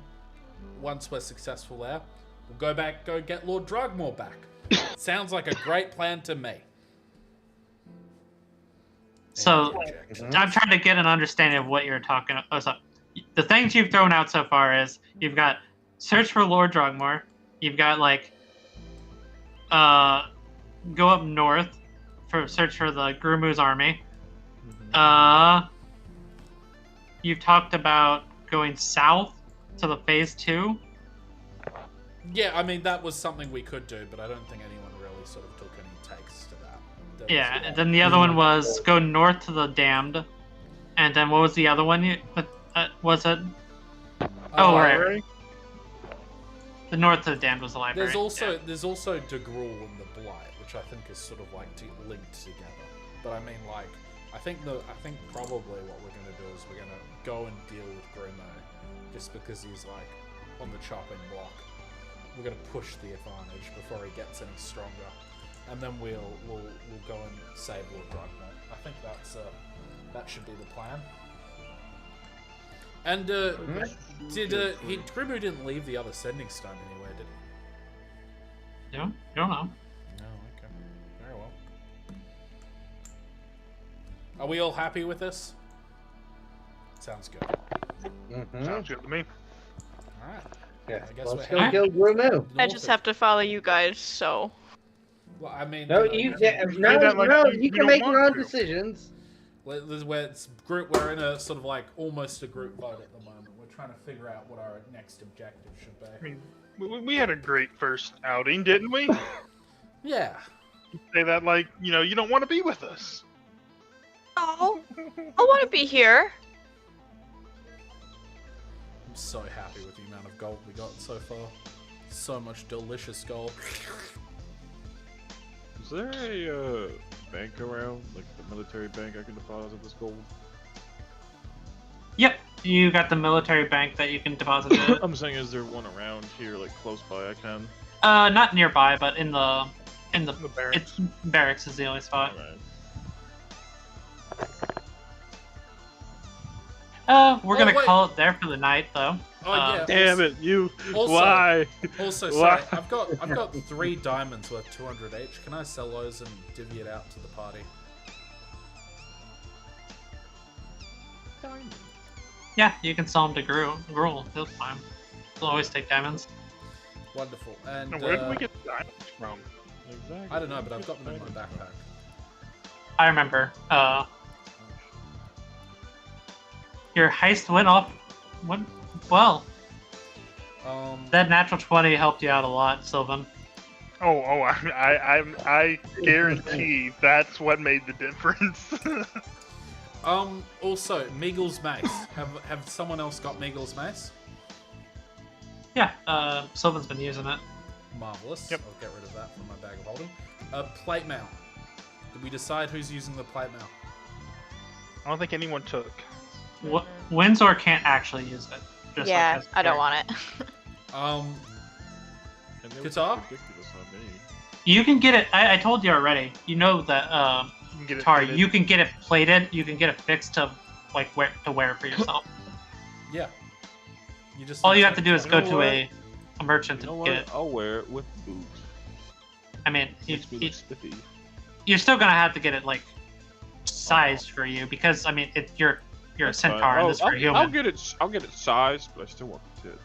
Once we're successful there, we'll go back, go get Lord Drugmore back. Sounds like a great plan to me. So I'm trying to get an understanding of what you're talking about. Oh, so the things you've thrown out so far is you've got search for Lord Drugmore. You've got like go up north for search for the Grumu's army. You've talked about going south to the phase 2. Yeah, I mean that was something we could do, but I don't think anyone really sort of took any takes to that. Yeah, and then the other one was go north to the Damned, and then what was the other one? Was it? Oh, right. The north of the Damned was the library. There's also De Gruul and the Blight, which I think is sort of like linked together. But I mean, like, I think probably what we're gonna do is we're gonna go and deal with Grumo, just because he's like on the chopping block. We're gonna push the advantage before he gets any stronger, and then we'll go and save Lord Drugmore. I think that should be the plan. And Grumo didn't leave the other sending stone anywhere, did he? No, you don't know. No, okay, very well. Are we all happy with this? Sounds good. Sounds good to me. All right. Yeah, I guess let's we're go kill Grumu. I just have to follow you guys, so. Well, I mean, No, you you can make don't your own want to. decisions. We're in a sort of like almost a group vote at the moment. We're trying to figure out what our next objective should I be. mean, we had a great first outing, didn't we? Yeah. Say that like, you don't want to be with us. Oh, I want to be here. I'm so happy with the amount of gold we got so far. So much delicious gold. Is there a bank around, like the military bank I can deposit this gold? Yep, you got the military bank that you can deposit it. I'm saying, is there one around here, like close by I can? Not nearby, but in the barracks. It's barracks is the only spot. Alright. We're gonna wait. call it there for the night, though. Oh yeah. Damn it, you! Also- Why? Also, Why? sorry, I've got 3 diamonds worth 200 each. Can I sell those and divvy it out to the party? Yeah, you can sell them to Gruul. He'll fine. He'll always take diamonds. Wonderful. And Now, where did we get the diamonds from? Exactly. I don't know, but I've got them in my backpack. I remember. Your heist went well. That natural 20 helped you out a lot, Sylvan. I guarantee that's what made the difference. Also, Meagle's mace. Have someone else got Meagle's mace? Yeah, Sylvan's been using it. Marvelous. Yep. I'll get rid of that from my bag of holding. Plate mail. Did we decide who's using the plate mail? I don't think anyone took. Windsor can't actually use it. Just Yeah, like I don't want it. Um, And they Guitar? were ridiculous on me. You can get it. I told you already. You know that, You can get it Tar, fitted. you can get it plated. You can get it fixed to wear for yourself. yeah. You just All you have to do is You go know to what? a merchant You know to what? get it. I'll wear it with boots. I mean, Makes me look spiffy. you're still gonna have to get it like sized for you because I mean, you're a That's fine. centaur and this is for a human. I'll get it sized, but I still want the tits.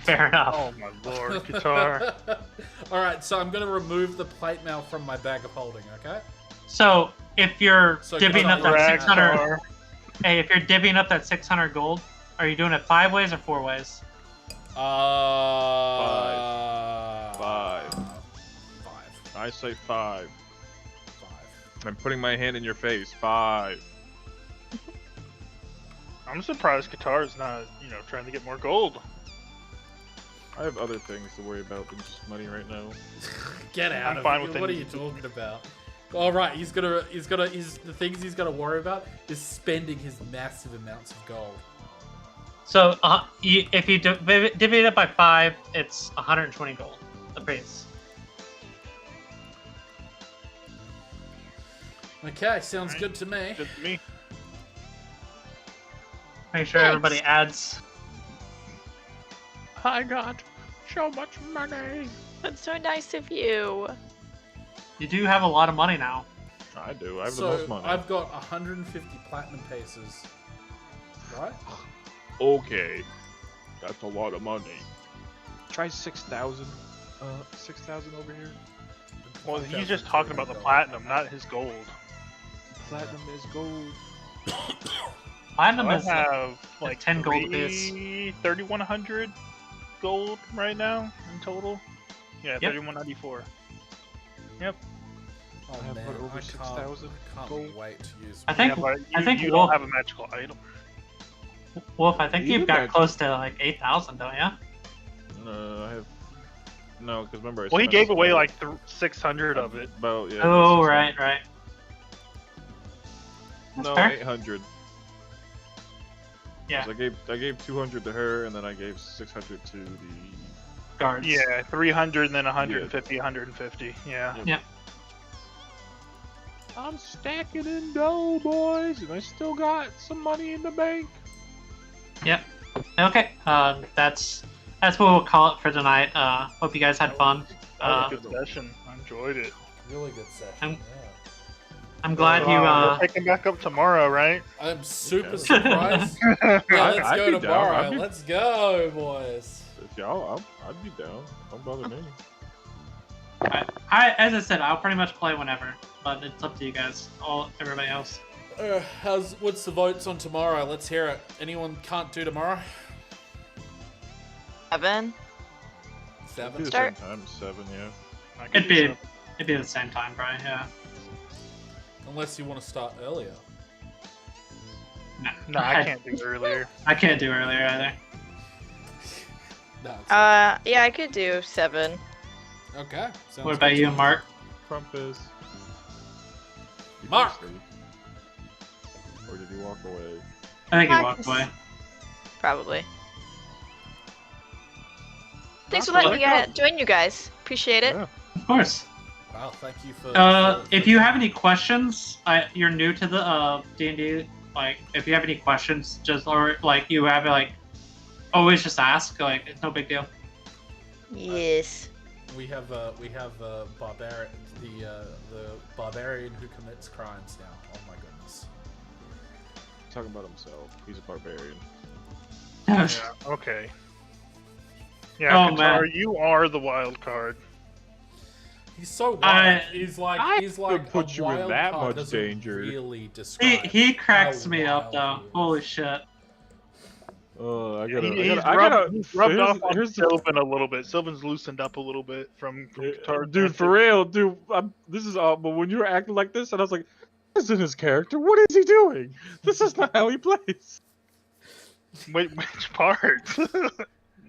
Fair enough. Oh my lord, guitar. Alright, so I'm going to remove the plate mail from my bag of holding, okay? So if you're So divvying up that Drag 600, car. hey, if you're divvying up that 600 gold, are you doing it 5 ways or 4 ways? Five. Five. I say 5. 5. I'm putting my hand in your face. 5. I'm surprised guitar's not, trying to get more gold. I have other things to worry about than just money right now. Get out I'm of fine here. with What are any- you talking about? All right, the things he's gonna worry about is spending his massive amounts of gold. So if you divvy it by 5, it's 120 gold apiece. Okay, sounds Alright. good to me. Good to me. Make sure everybody adds. I got so much money. That's so nice of you. You do have a lot of money now. I do. I have the So most money. I've got 150 platinum pieces. Right? Okay, that's a lot of money. Try 6,000. 6,000 over here. Well, he's just talking about the platinum, not his gold. Platinum is gold. Platinum I is have like 10 gold apiece. 3,100 gold right now in total. Yeah, Yep. 3,194. Oh I have man, what, over I 6,000 can't gold? wait to use. I think- Yeah, but I think you Wolf- don't have a magical item. Wolf. I think You you've got mentioned- close to like 8,000, don't you? I have. No, because remember. Well, he spent gave away about- like 600 of it. About yeah. Oh, 600. right. That's No, fair. 800. Yeah. 'Cause I gave 200 to her, and then I gave 600 to the. Guards. Yeah, 300 and then 150, 150. Yeah. I'm stacking in dough, boys, and I still got some money in the bank. Okay. That's what we'll call it for tonight. Hope you guys had fun. That was a good session. I enjoyed it. Really good session. I'm- yeah. I'm glad you. We're picking back up tomorrow, right? I'm super Okay. surprised. Yeah, let's I'd go be down. tomorrow. I'd be- Let's go, boys. If y'all, I'd be down. Don't bother me. As I said, I'll pretty much play whenever, but it's up to you guys, everybody else. What's the votes on tomorrow? Let's hear it. Anyone can't do tomorrow? 7. Be 7. the Start. same time, 7, yeah. I can do so. It'd be the same time, probably. Yeah. Unless you want to start earlier. No, I can't do earlier. I can't do earlier either. No. It's Yeah, I could do 7. okay. Sounds What about good you, to me. Mark? Crumpus. You Mark! fell asleep? Or did he walk away? I think he Marcus. walked away. Probably. Thanks for Awesome. letting me join you guys. Appreciate it. Yeah. Of course. Wow, thank you for. If you have any questions, you're new to the D&D. Like, if you have any questions, just or like you have like, always just ask. Like, it's no big deal. Yes. We have barbarian, the barbarian who commits crimes now. Oh my goodness. Talking about himself. He's a barbarian. Yeah, okay. Yeah, Oh, Qatar, man. you are the wild card. He's so wild. I he's I like could put a you in wild that card much doesn't danger. Really describe he cracks how me up though. wild he is. Holy shit. I gotta. He's I gotta. he's rubbed here's- off on here's the- Sylvan a little bit. Sylvan's loosened up a little bit from Qatar. Dude, for real, dude. This is but when you were acting like this, and I was like, "This isn't his character. What is he doing? This is not how he plays." Wait, which part?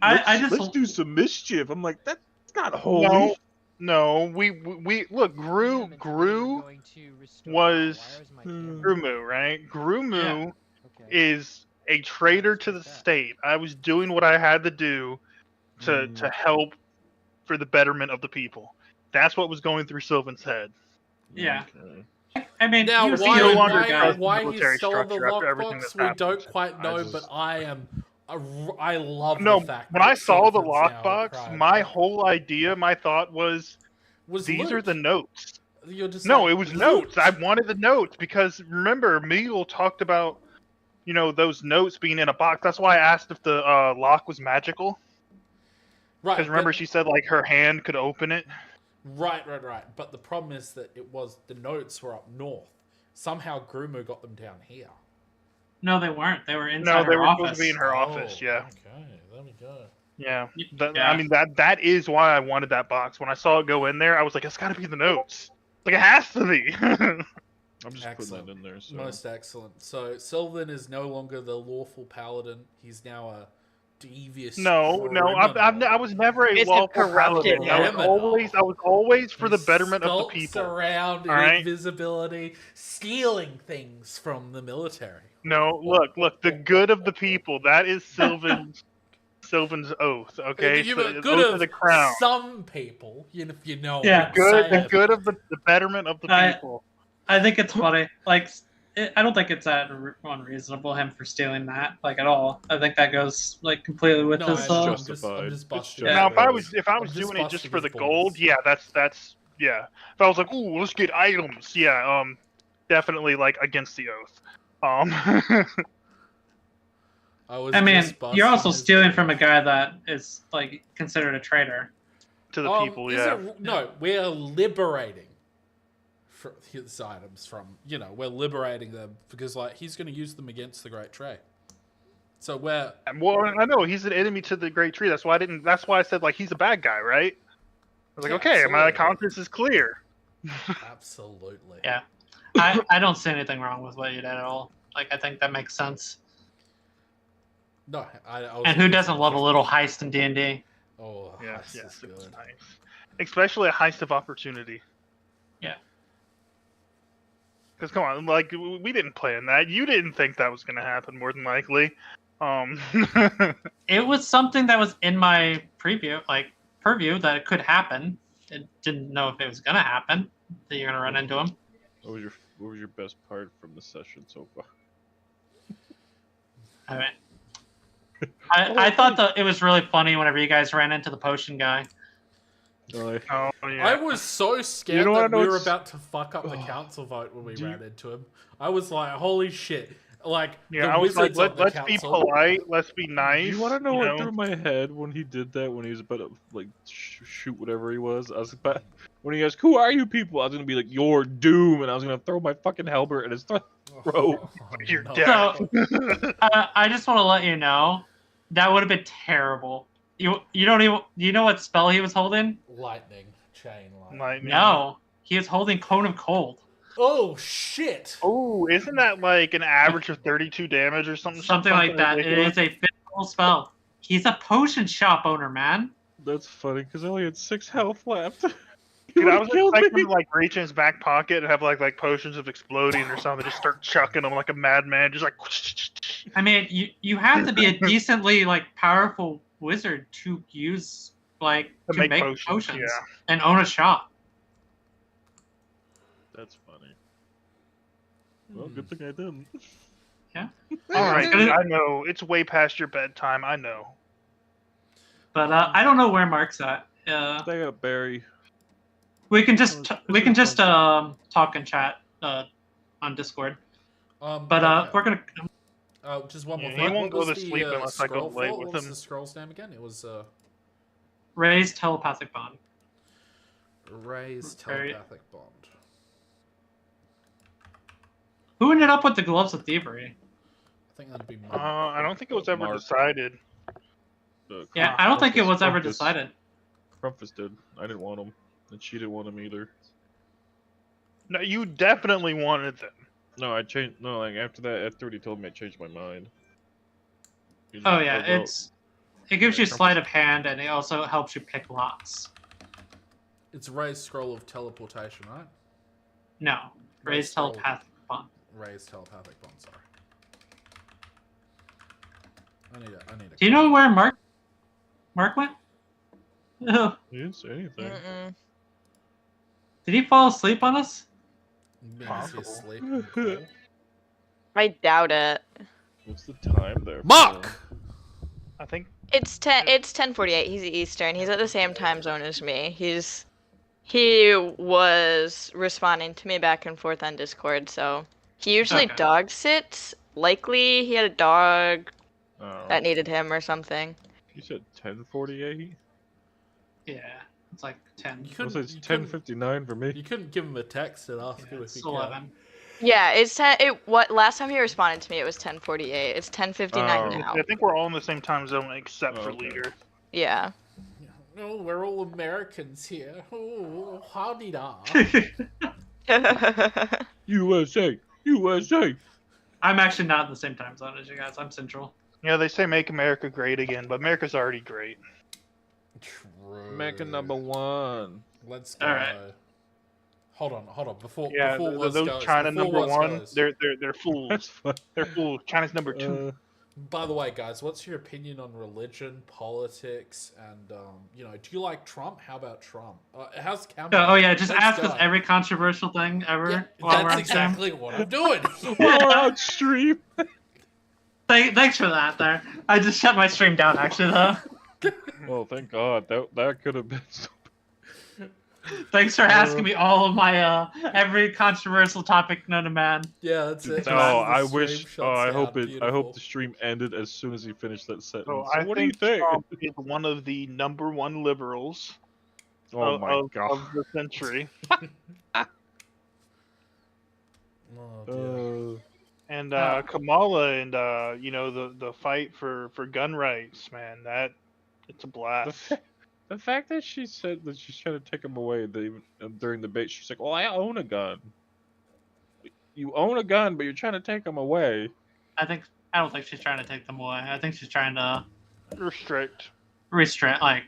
Let's do some mischief. I'm like, that's not holy. No, we look. Gru was Grumu, right? Grumu is a traitor to the state. I was doing what I had to do to help for the betterment of the people. That's what was going through Sylvan's head. Yeah. Okay. I mean, Now, you why, see no a longer wonder guy. why military he's still on the structure after everything lockbox, that's we happened. don't quite know, I just- but I love No, the fact when that I saw the Sylvan's now a lockbox, crime my lord. whole idea, my thought was, these are loot. the notes. You're just No, like, it was loot. notes. I wanted the notes because remember, Meagle talked about, those notes being in a box. That's why I asked if the lock was magical. Right, Because remember, but- she said like her hand could open it. Right. But the problem is that the notes were up north. Somehow Grumu got them down here. No, they weren't. They were No, inside they her were office. supposed to be in her office. Yeah, Okay, there we go. yeah. Yeah. I mean that is why I wanted that box. When I saw it go in there, I was like, it's got to be the notes. Like it has to be. I'm just Excellent. putting that in there. So. Most excellent. So Sylvan is no longer the lawful paladin. He's now a devious. No, I was never a It's a lawful corrupted paladin. I was always for the betterment of the people. Around in Alright? invisibility, stealing things from the military. No, look, the good of the people. That is Sylvan's oath. Okay, You so were it's good oath of of the crown. some people, if you know. Yeah. what I'm The saying. good of the betterment of the people. I think it's funny. Like, I don't think it's that unreasonable him for stealing that, like, at all. I think that goes like completely with No, his. I'm just- just It's busting. Yeah. Now, his if I was I'm just doing it just busting for his the balls. gold, yeah, that's yeah. If I was like, ooh, let's get items, yeah, definitely like against the oath. I mean, just busting you're also his stealing balls. from a guy that is like considered a traitor. to the people, Is yeah. no, we're liberating his items from. We're liberating them because like he's going to use them against the Great Trade. So we're Well, I know he's an enemy to the Great Tree. That's why I said like he's a bad guy, right? I was like, Yeah, okay, my absolutely. conscience is clear. absolutely. Yeah. I don't see anything wrong with what you did at all. Like, I think that makes sense. No, I was And who doesn't love a little heist in D&D? Oh, Yes, this yes, is it's good. nice. Especially a heist of opportunity. Yeah. Because come on, like we didn't plan that. You didn't think that was going to happen, more than likely. It was something that was in my purview that it could happen. I didn't know if it was gonna happen. That you're gonna run into him. What was your best part from the session so far? I mean, I thought that it was really funny whenever you guys ran into the potion guy. oh yeah. I was so scared You know that what, we no, were it's- about to fuck up the council vote when we Do you- ran into him. I was like, holy shit. Like, Yeah, the I was like, wizards on the let's be council. polite, let's be nice. You want to know what through my head when he did that? When he was about to like shoot whatever he was, I was about when he goes, "Who are you people?" I was gonna be like, "You're Doom," and I was gonna throw my fucking halberd at his throat. Oh, You're no. dead. So, I just want to let you know that would have been terrible. You don't even you know what spell he was holding? Lightning. Chain lightning. Lightning. No, he was holding Cone of Cold. Oh, shit. Oh, isn't that like an average of 32 damage or something? Something like that. It ridiculous? is a physical spell. He's a potion shop owner, man. That's funny because I only had 6 health left. Dude, I was killed expecting me. him to like reach in his back pocket and have like potions of exploding or something. Just start chucking them like a madman, just like. I mean, you have to be a decently like powerful wizard to use like to make potions Yeah. and own a shop. That's funny. Well, good thing I didn't. All right, gonna- I know it's way past your bedtime. I know. But I don't know where Mark's at. They got Barry. We can just It's talk and chat on Discord. But okay. we're gonna. Just one more Yeah, thing. he won't What go was to the, sleep unless I go scroll late for? with What was him. the scroll's name again? It was Raise telepathic bond. Raise Very- telepathic bond. Who ended up with the gloves of thievery? I think that'd be I don't think it was ever Mark. decided. Yeah, I don't think it was ever Crumpus. decided. Crumpus did. I didn't want him, and she didn't want him either. No, you definitely wanted them. No, I changed. No, like after that, after he told me, I changed my mind. He's Oh like, yeah, well, it gives you Crumpus. sleight of hand and it also helps you pick lots. It's raised scroll of teleportation, right? No, raise scroll. telepathic bond. Raised telepathic bond. Sorry. I need a. Do you know where Mark went? Oh, He didn't say anything. Mm-mm. did he fall asleep on us? Maybe Possible. he's asleep. Cool. I doubt it. What's the time there? Mark. I think. It's 10:48. He's Eastern. He's at the same time zone as me. He was responding to me back and forth on Discord, so he usually Okay. dog sits. Likely he had a dog Oh, that needed him or something. you said 10:48. Yeah, it's like 10. You I couldn't. was You it's couldn't, 10:59 for me. you couldn't give him a text and ask Yeah, him if he it's can. 11. Yeah, last time he responded to me it was 10:48. It's 10:59 Oh. now. I think we're all in the same time zone except Oh, for okay. leader. Yeah. Oh, we're all Americans here. Oh, howdy da. USA, USA. I'm actually not in the same time zone as you guys. I'm central. You know, they say make America great again, but America's already great. True. America #1. Let's go. All right. Hold on. Before Yeah, Woz those goes, China before number Woz one, goes. they're That's fools. fun. They're fools. China's number 2. By the way, guys, what's your opinion on religion, politics, and do you like Trump? How about Trump? How's Cameron? Oh yeah, just Let's ask go. us every controversial thing ever. Yeah, while we're that's on stream. exactly what I'm doing. While we're on stream. Thanks for that. There, I just shut my stream down. Actually, though. Well, thank God. That could have been. Thanks for asking me all of my every controversial topic known to man. Yeah, that's it. No, That's the I stream wish. shuts I hope down. it. I Beautiful. hope the stream ended as soon as he finished that sentence. So So I what do you think? Trump is one of the number 1 liberals Oh my God. of the century. Oh, dear. And Kamala and the fight for gun rights, man, it's a blast. The fact that she said that she's trying to take him away during the debate, she's like, "Well, I own a gun." You own a gun, but you're trying to take them away. I don't think she's trying to take them away. I think she's trying to Restrict. restrict, like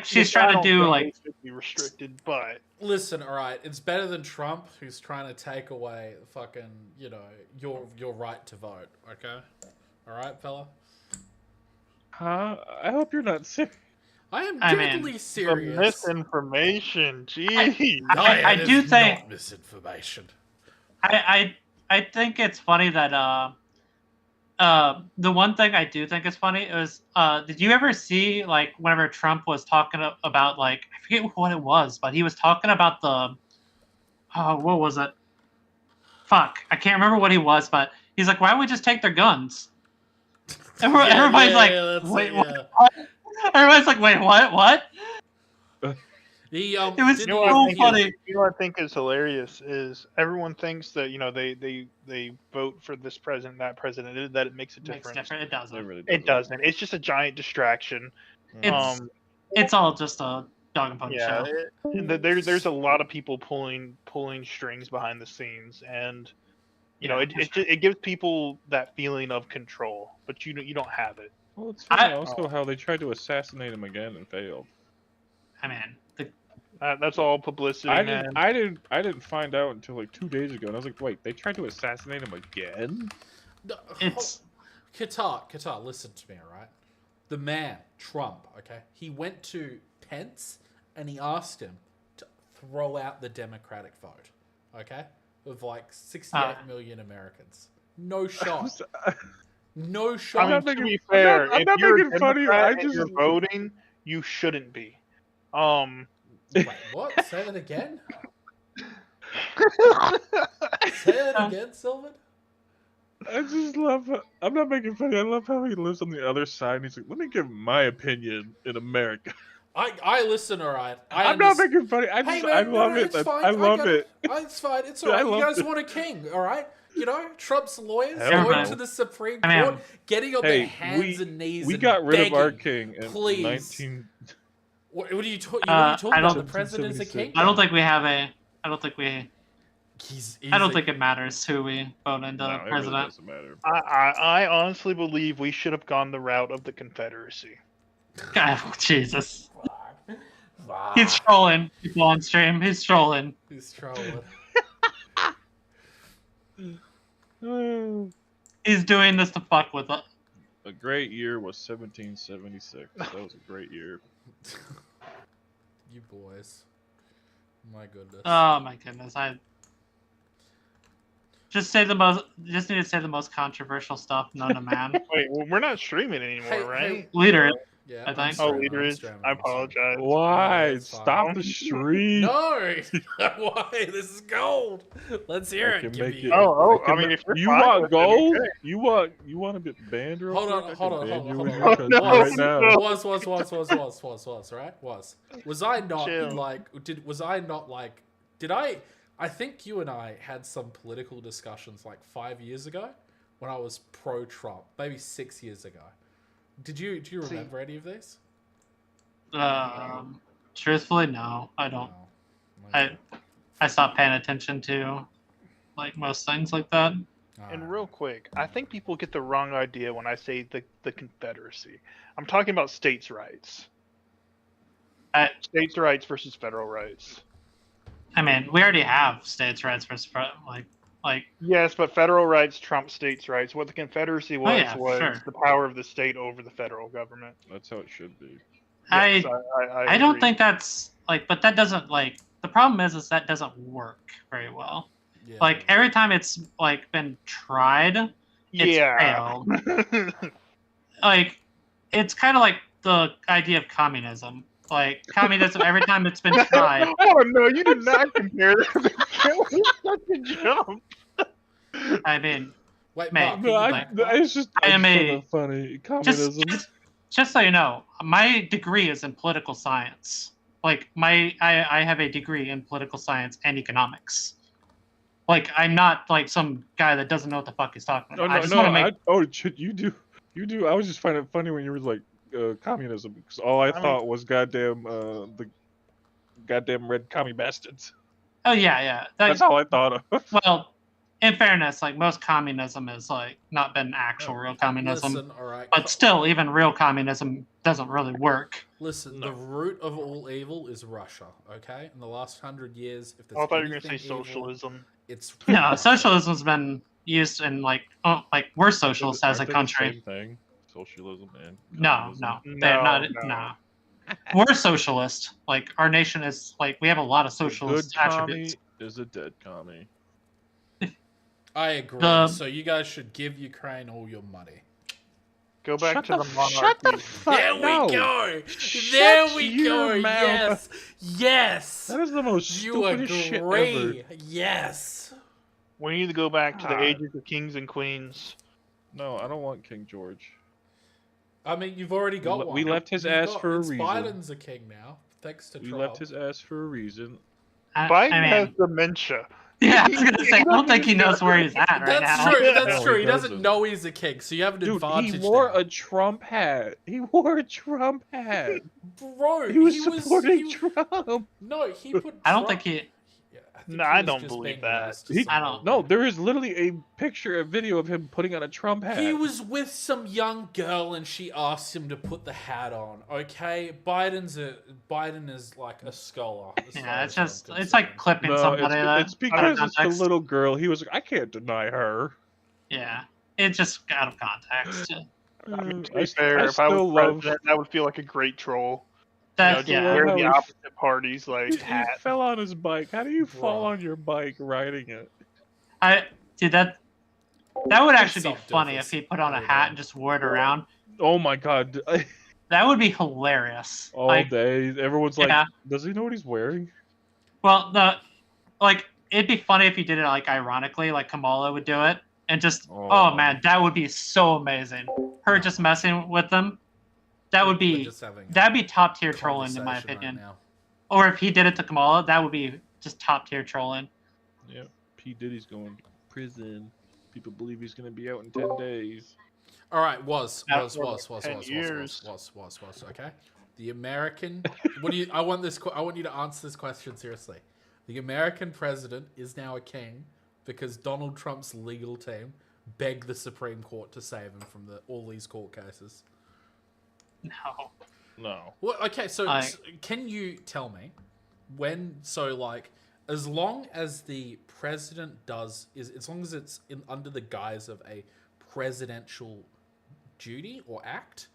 she's I trying to don't do think like. it should be restricted, but Listen, all right, it's better than Trump, who's trying to take away fucking, your right to vote. Okay, all right, fella. Huh? I hope you're not sick. I am I deadly mean, serious. misinformation. Jeez. I it do is think- not misinformation. I think it's funny that the one thing I do think is funny is did you ever see like whenever Trump was talking about like I forget what it was, but he was talking about the what was it? Fuck, I can't remember what he was, but he's like, why don't we just take their guns? Everybody's like, wait, what? Everybody's like, wait, what? He, It was didn't so he- funny. You know what I think is hilarious is everyone thinks that they vote for this president, that president, that it makes a Makes difference. different. It doesn't. It really It doesn't. It's just a giant distraction. It's it's all just a dog and pony Yeah, show. there's a lot of people pulling strings behind the scenes, and it gives people that feeling of control, but you don't have it. Well, it's funny also how they tried to assassinate him again and failed. I mean, That's all publicity, man. I didn't find out until like 2 days ago, and I was like, wait, they tried to assassinate him again? No, it's Qatar, listen to me, all right? The man, Trump, okay? He went to Pence and he asked him to throw out the Democratic vote, okay? Of like 68 million Americans. No shot. No shot. I mean, not to making- be fair, I'm not if you're making fun of you, Democrat I and just- you're voting, you shouldn't be. Wait, what? Say that again? Say that again, Sylvan? I just love. I'm not making fun. I love how he lives on the other side. And he's like, let me give my opinion in America. I listen, all right. I'm not making fun. I Hey, just, man, I love it. it's fine. I love got it. It's fine. It's I alright. You love guys it. want a king, all right? Trump's lawyers Hell going no. to the Supreme I mean, Court, getting on Hey, their hands and knees. We and got rid of our begging. king in Please. 19. What are you talking I about? don't- The president is a king? I don't think we have a. I don't think we. He's I don't a- think it matters who we vote into No, it really president. doesn't matter. I honestly believe we should have gone the route of the Confederacy. God, Jesus, Fuck. he's trolling people on stream. He's trolling. He's trolling. He's doing this to fuck with us. A great year was 1776. That was a great year. You boys. My goodness. Oh my goodness, I just need to say the most controversial stuff known to man. Wait, well, we're not streaming anymore, Hey, right? hey, Leader. yeah, I I'm think. streaming, Oh, leader I'm is. streaming, I I'm streaming. apologize. Why? it's fine. Stop the stream. No! Why? This is gold. Let's hear I it. can Give make me it. Oh, I can mean, make- if you're you fine want with it, gold? okay. You want to get banned real Hold quick? on, I hold can on, ban hold you on, in hold your on. no, country right now. Was. Was I not Chill. like? Did I think you and I had some political discussions like 5 years ago when I was pro-Trump, maybe 6 years ago. Do you remember any of these? Truthfully, no, I don't. No. I stopped paying attention to like most things like that. And real quick, I think people get the wrong idea when I say the Confederacy. I'm talking about states' rights. States' rights versus federal rights. I mean, we already have states' rights versus like. Yes, but federal rights trump states' rights. What the Confederacy was sure. the power of the state over the federal government. That's how it should be. Yes, I don't agree. think that's like, but that doesn't like. The problem is that doesn't work very well. Yeah. Like every time it's like been tried, it's failed. Like it's kind of like the idea of communism. Like communism, every time it's been tried. Oh no, you did not compare that. That was such a jump. I mean, Wait, Mate, Mark, No, it's just I am a- funny communism. just so you know, my degree is in political science. Like I have a degree in political science and economics. Like I'm not like some guy that doesn't know what the fuck he's talking about. I just want to make. You do. I was just finding it funny when you were like communism, because all I thought was goddamn the goddamn red commie bastards. Oh yeah. That's all I thought of. Well, in fairness, like most communism is like not been actual real communism. Listen, all right. But still, even real communism doesn't really work. Listen, the root of all evil is Russia. Okay, in the last 100 years, if there's I thought you were gonna anything say evil, socialism. it's No, socialism's been used in like we're socialists as a Aren't they the country. same thing? Socialism and No, communism? they're not. No. No. We're socialist. Like our nation is like we have a lot of A good socialist commie attributes. is a dead commie. I agree. The- So you guys should give Ukraine all your money. Go back Shut to the monarchy. Shut the fuck There we no. go. Shut There we your go. mouth. Yes. That is the most You stupidest shit ever. agree. Yes. We need to go back to the God. ages of kings and queens. No, I don't want King George. I mean, you've already got le- one. we left his ass for a it's reason. Biden's a king now, thanks to We Trump. left his ass for a reason. Biden I mean, has dementia. yeah, I was gonna say I don't think he knows where he's at right That's now. true. Yeah. That's No, true. he He doesn't doesn't. know he's a king, so you have an Dude, advantage. he wore now. a Trump hat. He wore a Trump hat. Bro, He was supporting he- Trump. No, he put. I don't Trump- think he. Yeah, think No, he I was don't just believe being that. nice to He- some I don't- old No, guy. there is literally a picture, a video of him putting on a Trump hat. He was with some young girl and she asked him to put the hat on. Okay, Biden is like a scholar. as far Yeah, it's as I'm just it's like concerned. clipping No, somebody. it's out because of it's the context. little girl. He was like, I can't deny her. Yeah, it's just out of context. I mean, to I be st- fair, I if I was still love- president, that would feel like a great troll. That's you know, yeah. just wear How the he- opposite parties like He hat. fell on his bike. How do you fall Bro. on your bike riding it? Dude, that would actually be Something funny different. if he put on a hat and just wore it around. Oh my god. That would be hilarious. All Like, day. Everyone's like, Yeah. does he know what he's wearing? well, it'd be funny if he did it like ironically, like Kamala would do it, and just oh man, that would be so amazing. Her just messing with them, that would We're be just having a that'd be top tier trolling in my conversation right opinion. now. Or if he did it to Kamala, that would be just top tier trolling. Yeah. P. Diddy's going to prison. People believe he's going to be out in 10 days. All right, was. for 10 years. Okay, the American. What do you? I want you to answer this question seriously. The American president is now a king because Donald Trump's legal team begged the Supreme Court to save him from all these court cases. No. No. Well, okay, so I- can you tell me when? So, like, as long as the president as long as it's under the guise of a presidential duty or act,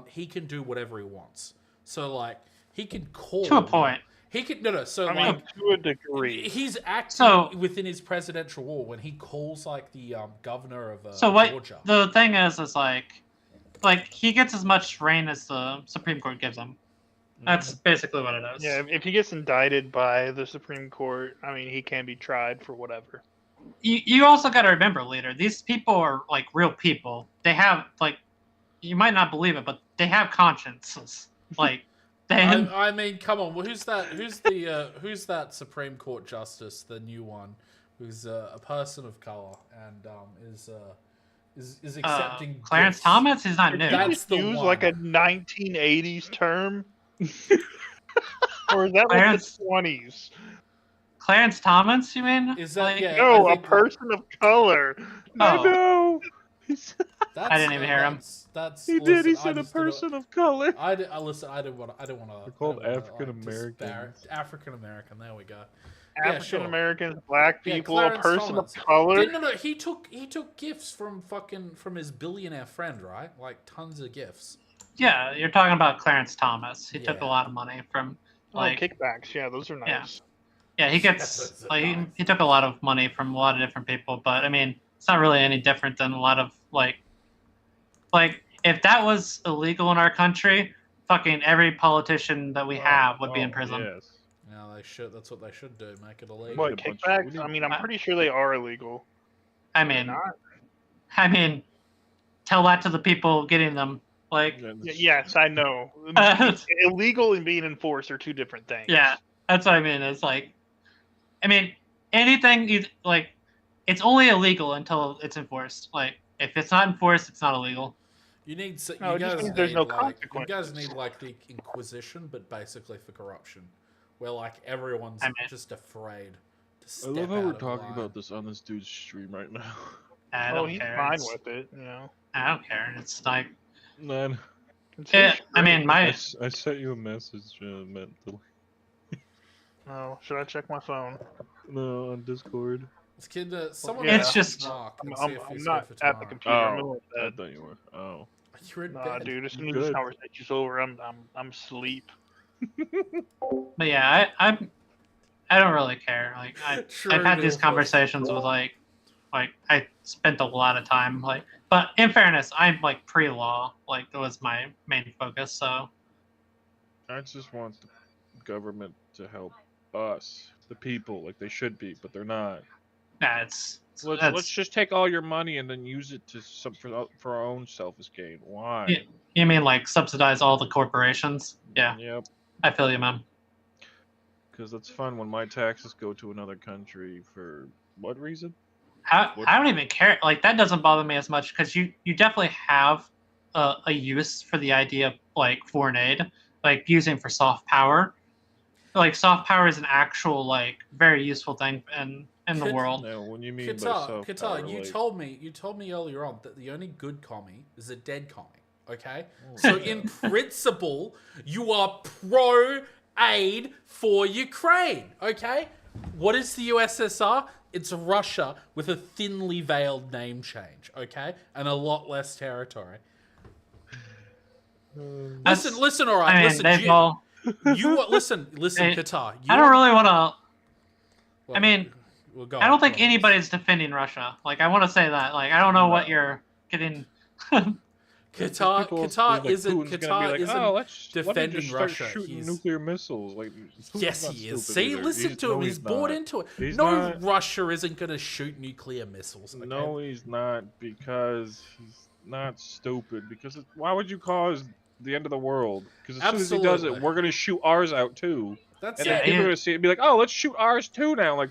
he can do whatever he wants. So, like, he can call To a point. He can no. So, I like, mean, to a degree. he's acting So- within his presidential role when he calls like the governor of So what Georgia. the thing is like he gets as much reign as the Supreme Court gives him. That's basically what it is. Yeah, if he gets indicted by the Supreme Court, I mean, he can be tried for whatever. You also got to remember, leader. These people are like real people. They have like, you might not believe it, but they have consciences. Like, they. I mean, come on. Well, who's that? Who's that Supreme Court justice, the new one, who's a person of color and is accepting Clarence gifts? Thomas. He's not Did new. you That's just the use one. like a 1980s term? Or is that like Clarence- the 20s? Clarence Thomas, you mean? Is that Like, yeah? No, I a think person of color. Oh. No, That's, I didn't even hear him. That's he did. He said a person of color. Listen. I didn't want to. They're called African Americans. African American. There we go. African Americans, black Yeah, people, Clarence a person Thomas. of color. No. He took gifts from his billionaire friend, right? Like tons of gifts. Yeah, you're talking about Clarence Thomas. He took Yeah. a lot of money from like Kickbacks. Yeah, those are nice. yeah, he gets like he took a lot of money from a lot of different people, but I mean, it's not really any different than a lot of like if that was illegal in our country, fucking every politician that we have would be in prison. Yes. Yeah, they should. That's what they should do. Make it illegal. What, a bunch of- kickbacks? I mean, I'm pretty sure they are illegal. I They're mean, not. tell that to the people getting them. Like, Yes, I know. Illegal and being enforced are two different things. yeah, that's what I mean. It's like, I mean, anything you like, it's only illegal until it's enforced. Like, if it's not enforced, it's not illegal. You need. No, You it just guys means there's need no like. You consequences. guys need like the Inquisition, but basically for corruption, where like everyone's I mean- just afraid to I step love how out we're of talking line. about this on this dude's stream right now. I Oh, don't he's care. fine It's- with it, you know. I don't care. It's like, Man, It's his I mean, stream. my I sent you a message mentally. Oh, should I check my phone? No, on Discord. This kid, someone. Yeah. It's just- Mark and I'm see if he's good not for at the tomorrow. computer. I'm Oh, in I bed. thought you were. Oh. You're in Nah, bed. dude, as soon as Good. this conversation's over, I'm asleep. but yeah, I don't really care. Like, I've had these conversations with like I spent a lot of time like, but in fairness, I'm like pre-law. Like, that was my main focus. So I just want the government to help us, the people, like they should be, but they're not. yeah, it's Let's just take all your money and then use it to for our own selfish gain. Why? Yeah. You mean like subsidize all the corporations? Yeah, Yep. I feel you, man. Because it's fun when my taxes go to another country for what reason? I don't even care. Like, that doesn't bother me as much because you definitely have a use for the idea of like foreign aid, like using for soft power. Like, soft power is an actual like very useful thing in the world. No, when you mean by Qatar, self-power, you like- told me earlier on that the only good commie is a dead commie. Okay, Oh. so in principle, you are pro aid for Ukraine. Okay, what is the USSR? It's Russia with a thinly veiled name change. Okay, and a lot less territory. Listen. All right, I mean, listen. they've all. Listen, They- Qatar. I don't really want to. Well, I mean, we'll go I don't on, think go on. anybody's defending Russia. Like, I want to say that. Like, I don't know what you're getting. Qatar People Qatar like isn't Putin's gonna be Qatar like, isn't oh, let me defending just start Russia. shooting He's- nuclear missiles. Like, Putin's Yes, not he is. stupid See, either. listen to him. No, He's bought not. into it. He's No, not. Russia isn't going to shoot nuclear missiles. Okay? No, he's not, because he's not stupid. Because why would you cause the end of the world? Because as soon as he does it, Absolutely. we're gonna shoot ours out too. That's And Yeah, then it. people yeah. are gonna see it and be like, oh, let's shoot ours too now. Like,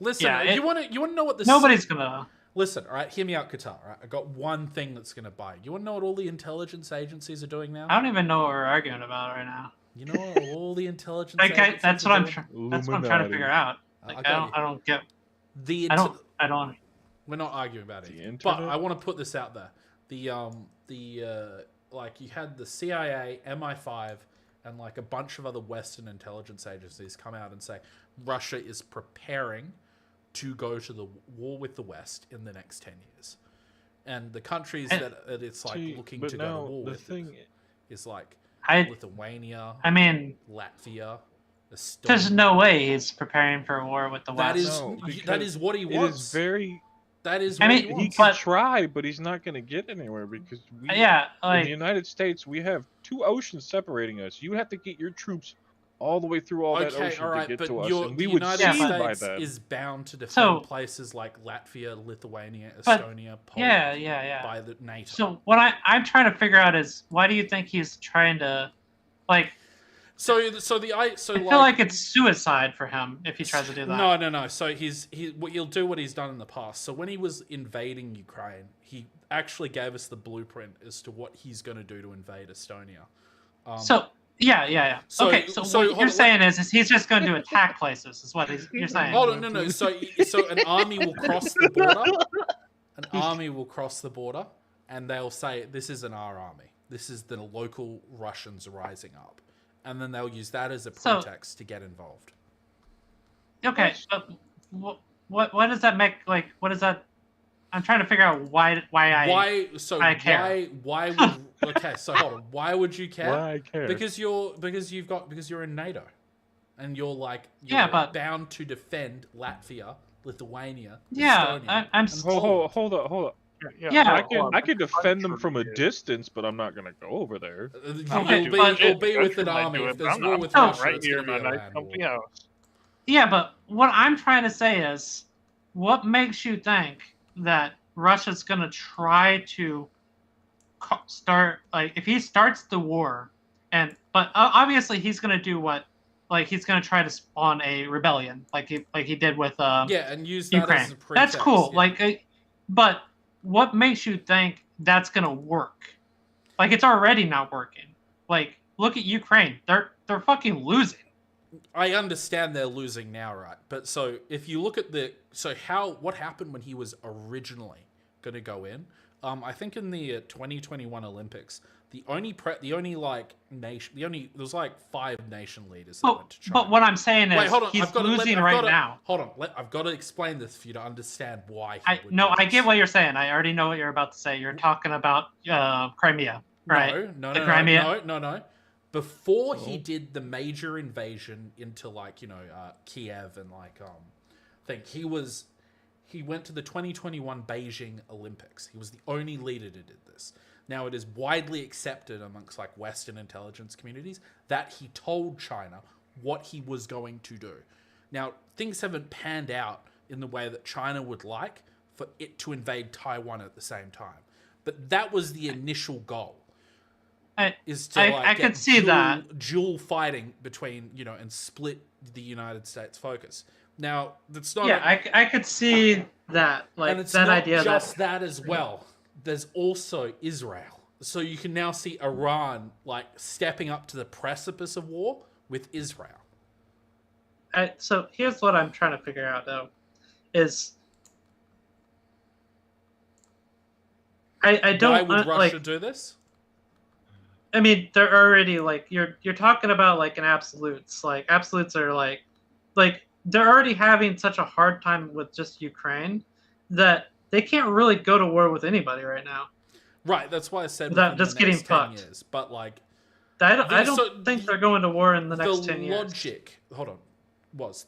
Listen, Yeah, you want to know what the Nobody's gonna. Listen, all right, hear me out, Qatar. All right, I got one thing that's going to buy you. You want to know what all the intelligence agencies are doing now? I don't even know what we're arguing about right now. You know what all the intelligence Like, agencies that's are what I'm. doing? That's what I'm trying to figure out. Like, got you. I don't get. The I inte- don't. We're not arguing about it. The But internet? I want to put this out there. Like you had the CIA, MI5, and like a bunch of other Western intelligence agencies come out and say Russia is preparing to go to the war with the West in the next 10 years. And the countries And- that it's like see, looking but to go now to war the with thing, is like I Lithuania, I mean, Latvia, Estonia. there's no way he's preparing for a war with the That West. is No, that because is what he it wants. is very. That is I what mean, he He wants. can But- try, but he's not gonna get anywhere because we. Yeah, In like the United States, we have 2 oceans separating us. You have to get your troops all the way through all that Okay, ocean all right, to get but to us, your, and we the would United see by States then. is bound to defend So- places like Latvia, Lithuania, But- Estonia, Poland yeah. by the NATO. So what I'm trying to figure out is why do you think he's trying to, like? I feel like it's suicide for him if he tries to do that. No. So he'll do what he's done in the past. So when he was invading Ukraine, he actually gave us the blueprint as to what he's going to do to invade Estonia. So Yeah. So- Okay, so what hold you're on, saying is he's just going to attack places. Is what you're saying? Hold on, no. So an army will cross the border. An army will cross the border, and they'll say, "This isn't our army. This is the local Russians rising up," and then they'll use that as a So- pretext to get involved. Okay, but what does that make? Like, what is that? I'm trying to figure out why I care. Why would okay? So hold on. Why would you care? Why I care? Because you're in NATO, and you're Yeah, but- bound to defend Latvia, Lithuania, Yeah, Estonia, I'm and s- Poland. Hold up. Yeah, I can defend them from a distance, but I'm not gonna go over there. Okay, You'll but- be with an army. If there's war with I'm Russia, right it's here, gonna be man. a I land comfy war. house. Yeah, but what I'm trying to say is, what makes you think that Russia's going to try to start, like, if he starts the war, but obviously he's going to do what, like, he's going to try to spawn a rebellion, like he did with Yeah, and use that Ukraine. as a pretext. That's cool. Yeah. But what makes you think that's going to work? Like, it's already not working. Like, look at Ukraine. They're fucking losing. I understand they're losing now, right? But so if you look at what happened when he was originally going to go in? I think in the 2021 Olympics, there was like 5 nation leaders that went to China. But what I'm saying is, Wait, hold on. he's losing right now. Hold on. I've got to explain this for you to understand why. I get what you're saying. I already know what you're about to say. You're talking about Crimea, right? No. Before he did the major invasion into Kiev and he went to the 2021 Beijing Olympics. He was the only leader that did this. Now it is widely accepted amongst Western intelligence communities that he told China what he was going to do. Now things haven't panned out in the way that China would like for it to invade Taiwan at the same time. But that was the initial goal. I could see that dual fighting between and split the United States focus. Now that's not. Yeah, I could see that and it's that not idea. Just that as well. There's also Israel. So you can now see Iran stepping up to the precipice of war with Israel. So here's what I'm trying to figure out though, is I don't. Why would Russia do this? I mean, they're already you're talking about an absolutes. Absolutes are like they're already having such a hard time with just Ukraine that they can't really go to war with anybody right now. Right, that's why I said without within just the next getting 10 fucked. years. But I don't think they're going to war in the next 10 years.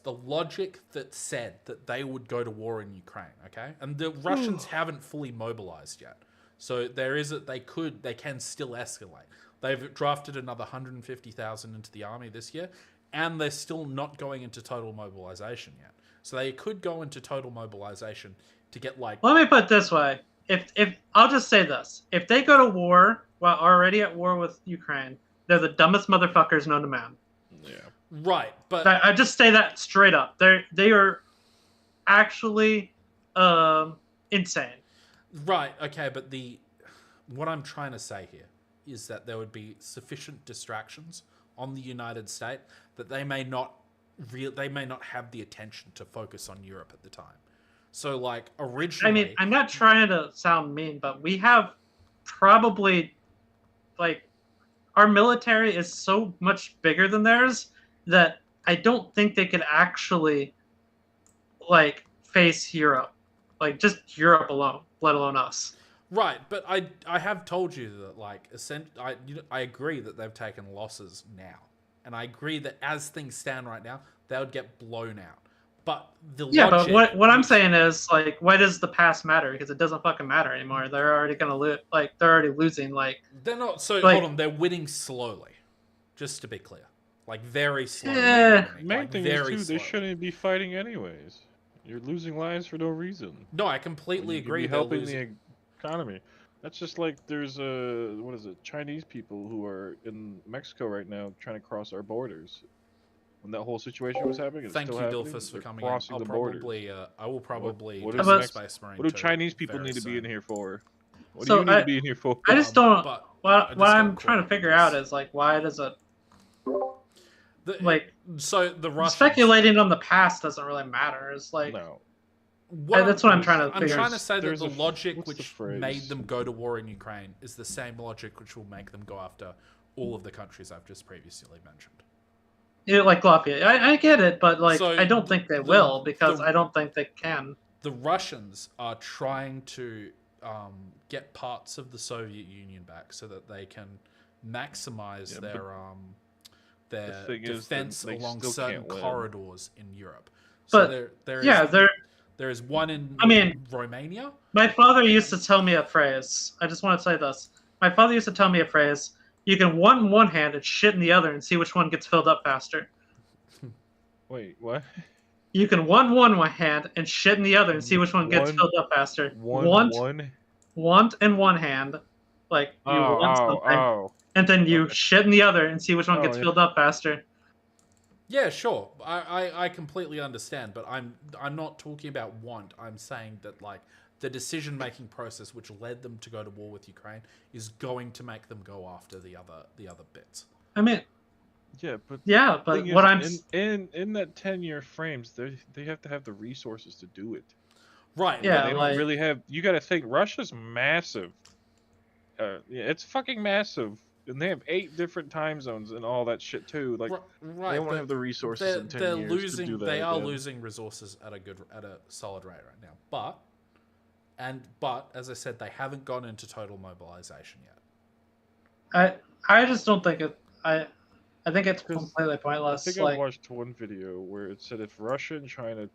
The logic that said that they would go to war in Ukraine, okay? And the Russians haven't fully mobilized yet. So they can still escalate. They've drafted another 150,000 into the army this year, and they're still not going into total mobilization yet. So they could go into total mobilization to get Let me put it this way. If I'll just say this. If they go to war while already at war with Ukraine, they're the dumbest motherfuckers known to man. Yeah. Right, but I just say that straight up. They are actually insane. Right, okay, but what I'm trying to say here is that there would be sufficient distractions on the United States that they may not have the attention to focus on Europe at the time. So originally, I mean, I'm not trying to sound mean, but we have probably our military is so much bigger than theirs that I don't think they could actually face Europe, just Europe alone, let alone us. Right, but I have told you that I agree that they've taken losses now, and I agree that as things stand right now, they would get blown out. But but what I'm saying is why does the past matter? Because it doesn't fucking matter anymore. They're already gonna lose. They're already losing. They're not. So hold on, they're winning slowly. Just to be clear, very slowly. Yeah. Main thing is too, they shouldn't be fighting anyways. You're losing lives for no reason. No, I completely agree. Be helping the economy. That's just there's Chinese people who are in Mexico right now trying to cross our borders. When that whole situation was happening, it's thank you, still happening. Dilphus, for They're coming crossing in. the borders. I will probably. What do is Space Marine what do too Chinese people very need to be in soon. here for? What So do you need to be in here for? I just don't. But What I just I'm got trying to caught figure up out with is why does So the Russians. speculating on the past doesn't really matter. It's like No. that's what I'm trying to I'm figure. trying to say that There's the a- logic what's the which phrase? made them go to war in Ukraine is the same logic which will make them go after all of the countries I've just previously mentioned. Yeah, like Latvia. I get it, but like So I don't think they the- will because the- I don't think they can. The Russians are trying to get parts of the Soviet Union back so that they can maximize Yeah, but their thing is that defense they along still certain can't win. corridors in Europe. But, So Yeah, there is one in I mean- Romania. my father used to tell me a phrase. I just want to say this. My father used to tell me a phrase. You can one in one hand and shit in the other and see which one gets filled up faster. Wait, what? You can one hand and shit in the other and see which one gets One- filled up faster. One. Want in one hand, like you want something, Oh. and then you Okay. shit in the other and see which one Oh, gets yeah. filled up faster. Yeah, sure. I completely understand, but I'm not talking about want. I'm saying that like the decision making process which led them to go to war with Ukraine is going to make them go after the other bits. I mean, Yeah, but yeah, but thing what is, I'm in that 10-year frames, they have to have the resources to do it. Right. Yeah, they but don't like- really have. You got to think Russia's massive. Yeah, it's fucking massive, and they have 8 different time zones and all that shit too. Like right, they won't but have the resources in 10 they're years losing. to do that. They are again. losing resources at a solid rate right now. But as I said, they haven't gone into total mobilization yet. I just don't think it. I think it's 'Cause completely I pointless. think I Like, watched one video where it said if Russia and China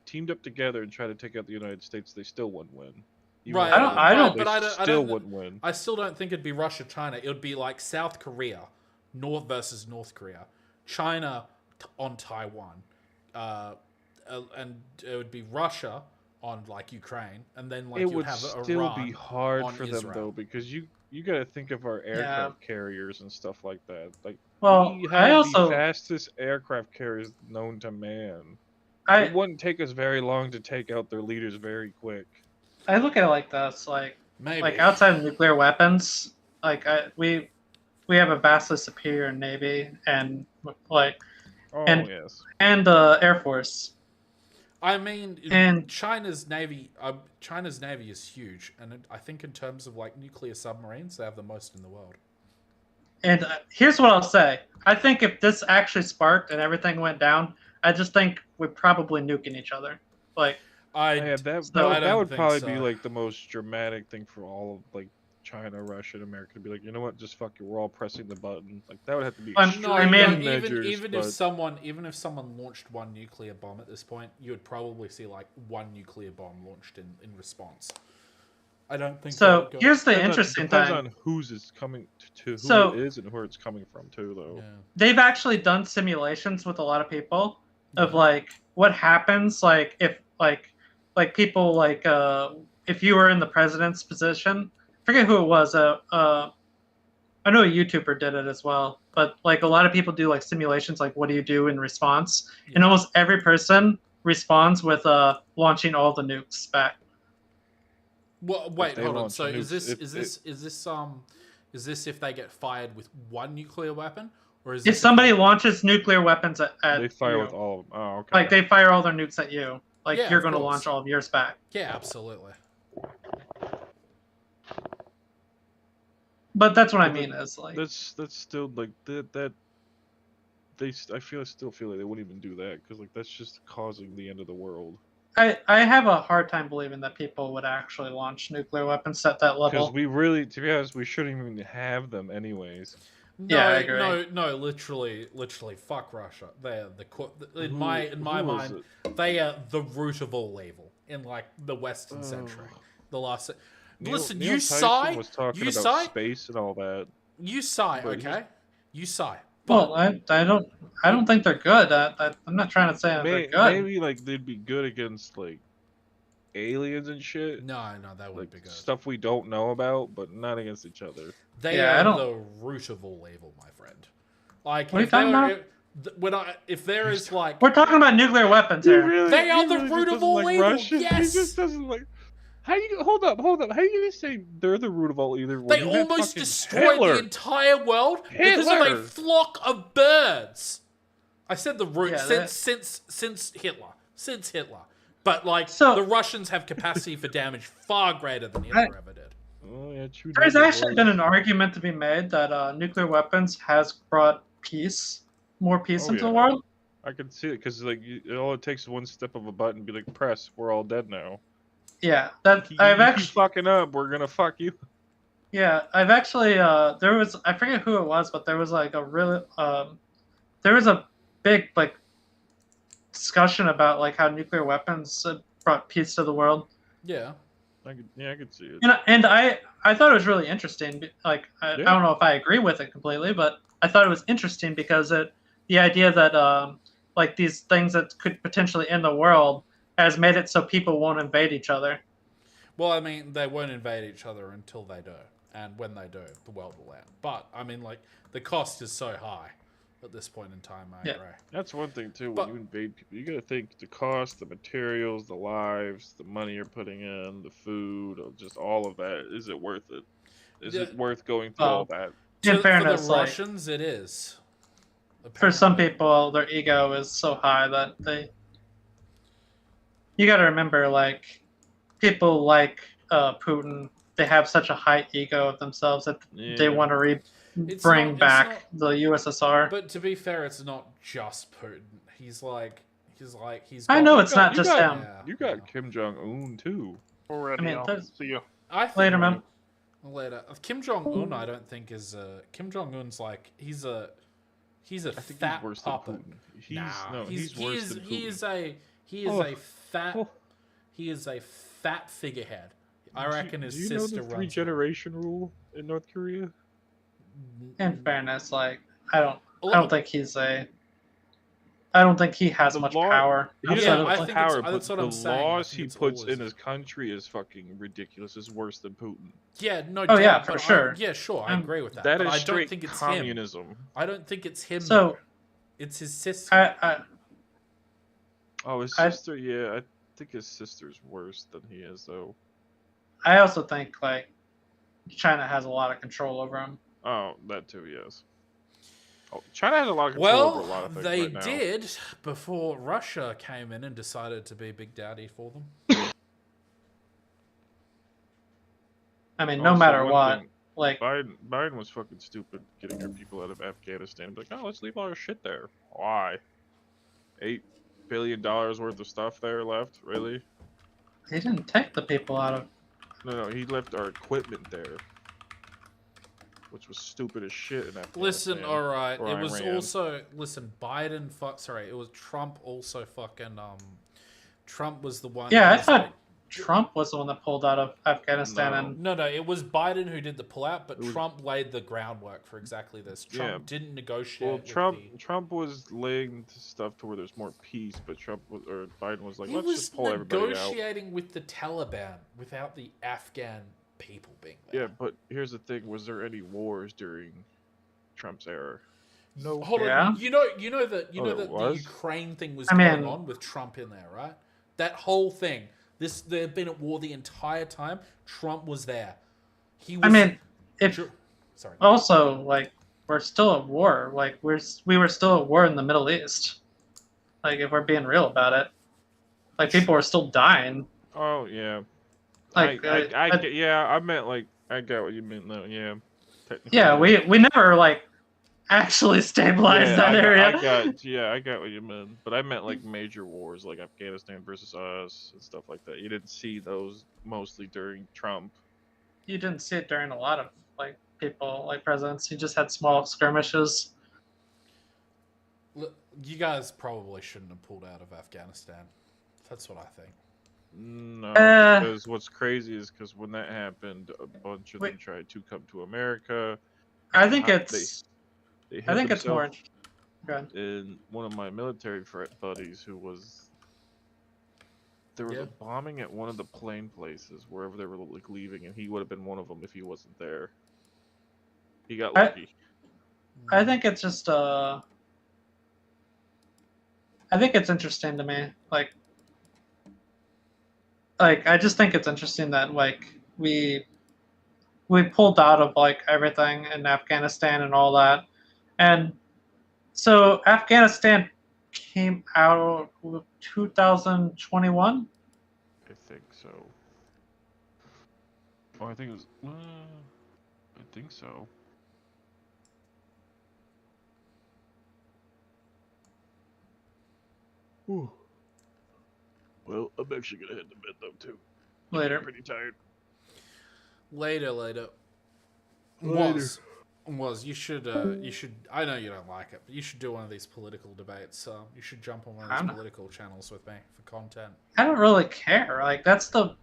teamed up together and tried to take out the United States, they still wouldn't win. Even Right, if I don't- they but I don't- still wouldn't win. I still don't think it'd be Russia China. It would be like South Korea, North versus North Korea, China on Taiwan, and it would be Russia on like Ukraine, and then like It you'd would have still Iran be hard on for them Israel. though, because you got to think of our aircraft carriers and stuff like that. Like well, we I have also the fastest aircraft carriers known to man. I It wouldn't take us very long to take out their leaders very quick. I look at it like this. Maybe. Like outside of nuclear weapons, like we have a vastly superior navy and like Oh And- yes. and Air Force. I mean, And- China's navy is huge, and I think in terms of like nuclear submarines, they have the most in the world. And here's what I'll say. I think if this actually sparked and everything went down, I just think we're probably nuking each other. Like, Yeah, that so- I that don't would think probably so. be like the most dramatic thing for all of like China, Russia, and America to be like, you know what, just fuck it, we're all pressing the button. Like that would have to be I'm- extreme I mean- measures, even but if someone launched one nuclear bomb at this point, you would probably see like one nuclear bomb launched in response. I don't think so that would go- here's the depends interesting depends thing. on whose it's coming to who So- it is and where it's coming from too, though. Yeah. They've actually done simulations with a lot of people of Yeah. like what happens like if like people like if you were in the president's position. I forget who it was. I know a YouTuber did it as well, but like a lot of people do like simulations, like what do you do in response? And Yeah. almost every person responds with launching all the nukes back. Well, wait, they hold on. launch So nukes, is this if they get fired with one nuclear weapon, or is If this somebody they- launches nuclear weapons at They fire you, with all of them. Oh, okay. like they fire all their nukes at you, like Yeah, you're of going to course. launch all of yours back. Yeah, absolutely. But that's what I Well, mean is like That's still like that. I still feel like they wouldn't even do that because like that's just causing the end of the world. I have a hard time believing that people would actually launch nuclear weapons at that Because level. we really, to be honest, we shouldn't even have them anyways. No, Yeah, I agree. No, literally, fuck Russia. They're in Who- my who was mind, they are the root of all evil in like the Western Oh. century. The last. Neil- Listen, Neil you Tyson sigh. was talking You about sigh. space and all that. You sigh, But okay? You sigh. But Well, I don't think they're good. I'm not trying to say that they're good. Maybe like they'd be good against like aliens and shit. no, that wouldn't Like be good. stuff we don't know about, but not against each other. They Yeah, I are don't- the root of all evil, my friend. Like, What are you if there talking were- if there is like, We're talking about nuclear weapons here. They are he the really root just of doesn't all like evil, Russia. yes! He just doesn't like. How you hold up? How you gonna say they're the root of all evil? when they you have almost fucking destroyed Hitler? the entire world because of a Hitler! flock of birds. I said the root Yeah, since Hitler. But like So- the Russians have capacity for damage far greater than Hitler ever did. Oh yeah, true. There's actually been an argument to be made that nuclear weapons has brought more peace Oh, into the yeah. world. I can see it because like all it takes is one step of a button, be like press, we're all dead now. Yeah, that You I've keep actually. fucking up, we're gonna fuck you. Yeah, I've actually there was I forget who it was, but there was like a really there was a big like discussion about like how nuclear weapons brought peace to the world. Yeah. I could see it. And I thought it was really interesting. Like I Yeah. don't know if I agree with it completely, but I thought it was interesting because the idea that like these things that could potentially end the world has made it so people won't invade each other. Well, I mean, they won't invade each other until they do, and when they do, the world will end. But I mean, like the cost is so high at this point in time. I Yeah. agree. That's one thing too. But- When you invade people, you gotta think the cost, the materials, the lives, the money you're putting in, the food, just all of that. Is it worth it? Is it Yeah. worth going through all that? In For fairness, the like, Russians, it is. for some Apparently. people, their ego is so high that you got to remember, like, people like Putin, they have such a high ego of themselves that they Yeah. want to It's bring not- it's back the USSR. But to be fair, it's not just Putin. He's I got- know You it's got- not you just got- him. Yeah, You got yeah. Kim Jong Un too. Already, I mean, I'll there's- see you. I think Later, man. Later. Kim Jong Un, I don't think is Kim Jong Un's like he's a I think fat he's worse puppet. than Putin. He's Nah, no, he's worse than Putin. he is Oh. a fat Oh. he is a fat figurehead. I reckon his Do you know sister the runs. three generation rule in North Korea? In fairness, like, I A lot don't think I don't think he has The much law- power. He Yeah, doesn't outside have of, I much like- think it's- power, that's but what I'm the saying. I laws think he it's puts always- in his country is fucking ridiculous. Is worse than Putin. Yeah, no Oh, doubt. yeah, for but sure. yeah, sure, I Um, agree with that. That but is I don't straight think it's communism. him. I don't think it's him. So- though. It's his sister. Oh, his I- sister. Yeah, I think his sister's worse than he is, though. I also think like China has a lot of control over him. Oh, that too. Yes. Oh, China has a lot of control over a Well, lot of things they right now. did before Russia came in and decided to be Big Daddy for them. I mean, no Also, matter one what, thing, like, Biden was fucking stupid getting our people out of Afghanistan. Like, oh, let's leave all our shit there. Why? $8 billion worth of stuff there left? Really? he didn't take the people out of. No, he left our equipment there, which was stupid as shit in Afghanistan. Listen, all right. or It was Iran. also Biden. Sorry, it was Trump. Also, fucking Trump was the one. Yeah, who I was thought like- Trump was the one that pulled out of Afghanistan, No. and No, it was Biden who did the pullout, but It was- Trump laid the groundwork for exactly this. Trump Yeah. didn't negotiate. Well, with Trump was laying stuff to where there's more peace, but Biden was like, he let's was just pull everybody out. negotiating with the Taliban without the Afghan people being there. Yeah, but here's the thing: was there any wars during Trump's era? No. Hold Yeah. on. You know Oh, that there the was? Ukraine thing was I going mean- on with Trump in there, right? That whole thing. They've been at war the entire time. Trump was there. He was. I mean, if Sure. Sorry. also like we're still at war, like we were still at war in the Middle East. Like if we're being real about it, like people were still dying. Oh yeah. Like I meant like I got what you meant though. Yeah. Technically, yeah, we never like actually stabilized Yeah, that area. I got what you meant, but I meant like major wars, like Afghanistan versus us and stuff like that. You didn't see those mostly during Trump. You didn't see it during a lot of like people like presidents. You just had small skirmishes. Look, you guys probably shouldn't have pulled out of Afghanistan. That's what I think. No, Uh, because what's crazy is because when that happened, a bunch of them Wait. tried to come to America. I think They it's hid I think it's more. themselves Good. in one of my military buddies who was. There was Yeah. a bombing at one of the plane places wherever they were like leaving, and he would have been one of them if he wasn't there. He got I- lucky. I think it's just I think it's interesting to me. Like I just think it's interesting that like we pulled out of like everything in Afghanistan and all that. And so Afghanistan came out with 2021. I think so. Oh, I think it was. I think so. Ooh. Well, I'm actually gonna head to bed though too. Later. I'm pretty tired. Later. Later. Was you should I know you don't like it, but you should do one of these political debates. You should jump on one of I'm these not- political channels with me for content. I don't really care. Like that's the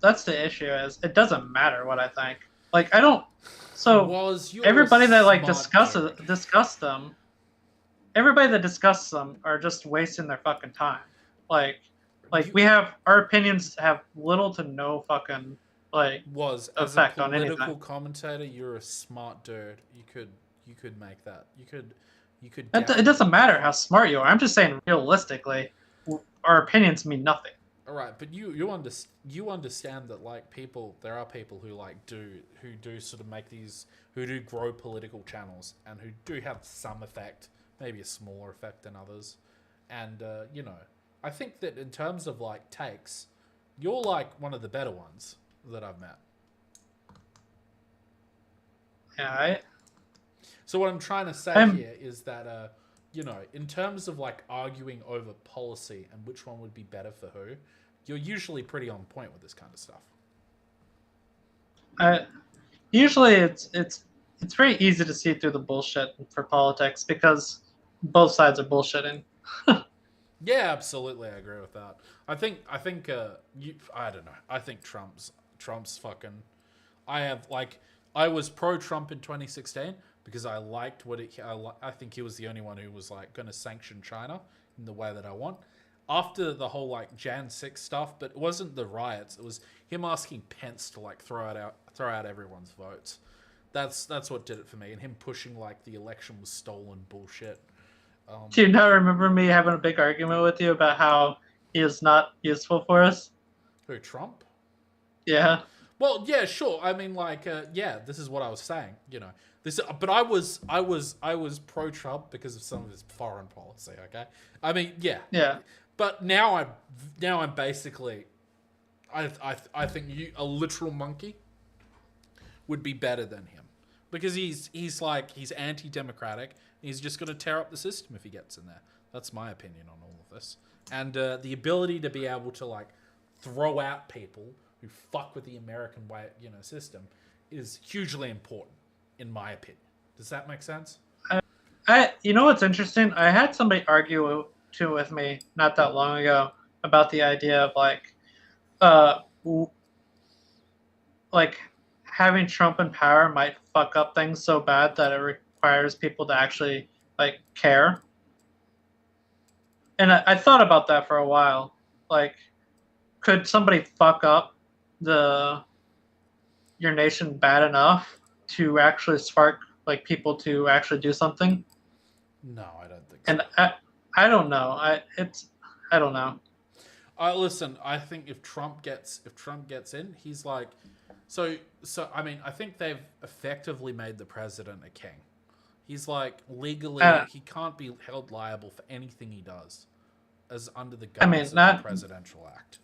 issue is it doesn't matter what I think. Like I don't. So Was you're everybody a that like smart dude. discuss them, everybody that discusses them are just wasting their fucking time. Like You- we have our opinions have little to no fucking like. Was as a effect on anything. political commentator, you're a smart dude. You could make that. You could. It doesn't matter how smart you are. I'm just saying realistically, our opinions mean nothing. All right, but you understand that like there are people who do sort of make these, who do grow political channels and who do have some effect, maybe a smaller effect than others, and I think that in terms of like takes, you're like one of the better ones that I've met. Yeah, So what I'm trying to say I'm- here is that, in terms of like arguing over policy and which one would be better for who, you're usually pretty on point with this kind of stuff. usually it's very easy to see through the bullshit for politics because both sides are bullshitting. Yeah, absolutely, I agree with that. I think I don't know. I think Trump's fucking. I was pro Trump in 2016 because I liked I think he was the only one who was like going to sanction China in the way that I want. After the whole like Jan 6 stuff, but it wasn't the riots. It was him asking Pence to like throw out everyone's votes. That's what did it for me, and him pushing like the election was stolen bullshit. Do you not remember me having a big argument with you about how he is not useful for us? Who, Trump? Yeah. Well, yeah, sure. I mean, like, this is what I was saying. But I was pro Trump because of some of his foreign policy. Okay, I mean, yeah. Yeah. But now I'm basically, I think a literal monkey would be better than him because he's anti-democratic. He's just going to tear up the system if he gets in there. That's my opinion on all of this. And the ability to be able to like throw out people who fuck with the American way, system is hugely important, in my opinion. Does that make sense? You know what's interesting? I had somebody argue with me not that long ago about the idea of like having Trump in power might fuck up things so bad that it requires people to actually like care. And I thought about that for a while. Like, could somebody fuck up your nation bad enough to actually spark like people to actually do something? No, I don't think so. And I don't know. I don't know. Listen, I think if Trump gets in, he's like, so I mean, I think they've effectively made the president a king. He's like legally, he can't be held liable for anything he does, as under the guise of the Presidential Act.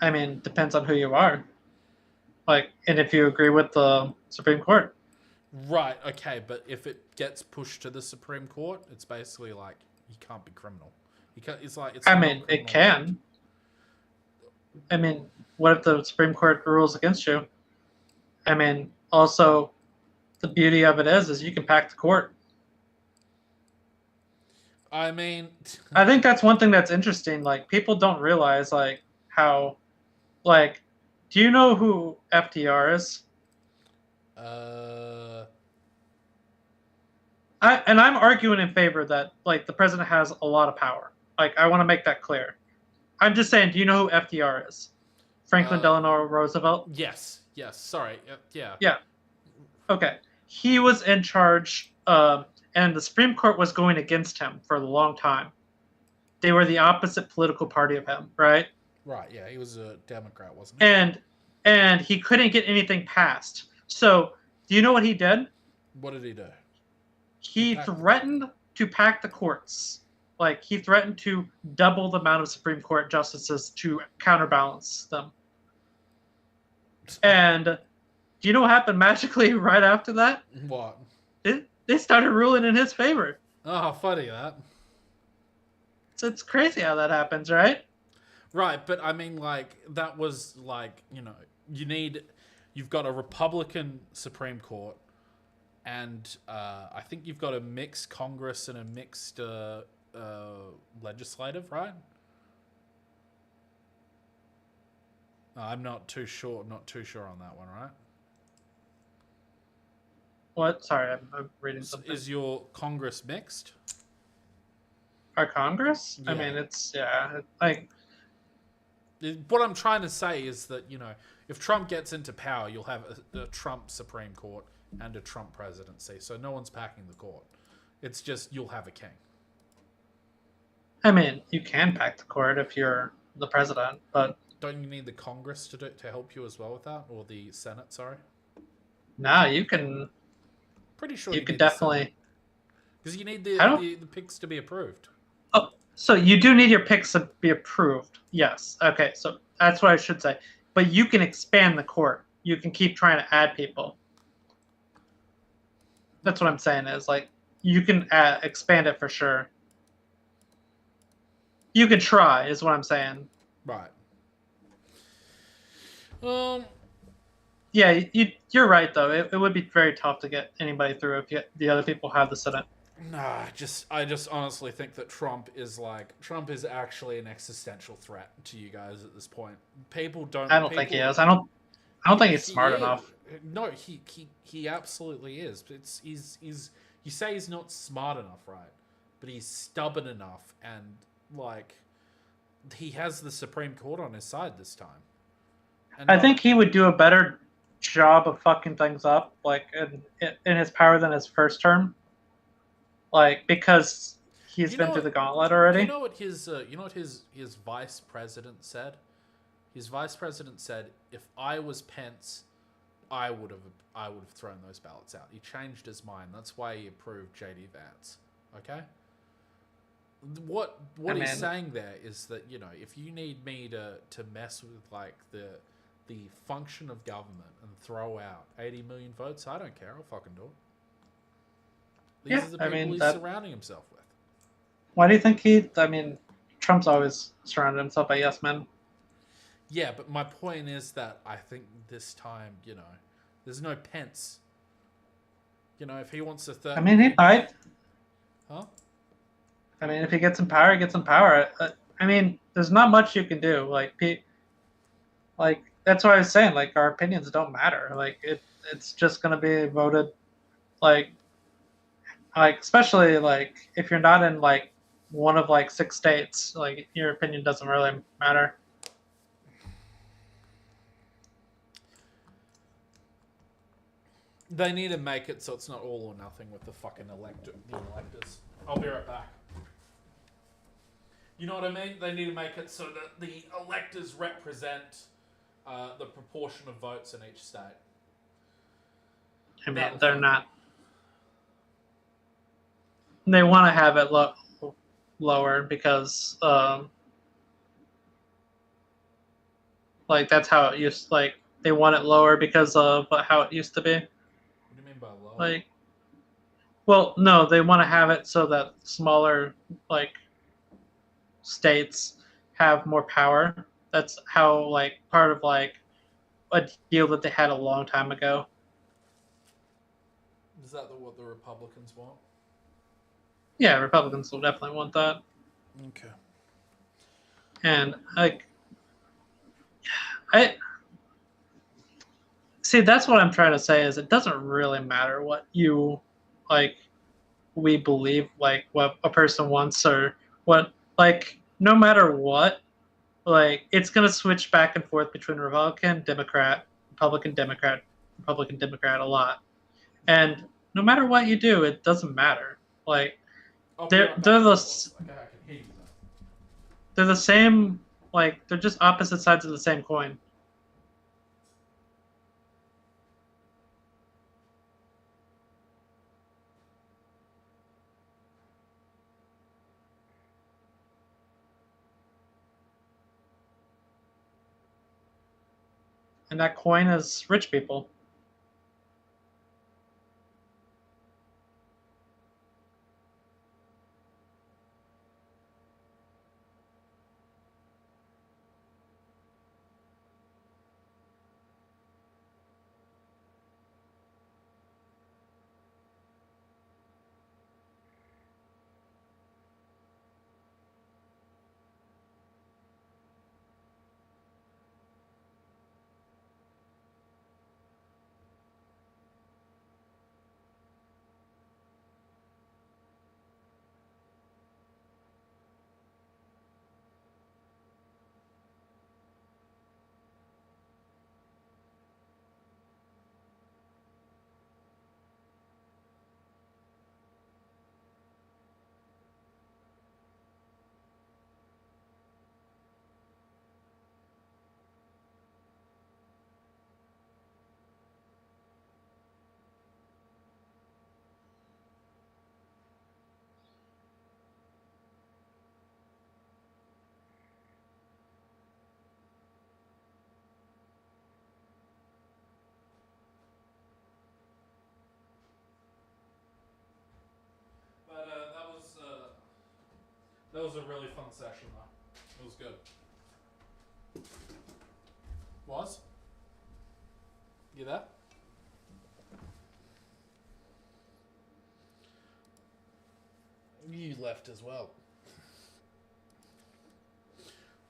I mean, depends on who you are. Like, and if you agree with the Supreme Court. Right. Okay, but if it gets pushed to the Supreme Court, it's basically like he can't be criminal. He can't. It's like it's. I mean, it can. I mean, what if the Supreme Court rules against you? I mean, also, the beauty of it is you can pack the court. I mean, I think that's one thing that's interesting. Like, people don't realize like how, like, do you know who FDR is? I'm arguing in favor that like the president has a lot of power. Like, I want to make that clear. I'm just saying, do you know who FDR is? Franklin Delano Roosevelt? Yes. Sorry. Yeah. Yeah. Okay. He was in charge, and the Supreme Court was going against him for a long time. They were the opposite political party of him, right? Right. Yeah, he was a Democrat, wasn't he? And he couldn't get anything passed. So, do you know what he did? What did he do? He threatened to pack the courts. Like he threatened to double the amount of Supreme Court justices to counterbalance them. And do you know what happened magically right after that? What? They started ruling in his favor. Oh, funny that. So it's crazy how that happens, right? Right, but I mean, like, that was like, you know, you've got a Republican Supreme Court, and I think you've got a mixed Congress and a mixed legislative, right? I'm not too sure on that one, right? What? Sorry, I'm reading something. Is your Congress mixed? Our Congress? Yeah. I mean, it's, yeah, like... What I'm trying to say is that, you know, if Trump gets into power, you'll have a Trump Supreme Court and a Trump presidency. So no one's packing the court. It's just you'll have a king. I mean, you can pack the court if you're the president, but... Don't you need the Congress to help you as well with that? Or the Senate, sorry? No, you can... Pretty sure you you could need definitely... Because you need the picks to be approved. Oh, so you do need your picks to be approved. Yes. Okay, so that's what I should say. But you can expand the court. You can keep trying to add people. That's what I'm saying is, like, you can expand it for sure. You can try, is what I'm saying. Right. Yeah, you're right, though. It would be very tough to get anybody through if the other people have the Senate. Nah, I just honestly think that Trump is actually an existential threat to you guys at this point. I don't think he is. I don't think he's smart enough. No, he absolutely is. You say he's not smart enough, right? But he's stubborn enough, and like he has the Supreme Court on his side this time. And I think he would do a better job of fucking things up, like in his power than his first term. Like, because he's been through the gauntlet already. You know what his vice president said? His vice president said, "If I was Pence, I would have thrown those ballots out." He changed his mind. That's why he approved JD Vance. Okay. What he's saying there is that, you know, if you need me to mess with like the function of government and throw out 80 million votes, I don't care. I'll fucking do it. These are the people he's surrounding himself with. Why do you think Trump's always surrounded himself by yes men? Yeah, but my point is that I think this time, you know, there's no Pence. You know, if he wants to... he might. Huh? I mean, if he gets in power, he gets in power. There's not much you can do. Like that's what I was saying. Like, our opinions don't matter. Like, it's just going to be voted, like especially like if you're not in like one of like 6 states, like your opinion doesn't really matter. They need to make it so it's not all or nothing with the fucking electors. I'll be right back. You know what I mean? They need to make it so that the electors represent the proportion of votes in each state. I mean, they're not. They want to have it lower because, like, that's how it used. Like, they want it lower because of how it used to be. What do you mean by lower? Like, well, no, they want to have it so that smaller, like, states have more power. That's how, like, part of like a deal that they had a long time ago. Is that what the Republicans want? Yeah, Republicans will definitely want that. Okay. And like, I see. That's what I'm trying to say. Is it doesn't really matter what you like. We believe like what a person wants or what like. No matter what, like it's gonna switch back and forth between Republican, Democrat, Republican, Democrat, Republican, Democrat a lot. And no matter what you do, it doesn't matter. Like they're the same. Like they're just opposite sides of the same coin. And that coin is rich people. But that was a really fun session, though. It was good. Was? You there? You left as well.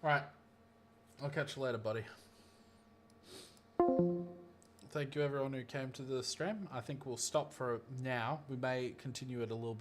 Alright. I'll catch you later, buddy. Thank you everyone who came to the stream. I think we'll stop for now. We may continue it a little bit.